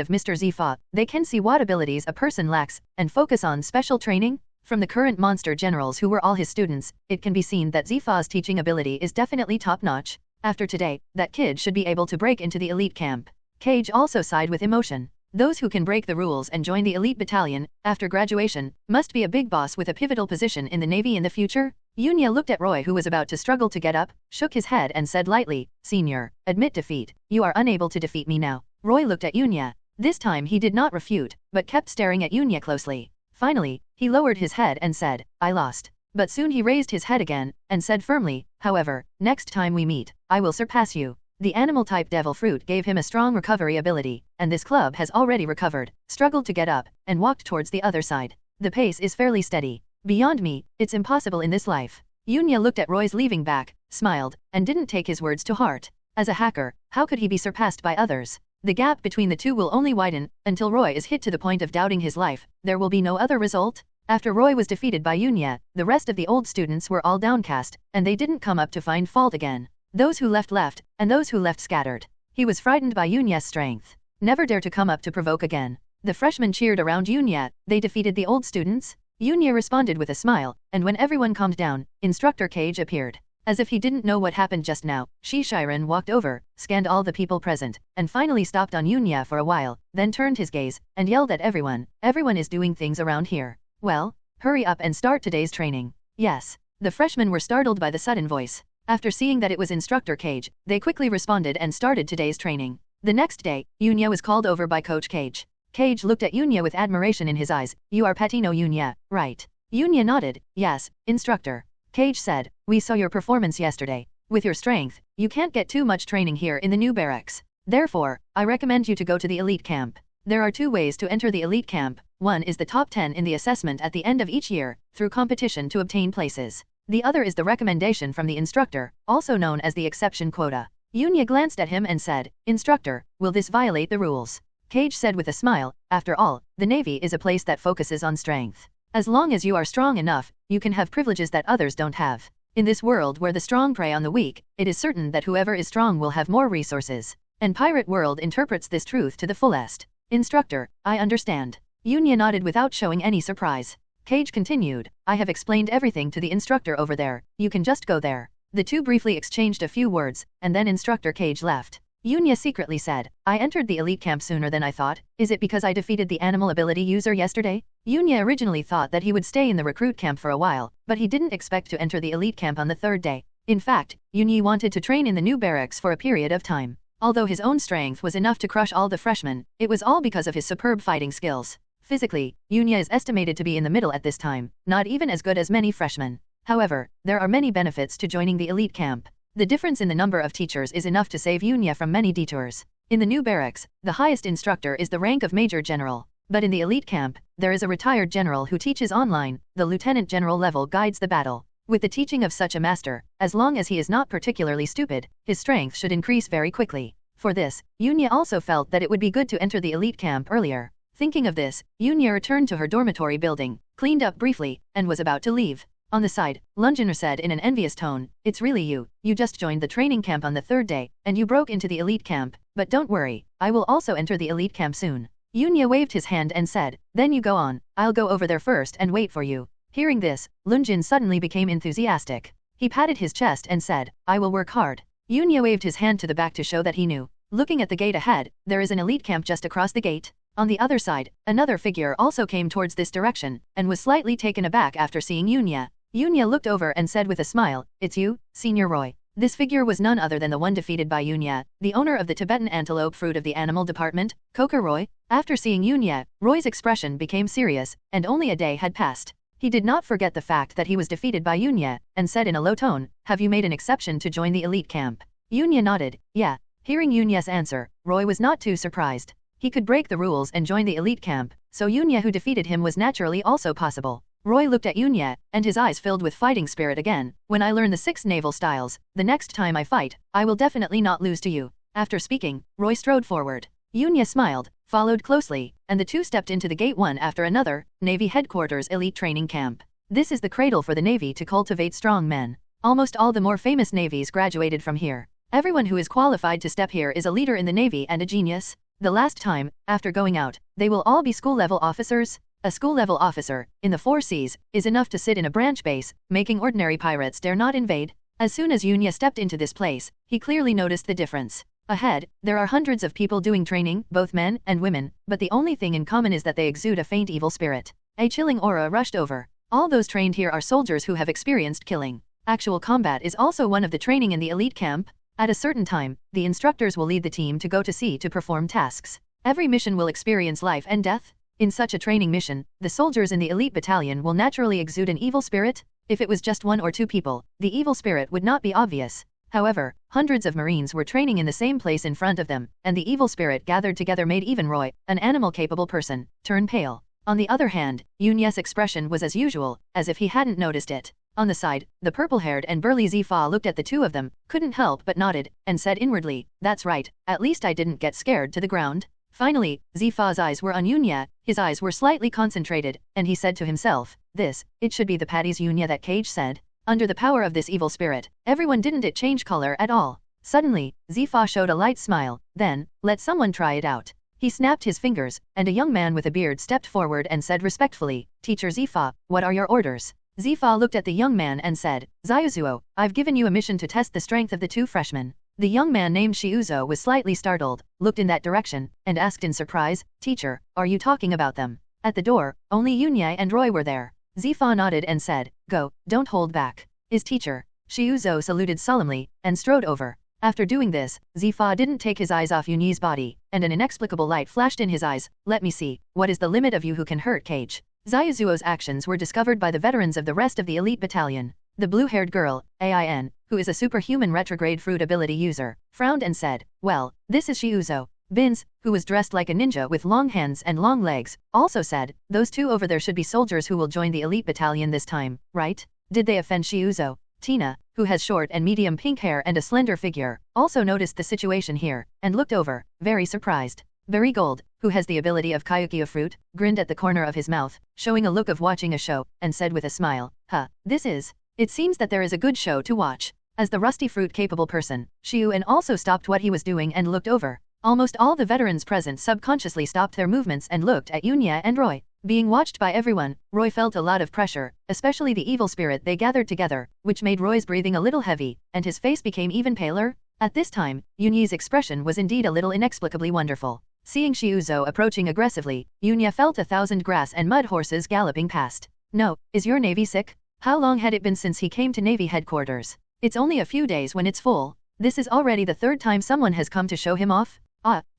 of Mr. Zifa, they can see what abilities a person lacks, and focus on special training? From the current monster generals who were all his students, it can be seen that Zifa's teaching ability is definitely top-notch. After today, that kid should be able to break into the elite camp. Cage also sighed with emotion. Those who can break the rules and join the elite battalion, after graduation, must be a big boss with a pivotal position in the Navy in the future? Yunya looked at Roy, who was about to struggle to get up, shook his head and said lightly, Senior, admit defeat. You are unable to defeat me now. Roy looked at Yunya. This time he did not refute, but kept staring at Yunya closely. Finally, he lowered his head and said, I lost. But soon he raised his head again, and said firmly, however, next time we meet, I will surpass you. The animal-type devil fruit gave him a strong recovery ability, and this club has already recovered, struggled to get up, and walked towards the other side. The pace is fairly steady. Beyond me, it's impossible in this life. Yunya looked at Roy's leaving back, smiled, and didn't take his words to heart. As a hacker, how could he be surpassed by others? The gap between the two will only widen, until Roy is hit to the point of doubting his life. There will be no other result. After Roy was defeated by Yunya, the rest of the old students were all downcast, and they didn't come up to find fault again. Those who left, and those who left scattered. He was frightened by Yunya's strength. Never dare to come up to provoke again. The freshmen cheered around Yunya. They defeated the old students? Yunya responded with a smile, and when everyone calmed down, Instructor Cage appeared. As if he didn't know what happened just now, Shishiren walked over, scanned all the people present, and finally stopped on Yunya for a while, then turned his gaze, and yelled at everyone, everyone is doing things around here. Well, hurry up and start today's training. Yes. The freshmen were startled by the sudden voice. After seeing that it was Instructor Cage, they quickly responded and started today's training. The next day, Yunya was called over by Coach Cage. Cage looked at Yunya with admiration in his eyes. You are Patino Yunya, right? Yunya nodded. Yes, instructor. Cage said, we saw your performance yesterday. With your strength, you can't get too much training here in the new barracks. Therefore, I recommend you to go to the elite camp. There are 2 ways to enter the elite camp. One is the top 10 in the assessment at the end of each year, through competition to obtain places. The other is the recommendation from the instructor, also known as the exception quota. Yunya glanced at him and said, Instructor, will this violate the rules? Cage said with a smile, after all, the Navy is a place that focuses on strength. As long as you are strong enough, you can have privileges that others don't have. In this world where the strong prey on the weak, it is certain that whoever is strong will have more resources. And Pirate World interprets this truth to the fullest. Instructor, I understand. Yunya nodded without showing any surprise. Cage continued, I have explained everything to the instructor over there, you can just go there. The two briefly exchanged a few words, and then Instructor Cage left. Yunya secretly said, I entered the elite camp sooner than I thought. Is it because I defeated the animal ability user yesterday? Yunya originally thought that he would stay in the recruit camp for a while, but he didn't expect to enter the elite camp on the third day. In fact, Yunya wanted to train in the new barracks for a period of time. Although his own strength was enough to crush all the freshmen, it was all because of his superb fighting skills. Physically, Yunya is estimated to be in the middle at this time, not even as good as many freshmen. However, there are many benefits to joining the elite camp. The difference in the number of teachers is enough to save Yunya from many detours. In the new barracks, the highest instructor is the rank of Major General. But in the elite camp, there is a retired general who teaches online. The Lieutenant General level guides the battle. With the teaching of such a master, as long as he is not particularly stupid, his strength should increase very quickly. For this, Yunya also felt that it would be good to enter the elite camp earlier. Thinking of this, Yunya returned to her dormitory building, cleaned up briefly, and was about to leave. On the side, Lungener said in an envious tone, It's really you. You just joined the training camp on the third day, and you broke into the elite camp. But don't worry, I will also enter the elite camp soon. Yunya waved his hand and said, Then you go on, I'll go over there first and wait for you. Hearing this, Lunjin suddenly became enthusiastic. He patted his chest and said, I will work hard. Yunya waved his hand to the back to show that he knew. Looking at the gate ahead, there is an elite camp just across the gate. On the other side, another figure also came towards this direction, and was slightly taken aback after seeing Yunya. Yunya looked over and said with a smile, It's you, Senior Roy. This figure was none other than the one defeated by Yunya, the owner of the Tibetan antelope fruit of the animal department, Coca Roy. After seeing Yunya, Roy's expression became serious, and only a day had passed. He did not forget the fact that he was defeated by Yunya, and said in a low tone, Have you made an exception to join the elite camp? Yunya nodded, Yeah. Hearing Yunya's answer, Roy was not too surprised. He could break the rules and join the elite camp, so Yunya who defeated him was naturally also possible. Roy looked at Yunya, and his eyes filled with fighting spirit again. When I learn the 6 naval styles, the next time I fight, I will definitely not lose to you. After speaking, Roy strode forward. Yunya smiled, followed closely, and the two stepped into the gate one after another, Navy Headquarters Elite Training Camp. This is the cradle for the Navy to cultivate strong men. Almost all the more famous navies graduated from here. Everyone who is qualified to step here is a leader in the Navy and a genius. The last time, after going out, they will all be school-level officers. A school-level officer, in the 4 seas, is enough to sit in a branch base, making ordinary pirates dare not invade. As soon as Yunya stepped into this place, he clearly noticed the difference. Ahead, there are hundreds of people doing training, both men and women, but the only thing in common is that they exude a faint evil spirit. A chilling aura rushed over. All those trained here are soldiers who have experienced killing. Actual combat is also one of the training in the elite camp. At a certain time, the instructors will lead the team to go to sea to perform tasks. Every mission will experience life and death. In such a training mission, the soldiers in the elite battalion will naturally exude an evil spirit. If it was just 1 or 2 people, the evil spirit would not be obvious. However, hundreds of Marines were training in the same place in front of them, and the evil spirit gathered together made even Roy, an animal-capable person, turn pale. On the other hand, Yunya's expression was as usual, as if he hadn't noticed it. On the side, the purple-haired and burly Zifa looked at the two of them, couldn't help but nodded, and said inwardly, That's right, at least I didn't get scared to the ground. Finally, Zifa's eyes were on Yunya, his eyes were slightly concentrated, and he said to himself, It should be the patties Yunya that Cage said. Under the power of this evil spirit, everyone didn't it change color at all. Suddenly, Zifa showed a light smile, then, let someone try it out. He snapped his fingers, and a young man with a beard stepped forward and said respectfully, Teacher Zifa, what are your orders? Zifa looked at the young man and said, Zayuzuo, I've given you a mission to test the strength of the 2 freshmen. The young man named Shiuzo was slightly startled, looked in that direction, and asked in surprise, Teacher, are you talking about them? At the door, only Yunya and Roy were there. Zifa nodded and said, Go, don't hold back. Is teacher. Shiuzo saluted solemnly, and strode over. After doing this, Zifa didn't take his eyes off Yunyi's body, and an inexplicable light flashed in his eyes. Let me see, what is the limit of you who can hurt Cage? Zayuzuo's actions were discovered by the veterans of the rest of the elite battalion. The blue-haired girl, Ain, who is a superhuman retrograde fruit ability user, frowned and said, Well, this is Shiuzo. Bins, who was dressed like a ninja with long hands and long legs, also said, Those 2 over there should be soldiers who will join the elite battalion this time, right? Did they offend Shiuzo? Tina, who has short and medium pink hair and a slender figure, also noticed the situation here, and looked over, very surprised. Barigold, who has the ability of Kyukia fruit, grinned at the corner of his mouth, showing a look of watching a show, and said with a smile, It seems that there is a good show to watch. As the rusty fruit-capable person, Shiuan also stopped what he was doing and looked over. Almost all the veterans present subconsciously stopped their movements and looked at Yunya and Roy. Being watched by everyone, Roy felt a lot of pressure, especially the evil spirit they gathered together, which made Roy's breathing a little heavy, and his face became even paler. At this time, Yunyi's expression was indeed a little inexplicably wonderful. Seeing Shiuzo approaching aggressively, Yunya felt 1,000 grass and mud horses galloping past. No, is your navy sick? How long had it been since he came to Navy headquarters? It's only a few days when it's full. This is already the third time someone has come to show him off?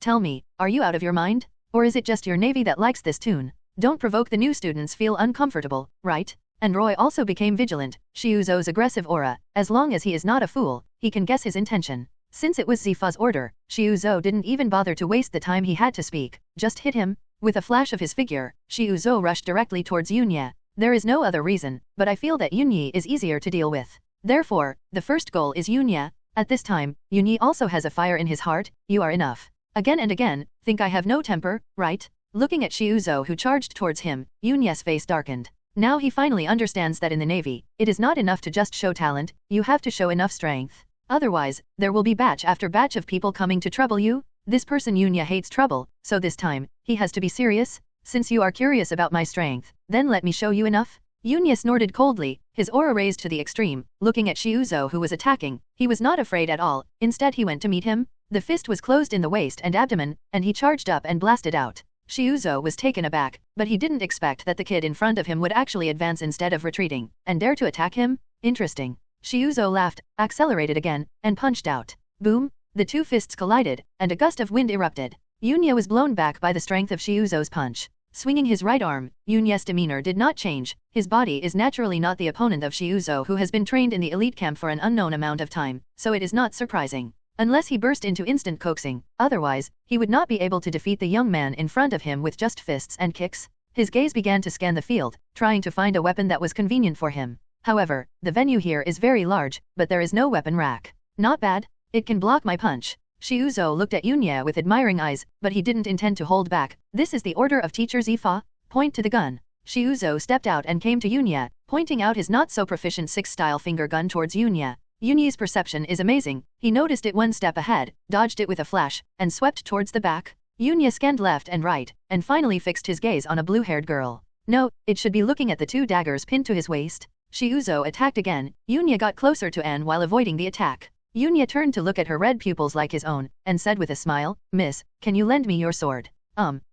Tell me, are you out of your mind? Or is it just your Navy that likes this tune? Don't provoke the new students feel uncomfortable, right? And Roy also became vigilant. Shiuzo's aggressive aura, as long as he is not a fool, he can guess his intention. Since it was Zifa's order, Shiuzo didn't even bother to waste the time he had to speak, just hit him. With a flash of his figure, Shiuzo rushed directly towards Yunya. There is no other reason, but I feel that Yunyi is easier to deal with. Therefore, the first goal is Yunya. At this time, Yunyi also has a fire in his heart. You are enough. Again and again, think I have no temper, right? Looking at Shiuzo who charged towards him, Yunya's face darkened. Now he finally understands that in the Navy, it is not enough to just show talent, you have to show enough strength. Otherwise, there will be batch after batch of people coming to trouble you. This person Yunya hates trouble, so this time, he has to be serious. Since you are curious about my strength, then let me show you enough. Yunya snorted coldly, his aura raised to the extreme, looking at Shiuzo who was attacking. He was not afraid at all, instead he went to meet him. The fist was closed in the waist and abdomen, and he charged up and blasted out. Shiuzo was taken aback, but he didn't expect that the kid in front of him would actually advance instead of retreating, and dare to attack him? Interesting. Shiuzo laughed, accelerated again, and punched out. Boom! The two fists collided, and a gust of wind erupted. Yunya was blown back by the strength of Shiuzo's punch. Swinging his right arm, Yunya's demeanor did not change. His body is naturally not the opponent of Shiuzo who has been trained in the elite camp for an unknown amount of time, so it is not surprising. Unless he burst into instant coaxing, otherwise, he would not be able to defeat the young man in front of him with just fists and kicks. His gaze began to scan the field, trying to find a weapon that was convenient for him. However, the venue here is very large, but there is no weapon rack. Not bad. It can block my punch. Shiuzo looked at Yunya with admiring eyes, but he didn't intend to hold back. This is the order of Teacher Zifa. Point to the gun. Shiuzo stepped out and came to Yunya, pointing out his not-so-proficient 6-style finger gun towards Yunya. Yunyi's perception is amazing. He noticed it one step ahead, dodged it with a flash, and swept towards the back. Yunya scanned left and right, and finally fixed his gaze on a blue-haired girl. No, it should be looking at the 2 daggers pinned to his waist. Shiuzo attacked again. Yunya got closer to Anne while avoiding the attack. Yunya turned to look at her red pupils like his own, and said with a smile, Miss, can you lend me your sword?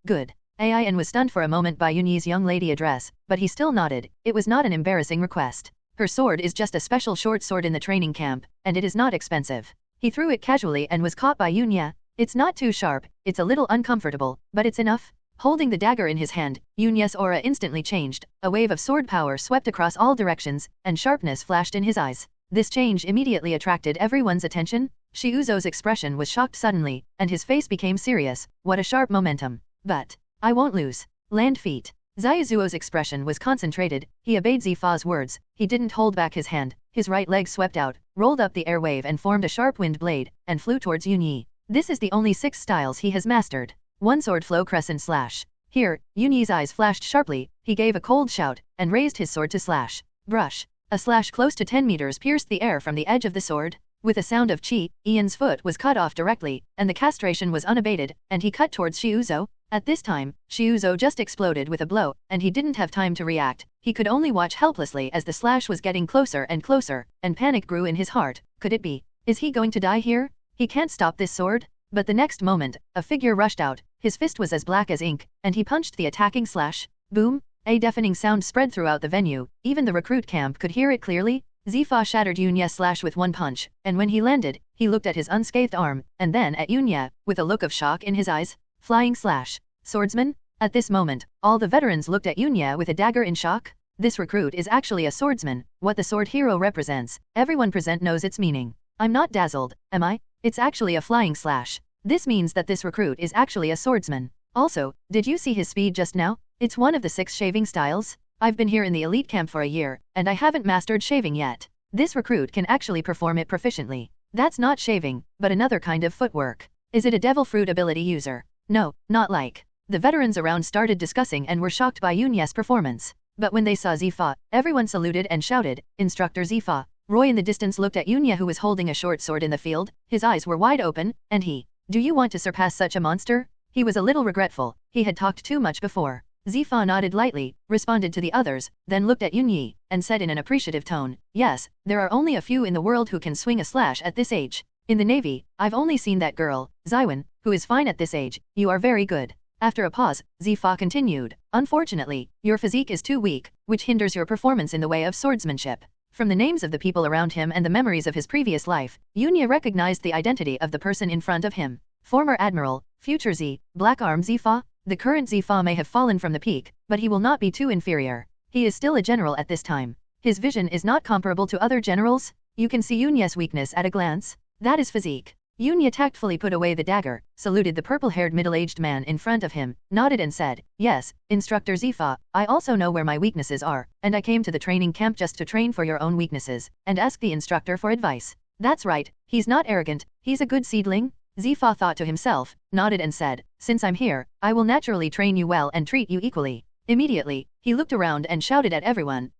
Good. Anne was stunned for a moment by Yunyi's young lady address, but he still nodded. It was not an embarrassing request. Her sword is just a special short sword in the training camp, and it is not expensive. He threw it casually and was caught by Yunya. It's not too sharp, it's a little uncomfortable, but it's enough. Holding the dagger in his hand, Yunya's aura instantly changed. A wave of sword power swept across all directions, and sharpness flashed in his eyes. This change immediately attracted everyone's attention. Shiuzo's expression was shocked suddenly, and his face became serious. What a sharp momentum. But I won't lose. Land feet. Zaizuo's expression was concentrated. He obeyed Zifa's words. He didn't hold back his hand. His right leg swept out, rolled up the air wave and formed a sharp wind blade, and flew towards Yunyi. This is the only 6 styles he has mastered. One sword flow crescent slash. Here, Yunyi's eyes flashed sharply. He gave a cold shout, and raised his sword to slash. Brush. A slash close to 10 meters pierced the air from the edge of the sword. With a sound of chi, Ian's foot was cut off directly, and the castration was unabated, and he cut towards Shiuzo. At this time, Shiuzo just exploded with a blow, and he didn't have time to react. He could only watch helplessly as the slash was getting closer, and panic grew in his heart. Could it be? Is he going to die here? He can't stop this sword? But the next moment, a figure rushed out. His fist was as black as ink, and he punched the attacking slash. Boom! A deafening sound spread throughout the venue. Even the recruit camp could hear it clearly. Zifa shattered Yunya's slash with one punch, and when he landed, he looked at his unscathed arm, and then at Yunya, with a look of shock in his eyes. Flying slash. Swordsman? At this moment, all the veterans looked at Yunya with a dagger in shock. This recruit is actually a swordsman. What the sword hero represents, everyone present knows its meaning. I'm not dazzled, am I? It's actually a flying slash. This means that this recruit is actually a swordsman. Also, did you see his speed just now? It's one of the 6 shaving styles. I've been here in the elite camp for a year, and I haven't mastered shaving yet. This recruit can actually perform it proficiently. That's not shaving, but another kind of footwork. Is it a devil fruit ability user? No, not like. The veterans around started discussing and were shocked by Yunya's performance. But when they saw Zifa, everyone saluted and shouted, Instructor Zifa. Roy in the distance looked at Yunya who was holding a short sword in the field. His eyes were wide open, and he, do you want to surpass such a monster? He was a little regretful. He had talked too much before. Zifa nodded lightly, responded to the others, then looked at Yunyi, and said in an appreciative tone, yes, there are only a few in the world who can swing a slash at this age. In the Navy, I've only seen that girl, Zaiwan, who is fine at this age. You are very good. After a pause, Zifa continued, unfortunately, your physique is too weak, which hinders your performance in the way of swordsmanship. From the names of the people around him and the memories of his previous life, Yunya recognized the identity of the person in front of him. Former Admiral, future Z, Black Arm Zifa. The current Zifa may have fallen from the peak, but he will not be too inferior. He is still a general at this time. His vision is not comparable to other generals. You can see Yunya's weakness at a glance. That is physique. Yunya tactfully put away the dagger, saluted the purple-haired middle-aged man in front of him, nodded and said, yes, Instructor Zifa, I also know where my weaknesses are, and I came to the training camp just to train for your own weaknesses, and ask the instructor for advice. That's right, he's not arrogant, he's a good seedling. Zifa thought to himself, nodded and said, since I'm here, I will naturally train you well and treat you equally. Immediately, he looked around and shouted at everyone,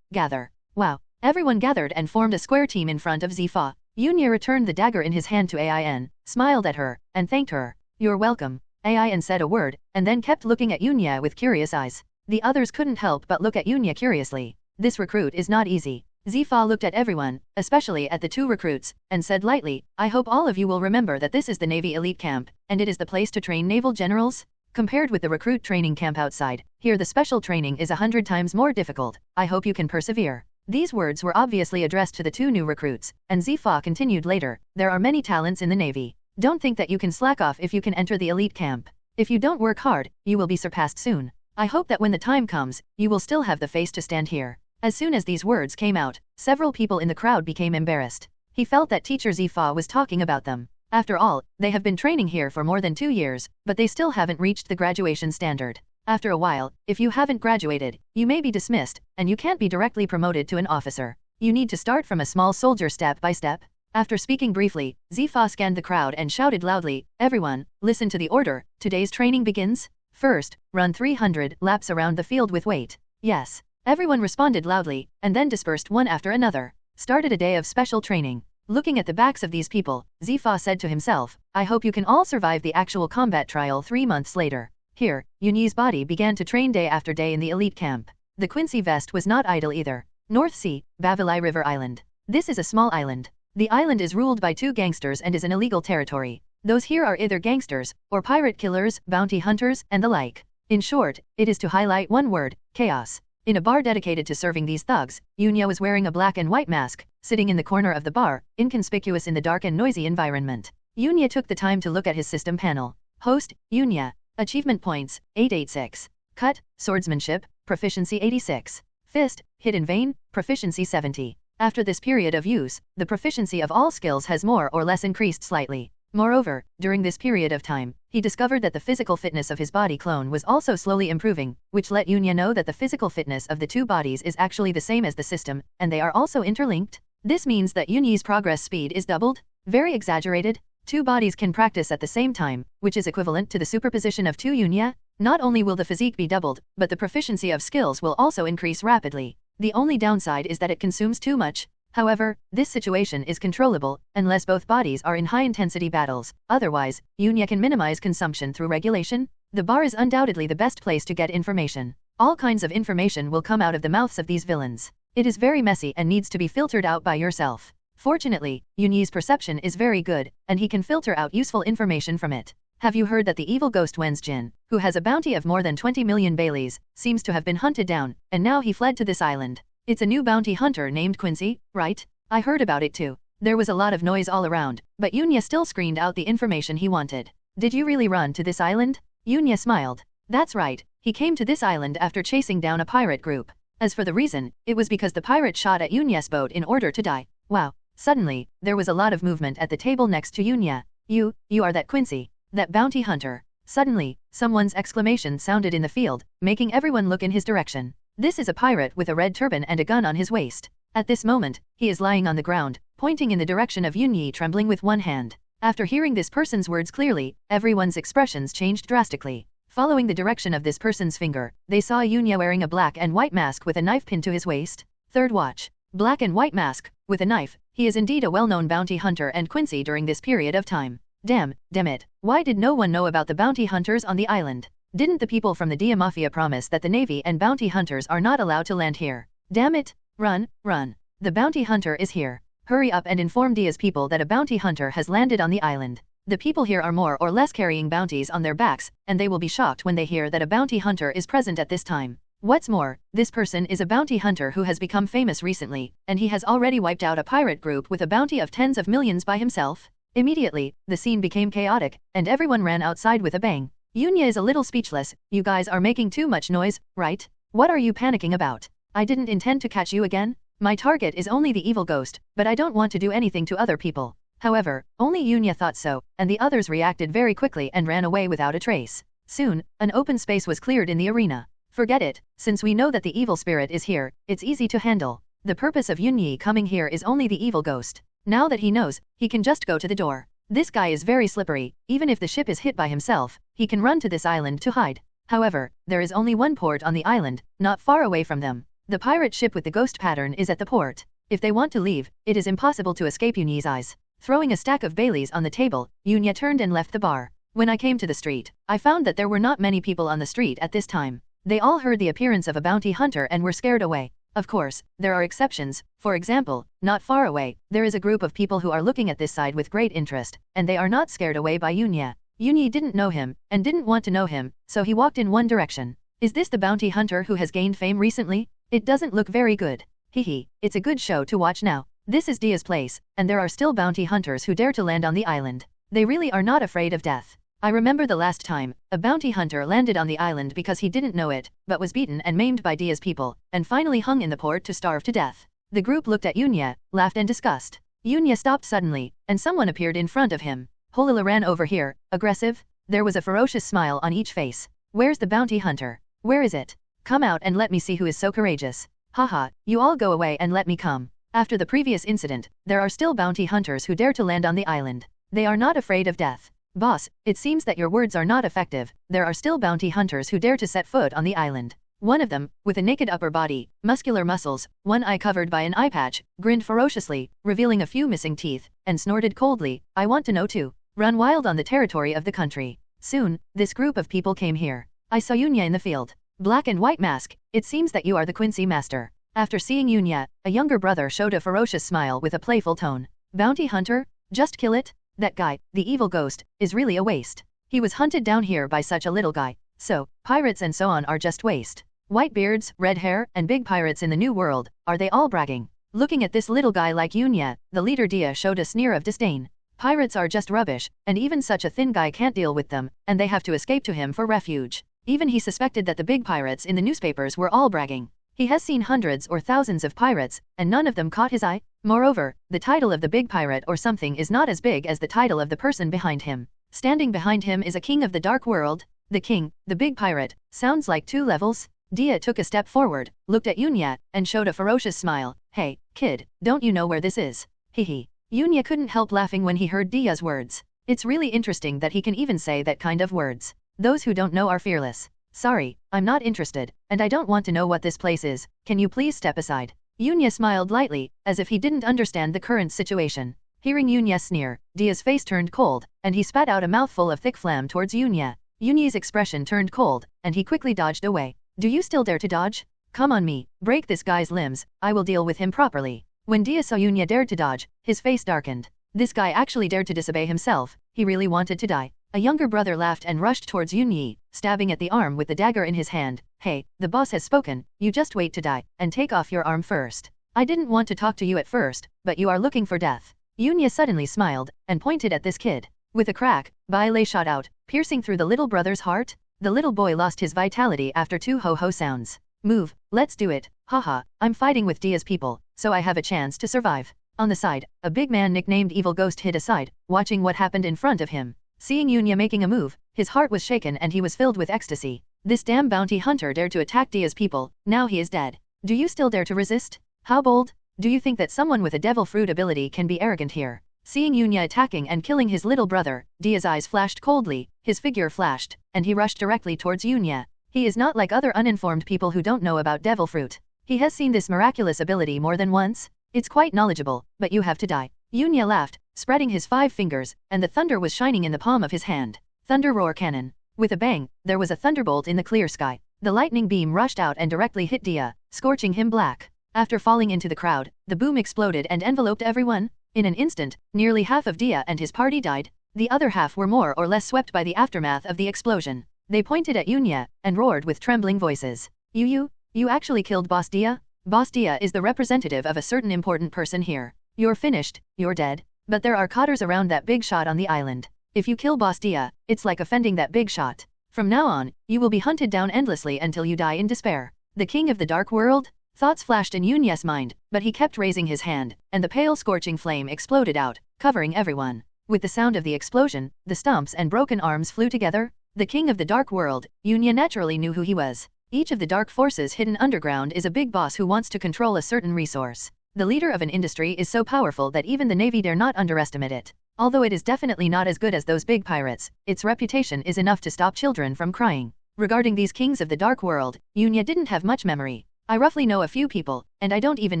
gather. Wow. Everyone gathered and formed a square team in front of Zifa. Yunya returned the dagger in his hand to Ain, smiled at her, and thanked her. You're welcome. Ain said a word, and then kept looking at Yunya with curious eyes. The others couldn't help but look at Yunya curiously. This recruit is not easy. Zifa looked at everyone, especially at the two recruits, and said lightly, I hope all of you will remember that this is the Navy elite camp, and it is the place to train naval generals. Compared with the recruit training camp outside, here the special training is 100 times more difficult. I hope you can persevere. These words were obviously addressed to the two new recruits, and Zifa continued later, there are many talents in the Navy. Don't think that you can slack off if you can enter the elite camp. If you don't work hard, you will be surpassed soon. I hope that when the time comes, you will still have the face to stand here. As soon as these words came out, several people in the crowd became embarrassed. He felt that teacher Zifa was talking about them. After all, they have been training here for more than 2 years, but they still haven't reached the graduation standard. After a while, if you haven't graduated, you may be dismissed, and you can't be directly promoted to an officer. You need to start from a small soldier step by step. After speaking briefly, Zifa scanned the crowd and shouted loudly, everyone, listen to the order, today's training begins. First, run 300 laps around the field with weight. Yes. Everyone responded loudly, and then dispersed one after another. Started a day of special training. Looking at the backs of these people, Zifa said to himself, I hope you can all survive the actual combat trial 3 months later. Here, Yunyi's body began to train day after day in the elite camp. The Quincy vest was not idle either. North Sea, Bavilai River Island. This is a small island. The island is ruled by 2 gangsters and is an illegal territory. Those here are either gangsters, or pirate killers, bounty hunters, and the like. In short, it is to highlight one word, chaos. In a bar dedicated to serving these thugs, Yunya was wearing a black and white mask, sitting in the corner of the bar, inconspicuous in the dark and noisy environment. Yunya took the time to look at his system panel. Host, Yunya. Achievement points, 886. Cut, swordsmanship, proficiency 86. Fist, hit in vain, proficiency 70. After this period of use, the proficiency of all skills has more or less increased slightly. Moreover, during this period of time, he discovered that the physical fitness of his body clone was also slowly improving, which let Yunya know that the physical fitness of the 2 bodies is actually the same as the system, and they are also interlinked. This means that Yunyi's progress speed is doubled. Very exaggerated. 2 bodies can practice at the same time, which is equivalent to the superposition of 2 Yunya. Not only will the physique be doubled, but the proficiency of skills will also increase rapidly. The only downside is that it consumes too much. However, this situation is controllable, unless both bodies are in high-intensity battles. Otherwise, Yunya can minimize consumption through regulation. The bar is undoubtedly the best place to get information. All kinds of information will come out of the mouths of these villains. It is very messy and needs to be filtered out by yourself. Fortunately, Yunyi's perception is very good, and he can filter out useful information from it. Have you heard that the evil ghost Wenzjin, who has a bounty of more than 20 million Baileys, seems to have been hunted down, and now he fled to this island? It's a new bounty hunter named Quency, right? I heard about it too. There was a lot of noise all around, but Yunya still screened out the information he wanted. Did you really run to this island? Yunya smiled. That's right, he came to this island after chasing down a pirate group. As for the reason, it was because the pirate shot at Yunya's boat in order to die. Wow. Suddenly, there was a lot of movement at the table next to Yunya. You are that Quency, that bounty hunter. Suddenly, someone's exclamation sounded in the field, making everyone look in his direction. This is a pirate with a red turban and a gun on his waist. At this moment, he is lying on the ground, pointing in the direction of Yunyi, trembling with one hand. After hearing this person's words clearly, everyone's expressions changed drastically. Following the direction of this person's finger, they saw Yunya wearing a black and white mask with a knife pinned to his waist. Third watch. Black and white mask, with a knife. He is indeed a well-known bounty hunter and Quincy during this period of time. Damn it. Why did no one know about the bounty hunters on the island? Didn't the people from the Dia Mafia promise that the Navy and bounty hunters are not allowed to land here? Damn it! Run, run. The bounty hunter is here. Hurry up and inform Dia's people that a bounty hunter has landed on the island. The people here are more or less carrying bounties on their backs, and they will be shocked when they hear that a bounty hunter is present at this time. What's more, this person is a bounty hunter who has become famous recently, and he has already wiped out a pirate group with a bounty of tens of millions by himself. Immediately, the scene became chaotic, and everyone ran outside with a bang. Yunya is a little speechless. You guys are making too much noise, right? What are you panicking about? I didn't intend to catch you again. My target is only the evil ghost, but I don't want to do anything to other people. However, only Yunya thought so, and the others reacted very quickly and ran away without a trace. Soon, an open space was cleared in the arena. Forget it, since we know that the evil spirit is here, it's easy to handle. The purpose of Yunyi coming here is only the evil ghost. Now that he knows, he can just go to the door. This guy is very slippery. Even if the ship is hit by himself, he can run to this island to hide. However, there is only one port on the island, not far away from them. The pirate ship with the ghost pattern is at the port. If they want to leave, it is impossible to escape Yunyi's eyes. Throwing a stack of Baileys on the table, Yunya turned and left the bar. When I came to the street, I found that there were not many people on the street at this time. They all heard the appearance of a bounty hunter and were scared away. Of course, there are exceptions. For example, not far away, there is a group of people who are looking at this side with great interest, and they are not scared away by Yunya. Yunyi didn't know him, and didn't want to know him, so he walked in one direction. Is this the bounty hunter who has gained fame recently? It doesn't look very good. Hehe, it's a good show to watch now. This is Dia's place, and there are still bounty hunters who dare to land on the island. They really are not afraid of death. I remember the last time, a bounty hunter landed on the island because he didn't know it, but was beaten and maimed by Dia's people, and finally hung in the port to starve to death. The group looked at Yunya, laughed and discussed. Yunya stopped suddenly, and someone appeared in front of him. Holila ran over here, aggressive. There was a ferocious smile on each face. Where's the bounty hunter? Where is it? Come out and let me see who is so courageous. Haha, you all go away and let me come. After the previous incident, there are still bounty hunters who dare to land on the island. They are not afraid of death. Boss, it seems that your words are not effective. There are still bounty hunters who dare to set foot on the island. One of them, with a naked upper body, muscular muscles, one eye covered by an eye patch, grinned ferociously, revealing a few missing teeth, and snorted coldly, I want to know too. Run wild on the territory of the country. Soon, this group of people came here. I saw Yunya in the field. Black and white mask, it seems that you are the Quincy master. After seeing Yunya, a younger brother showed a ferocious smile with a playful tone. Bounty hunter? Just kill it? That guy, the evil ghost, is really a waste. He was hunted down here by such a little guy. So, pirates and so on are just waste. White beards, red hair, and big pirates in the new world, are they all bragging? Looking at this little guy like Yunya, the leader Dia showed a sneer of disdain. Pirates are just rubbish, and even such a thin guy can't deal with them, and they have to escape to him for refuge. Even he suspected that the big pirates in the newspapers were all bragging. He has seen hundreds or thousands of pirates, and none of them caught his eye. Moreover, the title of the big pirate or something is not as big as the title of the person behind him. Standing behind him is a king of the dark world. The king, the big pirate, sounds like 2 levels. Dia took a step forward, looked at Yunya, and showed a ferocious smile. Hey, kid, don't you know where this is? Hehe. Yunya couldn't help laughing when he heard Dia's words. It's really interesting that he can even say that kind of words. Those who don't know are fearless. Sorry, I'm not interested, and I don't want to know what this place is. Can you please step aside? Yunya smiled lightly, as if he didn't understand the current situation. Hearing Yunya sneer, Dia's face turned cold, and he spat out a mouthful of thick phlegm towards Yunya. Yunya's expression turned cold, and he quickly dodged away. Do you still dare to dodge? Come on me, break this guy's limbs, I will deal with him properly. When Dia saw Yunya dared to dodge, his face darkened. This guy actually dared to disobey himself, he really wanted to die. A younger brother laughed and rushed towards Yunyi, stabbing at the arm with the dagger in his hand. Hey, the boss has spoken, you just wait to die, and take off your arm first. I didn't want to talk to you at first, but you are looking for death. Yunya suddenly smiled, and pointed at this kid. With a crack, Baile shot out, piercing through the little brother's heart. The little boy lost his vitality after 2 ho-ho sounds. Move, let's do it, haha, I'm fighting with Dia's people, so I have a chance to survive. On the side, a big man nicknamed Evil Ghost hid aside, watching what happened in front of him. Seeing Yunya making a move, his heart was shaken and he was filled with ecstasy. This damn bounty hunter dared to attack Dia's people, now he is dead. Do you still dare to resist? How bold? Do you think that someone with a devil fruit ability can be arrogant here? Seeing Yunya attacking and killing his little brother, Dia's eyes flashed coldly, his figure flashed, and he rushed directly towards Yunya. He is not like other uninformed people who don't know about devil fruit. He has seen this miraculous ability more than once. It's quite knowledgeable, but you have to die. Yunya laughed, spreading his 5 fingers, and the thunder was shining in the palm of his hand. Thunder roar cannon. With a bang, there was a thunderbolt in the clear sky. The lightning beam rushed out and directly hit Dia, scorching him black. After falling into the crowd, the boom exploded and enveloped everyone. In an instant, nearly half of Dia and his party died. The other half were more or less swept by the aftermath of the explosion. They pointed at Yunya and roared with trembling voices. You actually killed Boss Dia? Boss Dia is the representative of a certain important person here. You're finished, you're dead. But there are cotters around that big shot on the island. If you kill Boss Dia, it's like offending that big shot. From now on, you will be hunted down endlessly until you die in despair. The king of the dark world? Thoughts flashed in Yunya's mind, but he kept raising his hand, and the pale scorching flame exploded out, covering everyone. With the sound of the explosion, the stumps and broken arms flew together. The king of the dark world, Yunya naturally knew who he was. Each of the dark forces hidden underground is a big boss who wants to control a certain resource. The leader of an industry is so powerful that even the navy dare not underestimate it. Although it is definitely not as good as those big pirates, its reputation is enough to stop children from crying. Regarding these kings of the dark world, Yunya didn't have much memory. I roughly know a few people, and I don't even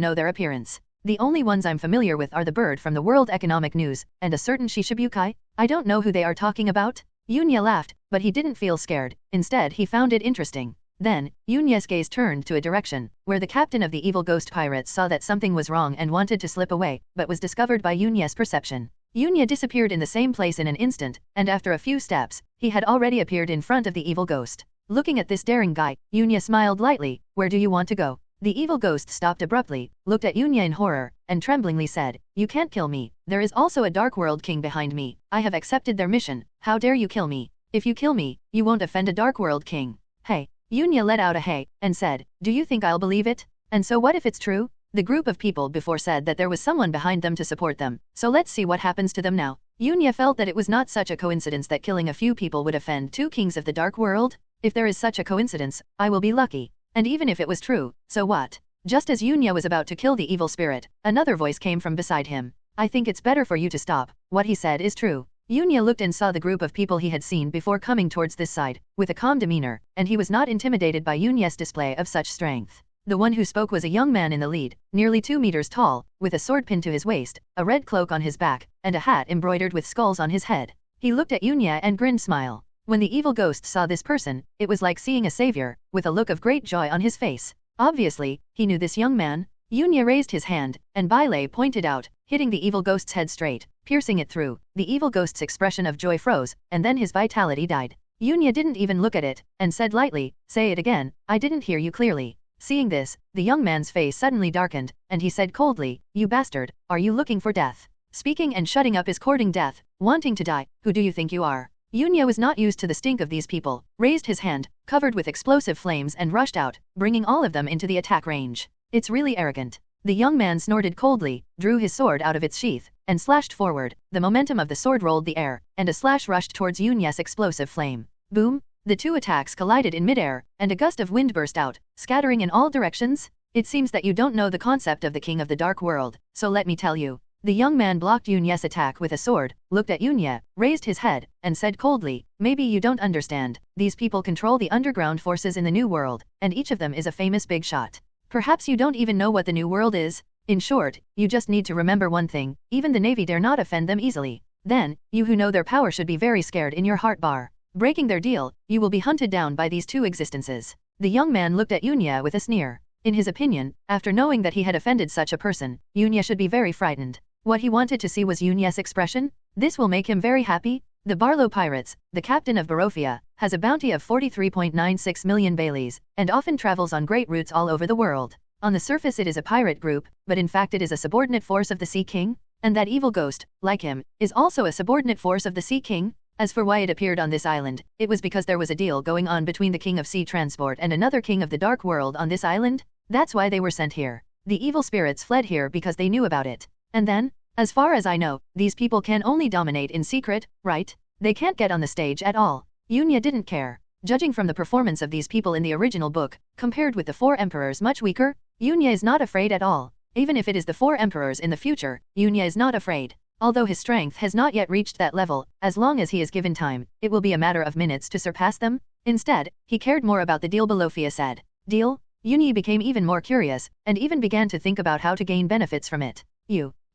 know their appearance. The only ones I'm familiar with are the bird from the World Economic News, and a certain Shishibukai. I don't know who they are talking about. Yunya laughed, but he didn't feel scared. Instead, he found it interesting. Then, Yunya's gaze turned to a direction, where the captain of the evil ghost pirates saw that something was wrong and wanted to slip away, but was discovered by Yunya's perception. Yunya disappeared in the same place in an instant, and after a few steps, he had already appeared in front of the evil ghost. Looking at this daring guy, Yunya smiled lightly. Where do you want to go? The evil ghost stopped abruptly, looked at Yunya in horror, and tremblingly said, You can't kill me. There is also a dark world king behind me. I have accepted their mission. How dare you kill me? If you kill me, you won't offend a dark world king. Hey. Yunya let out a hey, and said, Do you think I'll believe it? And so what if it's true? The group of people before said that there was someone behind them to support them, so let's see what happens to them now. Yunya felt that it was not such a coincidence that killing a few people would offend two kings of the dark world. If there is such a coincidence, I will be lucky. And even if it was true, so what? Just as Yunya was about to kill the evil spirit, another voice came from beside him. I think it's better for you to stop. What he said is true. Yunya looked and saw the group of people he had seen before coming towards this side, with a calm demeanor, and he was not intimidated by Yunya's display of such strength. The one who spoke was a young man in the lead, nearly 2 meters tall, with a sword pinned to his waist, a red cloak on his back, and a hat embroidered with skulls on his head. He looked at Yunya and grinned smile. When the evil ghost saw this person, it was like seeing a savior, with a look of great joy on his face. Obviously, he knew this young man. Yunya raised his hand, and Bailey pointed out, hitting the evil ghost's head straight, piercing it through. The evil ghost's expression of joy froze, and then his vitality died. Yunya didn't even look at it, and said lightly, Say it again, I didn't hear you clearly. Seeing this, the young man's face suddenly darkened, and he said coldly, You bastard, are you looking for death? Speaking and shutting up is courting death, wanting to die, who do you think you are? Yunya was not used to the stink of these people, raised his hand, covered with explosive flames and rushed out, bringing all of them into the attack range. It's really arrogant. The young man snorted coldly, drew his sword out of its sheath, and slashed forward. The momentum of the sword rolled the air, and a slash rushed towards Yunya's explosive flame. Boom! The two attacks collided in midair, and a gust of wind burst out, scattering in all directions. It seems that you don't know the concept of the king of the dark world, so let me tell you. The young man blocked Yunya's attack with a sword, looked at Yunya, raised his head, and said coldly, Maybe you don't understand. These people control the underground forces in the New World, and each of them is a famous big shot. Perhaps you don't even know what the New World is. In short, you just need to remember one thing, even the Navy dare not offend them easily. Then, you who know their power should be very scared in your heart bar. Breaking their deal, you will be hunted down by these two existences. The young man looked at Yunya with a sneer. In his opinion, after knowing that he had offended such a person, Yunya should be very frightened. What he wanted to see was Yunya's expression. This will make him very happy. The Barlow Pirates, the captain of Barovia, has a bounty of 43.96 million Baileys, and often travels on great routes all over the world. On the surface it is a pirate group, but in fact it is a subordinate force of the Sea King, and that evil ghost, like him, is also a subordinate force of the Sea King. As for why it appeared on this island, it was because there was a deal going on between the King of Sea Transport and another king of the Dark World on this island. That's why they were sent here. The evil spirits fled here because they knew about it. And then, as far as I know, these people can only dominate in secret, right? They can't get on the stage at all. Yunya didn't care. Judging from the performance of these people in the original book, compared with the 4 emperors much weaker, Yunya is not afraid at all. Even if it is the 4 emperors in the future, Yunya is not afraid. Although his strength has not yet reached that level, as long as he is given time, it will be a matter of minutes to surpass them. Instead, he cared more about the deal Balofia said. Deal? Yunya became even more curious, and even began to think about how to gain benefits from it.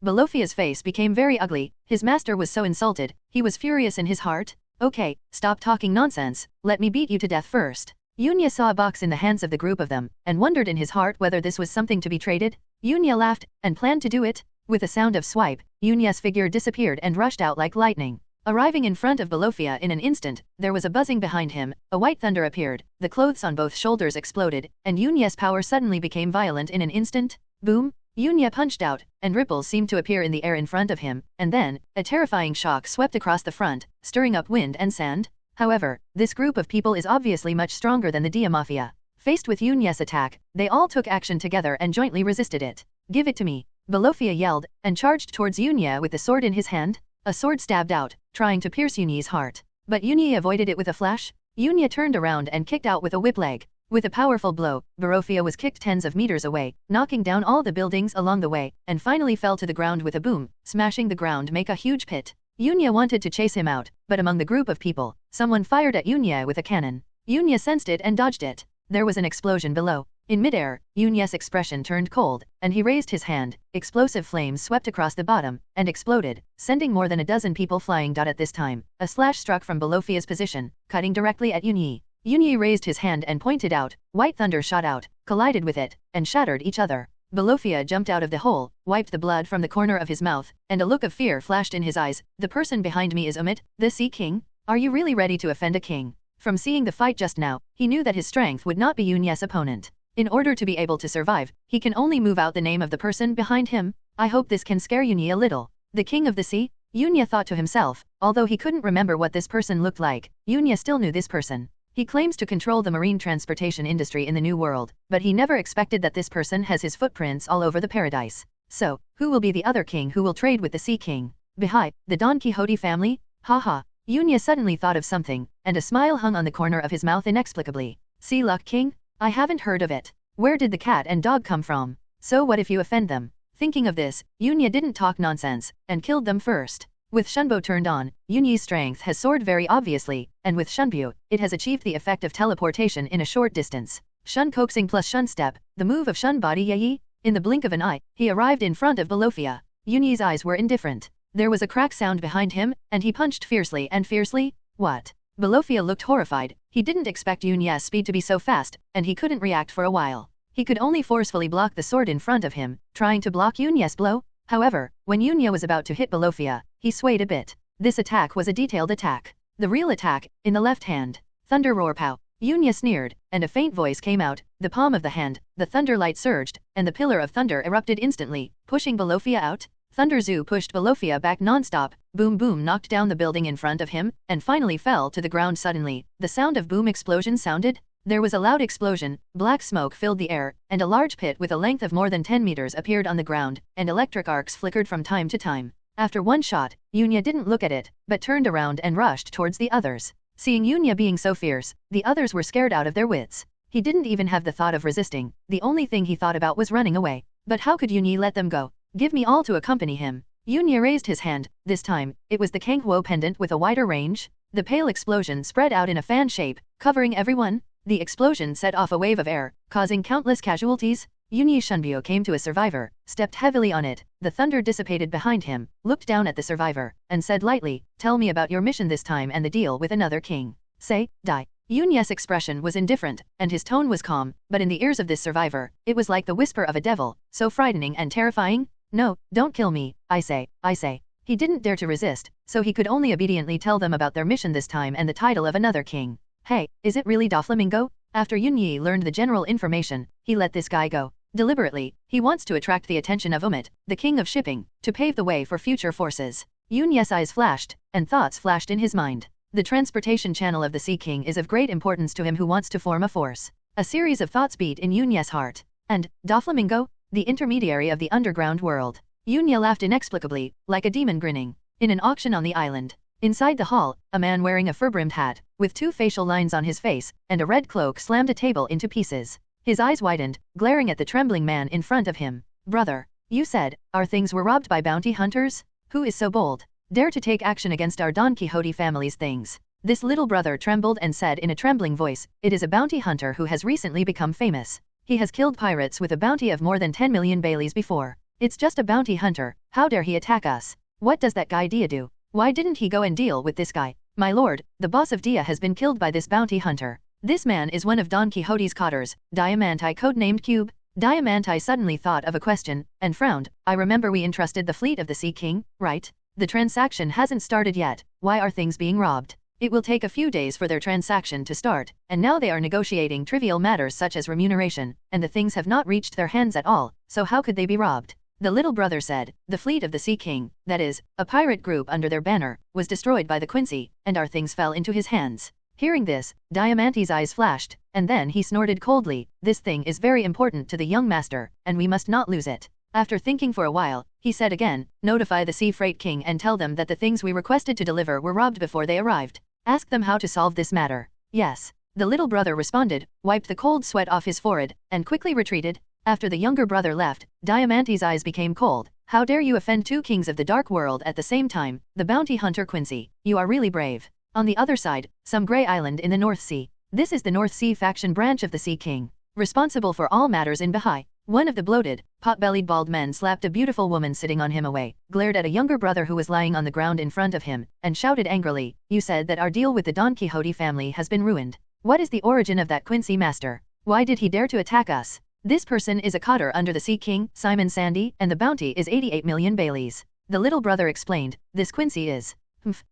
Balofia's face became very ugly. His master was so insulted, he was furious in his heart. Okay, stop talking nonsense, let me beat you to death first. Yunya saw a box in the hands of the group of them, and wondered in his heart whether this was something to be traded. Yunya laughed, and planned to do it. With a sound of swipe, Yunya's figure disappeared and rushed out like lightning. Arriving in front of Bolofia in an instant, there was a buzzing behind him, a white thunder appeared, the clothes on both shoulders exploded, and Yunya's power suddenly became violent in an instant. Boom! Yunya punched out, and ripples seemed to appear in the air in front of him, and then, a terrifying shock swept across the front, stirring up wind and sand. However, this group of people is obviously much stronger than the Dia Mafia. Faced with Yunya's attack, they all took action together and jointly resisted it. Give it to me! Bolofia yelled, and charged towards Yunya with the sword in his hand. A sword stabbed out, trying to pierce Yunya's heart. But Yunya avoided it with a flash. Yunya turned around and kicked out with a whip leg. With a powerful blow, Bolofia was kicked tens of meters away, knocking down all the buildings along the way, and finally fell to the ground with a boom, smashing the ground make a huge pit. Yunya wanted to chase him out, but among the group of people, someone fired at Yunya with a cannon. Yunya sensed it and dodged it. There was an explosion below. In midair, Yunya's expression turned cold, and he raised his hand. Explosive flames swept across the bottom, and exploded, sending more than a dozen people flying. At this time, a slash struck from Bolofia's position, cutting directly at Yunya. Yunya raised his hand and pointed out. White thunder shot out, collided with it, and shattered each other. Bolofia jumped out of the hole, wiped the blood from the corner of his mouth, and a look of fear flashed in his eyes. The person behind me is Umit, the Sea King? Are you really ready to offend a king? From seeing the fight just now, he knew that his strength would not be Yunya's opponent. In order to be able to survive, he can only move out the name of the person behind him. I hope this can scare Yunya a little. The King of the Sea? Yunya thought to himself. Although he couldn't remember what this person looked like, Yunya still knew this person. He claims to control the marine transportation industry in the New World, but he never expected that this person has his footprints all over the paradise. So, who will be the other king who will trade with the Sea King? Behind, the Don Quixote family? Haha. Yunya suddenly thought of something, and a smile hung on the corner of his mouth inexplicably. Sea Luck King? I haven't heard of it. Where did the cat and dog come from? So what if you offend them? Thinking of this, Yunya didn't talk nonsense, and killed them first. With Shunbo turned on, Yunya's strength has soared very obviously, and with Shunbu, it has achieved the effect of teleportation in a short distance. Shun coaxing plus Shun step, the move of Shun body yayi. In the blink of an eye, he arrived in front of Bolofia. Yunya's eyes were indifferent. There was a crack sound behind him, and he punched fiercely and fiercely. What? Bolofia looked horrified. He didn't expect Yunya's speed to be so fast, and he couldn't react for a while. He could only forcefully block the sword in front of him, trying to block Yunya's blow. However, when Yunya was about to hit Bolofia, he swayed a bit. This attack was a detailed attack. The real attack, in the left hand. Thunder roar pow. Yunya sneered, and a faint voice came out. The palm of the hand, the thunder light surged, and the pillar of thunder erupted instantly, pushing Bolofia out. Thunder Zoo pushed Bolofia back non-stop. Boom boom knocked down the building in front of him, and finally fell to the ground suddenly. The sound of boom explosion sounded. There was a loud explosion, black smoke filled the air, and a large pit with a length of more than 10 meters appeared on the ground, and electric arcs flickered from time to time. After one shot, Yunya didn't look at it, but turned around and rushed towards the others. Seeing Yunya being so fierce, the others were scared out of their wits. He didn't even have the thought of resisting. The only thing he thought about was running away. But how could Yunya let them go? Give me all to accompany him. Yunya raised his hand. This time, it was the Kanghuo pendant with a wider range. The pale explosion spread out in a fan shape, covering everyone. The explosion set off a wave of air, causing countless casualties. Yunya Shunbyo came to a survivor, stepped heavily on it. The thunder dissipated behind him, looked down at the survivor, and said lightly, "Tell me about your mission this time and the deal with another king. Say, die." Yunya's expression was indifferent, and his tone was calm, but in the ears of this survivor, it was like the whisper of a devil, so frightening and terrifying. "No, don't kill me, I say, I say." He didn't dare to resist, so he could only obediently tell them about their mission this time and the title of another king. Hey, is it really Doflamingo? After Yunya learned the general information, he let this guy go. Deliberately, he wants to attract the attention of Umit, the king of shipping, to pave the way for future forces. Yunya's eyes flashed, and thoughts flashed in his mind. The transportation channel of the Sea King is of great importance to him who wants to form a force. A series of thoughts beat in Yunya's heart. And, Doflamingo? The intermediary of the underground world. Yunya laughed inexplicably, like a demon grinning. In an auction on the island. Inside the hall, a man wearing a fur-brimmed hat, with 2 facial lines on his face, and a red cloak slammed a table into pieces. His eyes widened, glaring at the trembling man in front of him. "Brother, you said, our things were robbed by bounty hunters? Who is so bold? Dare to take action against our Don Quixote family's things?" This little brother trembled and said in a trembling voice, "It is a bounty hunter who has recently become famous. He has killed pirates with a bounty of more than 10 million Baileys before. It's just a bounty hunter, how dare he attack us? What does that guy Dia do? Why didn't he go and deal with this guy?" My lord, the boss of Dia has been killed by this bounty hunter. This man is one of Don Quixote's cotters, Diamanti, codenamed Cube. Diamanti suddenly thought of a question, and frowned. I remember we entrusted the fleet of the Sea King, right? The transaction hasn't started yet. Why are things being robbed? It will take a few days for their transaction to start, and now they are negotiating trivial matters such as remuneration, and the things have not reached their hands at all, so how could they be robbed? The little brother said, the fleet of the Sea King, that is, a pirate group under their banner, was destroyed by the Quincy, and our things fell into his hands. Hearing this, Diamanti's eyes flashed, and then he snorted coldly. This thing is very important to the young master, and we must not lose it. After thinking for a while, he said again, notify the Sea Freight King and tell them that the things we requested to deliver were robbed before they arrived. Ask them how to solve this matter. Yes. The little brother responded, wiped the cold sweat off his forehead, and quickly retreated. After the younger brother left, Diamanti's eyes became cold. How dare you offend two kings of the dark world at the same time, the bounty hunter Quincy. You are really brave. On the other side, some grey island in the North Sea. This is the North Sea faction branch of the Sea King, responsible for all matters in Bahai. One of the bloated, pot-bellied bald men slapped a beautiful woman sitting on him away, glared at a younger brother who was lying on the ground in front of him, and shouted angrily, you said that our deal with the Don Quixote family has been ruined. What is the origin of that Quincy master? Why did he dare to attack us? This person is a cotter under the Sea King, Simon Sandy, and the bounty is 88 million Baileys. The little brother explained, this Quincy is.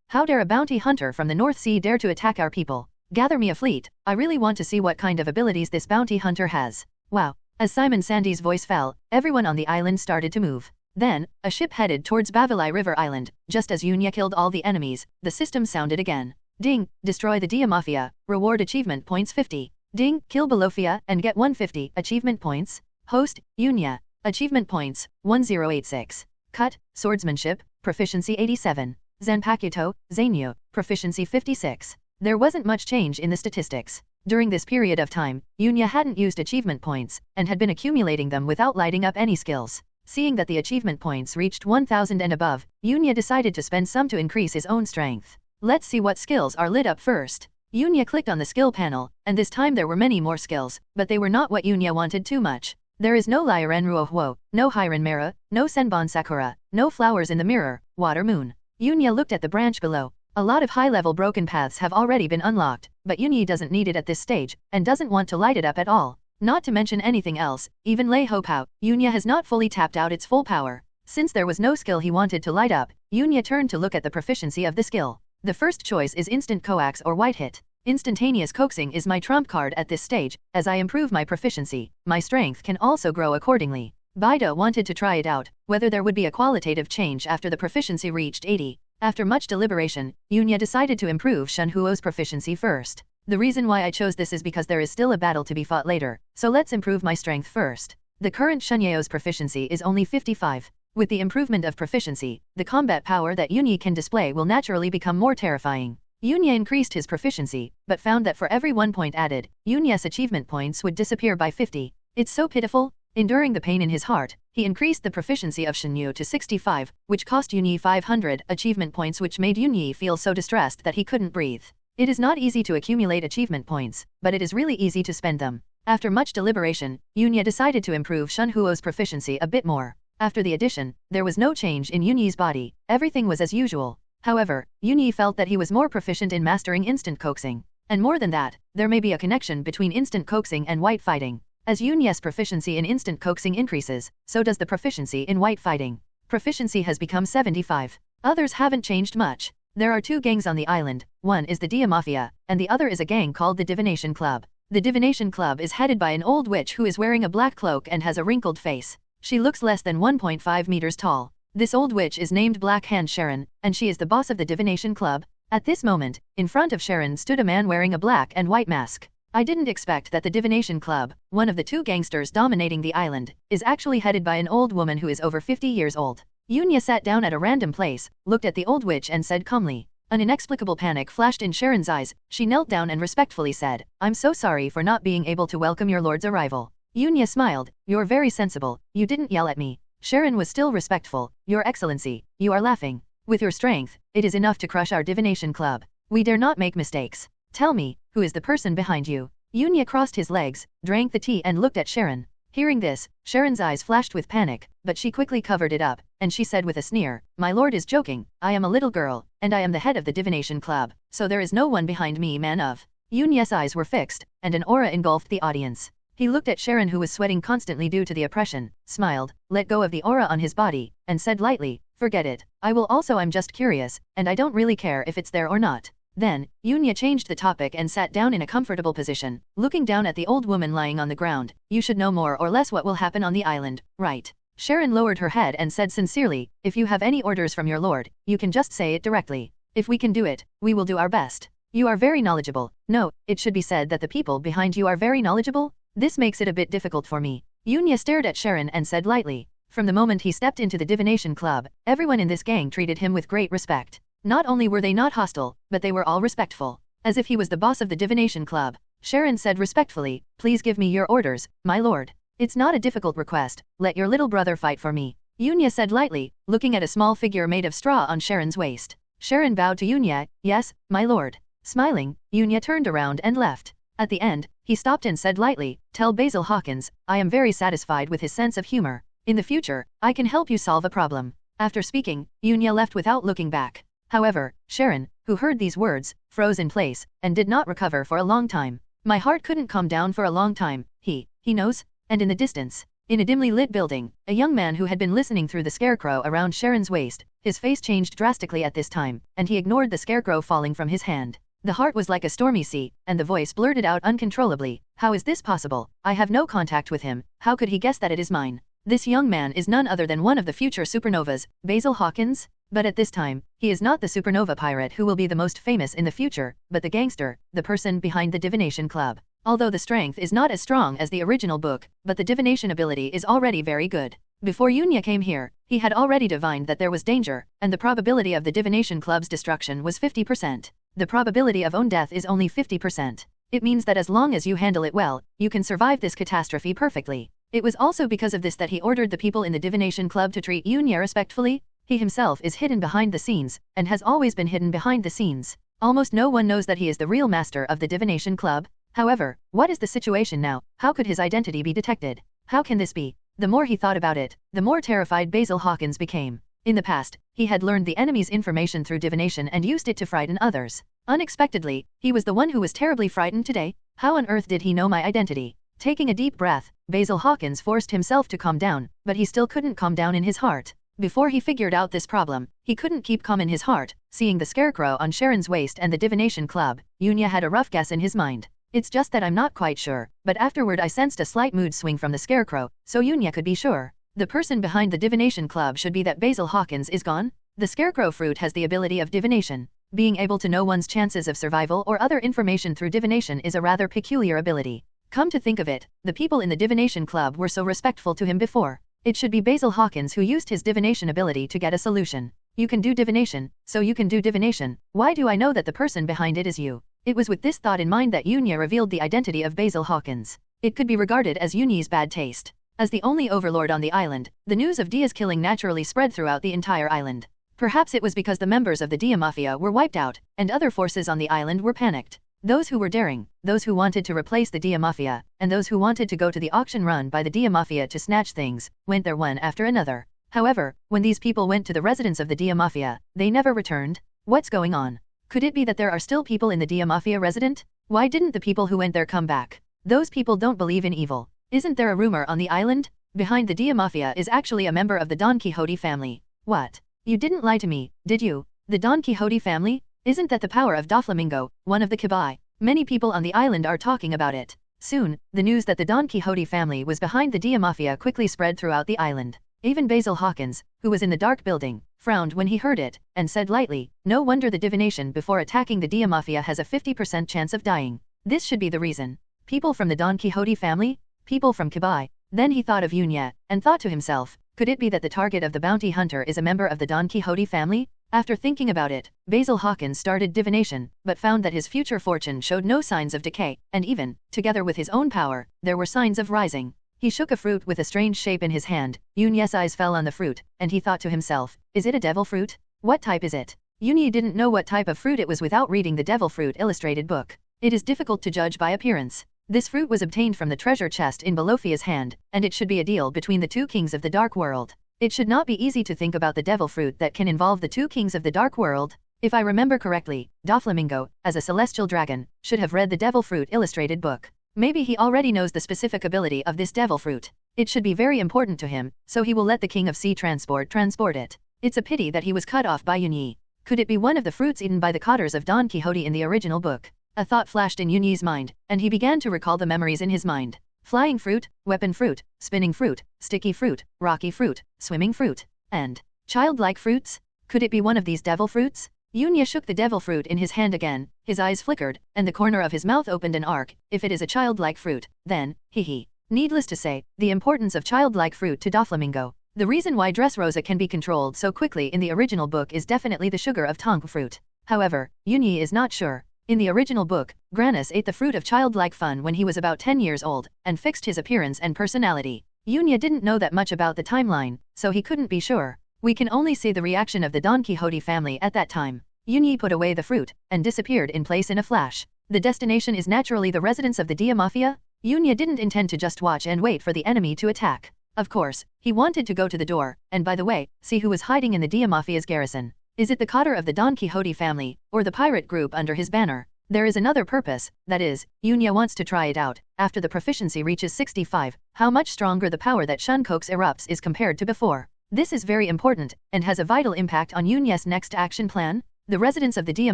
How dare a bounty hunter from the North Sea dare to attack our people? Gather me a fleet. I really want to see what kind of abilities this bounty hunter has. Wow. As Simon Sandy's voice fell, everyone on the island started to move. Then, a ship headed towards Bavilai River Island. Just as Yunya killed all the enemies, the system sounded again. Ding, destroy the Dia Mafia, reward achievement points 50. Ding, kill Belofia and get 150 achievement points. Host, Yunya. Achievement points, 1086. Cut, swordsmanship, proficiency 87. Zanpakuto, Zainyu, proficiency 56. There wasn't much change in the statistics. During this period of time, Yunya hadn't used achievement points, and had been accumulating them without lighting up any skills. Seeing that the achievement points reached 1000 and above, Yunya decided to spend some to increase his own strength. Let's see what skills are lit up first. Yunya clicked on the skill panel, and this time there were many more skills, but they were not what Yunya wanted too much. There is no Lyren Ruo Huo, no Hiren Mera, no Senbon Sakura, no flowers in the mirror, water moon. Yunya looked at the branch below. A lot of high-level broken paths have already been unlocked, but Yunya doesn't need it at this stage, and doesn't want to light it up at all. Not to mention anything else, even Lei Hopao, Yunya has not fully tapped out its full power. Since there was no skill he wanted to light up, Yunya turned to look at the proficiency of the skill. The first choice is Instant Coax or White Hit. Instantaneous Coaxing is my trump card at this stage. As I improve my proficiency, my strength can also grow accordingly. Baido wanted to try it out, whether there would be a qualitative change after the proficiency reached 80. After much deliberation, Yunya decided to improve Shunhuo's proficiency first. The reason why I chose this is because there is still a battle to be fought later, so let's improve my strength first. The current Shunyeo's proficiency is only 55. With the improvement of proficiency, the combat power that Yunya can display will naturally become more terrifying. Yunya increased his proficiency, but found that for every 1 point added, Yunya's achievement points would disappear by 50. It's so pitiful. Enduring the pain in his heart, he increased the proficiency of Shinyu to 65, which cost Yunya 500 achievement points, which made Yunya feel so distressed that he couldn't breathe. It is not easy to accumulate achievement points, but it is really easy to spend them. After much deliberation, Yunya decided to improve Shunhuo's proficiency a bit more. After the addition, there was no change in Yunya's body. Everything was as usual. However, Yunya felt that he was more proficient in mastering instant coaxing. And more than that, there may be a connection between instant coaxing and white fighting. As Yunya's proficiency in instant coaxing increases, so does the proficiency in white fighting. Proficiency has become 75. Others haven't changed much. There are two gangs on the island. One is the Dia Mafia, and the other is a gang called the Divination Club. The Divination Club is headed by an old witch who is wearing a black cloak and has a wrinkled face. She looks less than 1.5 meters tall. This old witch is named Black Hand Sharon, and she is the boss of the Divination Club. At this moment, in front of Sharon stood a man wearing a black and white mask. I didn't expect that the Divination Club, one of the two gangsters dominating the island, is actually headed by an old woman who is over 50 years old. Yunya sat down at a random place, looked at the old witch and said calmly. An inexplicable panic flashed in Sharon's eyes. She knelt down and respectfully said, I'm so sorry for not being able to welcome your lord's arrival. Yunya smiled. You're very sensible. You didn't yell at me. Sharon was still respectful. Your Excellency, you are laughing. With your strength, it is enough to crush our Divination Club. We dare not make mistakes. Tell me, who is the person behind you? Yunya crossed his legs, drank the tea and looked at Sharon. Hearing this, Sharon's eyes flashed with panic, but she quickly covered it up. and she said with a sneer, "My lord is joking, I am a little girl, and I am the head of the divination club, so there is no one behind me man of." Yunya's eyes were fixed, and an aura engulfed the audience. He looked at Sharon who was sweating constantly due to the oppression, smiled, let go of the aura on his body, and said lightly, "Forget it, I'm just curious, and I don't really care if it's there or not." Then, Yunya changed the topic and sat down in a comfortable position, looking down at the old woman lying on the ground. "You should know more or less what will happen on the island, right?" Sharon lowered her head and said sincerely, "If you have any orders from your lord, you can just say it directly. If we can do it, we will do our best. You are very knowledgeable." "No, it should be said that the people behind you are very knowledgeable? This makes it a bit difficult for me." Yunya stared at Sharon and said lightly. From the moment he stepped into the divination club, everyone in this gang treated him with great respect. Not only were they not hostile, but they were all respectful. As if he was the boss of the divination club. Sharon said respectfully, "Please give me your orders, my lord. It's not a difficult request, let your little brother fight for me." Yunya said lightly, looking at a small figure made of straw on Sharon's waist. Sharon bowed to Yunya, "Yes, my lord." Smiling, Yunya turned around and left. At the end, he stopped and said lightly, "Tell Basil Hawkins, I am very satisfied with his sense of humor. In the future, I can help you solve a problem." After speaking, Yunya left without looking back. However, Sharon, who heard these words, froze in place, and did not recover for a long time. My heart couldn't calm down for a long time, he knows? And in the distance, in a dimly lit building, a young man who had been listening through the scarecrow around Sharon's waist, his face changed drastically at this time, and he ignored the scarecrow falling from his hand. The heart was like a stormy sea, and the voice blurted out uncontrollably, "How is this possible? I have no contact with him, how could he guess that it is mine? This young man is none other than one of the future supernovas, Basil Hawkins? But at this time, he is not the supernova pirate who will be the most famous in the future, but the gangster, the person behind the divination club. Although the strength is not as strong as the original book, but the divination ability is already very good. Before Yunya came here, he had already divined that there was danger, and the probability of the divination club's destruction was 50%. The probability of own death is only 50%. It means that as long as you handle it well, you can survive this catastrophe perfectly. It was also because of this that he ordered the people in the divination club to treat Yunya respectfully. He himself is hidden behind the scenes, and has always been hidden behind the scenes. Almost no one knows that he is the real master of the divination club. However, what is the situation now? How could his identity be detected? How can this be? The more he thought about it, the more terrified Basil Hawkins became. In the past, he had learned the enemy's information through divination and used it to frighten others. Unexpectedly, he was the one who was terribly frightened today. How on earth did he know my identity? Taking a deep breath, Basil Hawkins forced himself to calm down, but he still couldn't calm down in his heart. Before he figured out this problem, he couldn't keep calm in his heart. Seeing the scarecrow on Sharon's waist and the divination club, Yunya had a rough guess in his mind. "It's just that I'm not quite sure, but afterward I sensed a slight mood swing from the scarecrow, so Yunya could be sure. The person behind the divination club should be that Basil Hawkins is gone?" The scarecrow fruit has the ability of divination. Being able to know one's chances of survival or other information through divination is a rather peculiar ability. Come to think of it, the people in the divination club were so respectful to him before. It should be Basil Hawkins who used his divination ability to get a solution. You can do divination, so you can do divination. Why do I know that the person behind it is you? It was with this thought in mind that Yunya revealed the identity of Basil Hawkins. It could be regarded as Yunya's bad taste. As the only overlord on the island, the news of Dia's killing naturally spread throughout the entire island. Perhaps it was because the members of the Dia Mafia were wiped out, and other forces on the island were panicked. Those who were daring, those who wanted to replace the Dia Mafia, and those who wanted to go to the auction run by the Dia Mafia to snatch things, went there one after another. However, when these people went to the residence of the Dia Mafia, they never returned. What's going on? Could it be that there are still people in the Dia Mafia resident? Why didn't the people who went there come back? Those people don't believe in evil. Isn't there a rumor on the island? Behind the Dia Mafia is actually a member of the Don Quixote family. What? You didn't lie to me, did you? The Don Quixote family? Isn't that the power of Doflamingo, one of the Kibai? Many people on the island are talking about it. Soon, the news that the Don Quixote family was behind the Dia Mafia quickly spread throughout the island. Even Basil Hawkins, who was in the dark building, frowned when he heard it, and said lightly, "No wonder the divination before attacking the Dia Mafia has a 50% chance of dying. This should be the reason. People from the Don Quixote family? People from Kibai?" Then he thought of Yunya, and thought to himself, could it be that the target of the bounty hunter is a member of the Don Quixote family? After thinking about it, Basil Hawkins started divination, but found that his future fortune showed no signs of decay, and even, together with his own power, there were signs of rising. He shook a fruit with a strange shape in his hand. Yunya's eyes fell on the fruit, and he thought to himself, is it a devil fruit? What type is it? Yunya didn't know what type of fruit it was without reading the Devil Fruit illustrated book. It is difficult to judge by appearance. This fruit was obtained from the treasure chest in Belofia's hand, and it should be a deal between the two kings of the dark world. It should not be easy to think about the devil fruit that can involve the two kings of the dark world. If I remember correctly, Doflamingo, as a celestial dragon, should have read the devil fruit illustrated book. Maybe he already knows the specific ability of this devil fruit. It should be very important to him, so he will let the king of sea transport it. It's a pity that he was cut off by Yunyi. Could it be one of the fruits eaten by the cotters of Don Quixote in the original book? A thought flashed in Yunyi's mind, and he began to recall the memories in his mind. Flying fruit, weapon fruit, spinning fruit, sticky fruit, rocky fruit, swimming fruit, and childlike fruits? Could it be one of these devil fruits? Yunya shook the devil fruit in his hand again, his eyes flickered, and the corner of his mouth opened an arc. If it is a childlike fruit, then, hee. Needless to say, the importance of childlike fruit to Doflamingo. The reason why Dressrosa can be controlled so quickly in the original book is definitely the sugar of Tongue fruit. However, Yunyi is not sure. In the original book, Granus ate the fruit of childlike fun when he was about 10 years old, and fixed his appearance and personality. Yunya didn't know that much about the timeline, so he couldn't be sure. We can only see the reaction of the Don Quixote family at that time. Yunyi put away the fruit, and disappeared in place in a flash. The destination is naturally the residence of the Dia Mafia? Yunya didn't intend to just watch and wait for the enemy to attack. Of course, he wanted to go to the door, and by the way, see who was hiding in the Dia Mafia's garrison. Is it the cotter of the Don Quixote family, or the pirate group under his banner? There is another purpose, that is, Yunya wants to try it out, after the proficiency reaches 65, how much stronger the power that Shunkoku's erupts is compared to before. This is very important, and has a vital impact on Yunya's next action plan. The residence of the Dia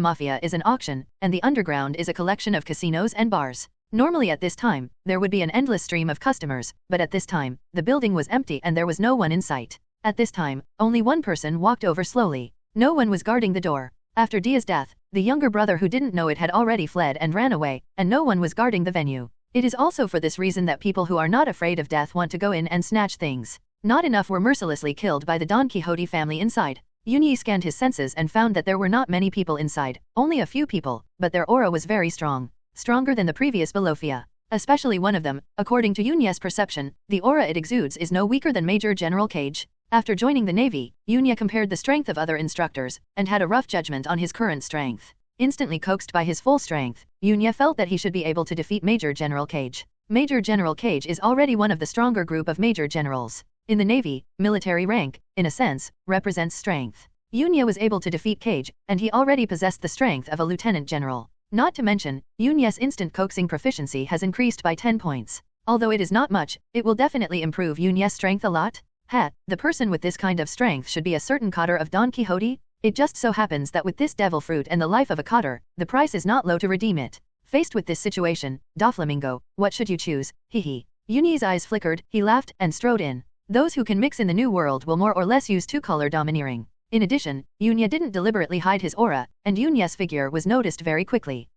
Mafia is an auction, and the underground is a collection of casinos and bars. Normally at this time, there would be an endless stream of customers, but at this time, the building was empty and there was no one in sight. At this time, only one person walked over slowly. No one was guarding the door. After Dia's death, the younger brother who didn't know it had already fled and ran away, and no one was guarding the venue. It is also for this reason that people who are not afraid of death want to go in and snatch things. Not enough were mercilessly killed by the Don Quixote family inside. Yunyi scanned his senses and found that there were not many people inside, only a few people, but their aura was very strong. Stronger than the previous Bolofia. Especially one of them, according to Yunya's perception, the aura it exudes is no weaker than Major General Cage. After joining the Navy, Yunya compared the strength of other instructors, and had a rough judgment on his current strength. Instantly coaxed by his full strength, Yunya felt that he should be able to defeat Major General Cage. Major General Cage is already one of the stronger group of Major Generals. In the Navy, military rank, in a sense, represents strength. Yunya was able to defeat Cage, and he already possessed the strength of a Lieutenant General. Not to mention, Yunya's instant coaxing proficiency has increased by 10 points. Although it is not much, it will definitely improve Yunya's strength a lot. The person with this kind of strength should be a certain cotter of Don Quixote. It just so happens that with this devil fruit and the life of a cotter, the price is not low to redeem it. Faced with this situation, Doflamingo, what should you choose? Hehe. Yunyi's eyes flickered, he laughed, and strode in. Those who can mix in the new world will more or less use two-color domineering. In addition, Yunya didn't deliberately hide his aura, and Yunya's figure was noticed very quickly.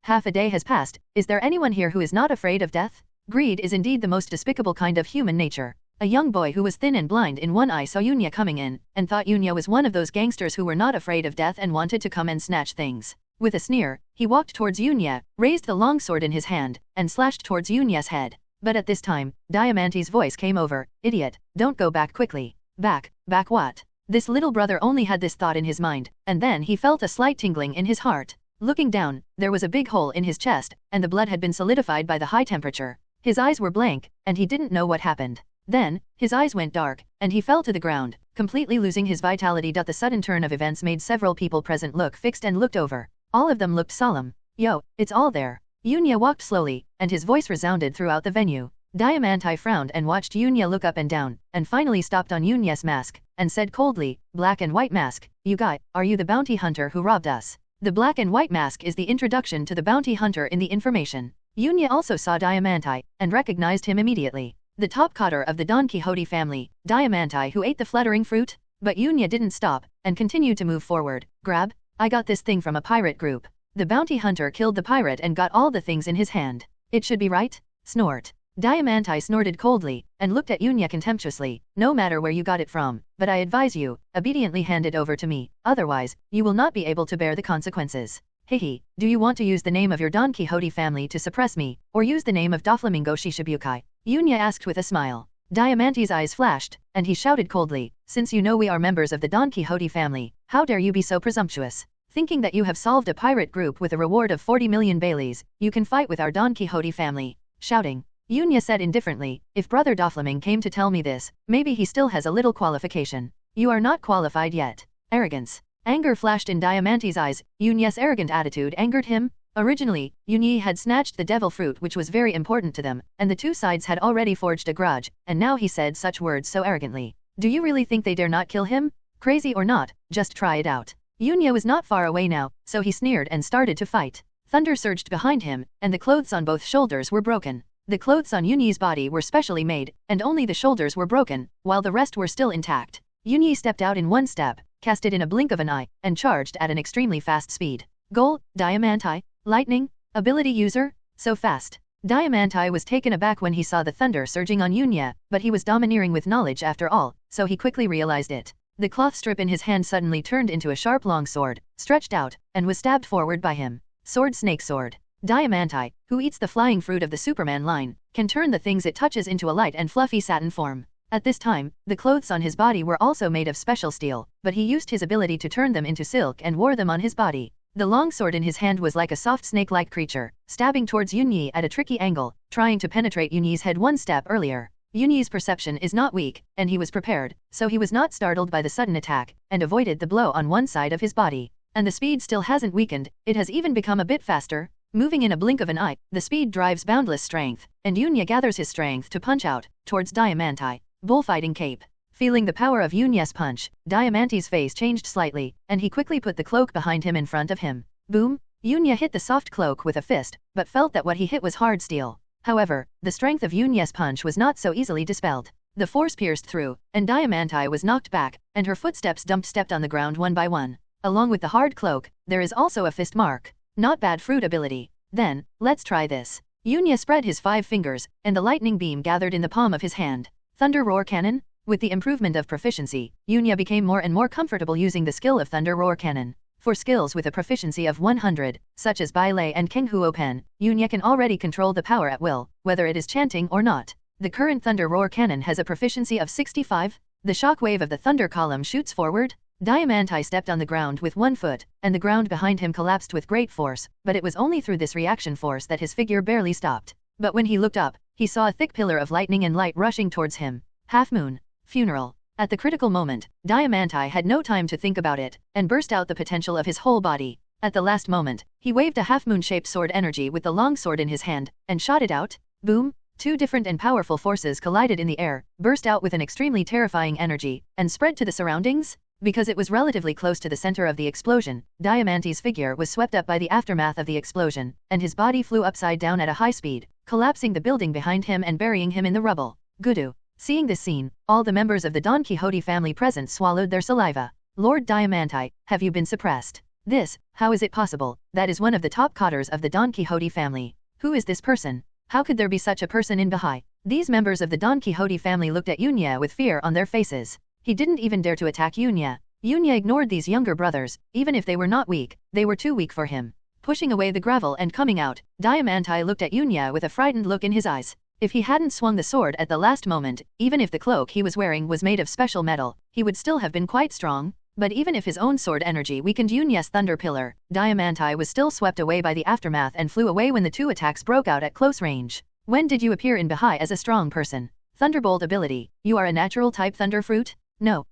Half a day has passed. Is there anyone here who is not afraid of death? Greed is indeed the most despicable kind of human nature. A young boy who was thin and blind in one eye saw Yunya coming in, and thought Yunya was one of those gangsters who were not afraid of death and wanted to come and snatch things. With a sneer, he walked towards Yunya, raised the long sword in his hand, and slashed towards Yunya's head. But at this time, Diamanti's voice came over. Idiot, don't go back quickly. Back what? This little brother only had this thought in his mind, and then he felt a slight tingling in his heart. Looking down, there was a big hole in his chest, and the blood had been solidified by the high temperature. His eyes were blank, and he didn't know what happened. Then, his eyes went dark, and he fell to the ground, completely losing his vitality. The sudden turn of events made several people present look fixed and looked over. All of them looked solemn. Yo, it's all there. Yunya walked slowly, and his voice resounded throughout the venue. Diamanti frowned and watched Yunya look up and down, and finally stopped on Yunya's mask, and said coldly, Black and White Mask, you guy, are you the bounty hunter who robbed us? The black and white mask is the introduction to the bounty hunter in the information. Yunya also saw Diamanti, and recognized him immediately. The top cotter of the Don Quixote family, Diamanti who ate the fluttering fruit? But Yunya didn't stop, and continued to move forward. Grab? I got this thing from a pirate group. The bounty hunter killed the pirate and got all the things in his hand. It should be right? Snort. Diamanti snorted coldly, and looked at Yunya contemptuously. No matter where you got it from, but I advise you, obediently hand it over to me, otherwise, you will not be able to bear the consequences. Hehe, do you want to use the name of your Don Quixote family to suppress me, or use the name of Doflamingo Shishibukai? Yunya asked with a smile. Diamanti's eyes flashed, and he shouted coldly, since you know we are members of the Don Quixote family, how dare you be so presumptuous? Thinking that you have solved a pirate group with a reward of 40 million Baileys, you can fight with our Don Quixote family. Shouting. Yunya said indifferently, if Brother Doflamingo came to tell me this, maybe he still has a little qualification. You are not qualified yet. Arrogance. Anger flashed in Diamanti's eyes. Yunya's arrogant attitude angered him. Originally, Yunya had snatched the devil fruit which was very important to them, and the two sides had already forged a grudge, and now he said such words so arrogantly. Do you really think they dare not kill him? Crazy or not, just try it out. Yunya was not far away now, so he sneered and started to fight. Thunder surged behind him, and the clothes on both shoulders were broken. The clothes on Yunyi's body were specially made, and only the shoulders were broken, while the rest were still intact. Yunyi stepped out in one step, cast it in a blink of an eye, and charged at an extremely fast speed. Goal, Diamanti, lightning, ability user, so fast. Diamanti was taken aback when he saw the thunder surging on Yunya, but he was domineering with knowledge after all, so he quickly realized it. The cloth strip in his hand suddenly turned into a sharp long sword, stretched out, and was stabbed forward by him. Sword snake sword. Diamanti, who eats the flying fruit of the Superman line, can turn the things it touches into a light and fluffy satin form. At this time, the clothes on his body were also made of special steel, but he used his ability to turn them into silk and wore them on his body. The long sword in his hand was like a soft snake-like creature, stabbing towards Yunyi at a tricky angle, trying to penetrate Yunyi's head one step earlier. Yunyi's perception is not weak, and he was prepared, so he was not startled by the sudden attack, and avoided the blow on one side of his body. And the speed still hasn't weakened, it has even become a bit faster. Moving in a blink of an eye, the speed drives boundless strength, and Yunya gathers his strength to punch out, towards Diamanti. Bullfighting cape. Feeling the power of Yunya's punch, Diamanti's face changed slightly, and he quickly put the cloak behind him in front of him. Boom! Yunya hit the soft cloak with a fist, but felt that what he hit was hard steel. However, the strength of Yunya's punch was not so easily dispelled. The force pierced through, and Diamanti was knocked back, and her footsteps stepped on the ground one by one. Along with the hard cloak, there is also a fist mark. Not bad fruit ability. Then, let's try this. Yunya spread his 5 fingers, and the lightning beam gathered in the palm of his hand. Thunder Roar Cannon? With the improvement of proficiency, Yunya became more and more comfortable using the skill of Thunder Roar Cannon. For skills with a proficiency of 100, such as Bailei and Kenghuo Pen, Yunya can already control the power at will, whether it is chanting or not. The current Thunder Roar Cannon has a proficiency of 65. The shockwave of the thunder column shoots forward. Diamanti stepped on the ground with one foot, and the ground behind him collapsed with great force, but it was only through this reaction force that his figure barely stopped. But when he looked up, he saw a thick pillar of lightning and light rushing towards him. Half moon. Funeral. At the critical moment, Diamanti had no time to think about it, and burst out the potential of his whole body. At the last moment, he waved a half-moon-shaped sword energy with the long sword in his hand, and shot it out. Boom! 2 different and powerful forces collided in the air, burst out with an extremely terrifying energy, and spread to the surroundings. Because it was relatively close to the center of the explosion, Diamanti's figure was swept up by the aftermath of the explosion, and his body flew upside down at a high speed, collapsing the building behind him and burying him in the rubble. Gudu. Seeing this scene, all the members of the Don Quixote family present swallowed their saliva. Lord Diamanti, have you been suppressed? This, how is it possible? That is one of the top cotters of the Don Quixote family. Who is this person? How could there be such a person in Bahai? These members of the Don Quixote family looked at Yunya with fear on their faces. He didn't even dare to attack Yunya. Yunya ignored these younger brothers, even if they were not weak, they were too weak for him. Pushing away the gravel and coming out, Diamanti looked at Yunya with a frightened look in his eyes. If he hadn't swung the sword at the last moment, even if the cloak he was wearing was made of special metal, he would still have been quite strong. But even if his own sword energy weakened Yunya's thunder pillar, Diamanti was still swept away by the aftermath and flew away when the 2 attacks broke out at close range. When did you appear in Bahai as a strong person? Thunderbolt ability. You are a natural type thunder fruit? No,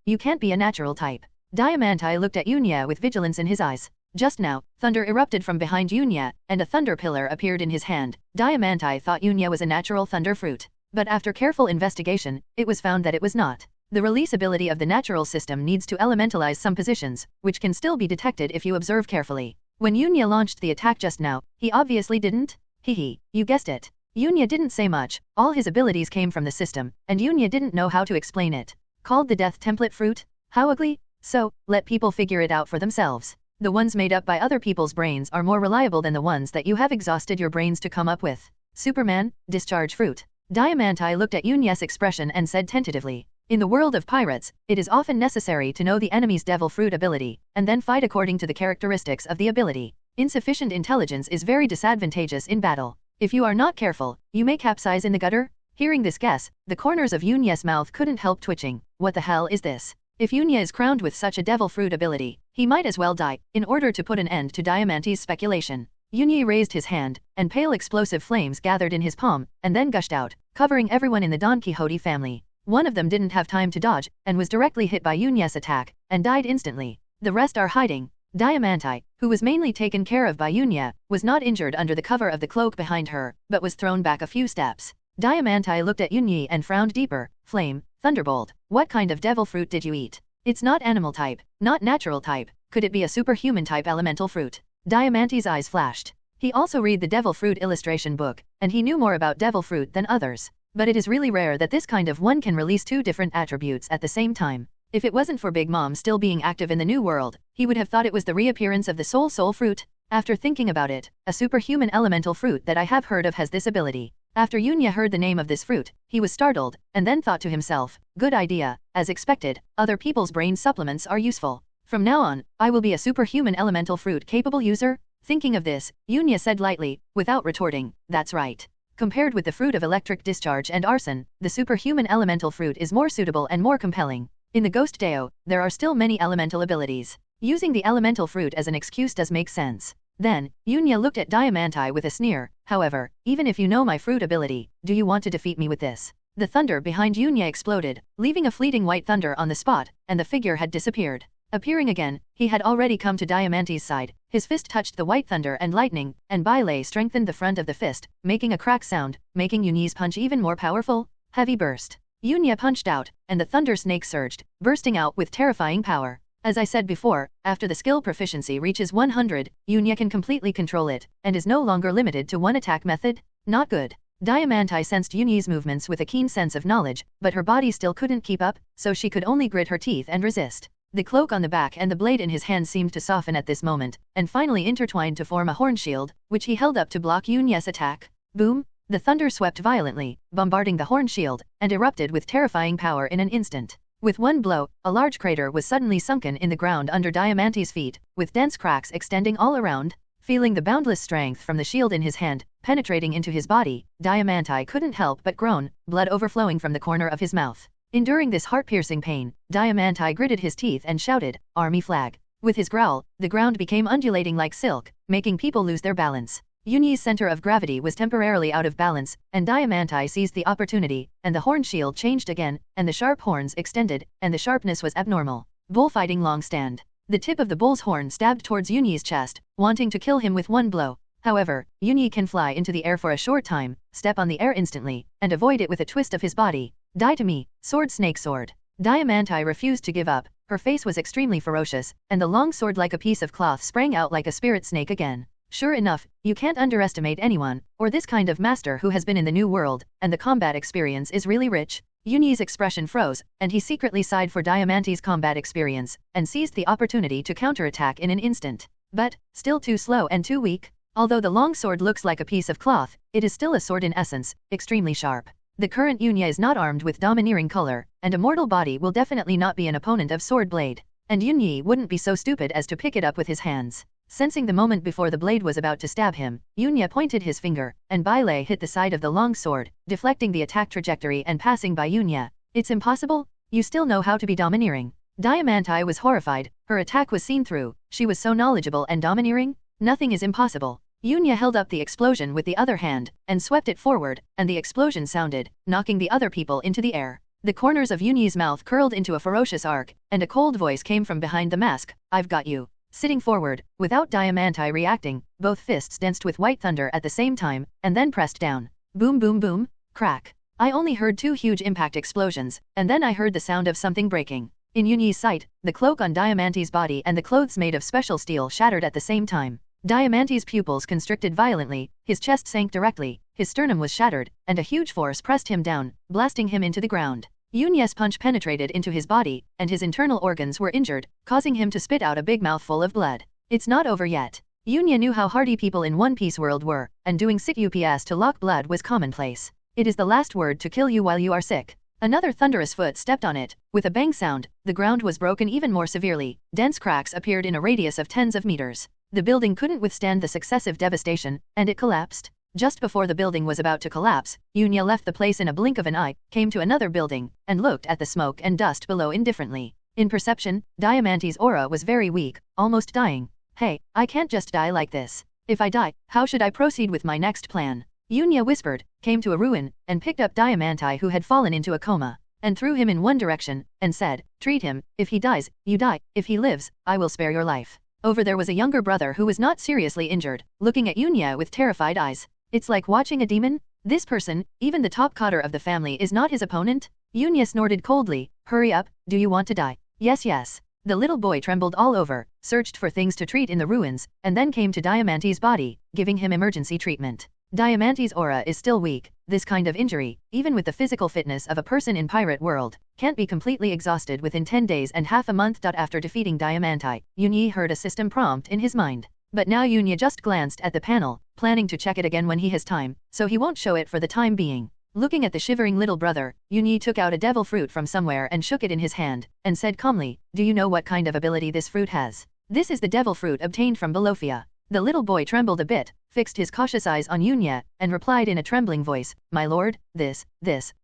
you can't be a natural type. Diamanti looked at Yunya with vigilance in his eyes. Just now, thunder erupted from behind Yunya, and a thunder pillar appeared in his hand. Diamanti thought Yunya was a natural thunder fruit. But after careful investigation, it was found that it was not. The release ability of the natural system needs to elementalize some positions, which can still be detected if you observe carefully. When Yunya launched the attack just now, he obviously didn't. Hehe, you guessed it. Yunya didn't say much, all his abilities came from the system, and Yunya didn't know how to explain it. Called the death template fruit? How ugly? So, let people figure it out for themselves. The ones made up by other people's brains are more reliable than the ones that you have exhausted your brains to come up with. Superman, discharge fruit. Diamanti looked at Yunya's expression and said tentatively, in the world of pirates, it is often necessary to know the enemy's devil fruit ability, and then fight according to the characteristics of the ability. Insufficient intelligence is very disadvantageous in battle. If you are not careful, you may capsize in the gutter. Hearing this guess, the corners of Yunya's mouth couldn't help twitching. What the hell is this? If Yunya is crowned with such a devil fruit ability, he might as well die. In order to put an end to Diamanti's speculation, Yunyi raised his hand, and pale explosive flames gathered in his palm, and then gushed out, covering everyone in the Don Quixote family. One of them didn't have time to dodge, and was directly hit by Yunya's attack, and died instantly. The rest are hiding. Diamanti, who was mainly taken care of by Yunya, was not injured under the cover of the cloak behind her, but was thrown back a few steps. Diamanti looked at Yunyi and frowned deeper. Flame, Thunderbolt, what kind of devil fruit did you eat? It's not animal type, not natural type. Could it be a superhuman type elemental fruit? Diamanti's eyes flashed. He also read the devil fruit illustration book, and he knew more about devil fruit than others. But it is really rare that this kind of one can release two different attributes at the same time. If it wasn't for Big Mom still being active in the new world, he would have thought it was the reappearance of the soul fruit. After thinking about it, a superhuman elemental fruit that I have heard of has this ability. After Yunya heard the name of this fruit, he was startled, and then thought to himself, good idea. As expected, other people's brain supplements are useful. From now on, I will be a superhuman elemental fruit capable user. Thinking of this, Yunya said lightly, without retorting, that's right. Compared with the fruit of electric discharge and arson, the superhuman elemental fruit is more suitable and more compelling. In the Ghost Deo, there are still many elemental abilities. Using the elemental fruit as an excuse does make sense. Then, Yunya looked at Diamanti with a sneer. However, even if you know my fruit ability, do you want to defeat me with this? The thunder behind Yunya exploded, leaving a fleeting white thunder on the spot, and the figure had disappeared. Appearing again, he had already come to Diamanti's side. His fist touched the white thunder and lightning, and Bailey strengthened the front of the fist, making a crack sound, making Yunyi's punch even more powerful. Heavy burst. Yunya punched out, and the thunder snake surged, bursting out with terrifying power. As I said before, after the skill proficiency reaches 100, Yunya can completely control it, and is no longer limited to one attack method. Not good. Diamanti sensed Yunyi's movements with a keen sense of knowledge, but her body still couldn't keep up, so she could only grit her teeth and resist. The cloak on the back and the blade in his hand seemed to soften at this moment, and finally intertwined to form a horn shield, which he held up to block Yunya's attack. Boom! The thunder swept violently, bombarding the horn shield, and erupted with terrifying power in an instant. With one blow, a large crater was suddenly sunken in the ground under Diamanti's feet, with dense cracks extending all around. Feeling the boundless strength from the shield in his hand, penetrating into his body, Diamanti couldn't help but groan, blood overflowing from the corner of his mouth. Enduring this heart-piercing pain, Diamanti gritted his teeth and shouted, "Army flag!" With his growl, the ground became undulating like silk, making people lose their balance. Yunyi's center of gravity was temporarily out of balance, and Diamanti seized the opportunity, and the horn shield changed again, and the sharp horns extended, and the sharpness was abnormal. Bullfighting long stand. The tip of the bull's horn stabbed towards Yunyi's chest, wanting to kill him with one blow. However, Yunyi can fly into the air for a short time, step on the air instantly, and avoid it with a twist of his body. Die to me, sword snake sword. Diamanti refused to give up. Her face was extremely ferocious, and the long sword like a piece of cloth sprang out like a spirit snake again. Sure enough, you can't underestimate anyone, or this kind of master who has been in the new world, and the combat experience is really rich. Yunyi's expression froze, and he secretly sighed for Diamanti's combat experience, and seized the opportunity to counterattack in an instant. But, still too slow and too weak. Although the long sword looks like a piece of cloth, it is still a sword in essence, extremely sharp. The current Yunya is not armed with domineering color, and a mortal body will definitely not be an opponent of sword blade. And Yunyi wouldn't be so stupid as to pick it up with his hands. Sensing the moment before the blade was about to stab him, Yunya pointed his finger, and Bailey hit the side of the long sword, deflecting the attack trajectory and passing by Yunya. It's impossible? You still know how to be domineering? Diamanti was horrified. Her attack was seen through. She was so knowledgeable and domineering? Nothing is impossible. Yunya held up the explosion with the other hand, and swept it forward, and the explosion sounded, knocking the other people into the air. The corners of Yunyi's mouth curled into a ferocious arc, and a cold voice came from behind the mask, "I've got you." Sitting forward, without Diamanti reacting, both fists danced with white thunder at the same time, and then pressed down. Boom boom boom, crack. I only heard two huge impact explosions, and then I heard the sound of something breaking. In Yunyi's sight, the cloak on Diamanti's body and the clothes made of special steel shattered at the same time. Diamanti's pupils constricted violently, his chest sank directly, his sternum was shattered, and a huge force pressed him down, blasting him into the ground. Yunya's punch penetrated into his body, and his internal organs were injured, causing him to spit out a big mouthful of blood. It's not over yet. Yunya knew how hardy people in One Piece world were, and doing sick UPS to lock blood was commonplace. It is the last word to kill you while you are sick. Another thunderous foot stepped on it. With a bang sound, the ground was broken even more severely. Dense cracks appeared in a radius of tens of meters. The building couldn't withstand the successive devastation, and it collapsed. Just before the building was about to collapse, Yunya left the place in a blink of an eye, came to another building, and looked at the smoke and dust below indifferently. In perception, Diamanti's aura was very weak, almost dying. Hey, I can't just die like this. If I die, how should I proceed with my next plan? Yunya whispered, came to a ruin, and picked up Diamanti who had fallen into a coma, and threw him in one direction, and said, treat him, if he dies, you die, if he lives, I will spare your life. Over there was a younger brother who was not seriously injured, looking at Yunya with terrified eyes. It's like watching a demon? This person, even the top cotter of the family, is not his opponent? Yunya snorted coldly, hurry up, do you want to die? Yes, yes. The little boy trembled all over, searched for things to treat in the ruins, and then came to Diamanti's body, giving him emergency treatment. Diamanti's aura is still weak. This kind of injury, even with the physical fitness of a person in pirate world, can't be completely exhausted within 10 days and half a month. After defeating Diamanti, Yunya heard a system prompt in his mind. But now Yunya just glanced at the panel, planning to check it again when he has time, so he won't show it for the time being. Looking at the shivering little brother, Yunya took out a devil fruit from somewhere and shook it in his hand, and said calmly, do you know what kind of ability this fruit has? This is the devil fruit obtained from Bolofia. The little boy trembled a bit, fixed his cautious eyes on Yunya, and replied in a trembling voice, my lord, this,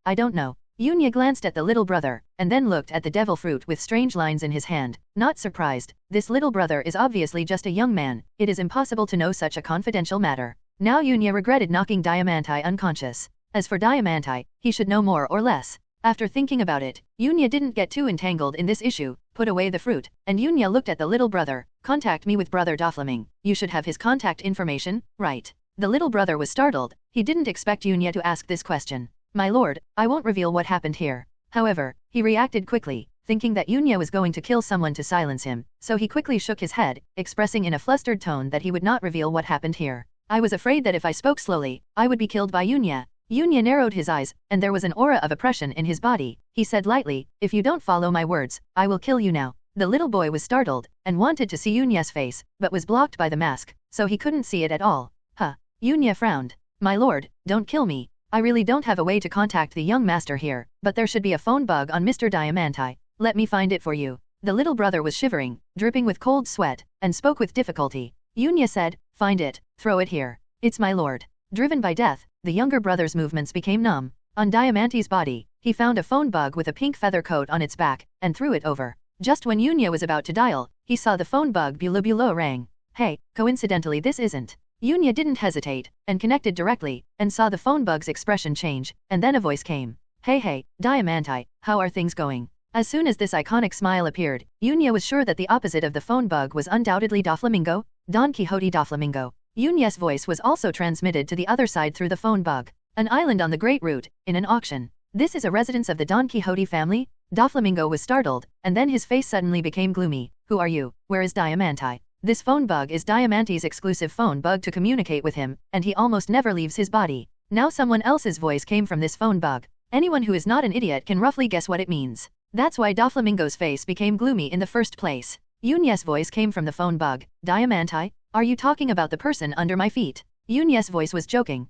I don't know. Yunya glanced at the little brother, and then looked at the devil fruit with strange lines in his hand, not surprised. This little brother is obviously just a young man, it is impossible to know such a confidential matter. Now Yunya regretted knocking Diamanti unconscious. As for Diamanti, he should know more or less. After thinking about it, Yunya didn't get too entangled in this issue, put away the fruit, and Yunya looked at the little brother, contact me with Brother Doflaming, you should have his contact information, right? The little brother was startled, he didn't expect Yunya to ask this question. My lord, I won't reveal what happened here. However, he reacted quickly, thinking that Yunya was going to kill someone to silence him, so he quickly shook his head, expressing in a flustered tone that he would not reveal what happened here. I was afraid that if I spoke slowly, I would be killed by Yunya. Yunya narrowed his eyes, and there was an aura of oppression in his body. He said lightly, if you don't follow my words, I will kill you now. The little boy was startled, and wanted to see Yunya's face, but was blocked by the mask, so he couldn't see it at all. Huh. Yunya frowned. My lord, don't kill me. I really don't have a way to contact the young master here, but there should be a phone bug on Mr. Diamanti. Let me find it for you. The little brother was shivering, dripping with cold sweat, and spoke with difficulty. Yunya said, find it, throw it here. It's my lord. Driven by death, the younger brother's movements became numb. On Diamanti's body, he found a phone bug with a pink feather coat on its back, and threw it over. Just when Yunya was about to dial, he saw the phone bug bulo rang. Hey, coincidentally this isn't. Yunya didn't hesitate, and connected directly, and saw the phone bug's expression change, and then a voice came. Hey, Diamanti, how are things going? As soon as this iconic smile appeared, Yunya was sure that the opposite of the phone bug was undoubtedly Doflamingo, Don Quixote Doflamingo. Yunya's voice was also transmitted to the other side through the phone bug. An island on the Great Route, in an auction. This is a residence of the Don Quixote family? Doflamingo was startled, and then his face suddenly became gloomy. Who are you? Where is Diamanti? This phone bug is Diamanti's exclusive phone bug to communicate with him, and he almost never leaves his body. Now someone else's voice came from this phone bug. Anyone who is not an idiot can roughly guess what it means. That's why Doflamingo's face became gloomy in the first place. Yunya's voice came from the phone bug. Diamanti? Are you talking about the person under my feet? Yunya's voice was joking.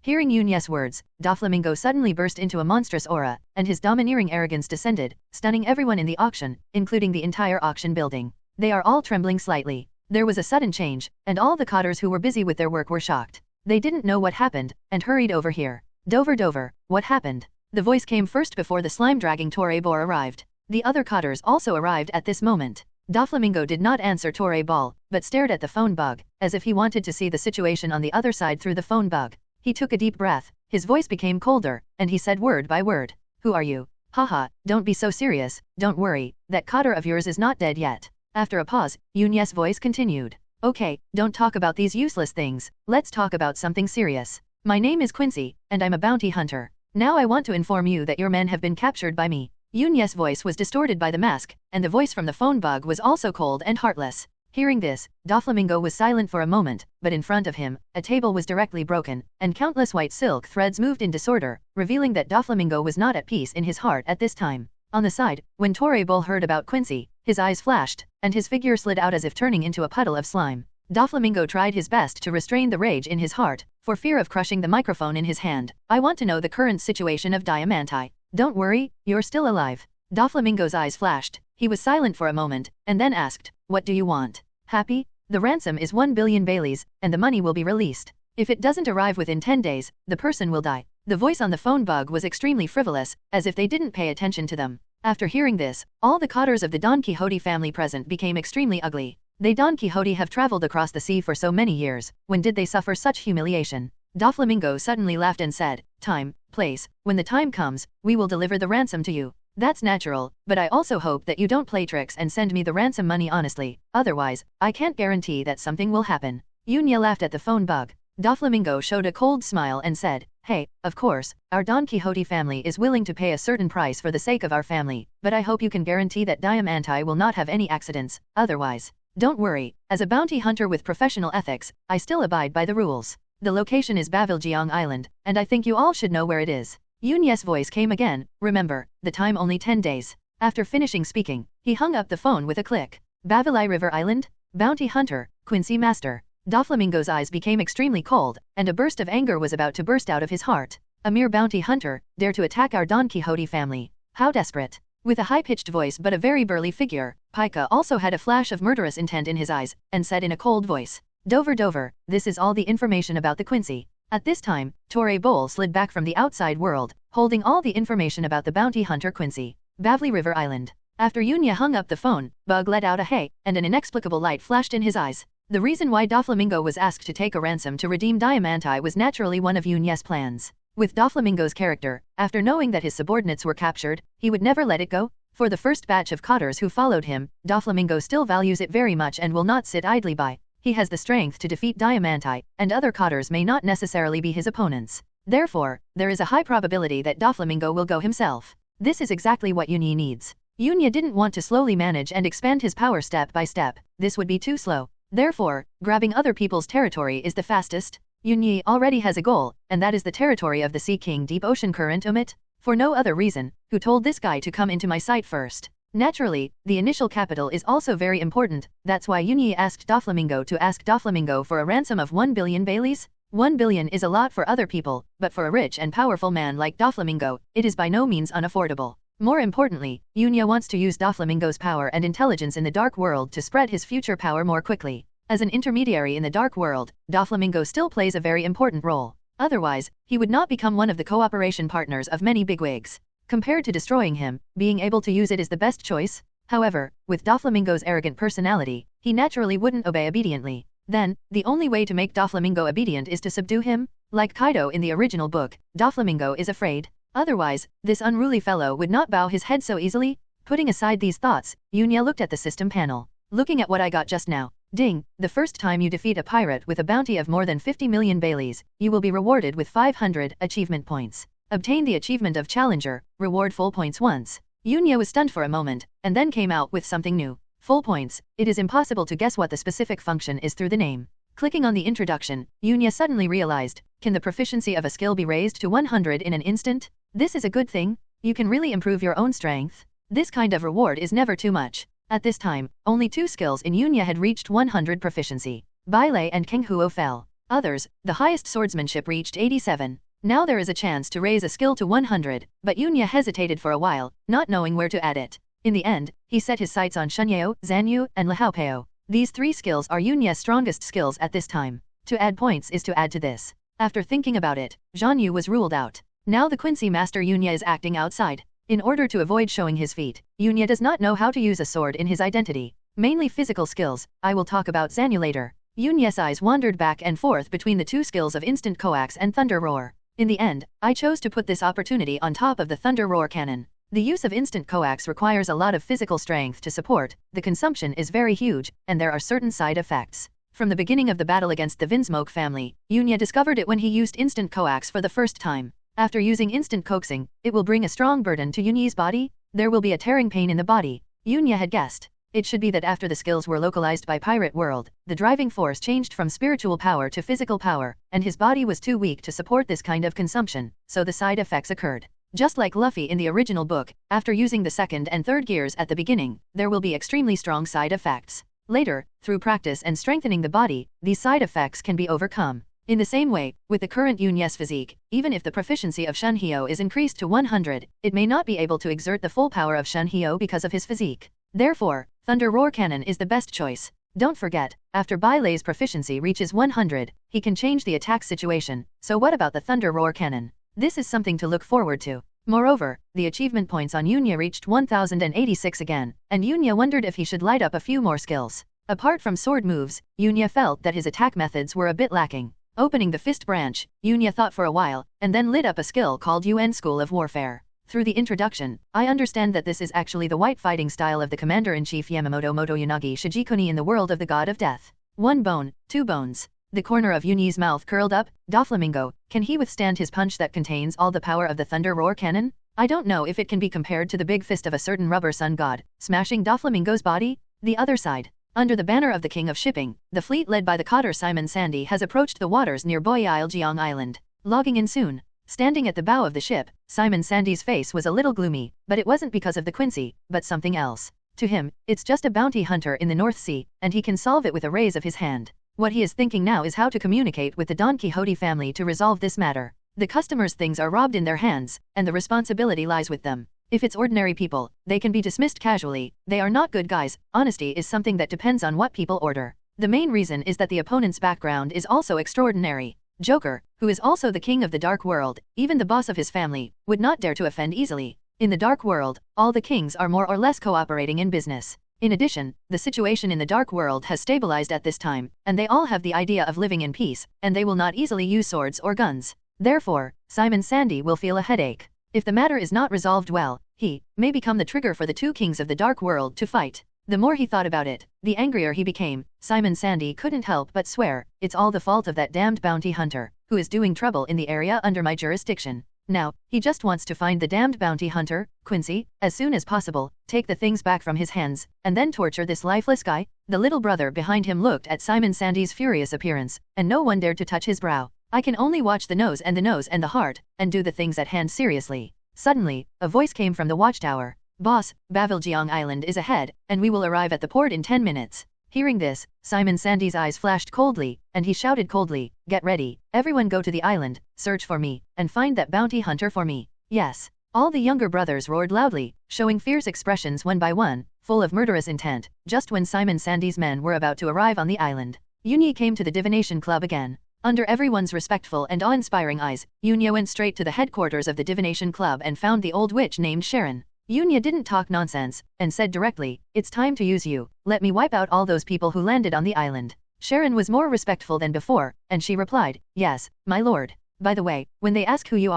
Hearing Yunya's words, Doflamingo suddenly burst into a monstrous aura, and his domineering arrogance descended, stunning everyone in the auction, including the entire auction building. They are all trembling slightly. There was a sudden change, and all the cotters who were busy with their work were shocked. They didn't know what happened, and hurried over here. Dover, what happened? The voice came first before the slime-dragging Torre Boar arrived. The other cotters also arrived at this moment. Doflamingo did not answer Torre Ball, but stared at the phone bug, as if he wanted to see the situation on the other side through the phone bug. He took a deep breath, his voice became colder, and he said word by word. Who are you? Haha, don't be so serious, don't worry, that cotter of yours is not dead yet. After a pause, Yunya's voice continued. Okay, don't talk about these useless things, let's talk about something serious. My name is Quency, and I'm a bounty hunter. Now I want to inform you that your men have been captured by me. Yunya's voice was distorted by the mask, and the voice from the phone bug was also cold and heartless. Hearing this, Doflamingo was silent for a moment, but in front of him, a table was directly broken, and countless white silk threads moved in disorder, revealing that Doflamingo was not at peace in his heart at this time. On the side, when Torre Bull heard about Quency, his eyes flashed, and his figure slid out as if turning into a puddle of slime. Doflamingo tried his best to restrain the rage in his heart, for fear of crushing the microphone in his hand. I want to know the current situation of Diamanti. Don't worry, you're still alive. Doflamingo's eyes flashed. He was silent for a moment, and then asked, what do you want? Happy? The ransom is 1 billion Baileys, and the money will be released. If it doesn't arrive within 10 days, the person will die. The voice on the phone bug was extremely frivolous, as if they didn't pay attention to them. After hearing this, all the cotters of the Don Quixote family present became extremely ugly. They Don Quixote have traveled across the sea for so many years, when did they suffer such humiliation? Doflamingo suddenly laughed and said, time, place, when the time comes, we will deliver the ransom to you. That's natural, but I also hope that you don't play tricks and send me the ransom money honestly, otherwise, I can't guarantee that something will happen. Yunya laughed at the phone bug. Doflamingo showed a cold smile and said, hey, of course, our Don Quixote family is willing to pay a certain price for the sake of our family, but I hope you can guarantee that Diamanti will not have any accidents, otherwise. Don't worry, as a bounty hunter with professional ethics, I still abide by the rules. The location is Baviljiang Island, and I think you all should know where it is. Yunya's voice came again, remember, the time only 10 days. After finishing speaking, he hung up the phone with a click. Bavilai River Island? Bounty hunter, Quincy Master. Doflamingo's eyes became extremely cold, and a burst of anger was about to burst out of his heart. A mere bounty hunter, dare to attack our Don Quixote family. How desperate. With a high-pitched voice but a very burly figure, Pika also had a flash of murderous intent in his eyes, and said in a cold voice, Dover, this is all the information about the Quincy. At this time, Torre Bowl slid back from the outside world, holding all the information about the bounty hunter Quincy. Bavli River Island. After Yunya hung up the phone, Bug let out a hey, and an inexplicable light flashed in his eyes. The reason why Doflamingo was asked to take a ransom to redeem Diamanti was naturally one of Yunya's plans. With Doflamingo's character, after knowing that his subordinates were captured, he would never let it go. For the first batch of cotters who followed him, Doflamingo still values it very much and will not sit idly by. He has the strength to defeat Diamanti, and other cotters may not necessarily be his opponents. Therefore, there is a high probability that Doflamingo will go himself. This is exactly what Yunya needs. Yunya didn't want to slowly manage and expand his power step by step, this would be too slow. Therefore, grabbing other people's territory is the fastest. Yunya already has a goal, and that is the territory of the Sea King Deep Ocean Current Omit. For no other reason, who told this guy to come into my sight first? Naturally, the initial capital is also very important, that's why Yunya asked Doflamingo to ask Doflamingo for a ransom of 1 billion Baileys. 1 billion is a lot for other people, but for a rich and powerful man like Doflamingo, it is by no means unaffordable. More importantly, Yunya wants to use Doflamingo's power and intelligence in the dark world to spread his future power more quickly. As an intermediary in the dark world, Doflamingo still plays a very important role. Otherwise, he would not become one of the cooperation partners of many bigwigs. Compared to destroying him, being able to use it is the best choice. However, with Doflamingo's arrogant personality, he naturally wouldn't obey obediently. Then, the only way to make Doflamingo obedient is to subdue him. Like Kaido in the original book, Doflamingo is afraid. Otherwise, this unruly fellow would not bow his head so easily. Putting aside these thoughts, Yunya looked at the system panel. Looking at what I got just now. Ding, the first time you defeat a pirate with a bounty of more than 50 million Baileys, you will be rewarded with 500 achievement points. Obtain the achievement of Challenger, reward full points once. Yunya was stunned for a moment, and then came out with something new. Full points, it is impossible to guess what the specific function is through the name. Clicking on the introduction, Yunya suddenly realized, can the proficiency of a skill be raised to 100 in an instant? This is a good thing. You can really improve your own strength. This kind of reward is never too much. At this time, only 2 skills in Yunya had reached 100 proficiency. Bailei and Kenghuo fell. Others, the highest swordsmanship reached 87. Now there is a chance to raise a skill to 100, but Yunya hesitated for a while, not knowing where to add it. In the end, he set his sights on Shunyeo, Zanyu, and Lahaopeo. These 3 skills are Yunya's strongest skills at this time. To add points is to add to this. After thinking about it, Zanyu was ruled out. Now the Quincy Master Yunya is acting outside. In order to avoid showing his feet, Yunya does not know how to use a sword in his identity. Mainly physical skills, I will talk about Zanyu later. Yunya's eyes wandered back and forth between the 2 skills of Instant Coax and Thunder Roar. In the end, I chose to put this opportunity on top of the Thunder Roar cannon. The use of Instant Coax requires a lot of physical strength to support, the consumption is very huge, and there are certain side effects. From the beginning of the battle against the Vinsmoke family, Yunya discovered it when he used Instant Coax for the first time. After using instant coaxing, it will bring a strong burden to Yunya's body. There will be a tearing pain in the body. Yunya had guessed. It should be that after the skills were localized by Pirate World, the driving force changed from spiritual power to physical power, and his body was too weak to support this kind of consumption, so the side effects occurred. Just like Luffy in the original book, after using the 2nd and 3rd gears at the beginning, there will be extremely strong side effects. Later, through practice and strengthening the body, these side effects can be overcome. In the same way, with the current Yunya's physique, even if the proficiency of Shunhyo is increased to 100, it may not be able to exert the full power of Shunhyo because of his physique. Therefore, Thunder Roar Cannon is the best choice. Don't forget, after Bailei's proficiency reaches 100, he can change the attack situation, so what about the Thunder Roar Cannon? This is something to look forward to. Moreover, the achievement points on Yunya reached 1086 again, and Yunya wondered if he should light up a few more skills. Apart from sword moves, Yunya felt that his attack methods were a bit lacking. Opening the fist branch, Yunya thought for a while, and then lit up a skill called UN School of Warfare. Through the introduction, I understand that this is actually the white fighting style of the Commander-in-Chief Yamamoto Motoyanagi Shijikuni in the world of the God of Death. 1 bone, 2 bones. The corner of Yunyi's mouth curled up. Doflamingo, can he withstand his punch that contains all the power of the Thunder Roar cannon? I don't know if it can be compared to the big fist of a certain rubber sun god, smashing Doflamingo's body. The other side. Under the banner of the King of Shipping, the fleet led by the cotter Simon Sandy has approached the waters near Boyiljeong Island. Logging in soon. Standing at the bow of the ship, Simon Sandy's face was a little gloomy, but it wasn't because of the Quincy, but something else. To him, it's just a bounty hunter in the North Sea, and he can solve it with a raise of his hand. What he is thinking now is how to communicate with the Don Quixote family to resolve this matter. The customers' things are robbed in their hands, and the responsibility lies with them. If it's ordinary people, they can be dismissed casually. They are not good guys. Honesty is something that depends on what people order. The main reason is that the opponent's background is also extraordinary. Joker, who is also the king of the dark world, even the boss of his family, would not dare to offend easily. In the dark world, all the kings are more or less cooperating in business. In addition, the situation in the dark world has stabilized at this time, and they all have the idea of living in peace, and they will not easily use swords or guns. Therefore, Simon Sandy will feel a headache. If the matter is not resolved well, he may become the trigger for the 2 kings of the dark world to fight. The more he thought about it, the angrier he became. Simon Sandy couldn't help but swear, it's all the fault of that damned bounty hunter, who is doing trouble in the area under my jurisdiction. Now, he just wants to find the damned bounty hunter, Quincy, as soon as possible, take the things back from his hands, and then torture this lifeless guy. The little brother behind him looked at Simon Sandy's furious appearance, and no one dared to touch his brow. I can only watch the nose and the heart, and do the things at hand seriously. Suddenly, a voice came from the watchtower. Boss, Baviljeong Island is ahead, and we will arrive at the port in 10 minutes. Hearing this, Simon Sandy's eyes flashed coldly, and he shouted coldly, get ready, everyone go to the island, search for me, and find that bounty hunter for me. Yes. All the younger brothers roared loudly, showing fierce expressions one by one, full of murderous intent. Just when Simon Sandy's men were about to arrive on the island, Yunya came to the divination club again. Under everyone's respectful and awe-inspiring eyes, Yunya went straight to the headquarters of the divination club and found the old witch named Sharon. Yunya didn't talk nonsense, and said directly, it's time to use you. Let me wipe out all those people who landed on the island. Sharon was more respectful than before, and she replied, yes, my lord. By the way, when they ask who you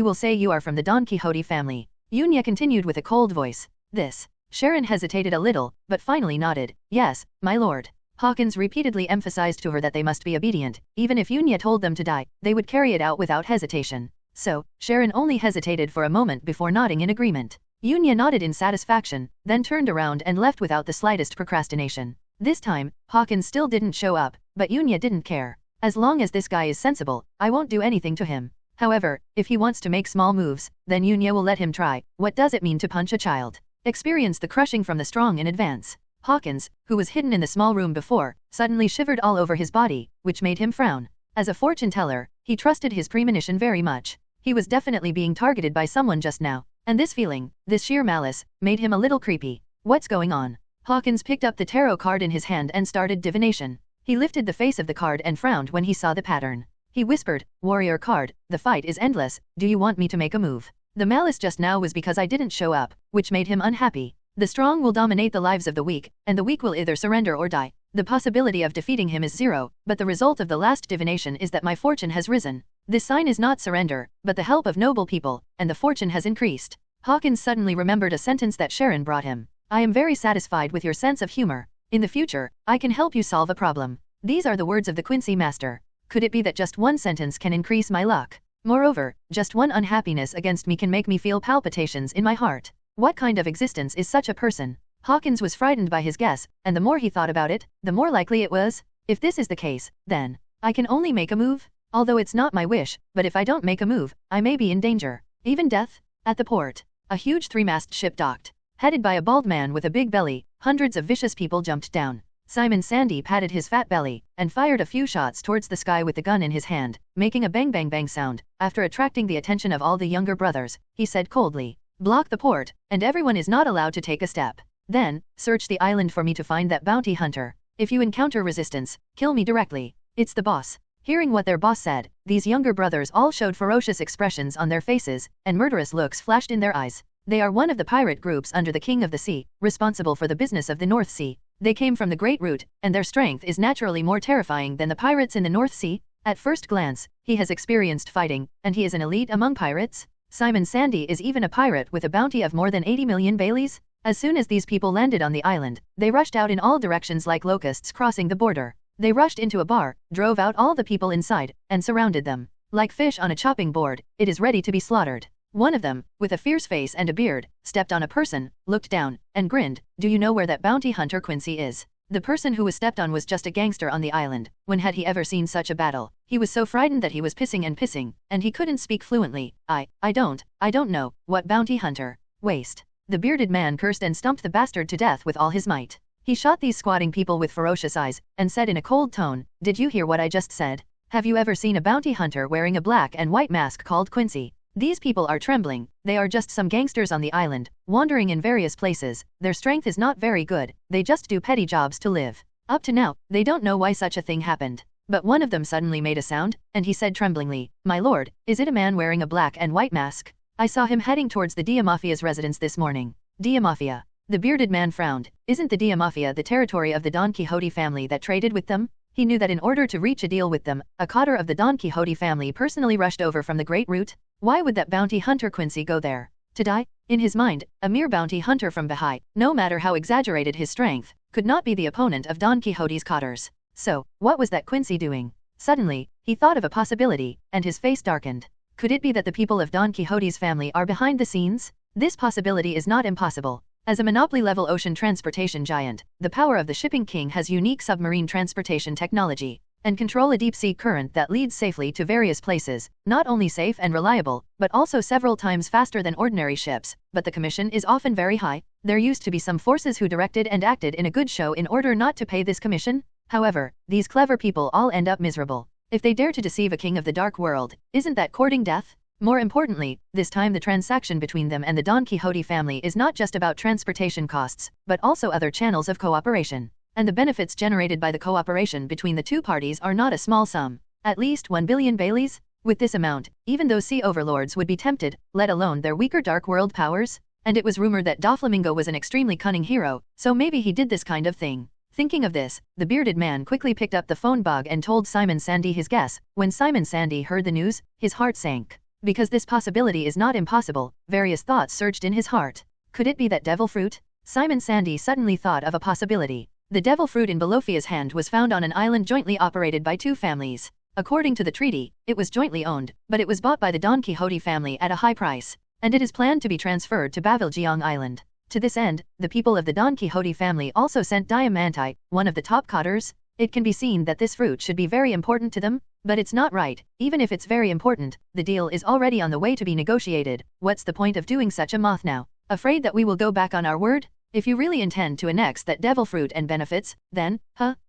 will say you are from the Don Quixote family. Yunya continued with a cold voice. This. Sharon hesitated a little, but finally nodded, yes, my lord. Hawkins repeatedly emphasized to her that they must be obedient. Even if Yunya told them to die, they would carry it out without hesitation. So, Sharon only hesitated for a moment before nodding in agreement. Yunya nodded in satisfaction, then turned around and left without the slightest procrastination. This time, Hawkins still didn't show up, but Yunya didn't care. As long as this guy is sensible, I won't do anything to him. However, if he wants to make small moves, then Yunya will let him try. What does it mean to punch a child? Experience the crushing from the strong in advance. Hawkins, who was hidden in the small room before, suddenly shivered all over his body, which made him frown. As a fortune teller, he trusted his premonition very much. He was definitely being targeted by someone just now. And this feeling, this sheer malice, made him a little creepy. What's going on? Hawkins picked up the tarot card in his hand and started divination. He lifted the face of the card and frowned when he saw the pattern. He whispered, warrior card, the fight is endless, do you want me to make a move? The malice just now was because I didn't show up, which made him unhappy. The strong will dominate the lives of the weak, and the weak will either surrender or die. The possibility of defeating him is 0, but the result of the last divination is that my fortune has risen. This sign is not surrender, but the help of noble people, and the fortune has increased. Hawkins suddenly remembered a sentence that Sharon brought him. I am very satisfied with your sense of humor. In the future, I can help you solve a problem. These are the words of the Quincy master. Could it be that just one sentence can increase my luck? Moreover, just one unhappiness against me can make me feel palpitations in my heart. What kind of existence is such a person? Hawkins was frightened by his guess, and the more he thought about it, the more likely it was. If this is the case, then I can only make a move. Although it's not my wish, but if I don't make a move, I may be in danger. Even death? At the port, a huge 3-mast ship docked. Headed by a bald man with a big belly, hundreds of vicious people jumped down. Simon Sandy patted his fat belly, and fired a few shots towards the sky with the gun in his hand, making a bang bang bang sound. After attracting the attention of all the younger brothers, he said coldly, block the port, and everyone is not allowed to take a step. Then, search the island for me to find that bounty hunter. If you encounter resistance, kill me directly. It's the boss. Hearing what their boss said, these younger brothers all showed ferocious expressions on their faces, and murderous looks flashed in their eyes. They are one of the pirate groups under the King of the Sea, responsible for the business of the North Sea. They came from the Great Root, and their strength is naturally more terrifying than the pirates in the North Sea. At first glance, he has experienced fighting, and he is an elite among pirates. Simon Sandy is even a pirate with a bounty of more than 80 million Baileys. As soon as these people landed on the island, they rushed out in all directions like locusts crossing the border. They rushed into a bar, drove out all the people inside, and surrounded them. Like fish on a chopping board, it is ready to be slaughtered. One of them, with a fierce face and a beard, stepped on a person, looked down, and grinned. Do you know where that bounty hunter Quincy is? The person who was stepped on was just a gangster on the island. When had he ever seen such a battle? He was so frightened that he was pissing, and he couldn't speak fluently. I don't know. What bounty hunter? Waste. The bearded man cursed and stumped the bastard to death with all his might. He shot these squatting people with ferocious eyes, and said in a cold tone, did you hear what I just said? Have you ever seen a bounty hunter wearing a black and white mask called Quincy? These people are trembling. They are just some gangsters on the island, wandering in various places. Their strength is not very good. They just do petty jobs to live. Up to now, they don't know why such a thing happened. But one of them suddenly made a sound, and he said tremblingly, my lord, is it a man wearing a black and white mask? I saw him heading towards the Dia Mafia's residence this morning. Dia Mafia. The bearded man frowned. Isn't the Dia Mafia the territory of the Don Quixote family that traded with them? He knew that in order to reach a deal with them, a cotter of the Don Quixote family personally rushed over from the Great Root. Why would that bounty hunter Quincy go there? To die? In his mind, a mere bounty hunter from Bahia, no matter how exaggerated his strength, could not be the opponent of Don Quixote's cotters. So, what was that Quincy doing? Suddenly, he thought of a possibility, and his face darkened. Could it be that the people of Don Quixote's family are behind the scenes? This possibility is not impossible. As a monopoly-level ocean transportation giant, the power of the Shipping King has unique submarine transportation technology, and control a deep-sea current that leads safely to various places, not only safe and reliable, but also several times faster than ordinary ships, but the commission is often very high. There used to be some forces who directed and acted in a good show in order not to pay this commission. However, these clever people all end up miserable. If they dare to deceive a king of the dark world, isn't that courting death? More importantly, this time the transaction between them and the Don Quixote family is not just about transportation costs, but also other channels of cooperation. And the benefits generated by the cooperation between the two parties are not a small sum. At least 1 billion Baileys? With this amount, even those sea overlords would be tempted, let alone their weaker dark world powers. And it was rumored that Doflamingo was an extremely cunning hero, so maybe he did this kind of thing. Thinking of this, the bearded man quickly picked up the phone bug and told Simon Sandy his guess. When Simon Sandy heard the news, his heart sank. Because this possibility is not impossible, various thoughts surged in his heart. Could it be that devil fruit? Simon Sandy suddenly thought of a possibility. The devil fruit in Bolofia's hand was found on an island jointly operated by two families. According to the treaty, it was jointly owned, but it was bought by the Don Quixote family at a high price, and it is planned to be transferred to Baviljiang Island. To this end, the people of the Don Quixote family also sent Diamanti, one of the top cotters. It can be seen that this fruit should be very important to them, but it's not right. Even if it's very important, the deal is already on the way to be negotiated. What's the point of doing such a moth now? Afraid that we will go back on our word? If you really intend to annex that devil fruit and benefits, then,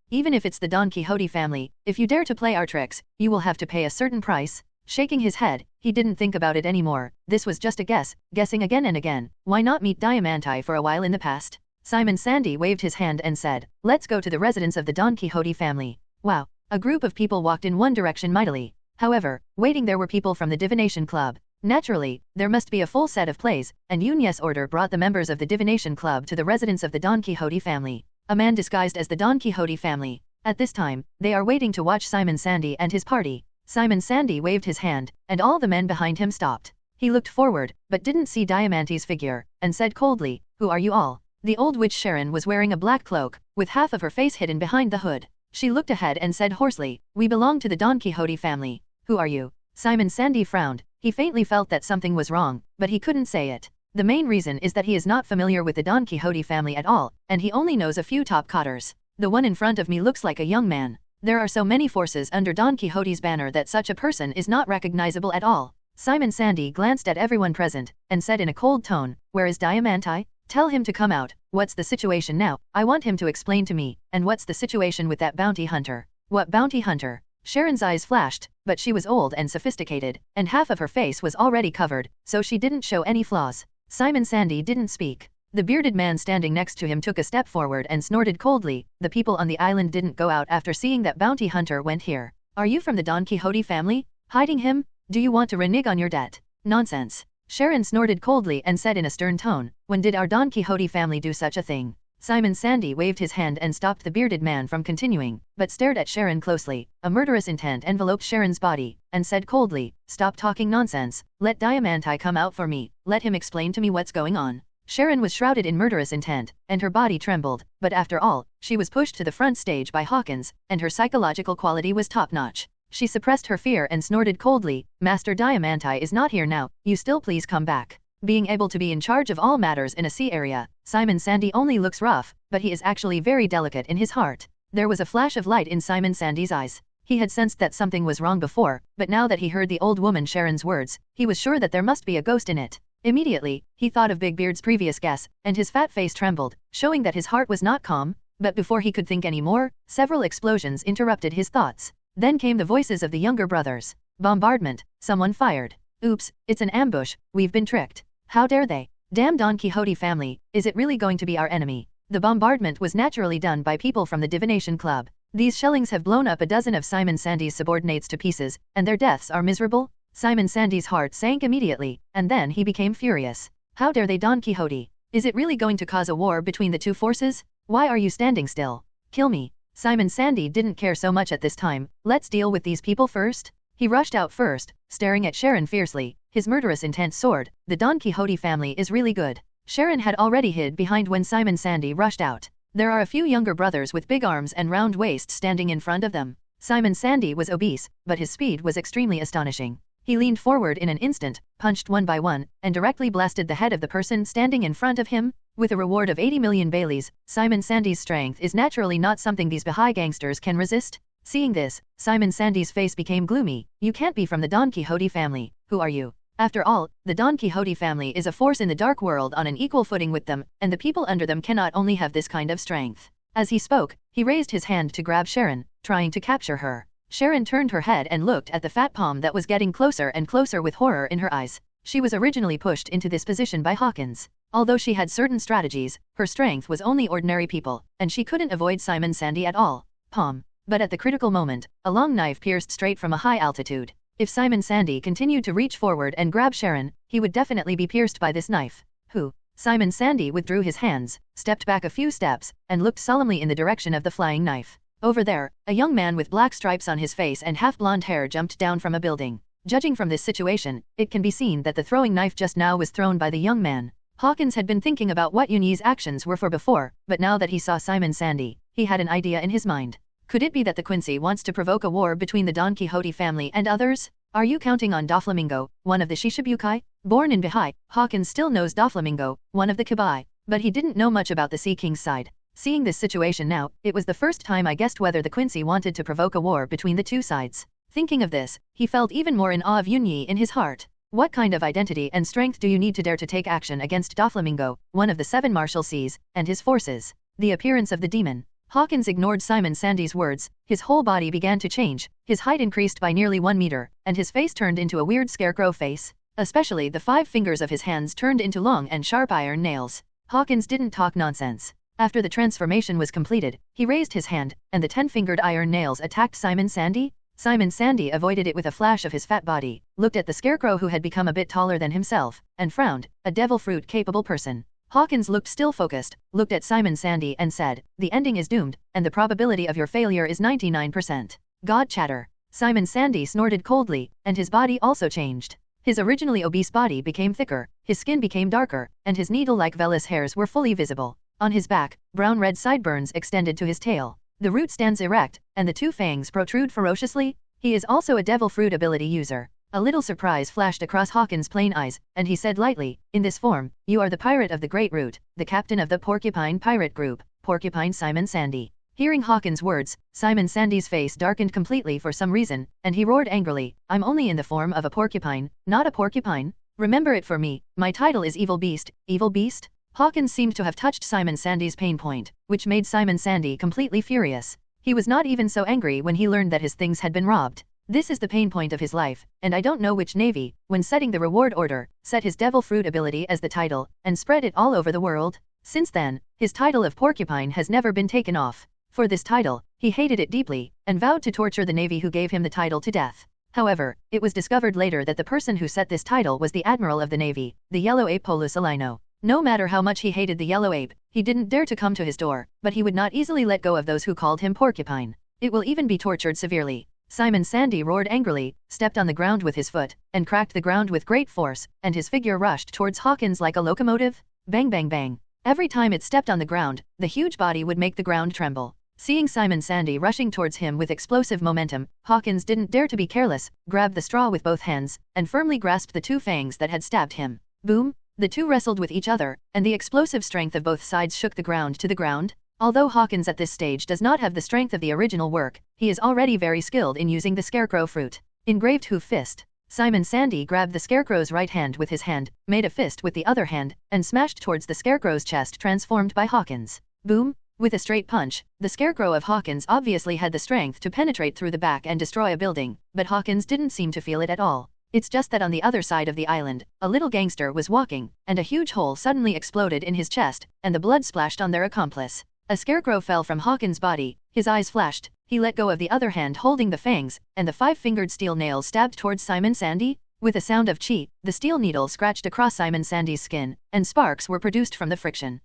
even if it's the Don Quixote family, if you dare to play our tricks, you will have to pay a certain price. Shaking his head, he didn't think about it anymore. This was just a guess, guessing again and again. Why not meet Diamanti for a while in the past? Simon Sandy waved his hand and said, let's go to the residence of the Don Quixote family. Wow. A group of people walked in one direction mightily. However, waiting there were people from the Divination Club. Naturally, there must be a full set of plays, and Yunus' order brought the members of the Divination Club to the residence of the Don Quixote family. A man disguised as the Don Quixote family. At this time, they are waiting to watch Simon Sandy and his party. Simon Sandy waved his hand, and all the men behind him stopped. He looked forward, but didn't see Diamanti's figure, and said coldly, who are you all? The old witch Sharon was wearing a black cloak, with half of her face hidden behind the hood. She looked ahead and said hoarsely, we belong to the Don Quixote family. Who are you? Simon Sandy frowned. He faintly felt that something was wrong, but he couldn't say it. The main reason is that he is not familiar with the Don Quixote family at all, and he only knows a few top cotters. The one in front of me looks like a young man. There are so many forces under Don Quixote's banner that such a person is not recognizable at all. Simon Sandy glanced at everyone present, and said in a cold tone, where is Diamanti? Tell him to come out. What's the situation now? I want him to explain to me. And what's the situation with that bounty hunter? What bounty hunter? Sharon's eyes flashed, but she was old and sophisticated, and half of her face was already covered, so she didn't show any flaws. Simon Sandy didn't speak. The bearded man standing next to him took a step forward and snorted coldly. The people on the island didn't go out after seeing that bounty hunter went here. Are you from the Don Quixote family? Hiding him? Do you want to renege on your debt? Nonsense. Sharon snorted coldly and said in a stern tone, when did our Don Quixote family do such a thing? Simon Sandy waved his hand and stopped the bearded man from continuing, but stared at Sharon closely. A murderous intent enveloped Sharon's body, and said coldly, "Stop talking nonsense, let Diamanti come out for me, let him explain to me what's going on." Sharon was shrouded in murderous intent, and her body trembled, but after all, she was pushed to the front stage by Hawkins, and her psychological quality was top-notch. She suppressed her fear and snorted coldly, "Master Diamanti is not here now, you still please come back." Being able to be in charge of all matters in a sea area, Simon Sandy only looks rough, but he is actually very delicate in his heart. There was a flash of light in Simon Sandy's eyes. He had sensed that something was wrong before, but now that he heard the old woman Sharon's words, he was sure that there must be a ghost in it. Immediately, he thought of Big Beard's previous guess, and his fat face trembled, showing that his heart was not calm, but before he could think any more, several explosions interrupted his thoughts. Then came the voices of the younger brothers. "Bombardment, someone fired. Oops, it's an ambush, we've been tricked. How dare they? Damn Don Quixote family, is it really going to be our enemy?" The bombardment was naturally done by people from the Divination Club. These shellings have blown up a dozen of Simon Sandy's subordinates to pieces, and their deaths are miserable. Simon Sandy's heart sank immediately, and then he became furious. How dare they, Don Quixote? Is it really going to cause a war between the two forces? Why are you standing still? Kill me. Simon Sandy didn't care so much at this time. Let's deal with these people first. He rushed out first, staring at Sharon fiercely. His murderous intent soared. The Don Quixote family is really good. Sharon had already hid behind when Simon Sandy rushed out. There are a few younger brothers with big arms and round waists standing in front of them. Simon Sandy was obese, but his speed was extremely astonishing. He leaned forward in an instant, punched one by one, and directly blasted the head of the person standing in front of him. With a reward of 80 million Baileys, Simon Sandy's strength is naturally not something these Baha'i gangsters can resist. Seeing this, Simon Sandy's face became gloomy. "You can't be from the Don Quixote family. Who are you?" After all, the Don Quixote family is a force in the dark world on an equal footing with them, and the people under them cannot only have this kind of strength. As he spoke, he raised his hand to grab Sharon, trying to capture her. Sharon turned her head and looked at the fat palm that was getting closer and closer with horror in her eyes. She was originally pushed into this position by Hawkins. Although she had certain strategies, her strength was only ordinary people, and she couldn't avoid Simon Sandy at all. Palm. But at the critical moment, a long knife pierced straight from a high altitude. If Simon Sandy continued to reach forward and grab Sharon, he would definitely be pierced by this knife. Who? Simon Sandy withdrew his hands, stepped back a few steps, and looked solemnly in the direction of the flying knife. Over there, a young man with black stripes on his face and half-blonde hair jumped down from a building. Judging from this situation, it can be seen that the throwing knife just now was thrown by the young man. Hawkins had been thinking about what Uni's actions were for before, but now that he saw Simon Sandy, he had an idea in his mind. Could it be that the Quincy wants to provoke a war between the Don Quixote family and others? Are you counting on Doflamingo, one of the Shishibukai? Born in Baha'i, Hawkins still knows Doflamingo, one of the Kabai, but he didn't know much about the Sea King's side. Seeing this situation now, it was the first time I guessed whether the Quincy wanted to provoke a war between the two sides. Thinking of this, he felt even more in awe of Yunyi in his heart. What kind of identity and strength do you need to dare to take action against Doflamingo, one of the 7 martial seas, and his forces? The appearance of the demon. Hawkins ignored Simon Sandy's words. His whole body began to change. His height increased by nearly 1 meter, and his face turned into a weird scarecrow face. Especially the 5 fingers of his hands turned into long and sharp iron nails. Hawkins didn't talk nonsense. After the transformation was completed, he raised his hand, and the 10-fingered iron nails attacked Simon Sandy. Simon Sandy avoided it with a flash of his fat body, looked at the scarecrow who had become a bit taller than himself, and frowned. A devil fruit-capable person. Hawkins looked still focused, looked at Simon Sandy and said, "The ending is doomed, and the probability of your failure is 99%. God chatter." Simon Sandy snorted coldly, and his body also changed. His originally obese body became thicker, his skin became darker, and his needle-like vellus hairs were fully visible. On his back, brown-red sideburns extended to his tail. The root stands erect, and the 2 fangs protrude ferociously. He is also a devil fruit ability user. A little surprise flashed across Hawkins' plain eyes, and he said lightly, "In this form, you are the pirate of the Great Root, the captain of the Porcupine Pirate Group, Porcupine Simon Sandy." Hearing Hawkins' words, Simon Sandy's face darkened completely for some reason, and he roared angrily, "I'm only in the form of a porcupine, not a porcupine. Remember it for me, my title is Evil Beast, Evil Beast." Hawkins seemed to have touched Simon Sandy's pain point, which made Simon Sandy completely furious. He was not even so angry when he learned that his things had been robbed. This is the pain point of his life, and I don't know which navy, when setting the reward order, set his devil fruit ability as the title, and spread it all over the world. Since then, his title of Porcupine has never been taken off. For this title, he hated it deeply, and vowed to torture the navy who gave him the title to death. However, it was discovered later that the person who set this title was the admiral of the navy, the Yellow Ape Polus Alino. No matter how much he hated the yellow ape, he didn't dare to come to his door, but he would not easily let go of those who called him Porcupine. It will even be tortured severely. Simon Sandy roared angrily, stepped on the ground with his foot, and cracked the ground with great force, and his figure rushed towards Hawkins like a locomotive. Bang bang bang. Every time it stepped on the ground, the huge body would make the ground tremble. Seeing Simon Sandy rushing towards him with explosive momentum, Hawkins didn't dare to be careless, grabbed the straw with both hands, and firmly grasped the two fangs that had stabbed him. Boom! The two wrestled with each other, and the explosive strength of both sides shook the ground to the ground. Although Hawkins at this stage does not have the strength of the original work, he is already very skilled in using the scarecrow fruit. Engraved hoof fist. Simon Sandy grabbed the scarecrow's right hand with his hand, made a fist with the other hand, and smashed towards the scarecrow's chest transformed by Hawkins. Boom! With a straight punch, the scarecrow of Hawkins obviously had the strength to penetrate through the back and destroy a building, but Hawkins didn't seem to feel it at all. It's just that on the other side of the island, a little gangster was walking, and a huge hole suddenly exploded in his chest, and the blood splashed on their accomplice. A scarecrow fell from Hawkins' body, his eyes flashed, he let go of the other hand holding the fangs, and the five-fingered steel nails stabbed towards Simon Sandy. With a sound of chi, the steel needle scratched across Simon Sandy's skin, and sparks were produced from the friction.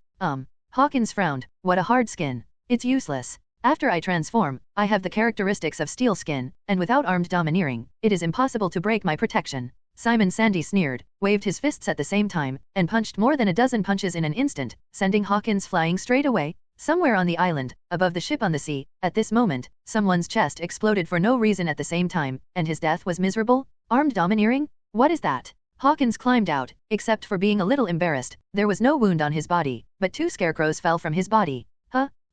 Hawkins frowned, what a hard skin. It's useless. After I transform, I have the characteristics of steel skin, and without armed domineering, it is impossible to break my protection. Simon Sandy sneered, waved his fists at the same time, and punched more than a dozen punches in an instant, sending Hawkins flying straight away. Somewhere on the island, above the ship on the sea, at this moment, someone's chest exploded for no reason at the same time, and his death was miserable. Armed domineering? What is that? Hawkins climbed out, except for being a little embarrassed. There was no wound on his body, but two scarecrows fell from his body.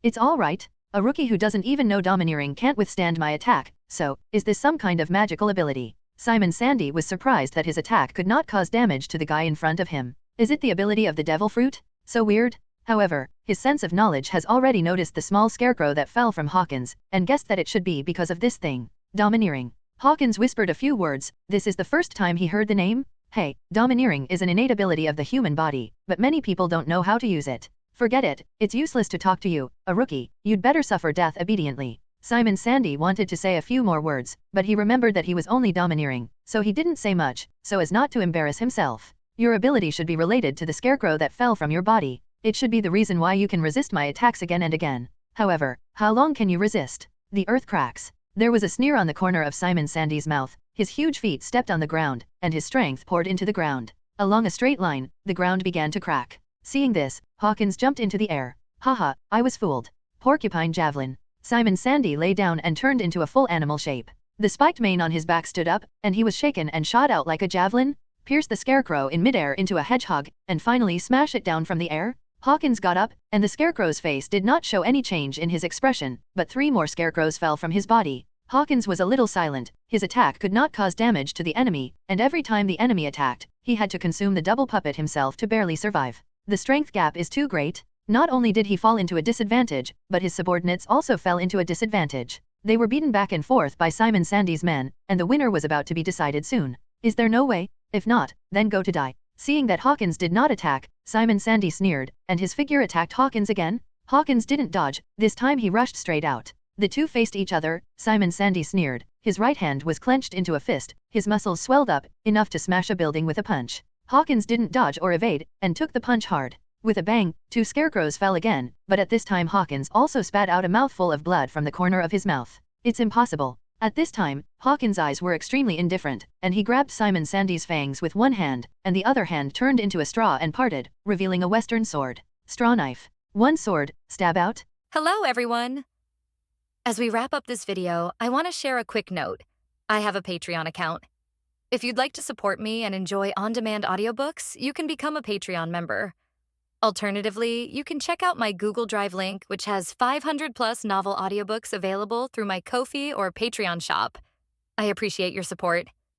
It's all right. A rookie who doesn't even know domineering can't withstand my attack, so, is this some kind of magical ability? Simon Sandy was surprised that his attack could not cause damage to the guy in front of him. Is it the ability of the devil fruit? So weird. However, his sense of knowledge has already noticed the small scarecrow that fell from Hawkins, and guessed that it should be because of this thing. Domineering. Hawkins whispered a few words. This is the first time he heard the name. Hey, domineering is an innate ability of the human body, but many people don't know how to use it. Forget it, it's useless to talk to you, a rookie, you'd better suffer death obediently. Simon Sandy wanted to say a few more words, but he remembered that he was only domineering, so he didn't say much, so as not to embarrass himself. Your ability should be related to the scarecrow that fell from your body. It should be the reason why you can resist my attacks again and again. However, how long can you resist? The earth cracks. There was a sneer on the corner of Simon Sandy's mouth, his huge feet stepped on the ground, and his strength poured into the ground. Along a straight line, the ground began to crack. Seeing this, Hawkins jumped into the air. Haha, I was fooled. Porcupine javelin. Simon Sandy lay down and turned into a full animal shape. The spiked mane on his back stood up, and he was shaken and shot out like a javelin, pierced the scarecrow in midair into a hedgehog, and finally smash it down from the air. Hawkins got up, and the scarecrow's face did not show any change in his expression, but 3 more scarecrows fell from his body. Hawkins was a little silent, his attack could not cause damage to the enemy, and every time the enemy attacked, he had to consume the double puppet himself to barely survive. The strength gap is too great. Not only did he fall into a disadvantage, but his subordinates also fell into a disadvantage. They were beaten back and forth by Simon Sandy's men, and the winner was about to be decided soon. Is there no way? If not, then go to die. Seeing that Hawkins did not attack, Simon Sandy sneered, and his figure attacked Hawkins again. Hawkins didn't dodge, this time he rushed straight out. The two faced each other. Simon Sandy sneered, his right hand was clenched into a fist, his muscles swelled up, enough to smash a building with a punch. Hawkins didn't dodge or evade, and took the punch hard. With a bang, 2 scarecrows fell again, but at this time Hawkins also spat out a mouthful of blood from the corner of his mouth. It's impossible. At this time, Hawkins' eyes were extremely indifferent, and he grabbed Simon Sandy's fangs with one hand, and the other hand turned into a straw and parted, revealing a western sword. Straw knife. One sword, stab out. Hello everyone! As we wrap up this video, I want to share a quick note. I have a Patreon account. If you'd like to support me and enjoy on-demand audiobooks, you can become a Patreon member. Alternatively, you can check out my Google Drive link, which has 500+ novel audiobooks available through my Ko-fi or Patreon shop. I appreciate your support.